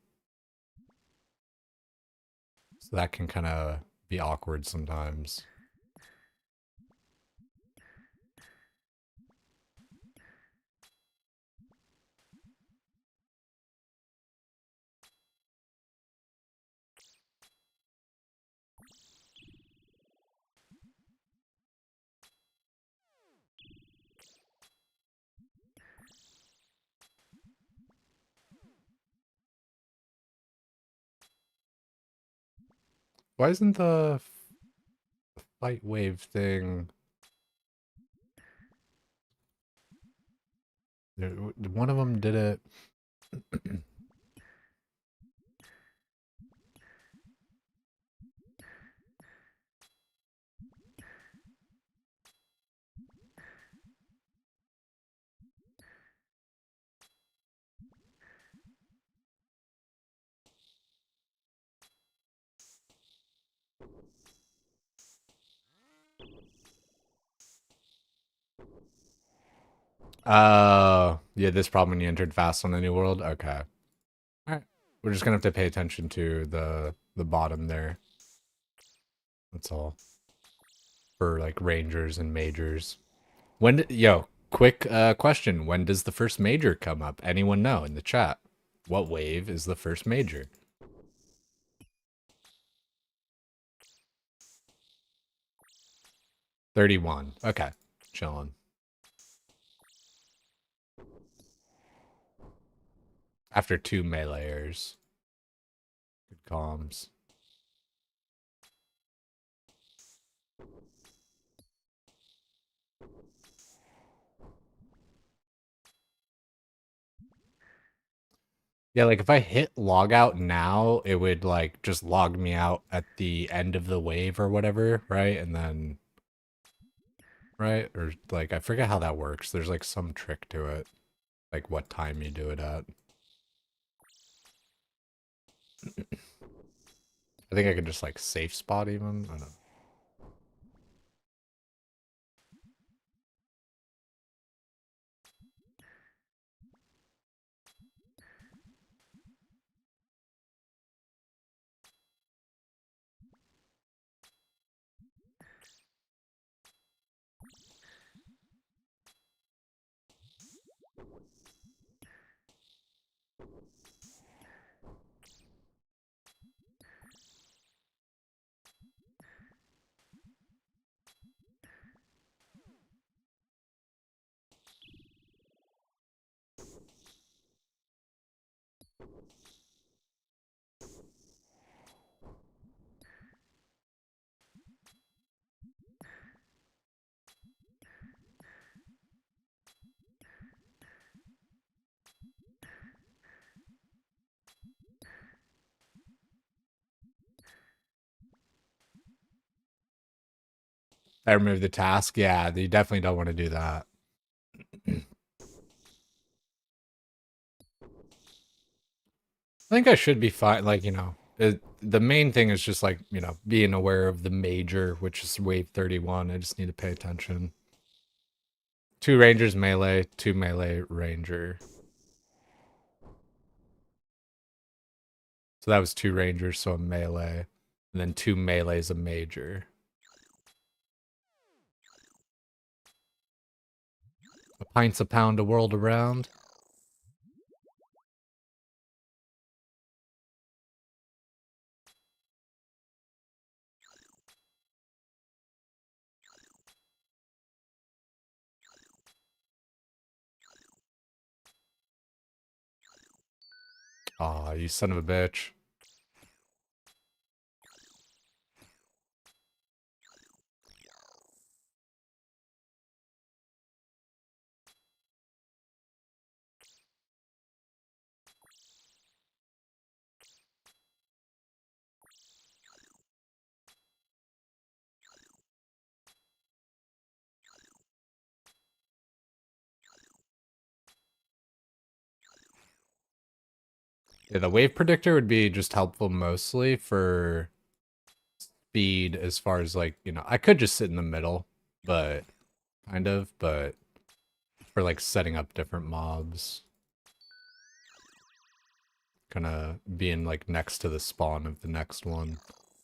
So that can kind of be awkward sometimes. Why isn't the fight wave thing? One of them did it. Yeah, this problem when you entered fast on any world. Okay. All right. We're just gonna have to pay attention to the bottom there. That's all. For like rangers and majors. Yo, quick question. When does the first major come up? Anyone know in the chat? What wave is the first major? $31. Okay. Chilling. After 2 meleeers. Good comms. Yeah, like if I hit log out now, it would like just log me out at the end of the wave or whatever, right? And then, right? Or like, I forget how that works. There's like some trick to it, like what time you do it at. I think I could just like safe spot even. I don't know. I removed the task. Yeah, you definitely don't want to do that. I think I should be fine. Like, you know, the main thing is just like, you know, being aware of the major, which is wave 31. I just need to pay attention. 2 rangers melee, 2 melee ranger. So that was 2 rangers, so a melee. And then 2 melees a major. A pint's a pound a world around. Aw, you son of a bitch. Yeah, the wave predictor would be just helpful mostly for speed as far as like, you know, I could just sit in the middle, but but for like setting up different mobs. Kind of being like next to the spawn of the next one.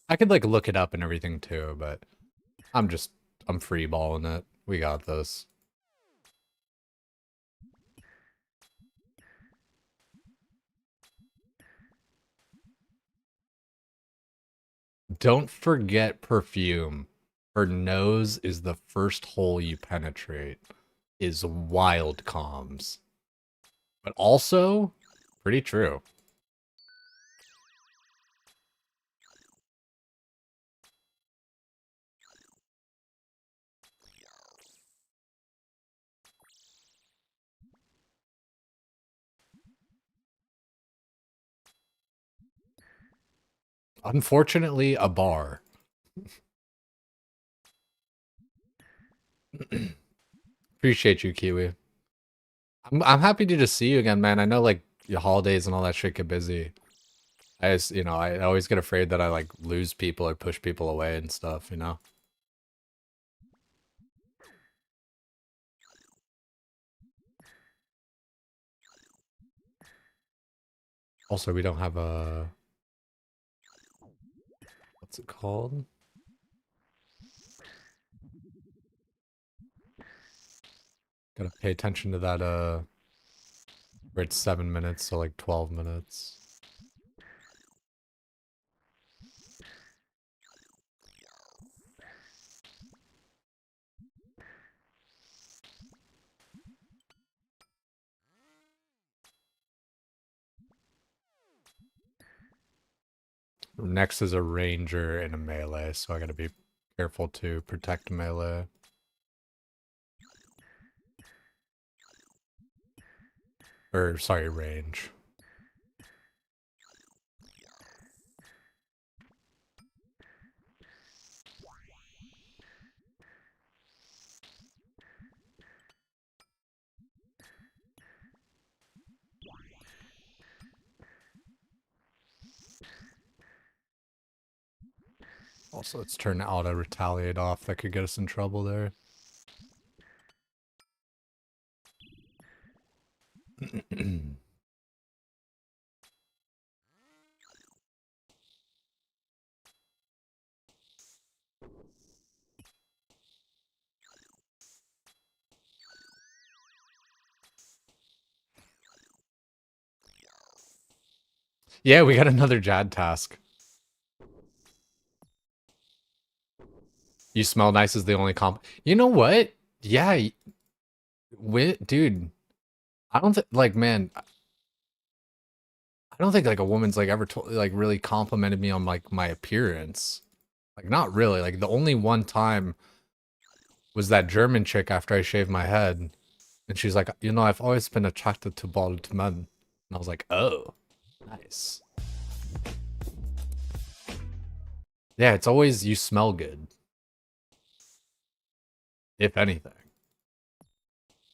I could like look it up and everything too, but I'm free balling it. We got this. Don't forget perfume. Her nose is the first hole you penetrate. Is wild comms. But also, pretty true. Unfortunately, a bar. Appreciate you, Kiwi. I'm happy to just see you again, man. I know like your holidays and all that shit get busy. I just, you know, I always get afraid that I like lose people or push people away and stuff, you know? Also, we don't have a... What's it called? Gotta pay attention to that, where it's 7 minutes, so like 12 minutes. Next is a ranger and a melee, so I gotta be careful to protect melee. Or, sorry, range. Also, let's turn auto retaliate off. That could get us in trouble there. Yeah, we got another Jad task. You smell nice is the only comp. You know what? Yeah, dude. I don't think, like, man, I don't think like a woman's like ever like really complimented me on like my appearance. Like, not really. Like, the only one time was that German chick after I shaved my head, and she's like, you know, I've always been attracted to bald men, and I was like, oh, nice. Yeah, it's always you smell good. If anything.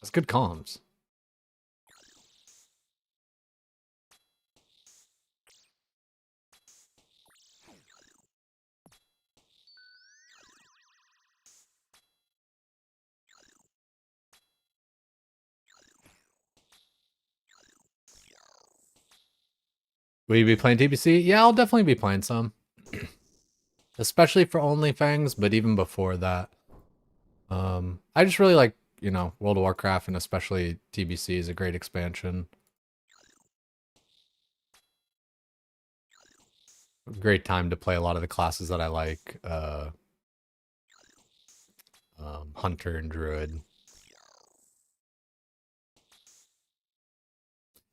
That's good comms. Will you be playing TBC? Yeah, I'll definitely be playing some. Especially for OnlyFans, but even before that. I just really like, you know, World of Warcraft, and especially TBC is a great expansion. Great time to play a lot of the classes that I like. Hunter and Druid.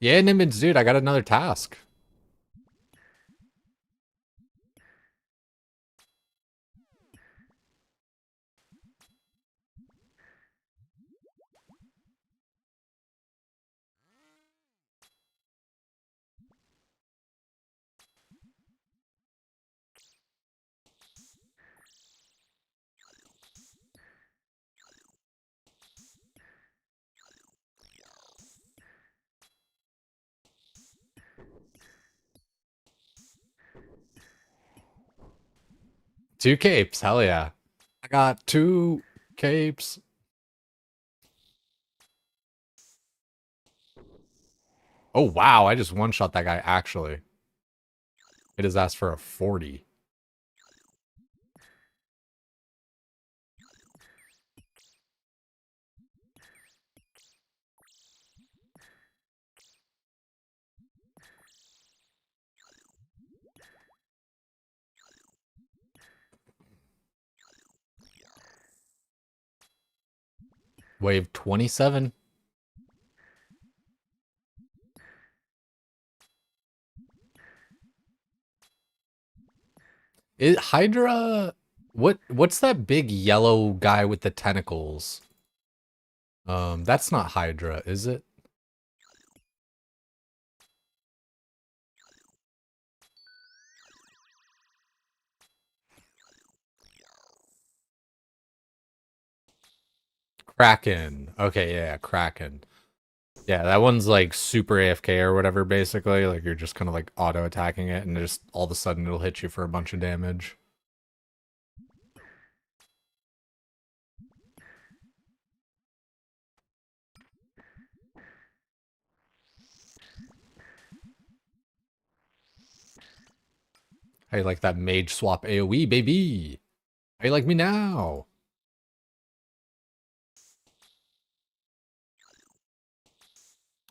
Yeah, Nimbins, dude, I got another task. Two capes, hell yeah. I got 2 capes. Oh, wow, I just one-shot that guy, actually. It has asked for a 40. Wave 27. Hydra... What's that big yellow guy with the tentacles? That's not Hydra, is it? Kraken. Okay, yeah, Kraken. Yeah, that one's like super AFK or whatever, basically. Like, you're just kind of like auto-attacking it, and just all of a sudden it'll hit you for a bunch of damage. How you like that mage swap AoE, baby? How you like me now?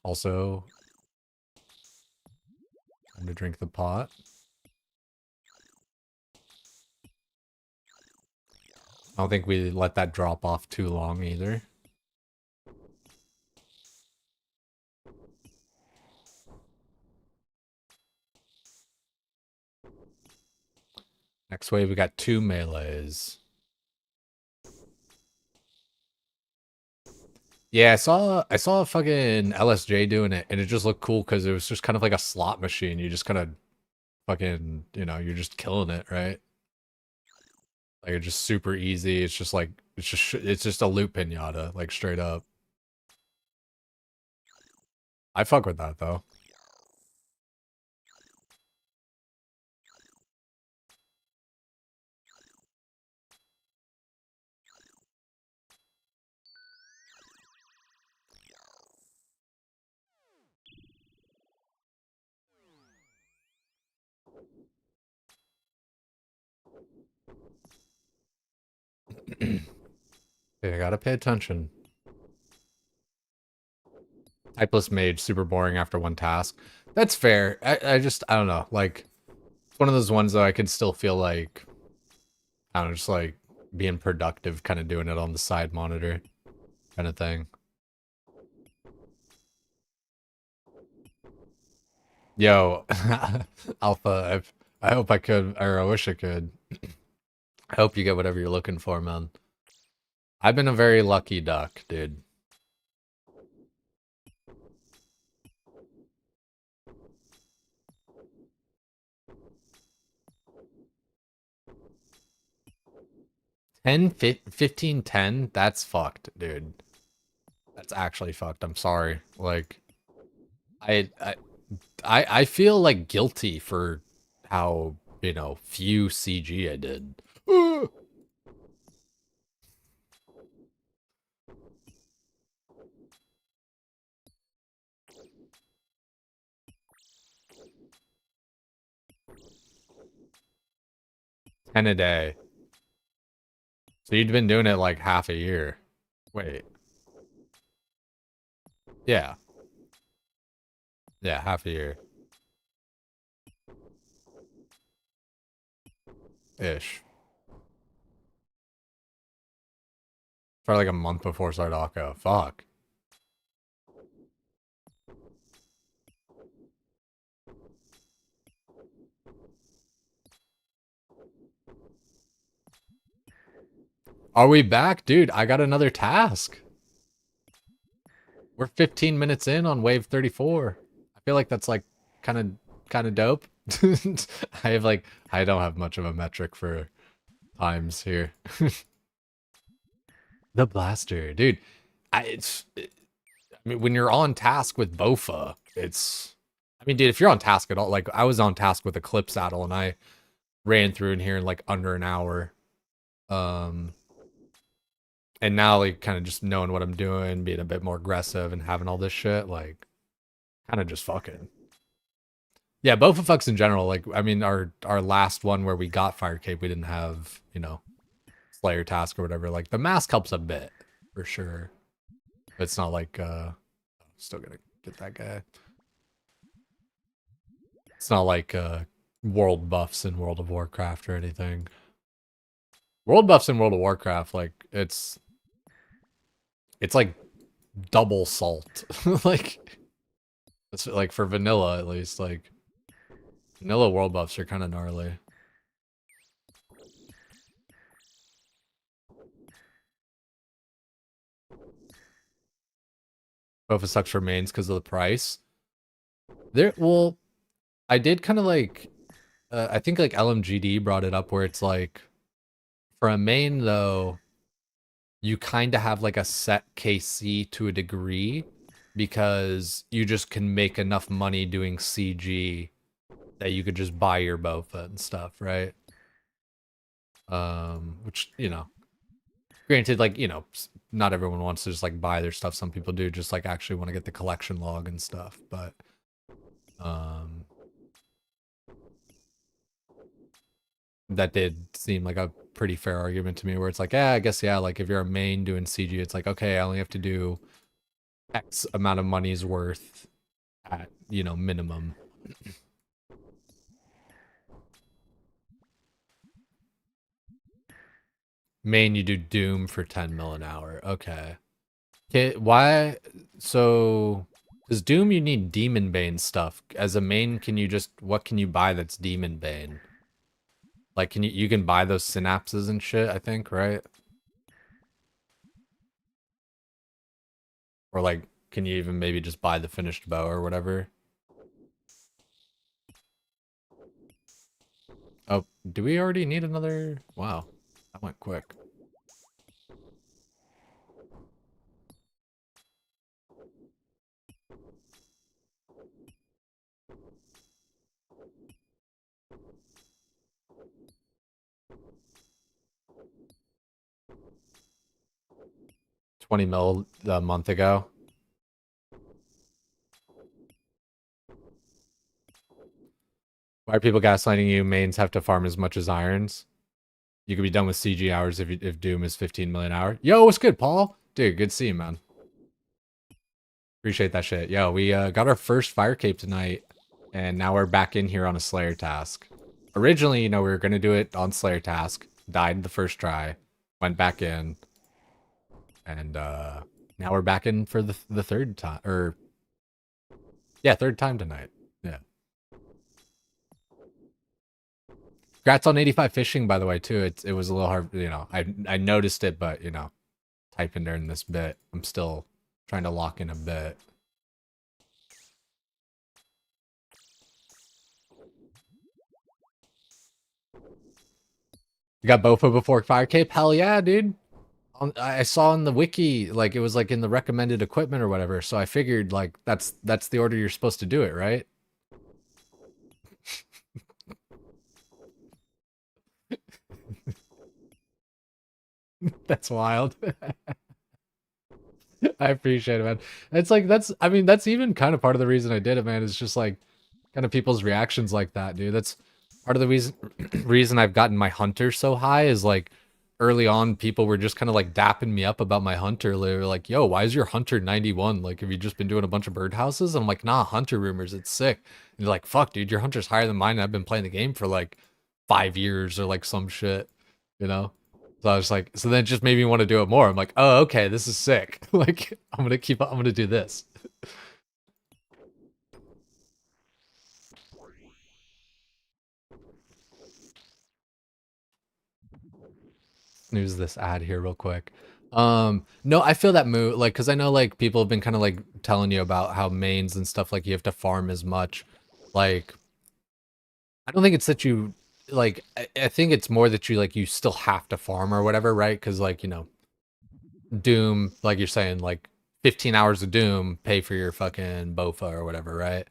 Also, time to drink the pot. I don't think we let that drop off too long either. Next wave, we got 2 melees. Yeah, I saw a fucking LSJ doing it, and it just looked cool because it was just kind of like a slot machine. You just kind of fucking, you're just killing it, right? Like it's just super easy. It's just like it's just a loot pinata, like straight up. I fuck with that though. Yeah, I gotta pay attention. Typeless mage, super boring after one task. That's fair. I don't know. Like, it's one of those ones that I can still feel like, I don't know, just like being productive, kind of doing it on the side monitor kind of thing. Yo, Alpha, I hope I could, or I wish I could. I hope you get whatever you're looking for, man. I've been a very lucky duck, dude. 15, 10? That's fucked, dude. That's actually fucked. I'm sorry. Like, I, I, I feel like guilty for how, few CG I did. 10 a day. So you'd been doing it like half a year. Wait. Yeah. Yeah, half a year. Ish. For like a month before Sardaka. Fuck. Are we back? Dude, I got another task. We're 15 minutes in on wave 34. I feel like that's like kind of dope. I don't have much of a metric for times here. The blaster, dude. I mean, when you're on task with BowFa, I mean, dude, if you're on task at all, like I was on task with a clip saddle and I ran through in here in like under an hour. Um, and now like kind of just knowing what I'm doing, being a bit more aggressive and having all this shit, like kind of just fucking. Yeah, BowFa fucks in general. Like, I mean, our last one where we got Fire Cape, we didn't have, Slayer task or whatever. Like the mask helps a bit for sure. But it's not like still gonna get that guy. It's not like world buffs in World of Warcraft or anything. World buffs in World of Warcraft, like it's like double salt. Like it's like for vanilla at least, like vanilla world buffs are kind of gnarly. BowFa sucks for mains because of the price. Well, I did kind of like I think like LMGD brought it up where it's like for a main though, you kind of have like a set KC to a degree because you just can make enough money doing CG that you could just buy your BowFa and stuff, right? Which, granted, like, not everyone wants to just like buy their stuff. Some people do just like actually want to get the collection log and stuff, but that did seem like a pretty fair argument to me where it's like, yeah, I guess, yeah, like if you're a main doing CG, it's like, okay, I only have to do X amount of money's worth at, you know, minimum. Main, you do Doom for 10 mil an hour. Okay. Okay, why? So, because Doom, you need Demon Bane stuff. As a main, can you just, what can you buy that's Demon Bane? Like, you can buy those synapses and shit, I think, right? Or like, can you even maybe just buy the finished bow or whatever? Oh, do we already need another? Wow, that went quick. $20 mil a month ago. Why are people gaslighting you? Mains have to farm as much as irons. You could be done with CG hours if Doom is 15 million an hour. Yo, what's good, Paul? Dude, good to see you, man. Appreciate that shit. Yo, we got our first fire cape tonight, and now we're back in here on a Slayer task. Originally, you know, we were gonna do it on Slayer task. Died the first try. Went back in. And now we're back in for the third time. Or, yeah, third time tonight. Yeah. Congrats on 85 fishing, by the way, too. It was a little hard, you know. I noticed it, but, you know, typing during this bit. I'm still trying to lock in a bit. You got BowFa before Fire Cape? Hell yeah, dude. I saw in the wiki, like, it was, like, in the recommended equipment or whatever, so I figured, like, that's the order you're supposed to do it, right? That's wild. I appreciate it, man. It's like, I mean, that's even kind of part of the reason I did it, man. It's just like kind of people's reactions like that, dude. That's part of the reason I've gotten my hunter so high is like early on, people were just kind of like dapping me up about my hunter. They were like, yo, why is your hunter 91? Like, have you just been doing a bunch of birdhouses? And I'm like, nah, hunter rumors. It's sick. And they're like, fuck, dude, your hunter's higher than mine. And I've been playing the game for like 5 years or like some shit, you know? So I was like, so then it just made me want to do it more. I'm like, oh, okay, this is sick. Like, I'm gonna do this. Snooze this ad here real quick. No, I feel that mood, like, cause I know like people have been kind of like telling you about how mains and stuff, like you have to farm as much. Like, I don't think it's that you, like, I think it's more that you still have to farm or whatever, right? Cause like, you know, Doom, like you're saying, like 15 hours of Doom pay for your fucking BowFa or whatever, right?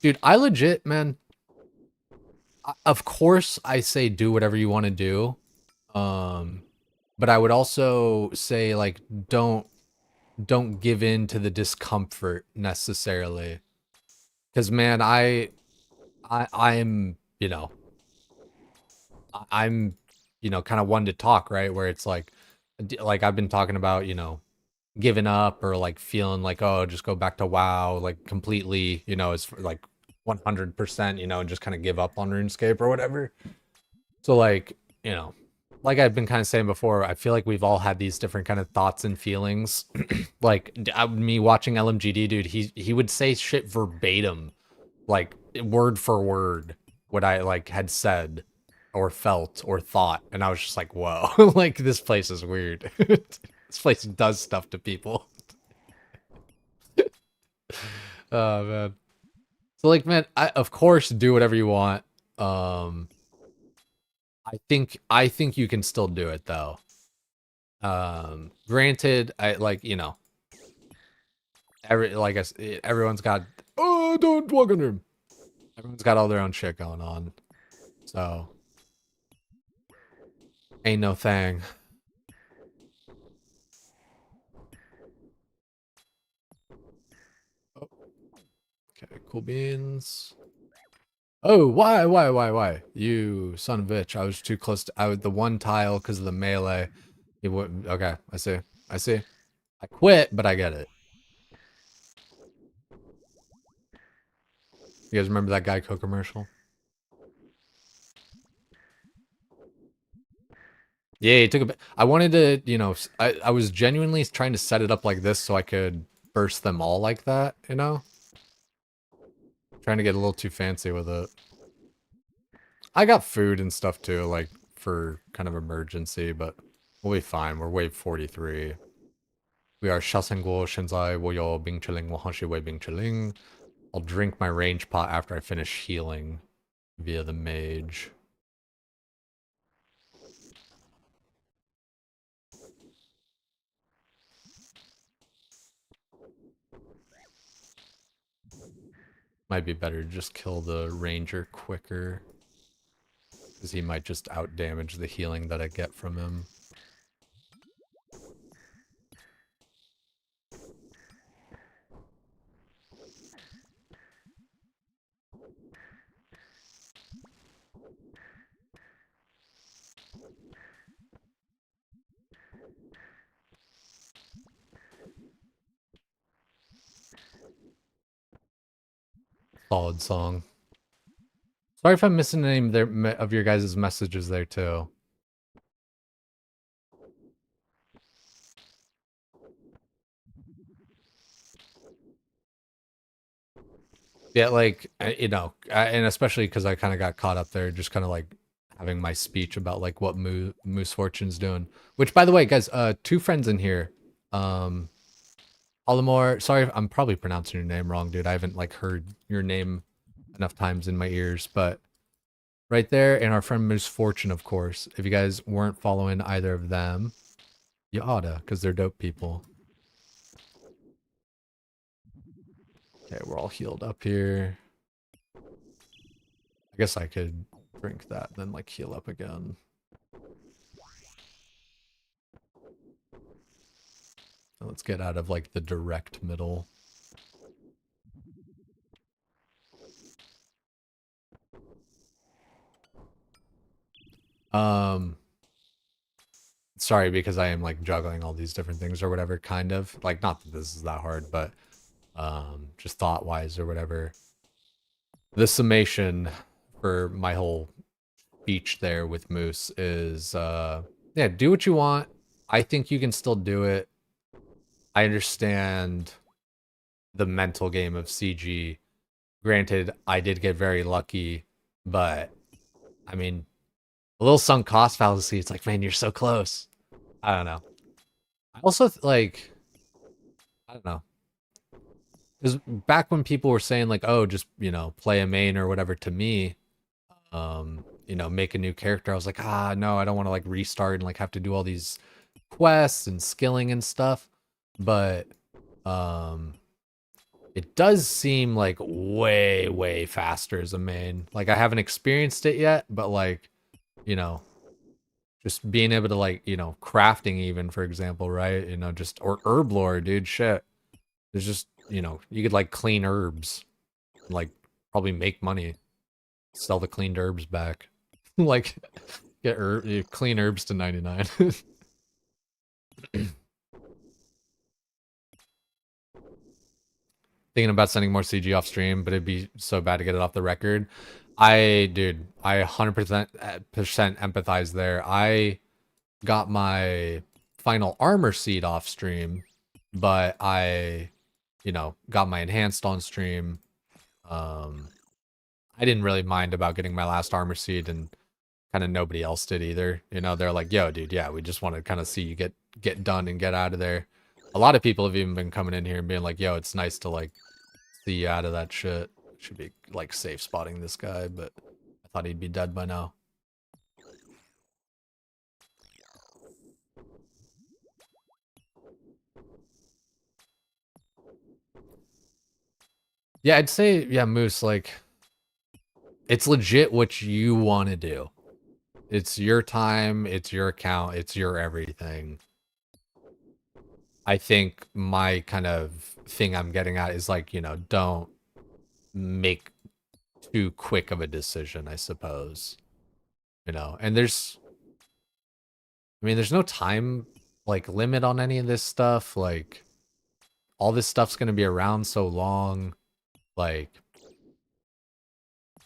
Dude, I legit, man, of course I say do whatever you want to do. But I would also say like don't give in to the discomfort necessarily. Cause man, I'm, you know, I'm, you know, kind of one to talk, right? Where it's like I've been talking about, you know, giving up or like feeling like, oh, just go back to WoW, like completely, you know, it's like 100%, you know, and just kind of give up on RuneScape or whatever. So like, you know, like I've been kind of saying before, I feel like we've all had these different kind of thoughts and feelings. Like me watching LMGD, dude, he would say shit verbatim, like word for word, what I like had said or felt or thought, and I was just like, whoa, like this place is weird. This place does stuff to people. Oh man. So like, man, of course do whatever you want. I think you can still do it though. Granted, I like, you know, everyone's got, oh, don't walk on him. Everyone's got all their own shit going on. So ain't no thing. Oh, okay, cool beans. Oh, why? You son of a bitch. I was too close to, the one tile because of the melee. It would, okay, I see. I quit, but I get it. You guys remember that Geico commercial? Yeah, it took a bit. I wanted to, you know, I was genuinely trying to set it up like this so I could burst them all like that, you know? Trying to get a little too fancy with it. I got food and stuff too, like, for kind of emergency, but we'll be fine. We're wave 43. We are 下线过，现在我有冰淇淋，我很喜欢冰淇淋。I'll drink my range pot after I finish healing via the mage. Might be better to just kill the ranger quicker. Because he might just outdamage the healing that I get from him. Solid song. Sorry if I'm missing any of your guys' messages there too. Yeah, like, you know, and especially because I kind of got caught up there, just kind of like having my speech about like what Moose Fortune's doing. Which, by the way, guys, two friends in here. Olimore, sorry, I'm probably pronouncing your name wrong, dude. I haven't like heard your name enough times in my ears, but right there, and our friend Moose Fortune, of course. If you guys weren't following either of them, you oughta, because they're dope people. Okay, we're all healed up here. I guess I could drink that, then like heal up again. Let's get out of like the direct middle. Sorry, because I am like juggling all these different things or whatever, kind of. Like, not that this is that hard, but just thought-wise or whatever. The summation for my whole speech there with Moose is, yeah, do what you want. I think you can still do it. I understand the mental game of CG. Granted, I did get very lucky, but I mean, a little sunk cost fallacy. It's like, man, you're so close. I don't know. I also like, I don't know. Because back when people were saying like, oh, just, you know, play a main or whatever to me, you know, make a new character, I was like, ah, no, I don't want to like restart and like have to do all these quests and skilling and stuff. But it does seem like way, way faster as a main. Like I haven't experienced it yet, but like, you know, just being able to like, you know, crafting even, for example, right? You know, just, or herb lore, dude, shit. There's just, you know, you could like clean herbs, and, like probably make money, sell the cleaned herbs back. Like get clean herbs to 99. Thinking about sending more CG off stream, but it'd be so bad to get it off the record. Dude, I 100% empathize there. I got my final armor seed off stream, but I, you know, got my enhanced on stream. I didn't really mind about getting my last armor seed, and kind of nobody else did either. You know, they're like, yo, dude, yeah, we just want to kind of see you get done and get out of there. A lot of people have even been coming in here and being like, yo, it's nice to like see you out of that shit. Should be like safe spotting this guy, but I thought he'd be dead by now. Yeah, I'd say, yeah, Moose, like, it's legit what you want to do. It's your time, it's your account, it's your everything. I think my kind of thing I'm getting at is like, you know, don't make too quick of a decision, I suppose. You know, and there's no time like limit on any of this stuff. Like all this stuff's going to be around so long. Like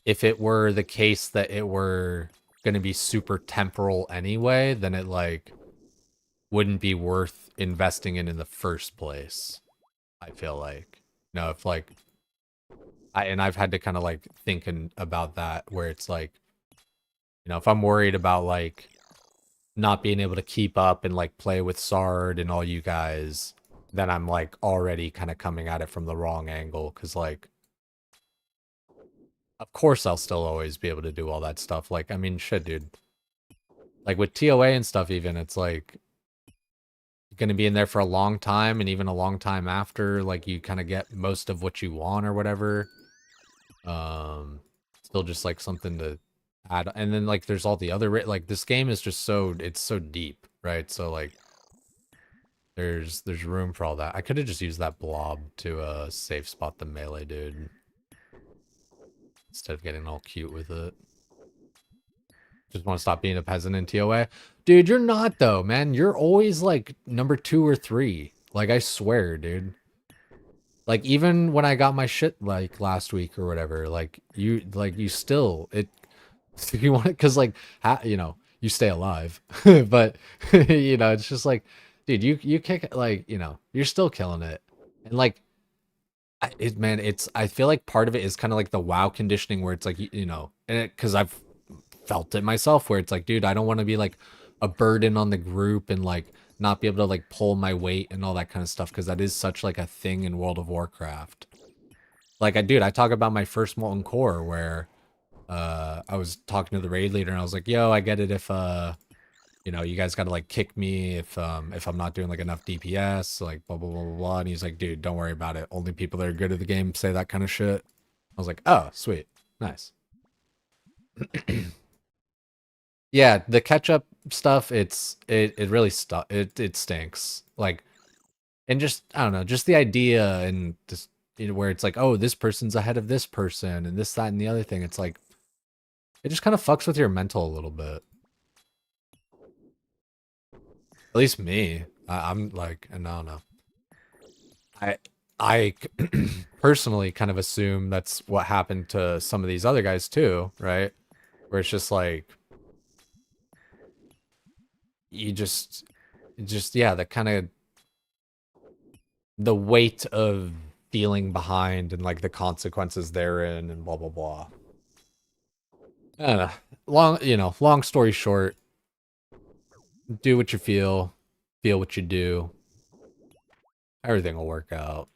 if it were the case that it were going to be super temporal anyway, then it like wouldn't be worth investing in the first place. I feel like, if like I've had to kind of like thinking about that where it's like, if I'm worried about like not being able to keep up and like play with Sard and all you guys, then I'm like already kind of coming at it from the wrong angle. Cause like, of course I'll still always be able to do all that stuff. Like, I mean, shit, dude. Like with TOA and stuff, even it's like going to be in there for a long time, and even a long time after, like you kind of get most of what you want or whatever. Still just like something to add, and then like there's all the other like this game is just it's so deep, right? So like there's room for all that. I could have just used that blob to safe spot the melee dude instead of getting all cute with it. Just want to stop being a peasant in TOA. Dude, you're not though, man. You're always like number 2 or 3. Like I swear, dude. Like even when I got my shit like last week or whatever, like you still if you want it, cuz like you stay alive. But it's just like, dude, you kick it, like, you're still killing it. And like I feel like part of it is kind of like the WoW conditioning where it's like, and cuz I've felt it myself where it's like, dude, I don't want to be like a burden on the group and like not be able to like pull my weight and all that kind of stuff, because that is such like a thing in World of Warcraft. Like I talk about my first Molten Core where I was talking to the raid leader and I was like, yo, I get it if you guys gotta like kick me if I'm not doing like enough DPS, like blah blah blah blah blah. And he's like, dude, don't worry about it. Only people that are good at the game say that kind of shit. I was like, oh, sweet. Nice. Yeah, the ketchup stuff, it really it stinks. Like, and just I don't know, just the idea and just where it's like, oh, this person's ahead of this person and this, that, and the other thing. It's like it just kind of fucks with your mental a little bit. At least me. I'm like, I don't know. I personally kind of assume that's what happened to some of these other guys too, right? Where it's just like you just yeah, that kind of the weight of feeling behind and like the consequences therein and blah blah blah. I don't know. Long story short, do what you feel what you do. Everything will work out.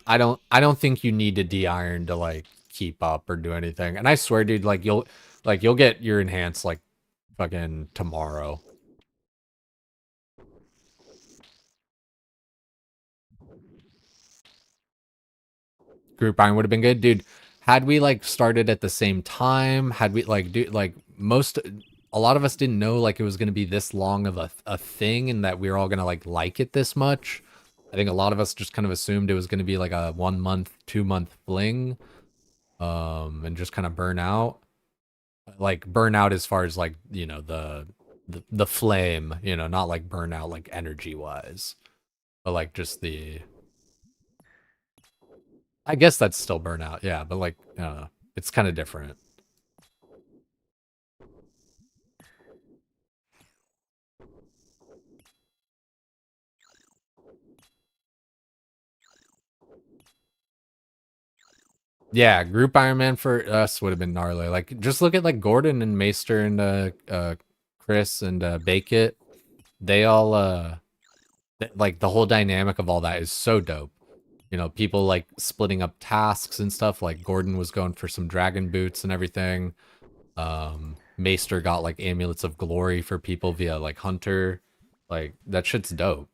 I don't think you need to de-iron to like keep up or do anything. And I swear, dude, like you'll get your enhanced like fucking tomorrow. Group buying would have been good, dude. Had we like started at the same time, had we like a lot of us didn't know like it was gonna be this long of a thing, and that we were all gonna like it this much. I think a lot of us just kind of assumed it was gonna be like a 1 month, 2 month fling, and just kind of burn out. Like burn out as far as like the flame, not like burn out like energy wise, but like just the I guess that's still burnout, yeah, but like, I don't know. It's kind of different. Yeah, group Ironman for us would have been gnarly. Like, just look at like Gordon and Maester and Chris and Bake It. They all like the whole dynamic of all that is so dope. People like splitting up tasks and stuff. Like Gordon was going for some dragon boots and everything. Maester got like amulets of glory for people via like Hunter. Like that shit's dope.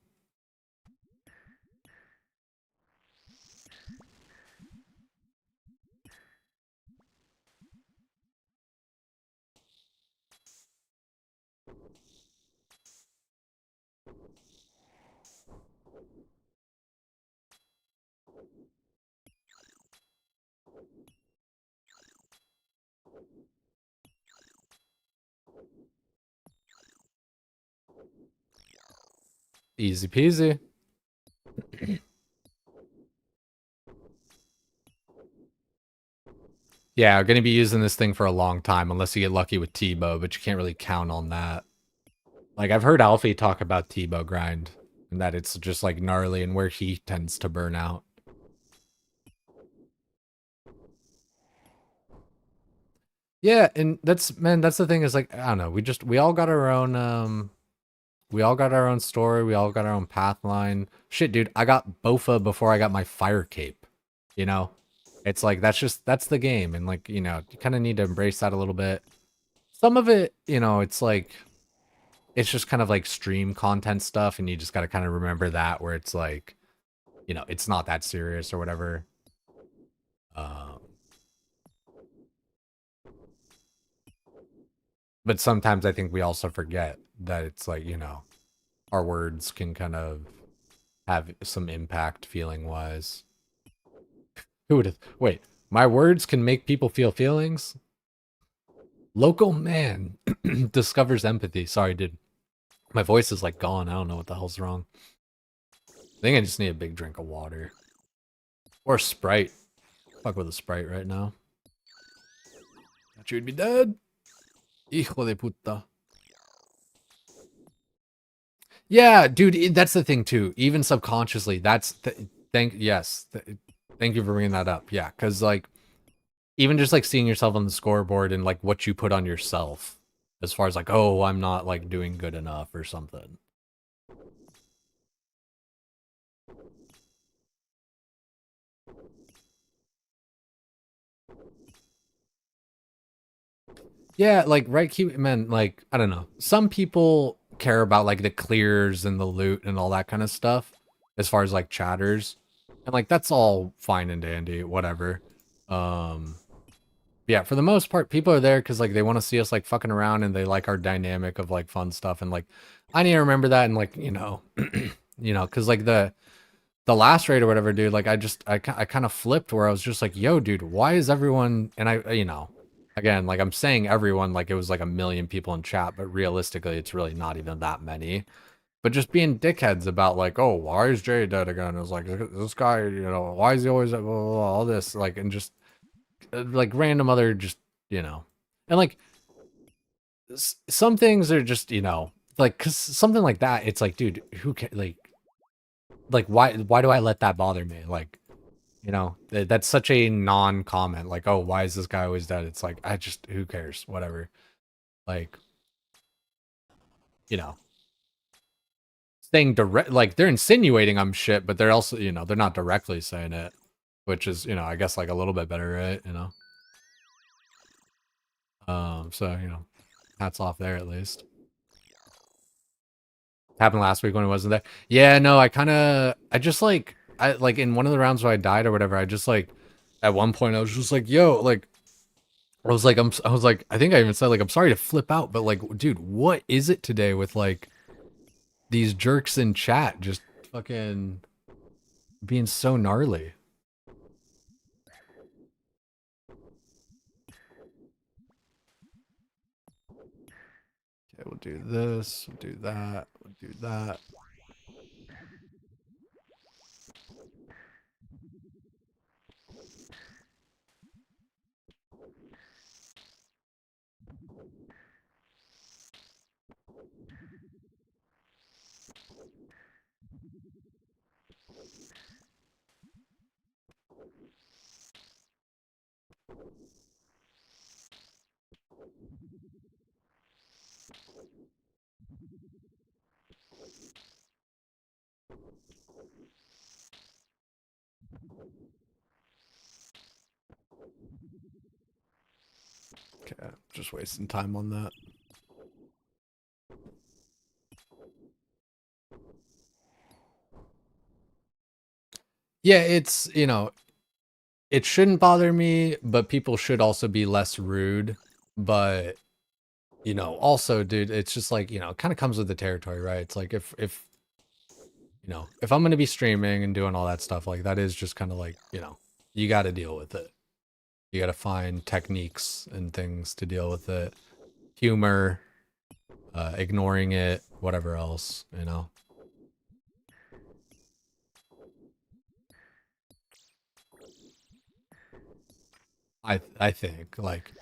Easy peasy. Yeah, I'm gonna be using this thing for a long time unless you get lucky with T-bow, but you can't really count on that. Like, I've heard Alfie talk about T-bow grind, and that it's just, like, gnarly and where he tends to burn out. Yeah, and that's, man, that's the thing is, like, I don't know, we all got our own, we all got our own story, we all got our own path line. Shit, dude, I got BowFa before I got my fire cape, you know? It's like, that's the game, and, like, you know, you kind of need to embrace that a little bit. Some of it, you know, it's like, it's just kind of like stream content stuff, and you just got to kind of remember that, where it's like, you know, it's not that serious or whatever. But sometimes I think we also forget that it's like, you know, our words can kind of have some impact feeling wise. Who would have, wait, my words can make people feel feelings? Local man discovers empathy. Sorry, dude. My voice is like gone. I don't know what the hell's wrong. I think I just need a big drink of water. Or a Sprite. Fuck with a Sprite right now. Thought you'd be dead. Hijo de puta. Yeah, dude, that's the thing too. Even subconsciously, thank you for bringing that up. Yeah, because like even just like seeing yourself on the scoreboard and like what you put on yourself, as far as like, oh, I'm not like doing good enough or something. Yeah, like right, keep man, like I don't know. Some people care about like the clears and the loot and all that kind of stuff, as far as like chatters, and like that's all fine and dandy, whatever. Yeah, for the most part, people are there because like they want to see us like fucking around and they like our dynamic of like fun stuff, and like I need to remember that, and like you know, you know, because like the last raid or whatever, dude, like I kind of flipped where I was just like, yo, dude, why is everyone, and I, you know, again, like I'm saying everyone like it was like a million people in chat, but realistically it's really not even that many. But just being dickheads about like, oh, why is Jay dead again? It's like this guy, you know, why is he always blah, blah, blah, all this, like, and just like random other just, you know, and like some things are just, you know, like cuz something like that, it's like, dude, who can like why do I let that bother me? Like, you know, that's such a non-comment. Like, oh, why is this guy always dead? It's like, I just, who cares? Whatever. Like, you know, saying direct, like they're insinuating I'm shit, but they're also, you know, they're not directly saying it, which is, you know, I guess like a little bit better, right? You know. So you know, hats off there at least. Happened last week when it wasn't there. Yeah, no, I just like, I like in one of the rounds where I died or whatever, I just like, at one point I was just like, yo, like, I was like, I was like, I think I even said like, I'm sorry to flip out, but like, dude, what is it today with like these jerks in chat just fucking being so gnarly? Okay, we'll do this, we'll do that, we'll do that. Okay, just wasting time on that. Yeah, it's, you know, it shouldn't bother me, but people should also be less rude. But, you know, also, dude, it's just like, you know, it kind of comes with the territory, right? It's like if you know, if I'm going to be streaming and doing all that stuff, like that is just kind of like, you know, you got to deal with it. You got to find techniques and things to deal with it. Humor, ignoring it, whatever else, you know. I think like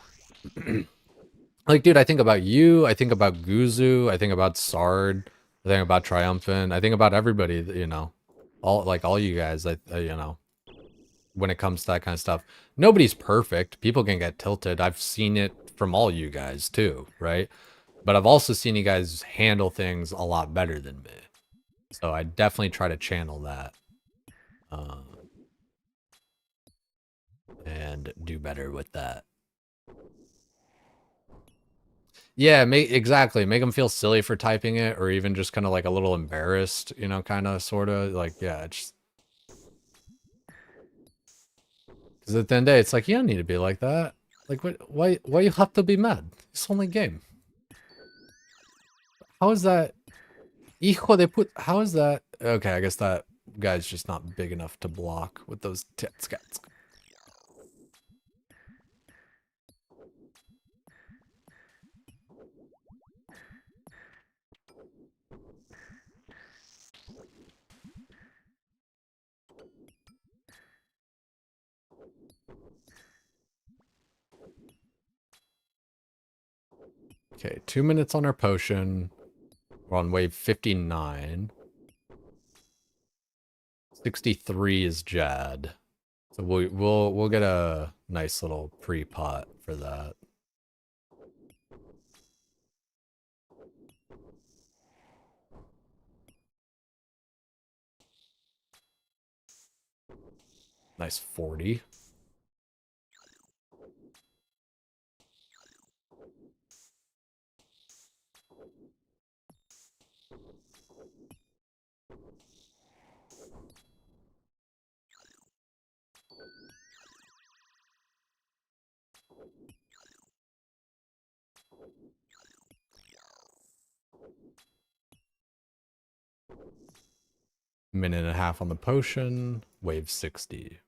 dude, I think about you, I think about Guzu, I think about Sard, I think about Triumphant, I think about everybody, you know. All you guys, you know, when it comes to that kind of stuff. Nobody's perfect. People can get tilted. I've seen it from all you guys too, right? But I've also seen you guys handle things a lot better than me. So I definitely try to channel that. And do better with that. Yeah, exactly. Make them feel silly for typing it, or even just kind of like a little embarrassed, you know, kind of, sort of. Like, yeah, just... Because at the end of the day, it's like, you don't need to be like that. Like, why you have to be mad? It's only game. How is that? Hijo de put. How is that? Okay, I guess that guy's just not big enough to block with those tits. Okay, 2 minutes on our potion. We're on wave 59. 63 is Jad. So we'll get a nice little pre-pot for that. Nice 40. Minute and a half on the potion. Wave 60.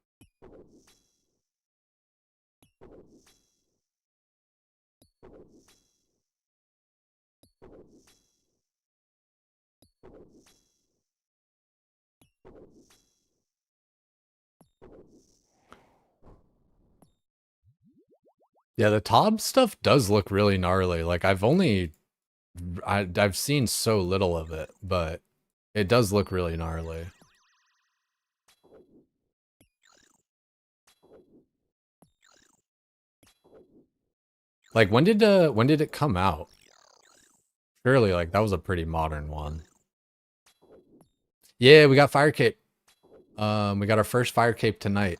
Yeah, the Tob stuff does look really gnarly. Like, I've seen so little of it, but it does look really gnarly. Like, when did it come out? Surely, like, that was a pretty modern one. Yeah, we got Fire Cape. We got our first Fire Cape tonight.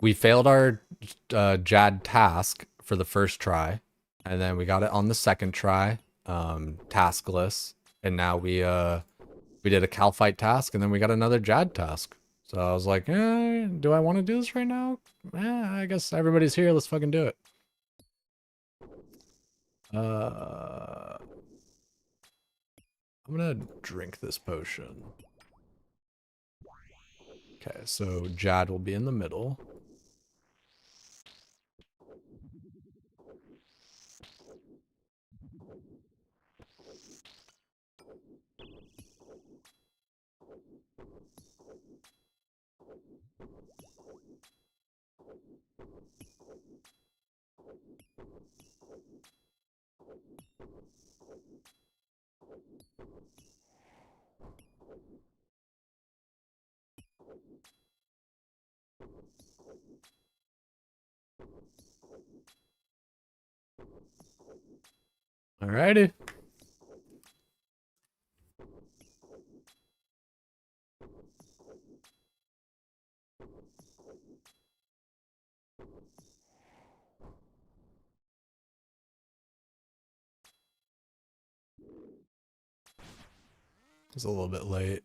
We failed our Jad task for the first try, and then we got it on the second try, taskless, and now we did a Cal fight task, and then we got another Jad task. So I was like, do I want to do this right now? I guess everybody's here. Let's fucking do it. I'm gonna drink this potion. Okay, so Jad will be in the middle. Alrighty. It's a little bit late.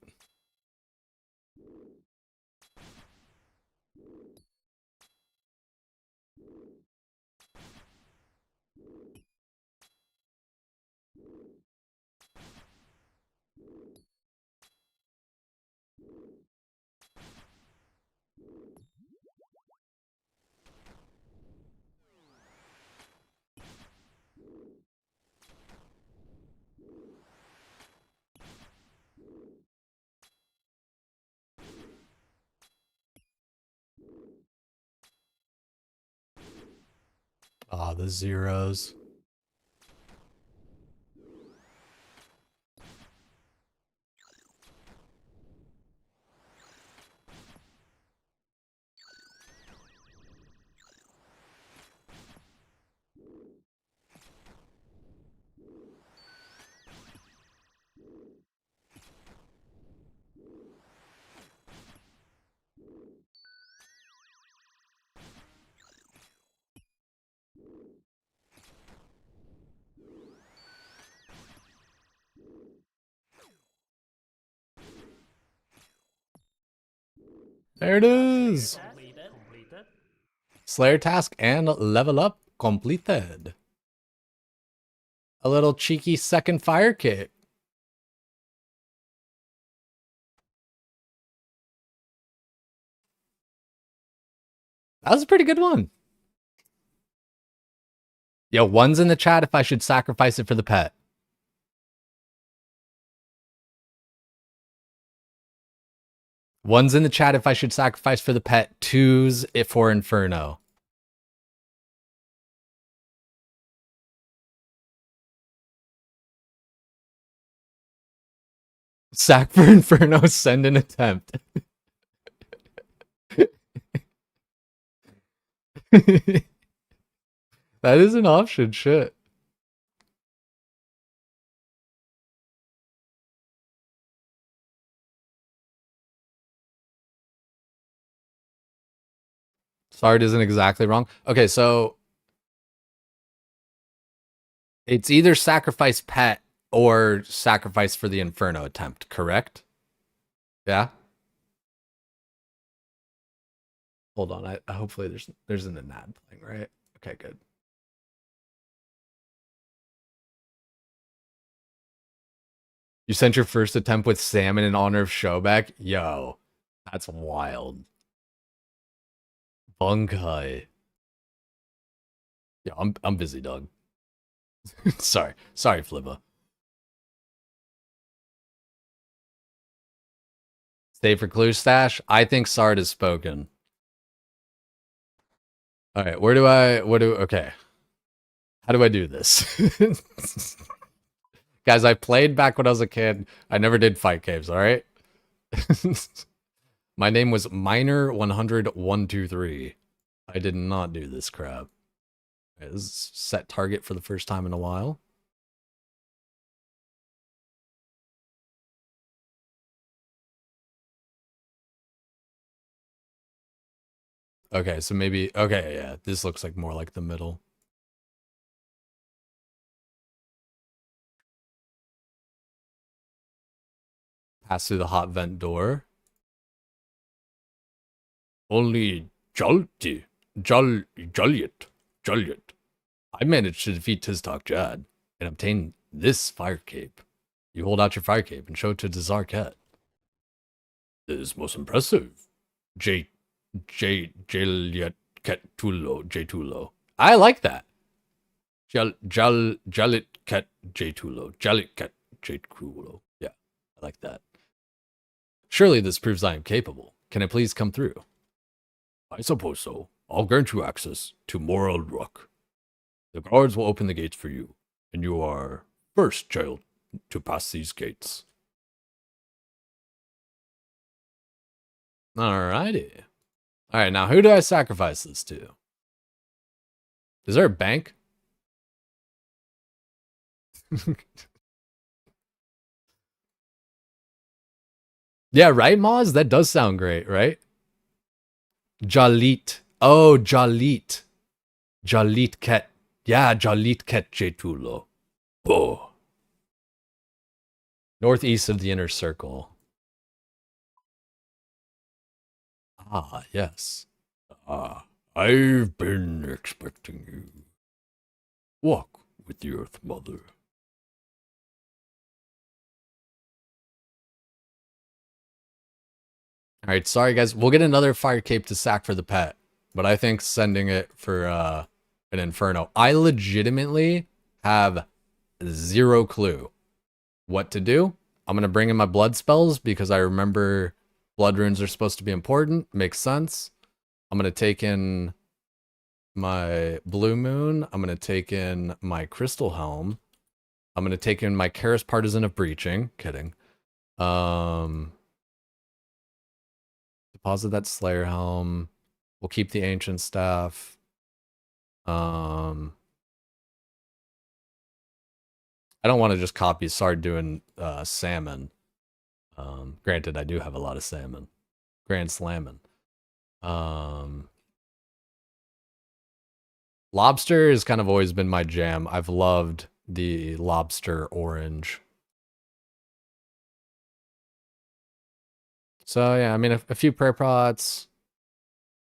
Ah, the zeros. There it is. Completed. Slayer task and level up completed. A little cheeky second fire kick. That was a pretty good one. Yo, one's in the chat if I should sacrifice it for the pet. One's in the chat if I should sacrifice for the pet. Two's if for Inferno. Sack for Inferno, send an attempt. That is an option, shit. Sard isn't exactly wrong. Okay, so it's either sacrifice pet or sacrifice for the Inferno attempt, correct? Yeah. Hold on. I hopefully there's an ad playing, right? Okay, good. You sent your first attempt with salmon in honor of Showback? Yo, that's wild. Bunkai. Yeah, I'm busy, dog. Sorry, Flibba. Stay for clue stash. I think Sard has spoken. All right, okay. How do I do this? Guys, I played back when I was a kid. I never did fight caves, all right? My name was Miner100123. I did not do this crap. This is set target for the first time in a while. Okay, so maybe, okay, yeah, this looks like more like the middle. Pass through the hot vent door. Only Jaliet. I managed to defeat Tiztok Jad and obtain this fire cape. You hold out your fire cape and show it to Dazar Ket. This is most impressive. Jaliet Ket Tulo, J Tulo. I like that. Jalit Ket J Tulo. Jalit Ket J Tulo. Yeah, I like that. Surely this proves I am capable. Can I please come through? I suppose so. I'll grant you access to Moral Rock. The guards will open the gates for you, and you are first child to pass these gates. Alrighty. Alright, now who do I sacrifice this to? Is there a bank? Yeah, right, Moz? That does sound great, right? Jalit. Oh, Jalit. Jalit Ket. Yeah, Jalit Ket Jetulo. Oh. Northeast of the inner circle. Ah, yes. Ah, I've been expecting you. Walk with the Earth Mother. All right, sorry guys. We'll get another fire cape to sack for the pet, but I think sending it for an Inferno. I legitimately have zero clue what to do. I'm going to bring in my blood spells because I remember blood runes are supposed to be important. Makes sense. I'm going to take in my Blue Moon. I'm going to take in my Crystal Helm. I'm going to take in my Karis Partisan of Breaching. Kidding. Deposit that Slayer Helm. We'll keep the Ancient Staff. I don't want to just start doing salmon. Granted, I do have a lot of salmon. Grand Slammin'. Lobster has kind of always been my jam. I've loved the lobster orange. So yeah, I mean, a few prayer pots.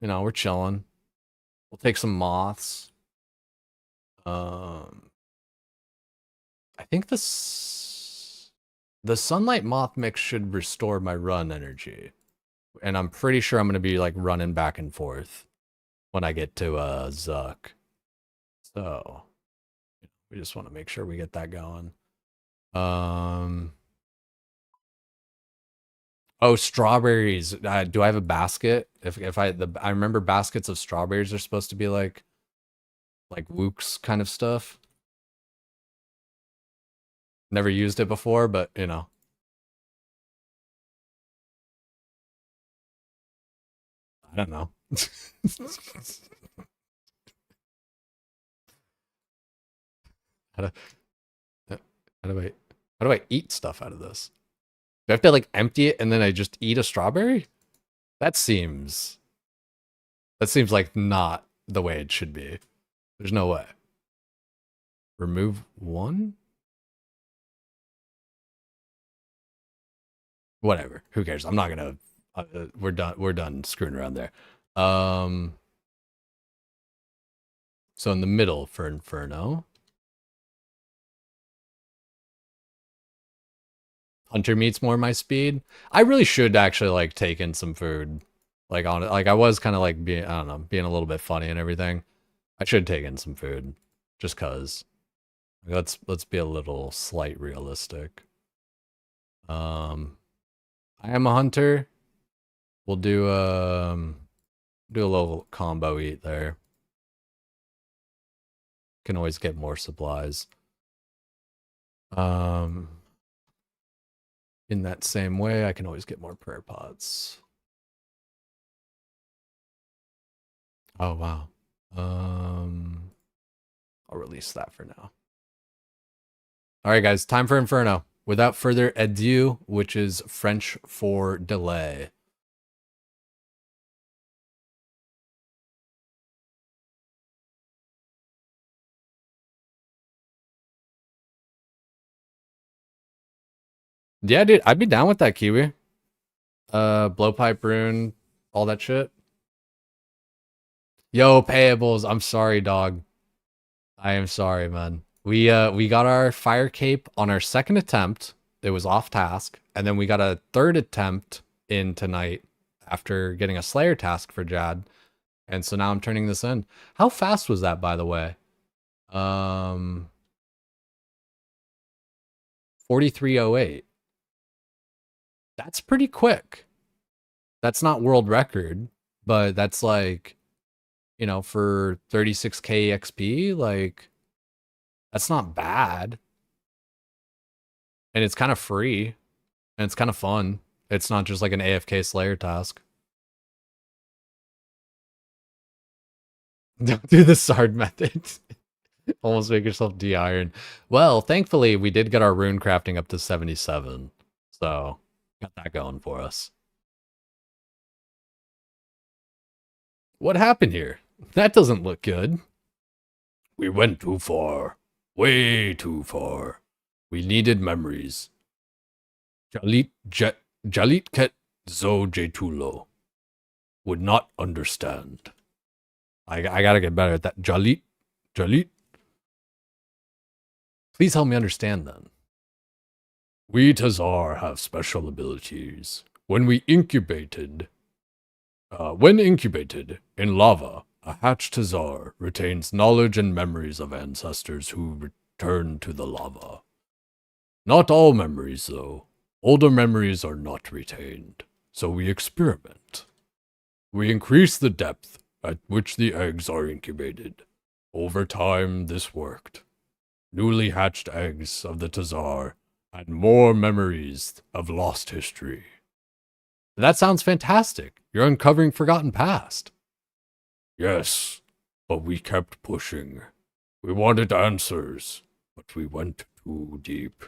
You know, we're chilling. We'll take some moths. I think the sunlight moth mix should restore my run energy. And I'm pretty sure I'm going to be like running back and forth when I get to Zuck. So we just want to make sure we get that going. Oh, strawberries. Do I have a basket? I remember baskets of strawberries are supposed to be like Wook's kind of stuff. Never used it before, but you know. I don't know. How do, how do I eat stuff out of this? Do I have to like empty it and then I just eat a strawberry? That seems like not the way it should be. There's no way. Remove one? Whatever. Who cares? I'm not gonna. We're done. We're done screwing around there. So in the middle for Inferno. Hunter meat's more my speed. I really should actually like take in some food. Like on it. Like I was kind of like being, I don't know, being a little bit funny and everything. I should take in some food. Just cause. Let's be a little slight realistic. I am a hunter. We'll do a little combo eat there. Can always get more supplies. In that same way, I can always get more prayer pots. Oh wow. I'll release that for now. All right, guys, time for Inferno. Without further ado, which is French for delay. Yeah, dude, I'd be down with that, Kiwi. Blowpipe rune, all that shit. Yo, payables, I'm sorry, dog. I am sorry, man. We got our fire cape on our second attempt. It was off task, and then we got a third attempt in tonight after getting a Slayer task for Jad. And so now I'm turning this in. How fast was that, by the way? 4308. That's pretty quick. That's not world record, but that's like, you know, for 36k XP, like, that's not bad. And it's kind of free, and it's kind of fun. It's not just like an AFK Slayer task. Don't do the SARD method. Almost make yourself de-iron. Well, thankfully, we did get our rune crafting up to 77. So, got that going for us. What happened here? That doesn't look good. We went too far. Way too far. We needed memories. Jalit Ket Zo Jetulo would not understand. I gotta get better at that. Jalit. Please help me understand then. We Tazar have special abilities. When incubated in lava, a hatched Tazar retains knowledge and memories of ancestors who return to the lava. Not all memories, though. Older memories are not retained, so we experiment. We increase the depth at which the eggs are incubated. Over time, this worked. Newly hatched eggs of the Tazar had more memories of lost history. That sounds fantastic. You're uncovering forgotten past. Yes, but we kept pushing. We wanted answers, but we went too deep.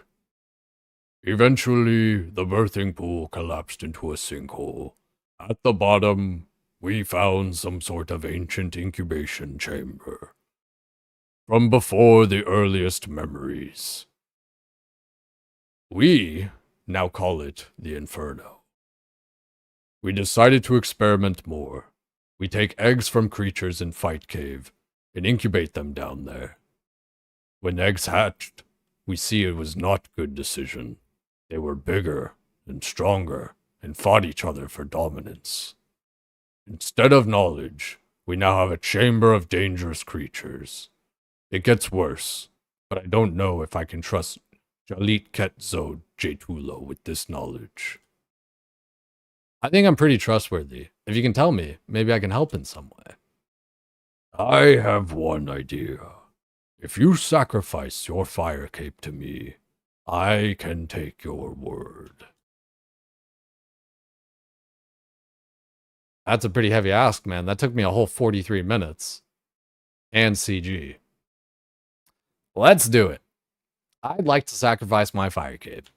Eventually, the birthing pool collapsed into a sinkhole. At the bottom, we found some sort of ancient incubation chamber. From before the earliest memories. We now call it the Inferno. We decided to experiment more. We take eggs from creatures in Fight Cave and incubate them down there. When eggs hatched, we see it was not good decision. They were bigger and stronger and fought each other for dominance. Instead of knowledge, we now have a chamber of dangerous creatures. It gets worse, but I don't know if I can trust Jalit Ketzo Jetulo with this knowledge. I think I'm pretty trustworthy. If you can tell me, maybe I can help in some way. I have one idea. If you sacrifice your fire cape to me, I can take your word. That's a pretty heavy ask, man. That took me a whole 43 minutes. And CG. Let's do it. I'd like to sacrifice my fire cape.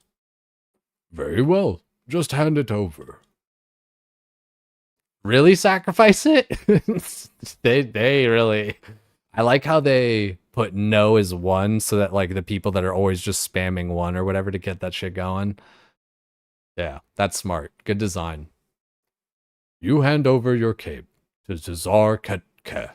Very well. Just hand it over. Really sacrifice it? they really... I like how they put no as 1 so that like the people that are always just spamming 1 or whatever to get that shit going. Yeah, that's smart. Good design. You hand over your cape to Tazar Ketke.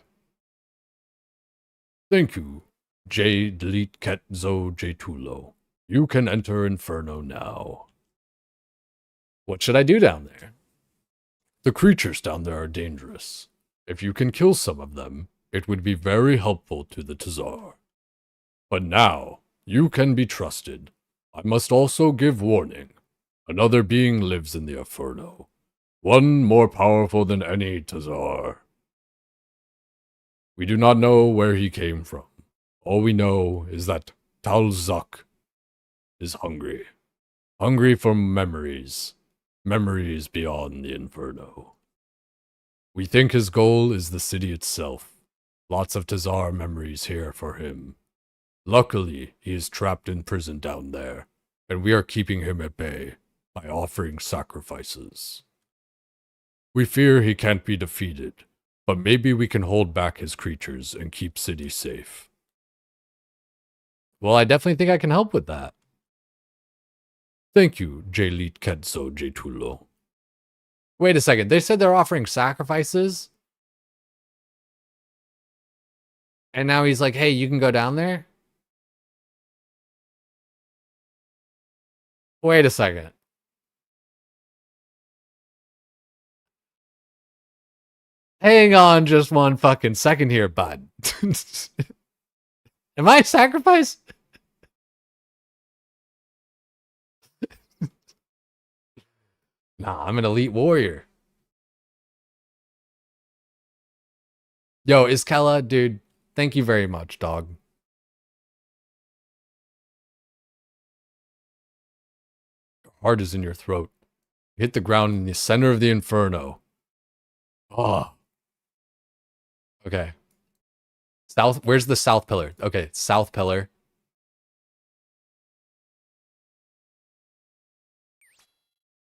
Thank you, J. Delete Ketzo Jetulo. You can enter Inferno now. What should I do down there? The creatures down there are dangerous. If you can kill some of them, it would be very helpful to the Tazar. But now, you can be trusted. I must also give warning. Another being lives in the Inferno. One more powerful than any Tazar. We do not know where he came from. All we know is that Talzak is hungry. Hungry for memories. Memories beyond the Inferno. We think his goal is the city itself. Lots of Tazar memories here for him. Luckily, he is trapped in prison down there, and we are keeping him at bay by offering sacrifices. We fear he can't be defeated, but maybe we can hold back his creatures and keep city safe. Well, I definitely think I can help with that. Thank you, Jalit Ketso Jetulo. Wait a second, they said they're offering sacrifices? And now he's like, hey, you can go down there? Wait a second. Hang on just one fucking second here, bud. Am I a sacrifice? Nah, I'm an elite warrior. Yo, Iskella, dude, thank you very much, dog. Your heart is in your throat. You hit the ground in the center of the Inferno. Oh. Okay. South, where's the south pillar? Okay, south pillar.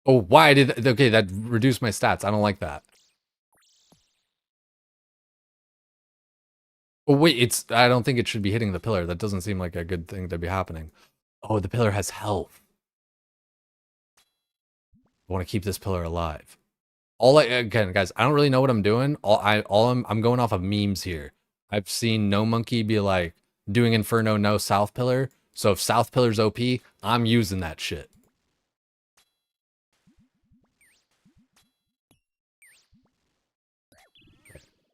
Oh, why did... Okay, that reduced my stats. I don't like that. Oh, wait, it's... I don't think it should be hitting the pillar. That doesn't seem like a good thing to be happening. Oh, the pillar has health. I want to keep this pillar alive. Again, guys, I don't really know what I'm doing. I'm going off of memes here. I've seen No Monkey be like, doing Inferno no South Pillar. So if South Pillar's OP, I'm using that shit.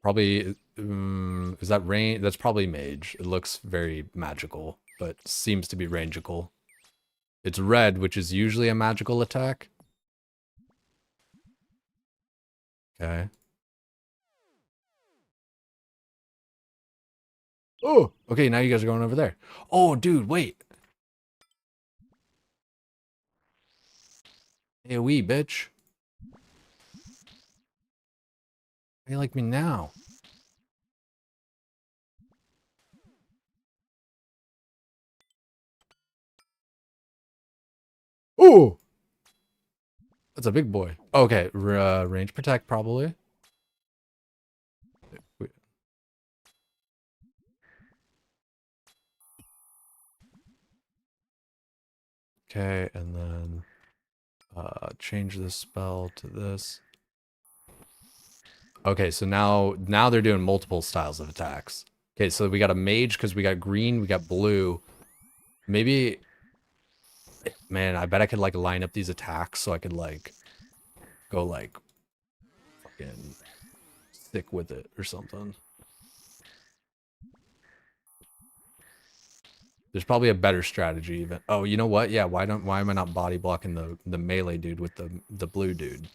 Probably, is that range? That's probably mage. It looks very magical, but seems to be rangeable. It's red, which is usually a magical attack. Okay. Oh, okay, now you guys are going over there. Oh, dude, wait. Hey, wee bitch. How you like me now? Oh, that's a big boy. Okay, range protect probably. Okay, and then change this spell to this. Okay, so now they're doing multiple styles of attacks. Okay, so we got a mage because we got green, we got blue. Maybe, man, I bet I could like line up these attacks so I could like go like fucking stick with it or something. There's probably a better strategy even. Oh, you know what? Yeah, why am I not body blocking the melee dude with the blue dude?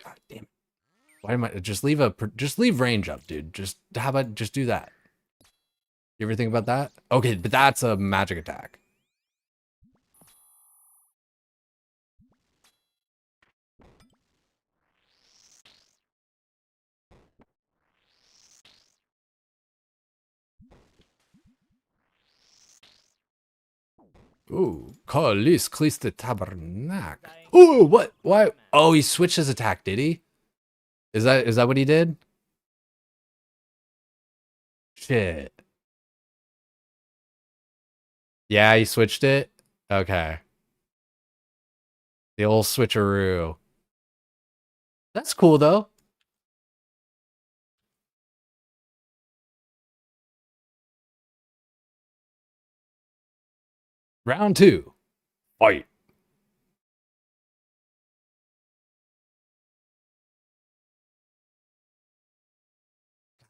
God damn it. Why am I just leave range up, dude. Just how about just do that? You ever think about that? Okay, but that's a magic attack. Ooh, Colis Cliste Tabernac. Ooh, what? Why? Oh, he switched his attack, did he? Is that what he did? Shit. Yeah, he switched it. Okay. The old switcheroo. That's cool though. Round 2. Fight.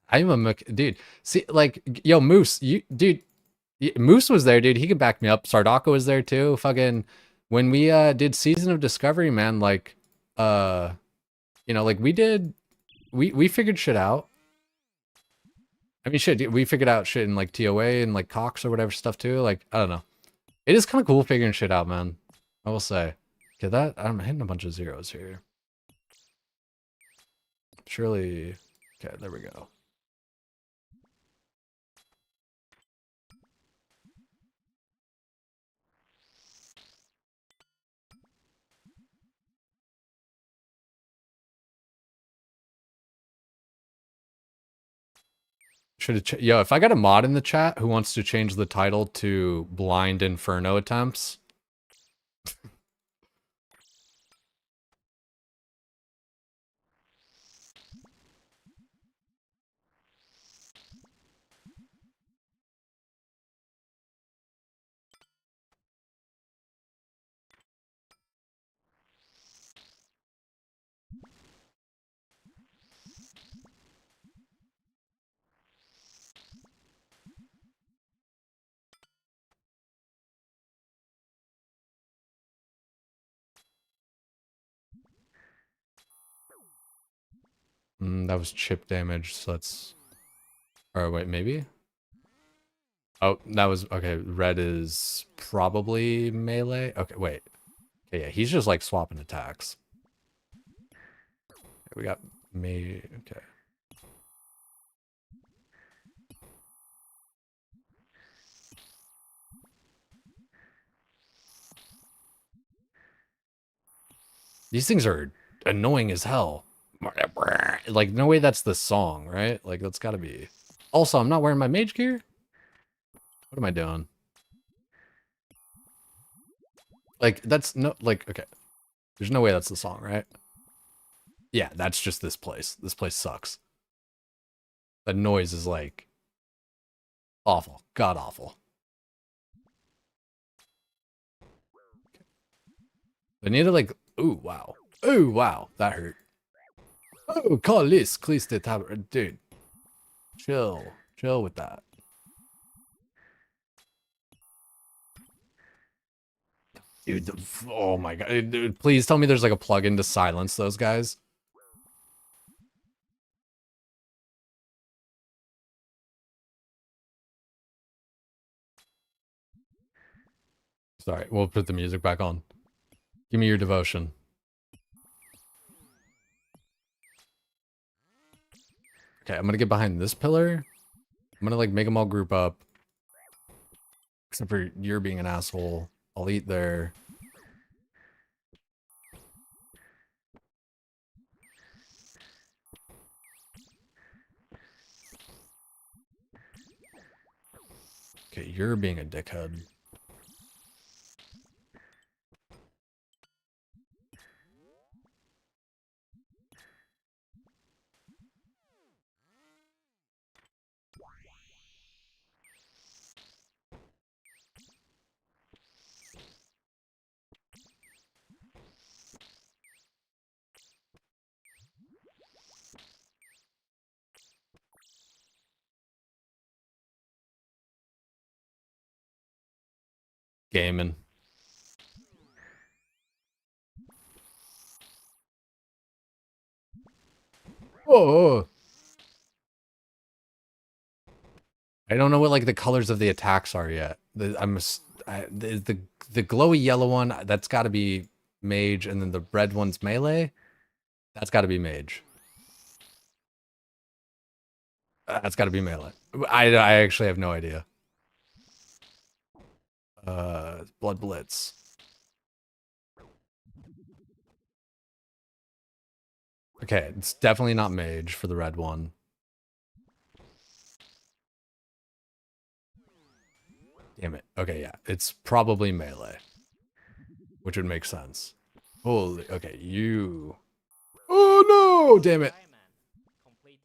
I'm a dude. See, like, yo, Moose, dude, Moose was there, dude. He could back me up. Sardaka was there too. Fucking, when we did Season of Discovery, man, like, like we figured shit out. I mean, shit, we figured out shit in like TOA and like Cox or whatever stuff too. Like, I don't know. It is kind of cool figuring shit out, man. I will say. Okay, I'm hitting a bunch of zeros here. Surely, okay, there we go. Should have, yo, if I got a mod in the chat who wants to change the title to Blind Inferno Attempts. That was chip damage, so that's... Or wait, maybe? Oh, that was... Okay, red is probably melee? Okay, wait. Okay, yeah, he's just like swapping attacks. Okay, we got me... Okay. These things are annoying as hell. Like, no way that's the song, right? Like, that's gotta be... Also, I'm not wearing my mage gear? What am I doing? Like, that's no... Like, okay. There's no way that's the song, right? Yeah, that's just this place. This place sucks. The noise is, like... awful. God awful. They need to, like... Ooh, wow. Ooh, wow. That hurt. Oh, call this. Please, dude. Chill. Chill with that. Dude, oh my god. Dude, please tell me there's like a plugin to silence those guys. Sorry, we'll put the music back on. Give me your devotion. Okay, I'm gonna get behind this pillar. I'm gonna like make them all group up. Except for you're being an asshole. I'll eat there. Okay, you're being a dickhead. Gaming. Whoa. I don't know what like the colors of the attacks are yet. The glowy yellow one, that's got to be mage, and then the red one's melee. That's got to be mage. That's got to be melee. I actually have no idea. Blood Blitz. Okay, it's definitely not mage for the red one. Damn it. Okay, yeah. It's probably melee. Which would make sense. Holy, okay, you. Oh no, damn it. Ironman completed.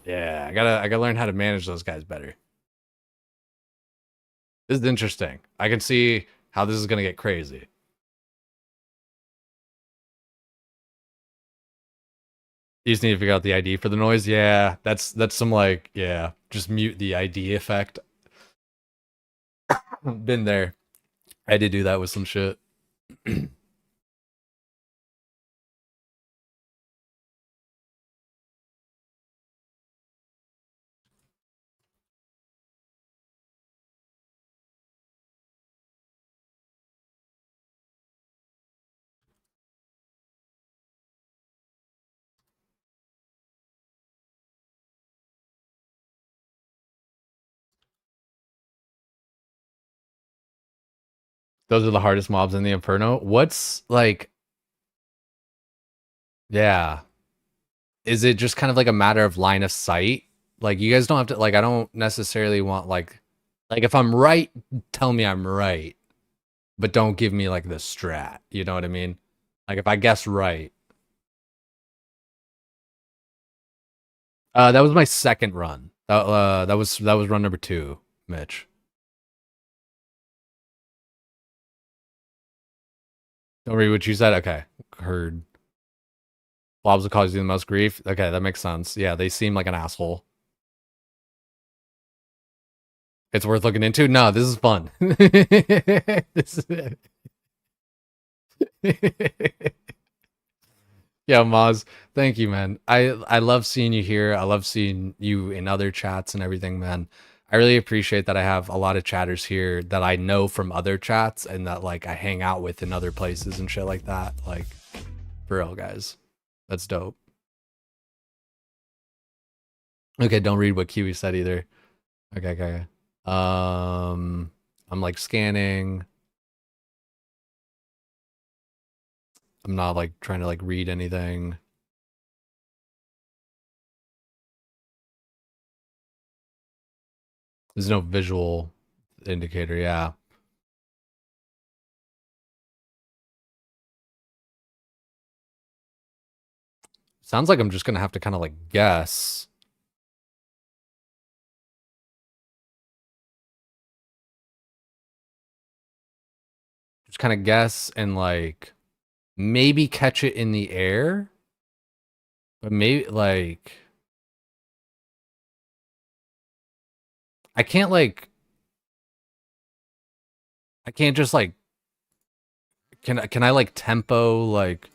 Yeah, I gotta learn how to manage those guys better. This is interesting. I can see how this is gonna get crazy. You just need to figure out the ID for the noise. Yeah, that's some like, yeah, just mute the ID effect. Been there. I had to do that with some shit. Those are the hardest mobs in the Inferno. What's like, yeah. Is it just kind of like a matter of line of sight? Like you guys don't have to like I don't necessarily want like if I'm right, tell me I'm right. But don't give me like the strat. You know what I mean? Like if I guess right. That was my second run. That was run number 2, Mitch. Don't read what you said. Okay, heard. Blobs will cause you the most grief. Okay, that makes sense. Yeah, they seem like an asshole. It's worth looking into. No, this is fun. This is Yeah, Maz, thank you, man. I love seeing you here. I love seeing you in other chats and everything, man. I really appreciate that I have a lot of chatters here that I know from other chats and that like I hang out with in other places and shit like that. Like, for real, guys. That's dope. Okay, don't read what Kiwi said either. Okay. I'm like scanning. I'm not like trying to like read anything. There's no visual indicator, yeah. Sounds like I'm just gonna have to kind of like guess. Just kind of guess and like maybe catch it in the air. But maybe like I can't just like Can I like tempo like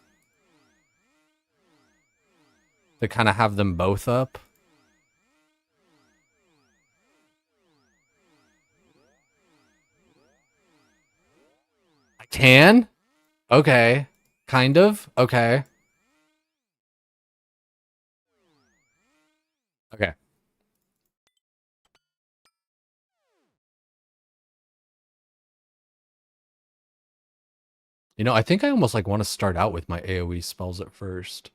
to kind of have them both up? I can? Okay. Kind of? Okay. Okay. You know, I think I almost like want to start out with my AoE spells at first.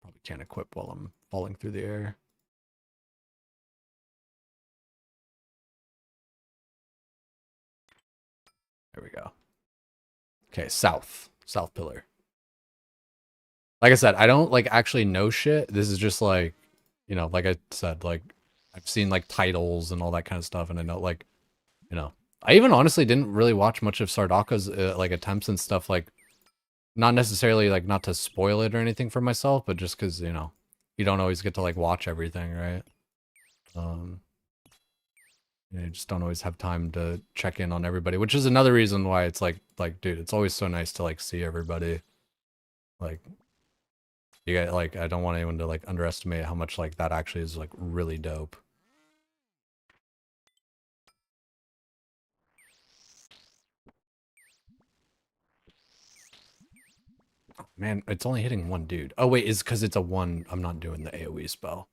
Probably can't equip while I'm falling through the air. There we go. Okay, south. South pillar. Like I said, I don't like actually know shit. This is just like, you know, like I said, like I've seen like titles and all that kind of stuff, and I know like, you know, I even honestly didn't really watch much of Sardaka's like attempts and stuff. Like, not necessarily like not to spoil it or anything for myself, but just because you know, you don't always get to like watch everything, right? You just don't always have time to check in on everybody, which is another reason why it's like, dude, it's always so nice to like see everybody. Like, you get like, I don't want anyone to like underestimate how much like that actually is like really dope. Oh, man, it's only hitting one dude. Oh wait, is because it's a one. I'm not doing the AoE spell.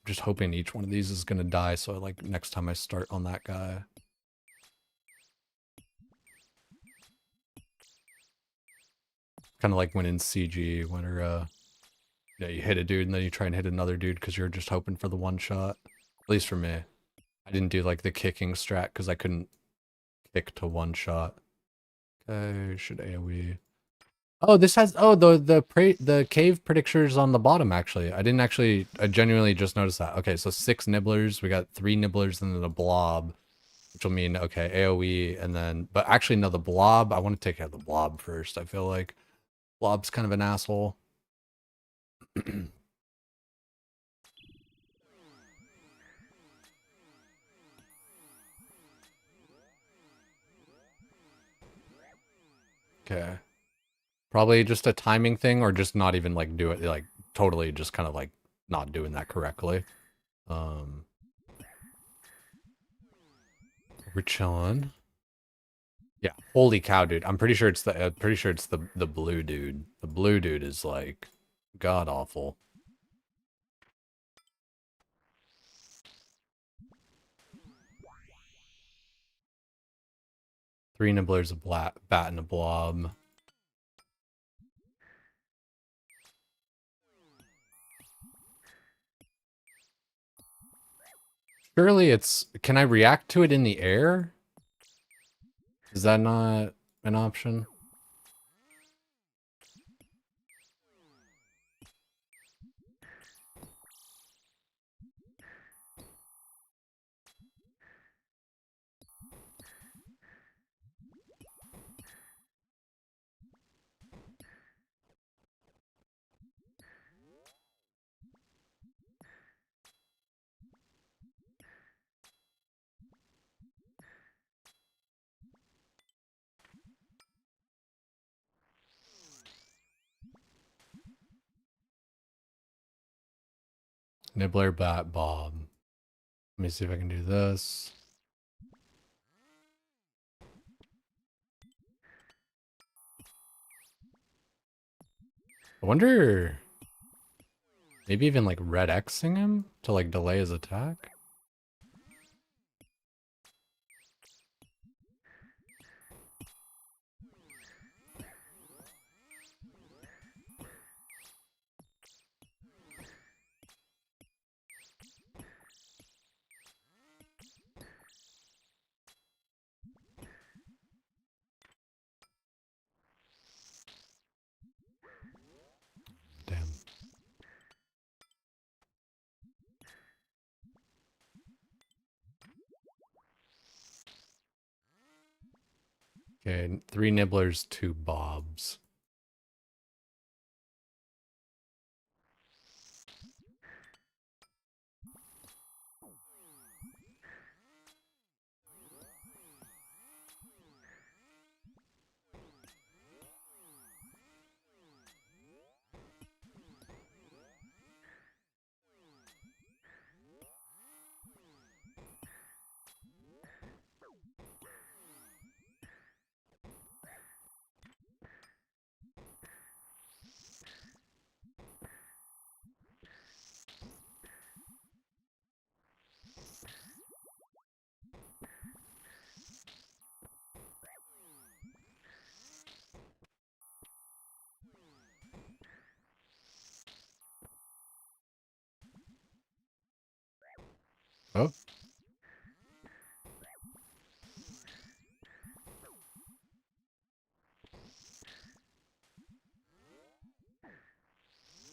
Just hoping each one of these is gonna die, so like next time I start on that guy. Kind of like when in CG, when yeah, you hit a dude and then you try and hit another dude because you're just hoping for the one shot. At least for me, I didn't do like the kicking strat because I couldn't kick to one shot. Okay, should AoE. Oh, this has the cave predictors on the bottom actually. I genuinely just noticed that. Okay, so 6 nibblers, we got 3 nibblers and then a blob, which will mean okay, AoE and then but actually no, the blob, I want to take out the blob first. I feel like blob's kind of an asshole. Okay. Probably just a timing thing or just not even like do it like totally just kind of like not doing that correctly. We're chilling. Yeah, holy cow, dude. I'm pretty sure it's the blue dude. The blue dude is like god awful. Three nibblers, a bat, and a blob. Surely it's... Can I react to it in the air? Is that not an option? Nibbler, bat, bob. Let me see if I can do this. I wonder... Maybe even like red Xing him to like delay his attack? Damn. Okay, 3 nibblers, 2 bobs.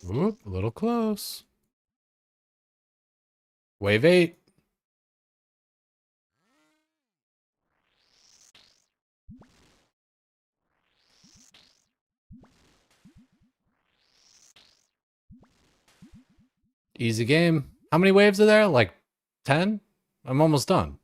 Oop, a little close. Wave 8. Easy game. How many waves are there? Like 10? I'm almost done.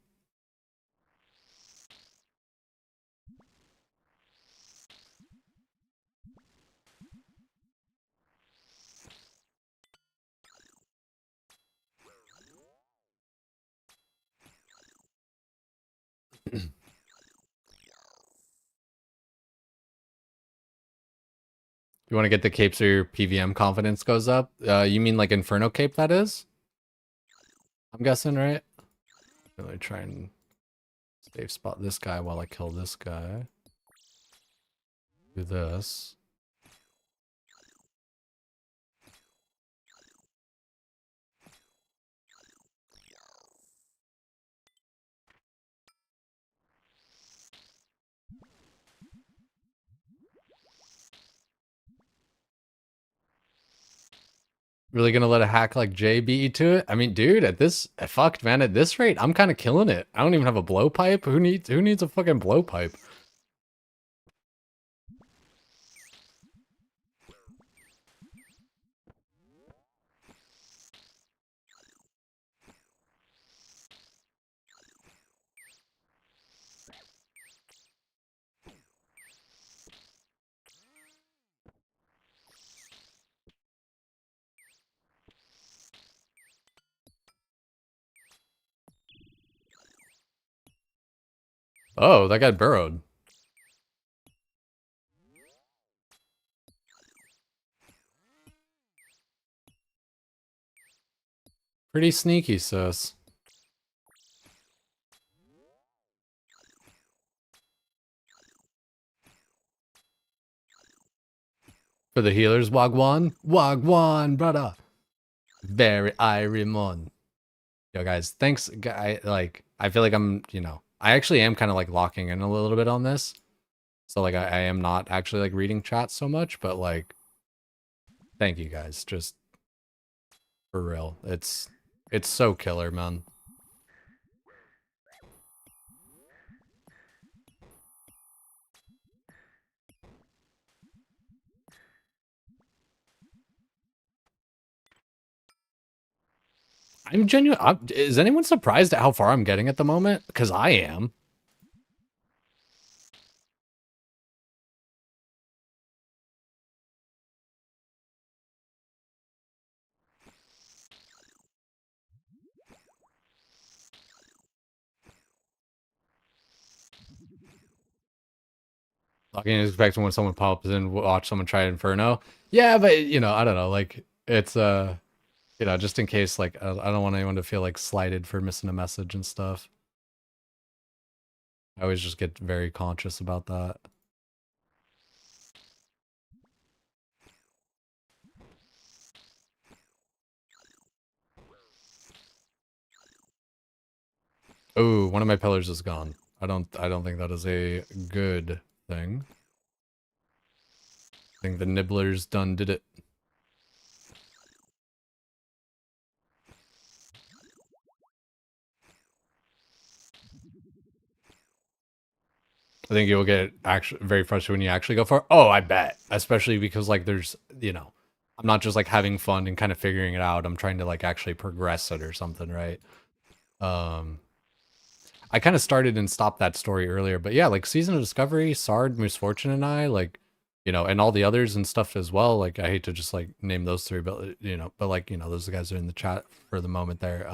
You want to get the cape so your PVM confidence goes up? You mean like Inferno cape, that is? I'm guessing, right? Really try and safe spot this guy while I kill this guy. Do this. Really gonna let a hack like Jay beat you to it? I mean, dude, at this fucked man, at this rate, I'm kind of killing it. I don't even have a blowpipe. Who needs a fucking blowpipe? Oh, that guy burrowed. Pretty sneaky, sis. For the healers, Wagwan. Wagwan, brother. Very Ironman. Yo, guys, thanks. I feel like I'm, I actually am kind of like locking in a little bit on this. So like, I am not actually like reading chat so much, but like, thank you guys. Just for real. It's so killer, man. I'm genuine. Is anyone surprised at how far I'm getting at the moment? Because I am. I can expect when someone pops in, watch someone try Inferno. Yeah, but I don't know. Like it's just in case. Like I don't want anyone to feel like slighted for missing a message and stuff. I always just get very conscious about that. Oh, one of my pillars is gone. I don't think that is a good thing. I think the Nibbler's done did it. I think you'll get actually very frustrated when you actually go for it. Oh, I bet. Especially because like there's, I'm not just like having fun and kind of figuring it out. I'm trying to like actually progress it or something, right? I kind of started and stopped that story earlier, but yeah, like Season of Discovery, Sard, Misfortune, and I, like, and all the others and stuff as well. Like, I hate to just like name those three, but like, those guys are in the chat for the moment there.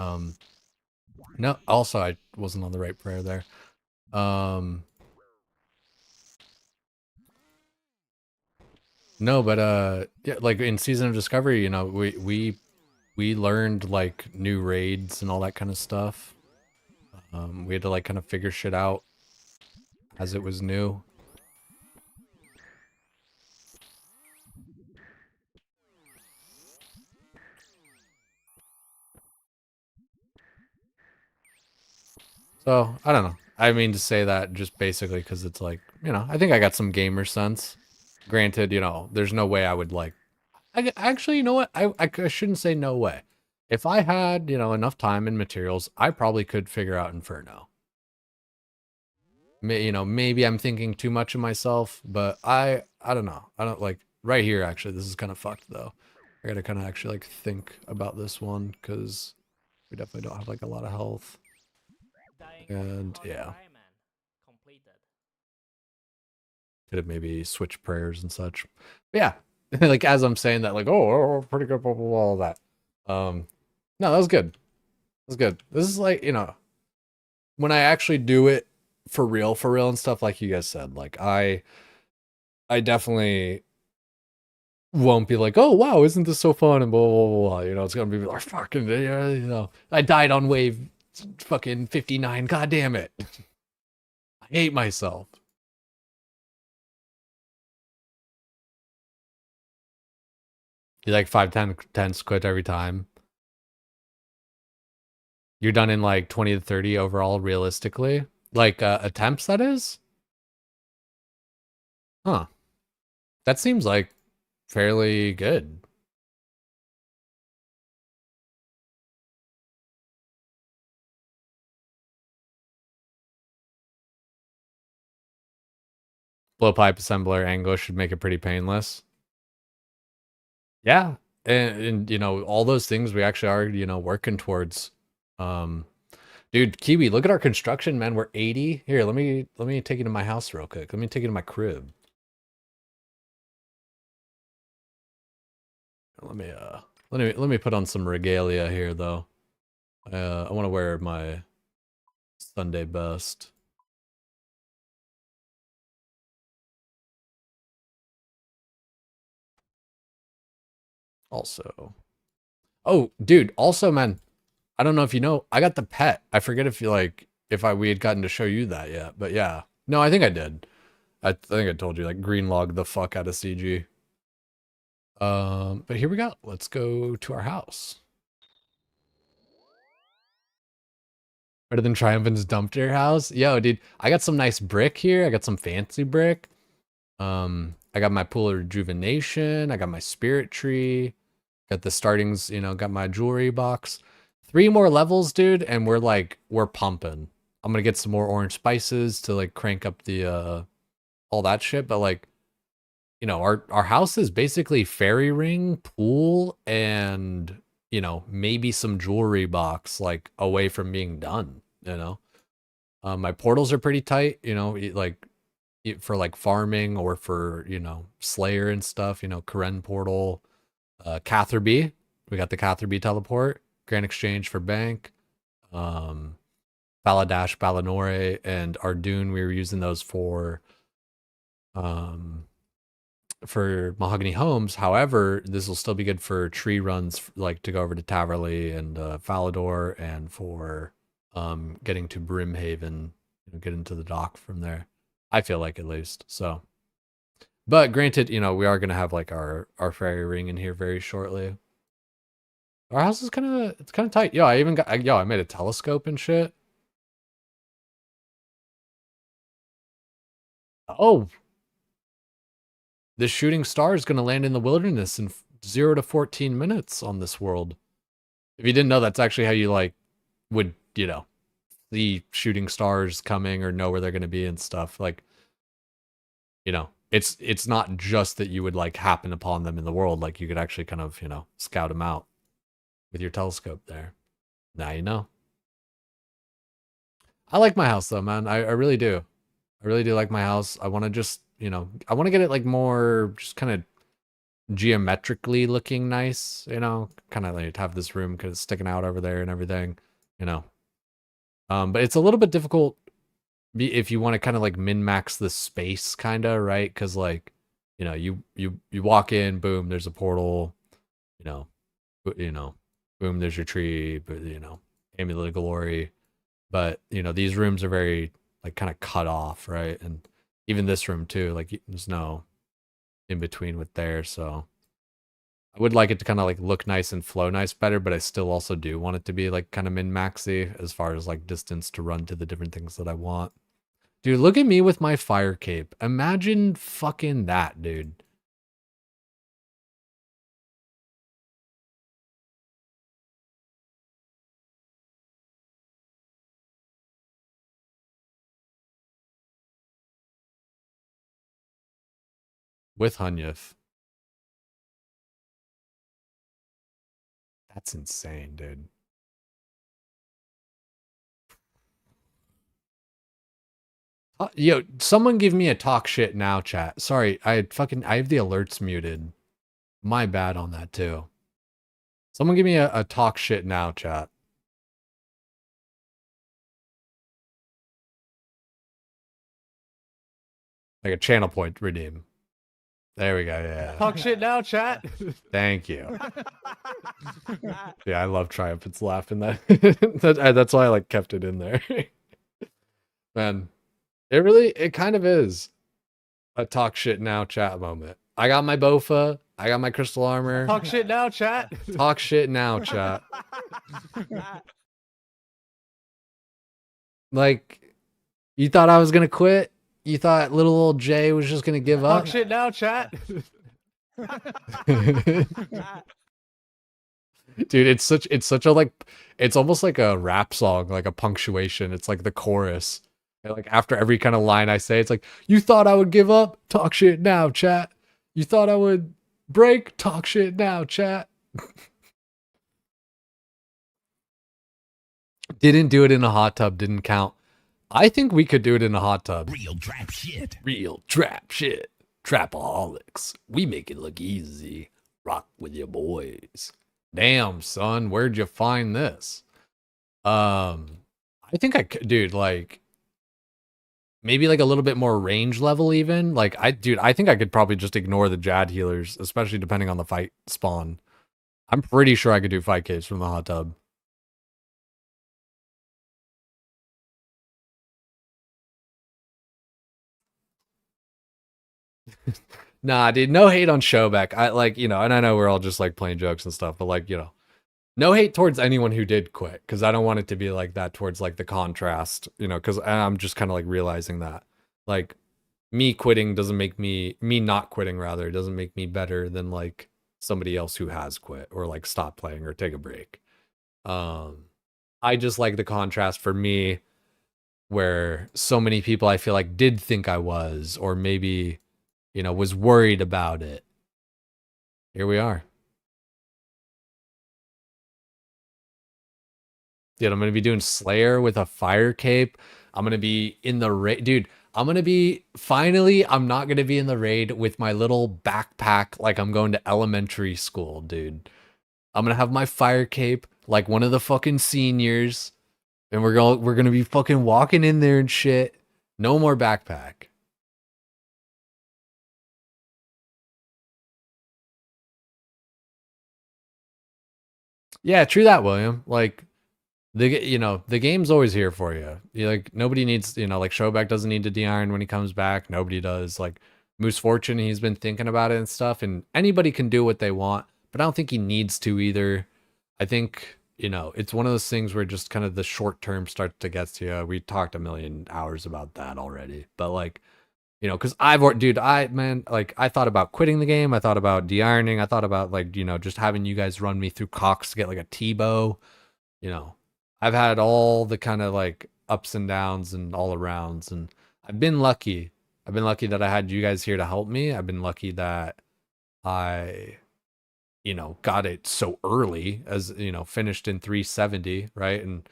No, also I wasn't on the right prayer there. No, but yeah, like in Season of Discovery, we learned like new raids and all that kind of stuff. We had to like kind of figure shit out as it was new. So, I don't know. I mean to say that just basically because it's like, I think I got some gamer sense. Granted, there's no way I would like, Actually, you know what? I shouldn't say no way. If I had, enough time and materials, I probably could figure out Inferno. Maybe I'm thinking too much of myself, but I don't know. I don't like right here. Actually, this is kind of fucked though. I gotta kind of actually like think about this one because we definitely don't have like a lot of health. Dying And on yeah, hardcore Ironman. Completed. could have maybe switched prayers and such. But yeah, like as I'm saying that, like oh, pretty good, blah blah blah, all that. No, that was good. That was good. This is like when I actually do it for real and stuff, like you guys said, like I definitely won't be like, oh wow, isn't this so fun and blah blah blah. It's gonna be like fucking I died on wave fucking 59. God damn it. I hate myself. You like 5-10 quit every time. You're done in like 20 to 30 overall realistically. Like attempts, that is? Huh. That seems like fairly good. Blowpipe assembler angle should make it pretty painless. Yeah. And all those things we actually are, working towards. Dude, Kiwi, look at our construction, man. We're 80. Here, let me take you to my house real quick. Let me take you to my crib. Let me put on some regalia here though. I want to wear my Sunday best. Also. Oh, dude, also man, I don't know if you know, I got the pet. I forget if you like if we had gotten to show you that yet, but yeah. No, I think I did. I think I told you like green log the fuck out of CG. But here we go. Let's go to our house. Better than Triumphant's dumped your house? Yo, dude, I got some nice brick here. I got some fancy brick. I got my pool of rejuvenation. I got my spirit tree. Got the startings, got my jewelry box. 3 more levels, dude, and we're pumping. I'm gonna get some more orange spices to like crank up the all that shit, but like, our house is basically fairy ring, pool, and maybe some jewelry box like away from being done. My portals are pretty tight, like for like farming or for, Slayer and stuff, Karen portal, Catherby. We got the Catherby teleport, Grand Exchange for Bank, Baladash, Balanore, and Ardoon. We were using those for Mahogany Homes. However, this will still be good for tree runs, like to go over to Taverley and Falador, and for getting to Brimhaven, get into the dock from there. I feel like at least. So, but granted, we are gonna have like our fairy ring in here very shortly. Our house is it's kind of tight. Yo, I made a telescope and shit. Oh, this shooting star is gonna land in the wilderness in 0 to 14 minutes on this world. If you didn't know, that's actually how you like would see shooting stars coming or know where they're gonna be and stuff. Like, it's not just that you would like happen upon them in the world. Like you could actually kind of scout them out with your telescope there. Now you know. I like my house though, man. I really do. I really do like my house. I want to just, I want to get it like more just kind of geometrically looking nice, kind of like have this room cause sticking out over there and everything, you know. But it's a little bit difficult if you want to kind of like min-max the space kind of, right? Cause like, you walk in, boom, there's a portal, you know, boom, there's your tree, but Amulet of Glory. But these rooms are very like kind of cut off, right? And even this room too, like there's no in between with there. So I would like it to kind of like look nice and flow nice better, but I still also do want it to be like kind of min-maxy as far as like distance to run to the different things that I want. Dude, look at me with my fire cape. Imagine fucking that, dude. with Hunyef. That's insane, dude. Yo, someone give me a talk shit now chat. Sorry, I have the alerts muted. My bad on that too. Someone give me a talk shit now chat. Like a channel point redeem. There we go, yeah. Talk shit now, chat. Thank you. Yeah, I love Triumphant's laughing that. That's why I like kept it in there. Man, it kind of is a talk shit now chat moment. I got my BowFa. I got my crystal armor. Talk shit now, chat. Talk shit now, chat. Like, you thought I was gonna quit? You thought little old Jay was just gonna give up? Talk shit now, chat. Dude, it's such a like, it's almost like a rap song, like a punctuation. It's like the chorus. And like after every kind of line I say, it's like, you thought I would give up? Talk shit now, chat. You thought I would break? Talk shit now, chat. Didn't do it in a hot tub, didn't count. I think we could do it in a hot tub. Real trap shit. Real trap shit. Trapaholics. We make it look easy. Rock with your boys. Damn, son, where'd you find this? I think I could, dude, like, maybe like a little bit more range level even. Like, I think I could probably just ignore the Jad healers, especially depending on the fight spawn. I'm pretty sure I could do fight caves from the hot tub. Nah, dude, no hate on Showback. I like, and I know we're all just like playing jokes and stuff, but like, no hate towards anyone who did quit, because I don't want it to be like that towards like the contrast, because I'm just kind of like realizing that like me quitting doesn't make me not quitting rather doesn't make me better than like somebody else who has quit or like stop playing or take a break. I just like the contrast for me where so many people I feel like did think I was, or maybe was worried about it. Here we are. Dude, I'm going to be doing Slayer with a fire cape. I'm going to be in the raid. Dude, I'm not going to be in the raid with my little backpack like I'm going to elementary school, dude. I'm going to have my fire cape like one of the fucking seniors. And we're going to be fucking walking in there and shit. No more backpack. Yeah, true that, William. Like, the game's always here for you. Like, nobody needs, like Showback doesn't need to de-iron when he comes back. Nobody does. Like, Moose Fortune, he's been thinking about it and stuff, and anybody can do what they want, but I don't think he needs to either. I think, it's one of those things where just kind of the short term starts to get to you. We talked a million hours about that already, but like, because I thought about quitting the game. I thought about de-ironing. I thought about like, just having you guys run me through Cox to get like a T-bow. I've had all the kind of like ups and downs and all arounds, and I've been lucky. I've been lucky that I had you guys here to help me. I've been lucky that I, got it so early as, finished in 370, right? And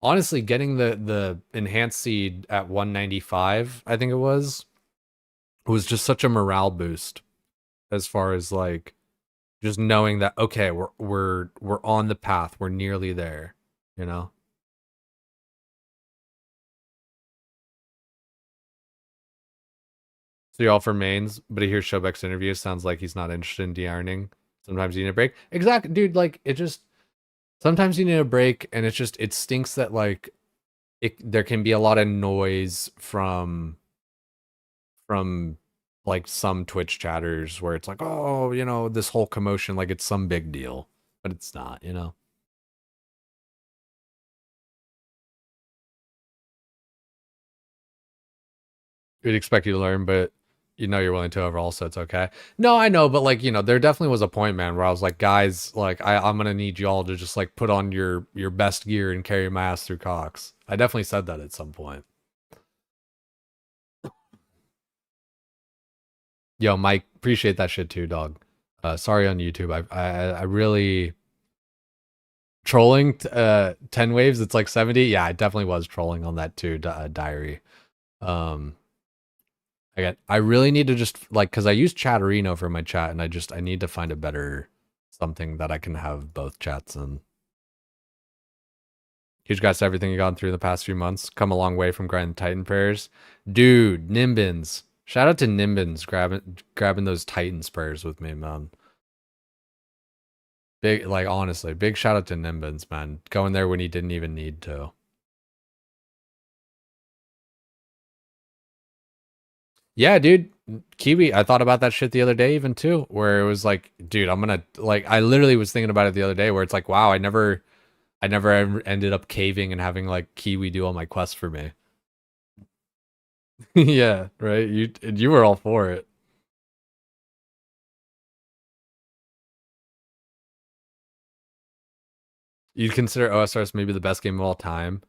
honestly, getting the enhanced seed at 195, I think it was just such a morale boost as far as like just knowing that, okay, we're on the path, we're nearly there, So you're all for mains, but he hears Showback's interview, sounds like he's not interested in de-ironing. Sometimes you need a break. Exactly, dude, like sometimes you need a break, and it stinks that like there can be a lot of noise from like some Twitch chatters where it's like, oh, this whole commotion, like it's some big deal, but it's not, We'd expect you to learn, but you're willing to overall, so it's okay. No, I know, but like, there definitely was a point, man, where I was like, guys, like I'm gonna need y'all to just like put on your best gear and carry my ass through Cox. I definitely said that at some point. Yo, Mike, appreciate that shit too, dog. Sorry on YouTube. I really trolling 10 waves. It's like 70. Yeah, I definitely was trolling on that too. Diary. I really need to just like because I use Chatterino for my chat, and I need to find a better something that I can have both chats in. Huge guys, everything you gone through the past few months. Come a long way from grinding Titan prayers. Dude, Nimbins. Shout out to Nimbins grabbing those Titan prayers with me, man. Big, like, honestly, big shout out to Nimbins, man. Going there when he didn't even need to. Yeah, dude. Kiwi, I thought about that shit the other day even too, where it was like, dude, I'm gonna, like, I literally was thinking about it the other day where it's like, wow, I never ever ended up caving and having like Kiwi do all my quests for me. Yeah, right. You were all for it. You'd consider OSRS maybe the best game of all time.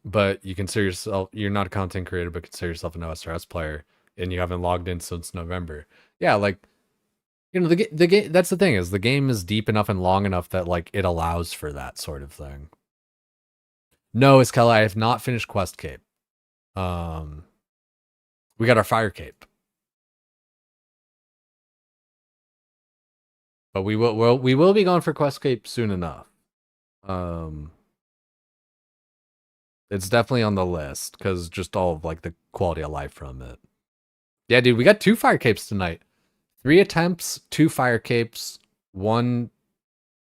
But you consider yourself, you're not a content creator, but consider yourself an OSRS player, and you haven't logged in since November. Yeah, like, you know, the game, that's the thing, is the game is deep enough and long enough that like it allows for that sort of thing. No, Iskella, I have not finished Quest Cape. We got our Fire Cape. But we will be going for Quest Cape soon enough. It's definitely on the list because just all of like the quality of life from it. Yeah, dude, we got 2 Fire Capes tonight. 3 attempts, 2 Fire Capes, one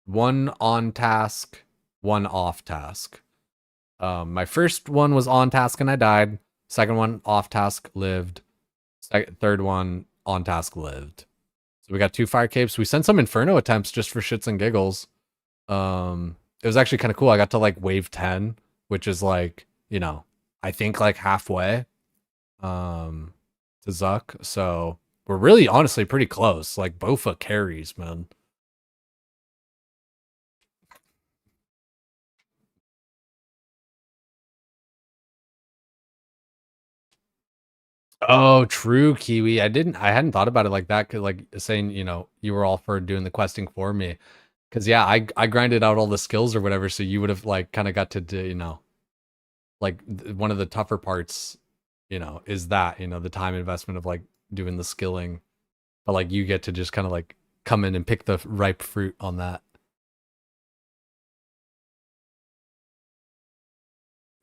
on task, 1 off task. My first one was on task and I died. Second one off task, lived. Third one on task, lived. So we got 2 Fire Capes. We sent some Inferno attempts just for shits and giggles. It was actually kind of cool. I got to like wave 10, which is like, you know, I think like halfway to Zuck. So we're really honestly pretty close. Like BowFa carries, man. Oh, true, Kiwi. I hadn't thought about it like that. Cause like saying, you know, you were all for doing the questing for me. Cause yeah, I grinded out all the skills or whatever. So you would have like kind of got to do, you know, like one of the tougher parts, you know, is that, you know, the time investment of like doing the skilling, but like you get to just kind of like come in and pick the ripe fruit on that.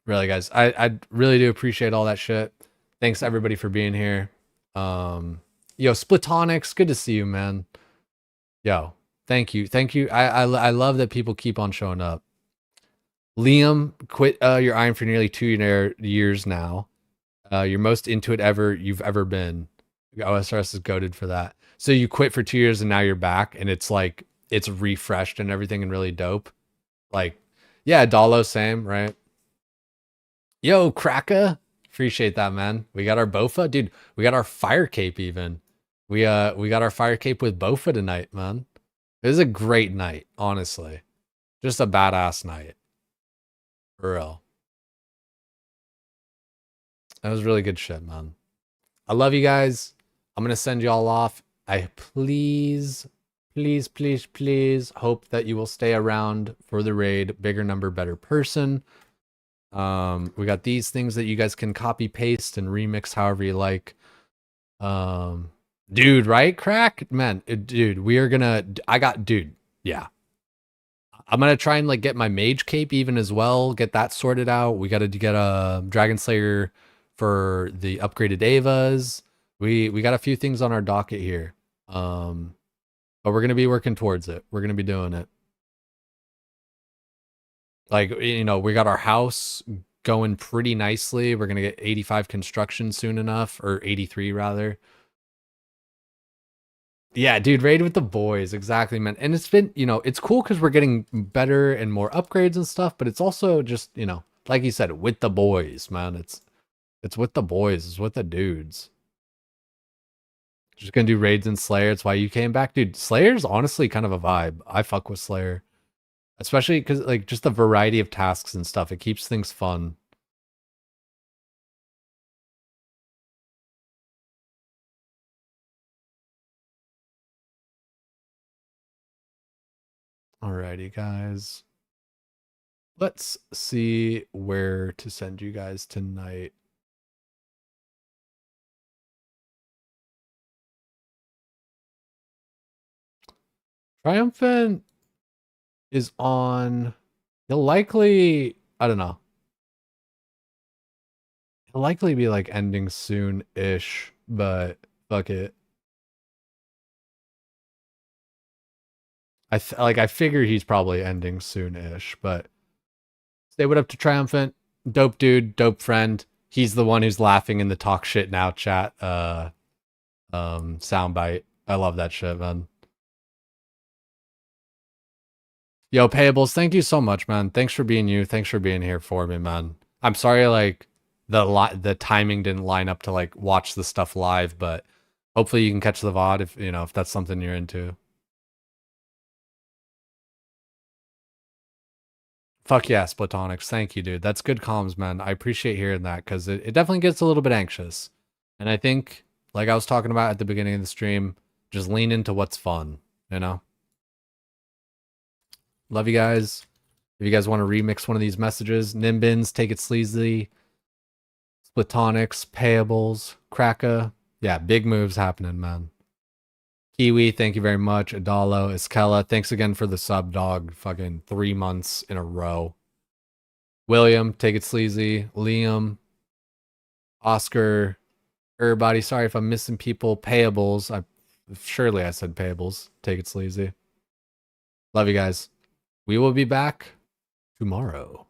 Really, guys, I really do appreciate all that shit. Thanks everybody for being here. Yo, Splitonics, good to see you, man. Yo, thank you. I love that people keep on showing up. Liam, quit your Iron for nearly 2 years now. You're most into it you've ever been. OSRS is goated for that. So you quit for 2 years and now you're back, and it's like it's refreshed and everything and really dope. Like, yeah, Dalo, same, right? Yo, Kraka, appreciate that, man. We got our BowFa, dude. We got our Fire Cape even. We got our Fire Cape with BowFa tonight, man. It was a great night, honestly. Just a badass night. For real. That was really good shit, man. I love you guys. I'm gonna send you all off. I please hope that you will stay around for the raid. Bigger number, better person. We got these things that you guys can copy paste and remix however you like. Dude, right? Crack, man, dude, we are gonna, dude, yeah, I'm gonna try and like get my mage cape even as well, get that sorted out. We gotta get a Dragon Slayer for the upgraded Avas. We got a few things on our docket here, but we're gonna be working towards it. We're gonna be doing it. Like, you know, we got our house going pretty nicely. We're gonna get 85 construction soon enough, or 83 rather. Yeah, dude, raid with the boys, exactly, man. And it's been, you know, it's cool because we're getting better and more upgrades and stuff, but it's also just, you know, like you said, with the boys, man. It's with the boys, it's with the dudes. Just gonna do raids and Slayer. It's why you came back, dude. Slayer's honestly kind of a vibe. I fuck with Slayer, especially because like just the variety of tasks and stuff. It keeps things fun. Alrighty, guys. Let's see where to send you guys tonight. Triumphant is on. He'll likely, I don't know. He'll likely be like ending soon-ish, but fuck it. I figure he's probably ending soon-ish, but say what up to Triumphant. Dope dude, dope friend. He's the one who's laughing in the talk shit now chat soundbite. I love that shit, man. Yo, Payables, thank you so much, man. Thanks for being you. Thanks for being here for me, man. I'm sorry, like, the timing didn't line up to, like, watch the stuff live, but hopefully you can catch the VOD if, you know, if that's something you're into. Fuck yeah, Splatonics. Thank you, dude. That's good comms, man. I appreciate hearing that, because it definitely gets a little bit anxious. And I think, like I was talking about at the beginning of the stream, just lean into what's fun, you know? Love you guys. If you guys want to remix one of these messages, Nimbins, Take It Sleazy, Splatonics, Payables, Kraka. Yeah, big moves happening, man. Kiwi, thank you very much. Adalo, Iskella, thanks again for the sub, dog. Fucking 3 months in a row. William, Take It Sleazy. Liam, Oscar, everybody. Sorry if I'm missing people. Payables. Surely I said Payables. Take It Sleazy. Love you guys. We will be back tomorrow.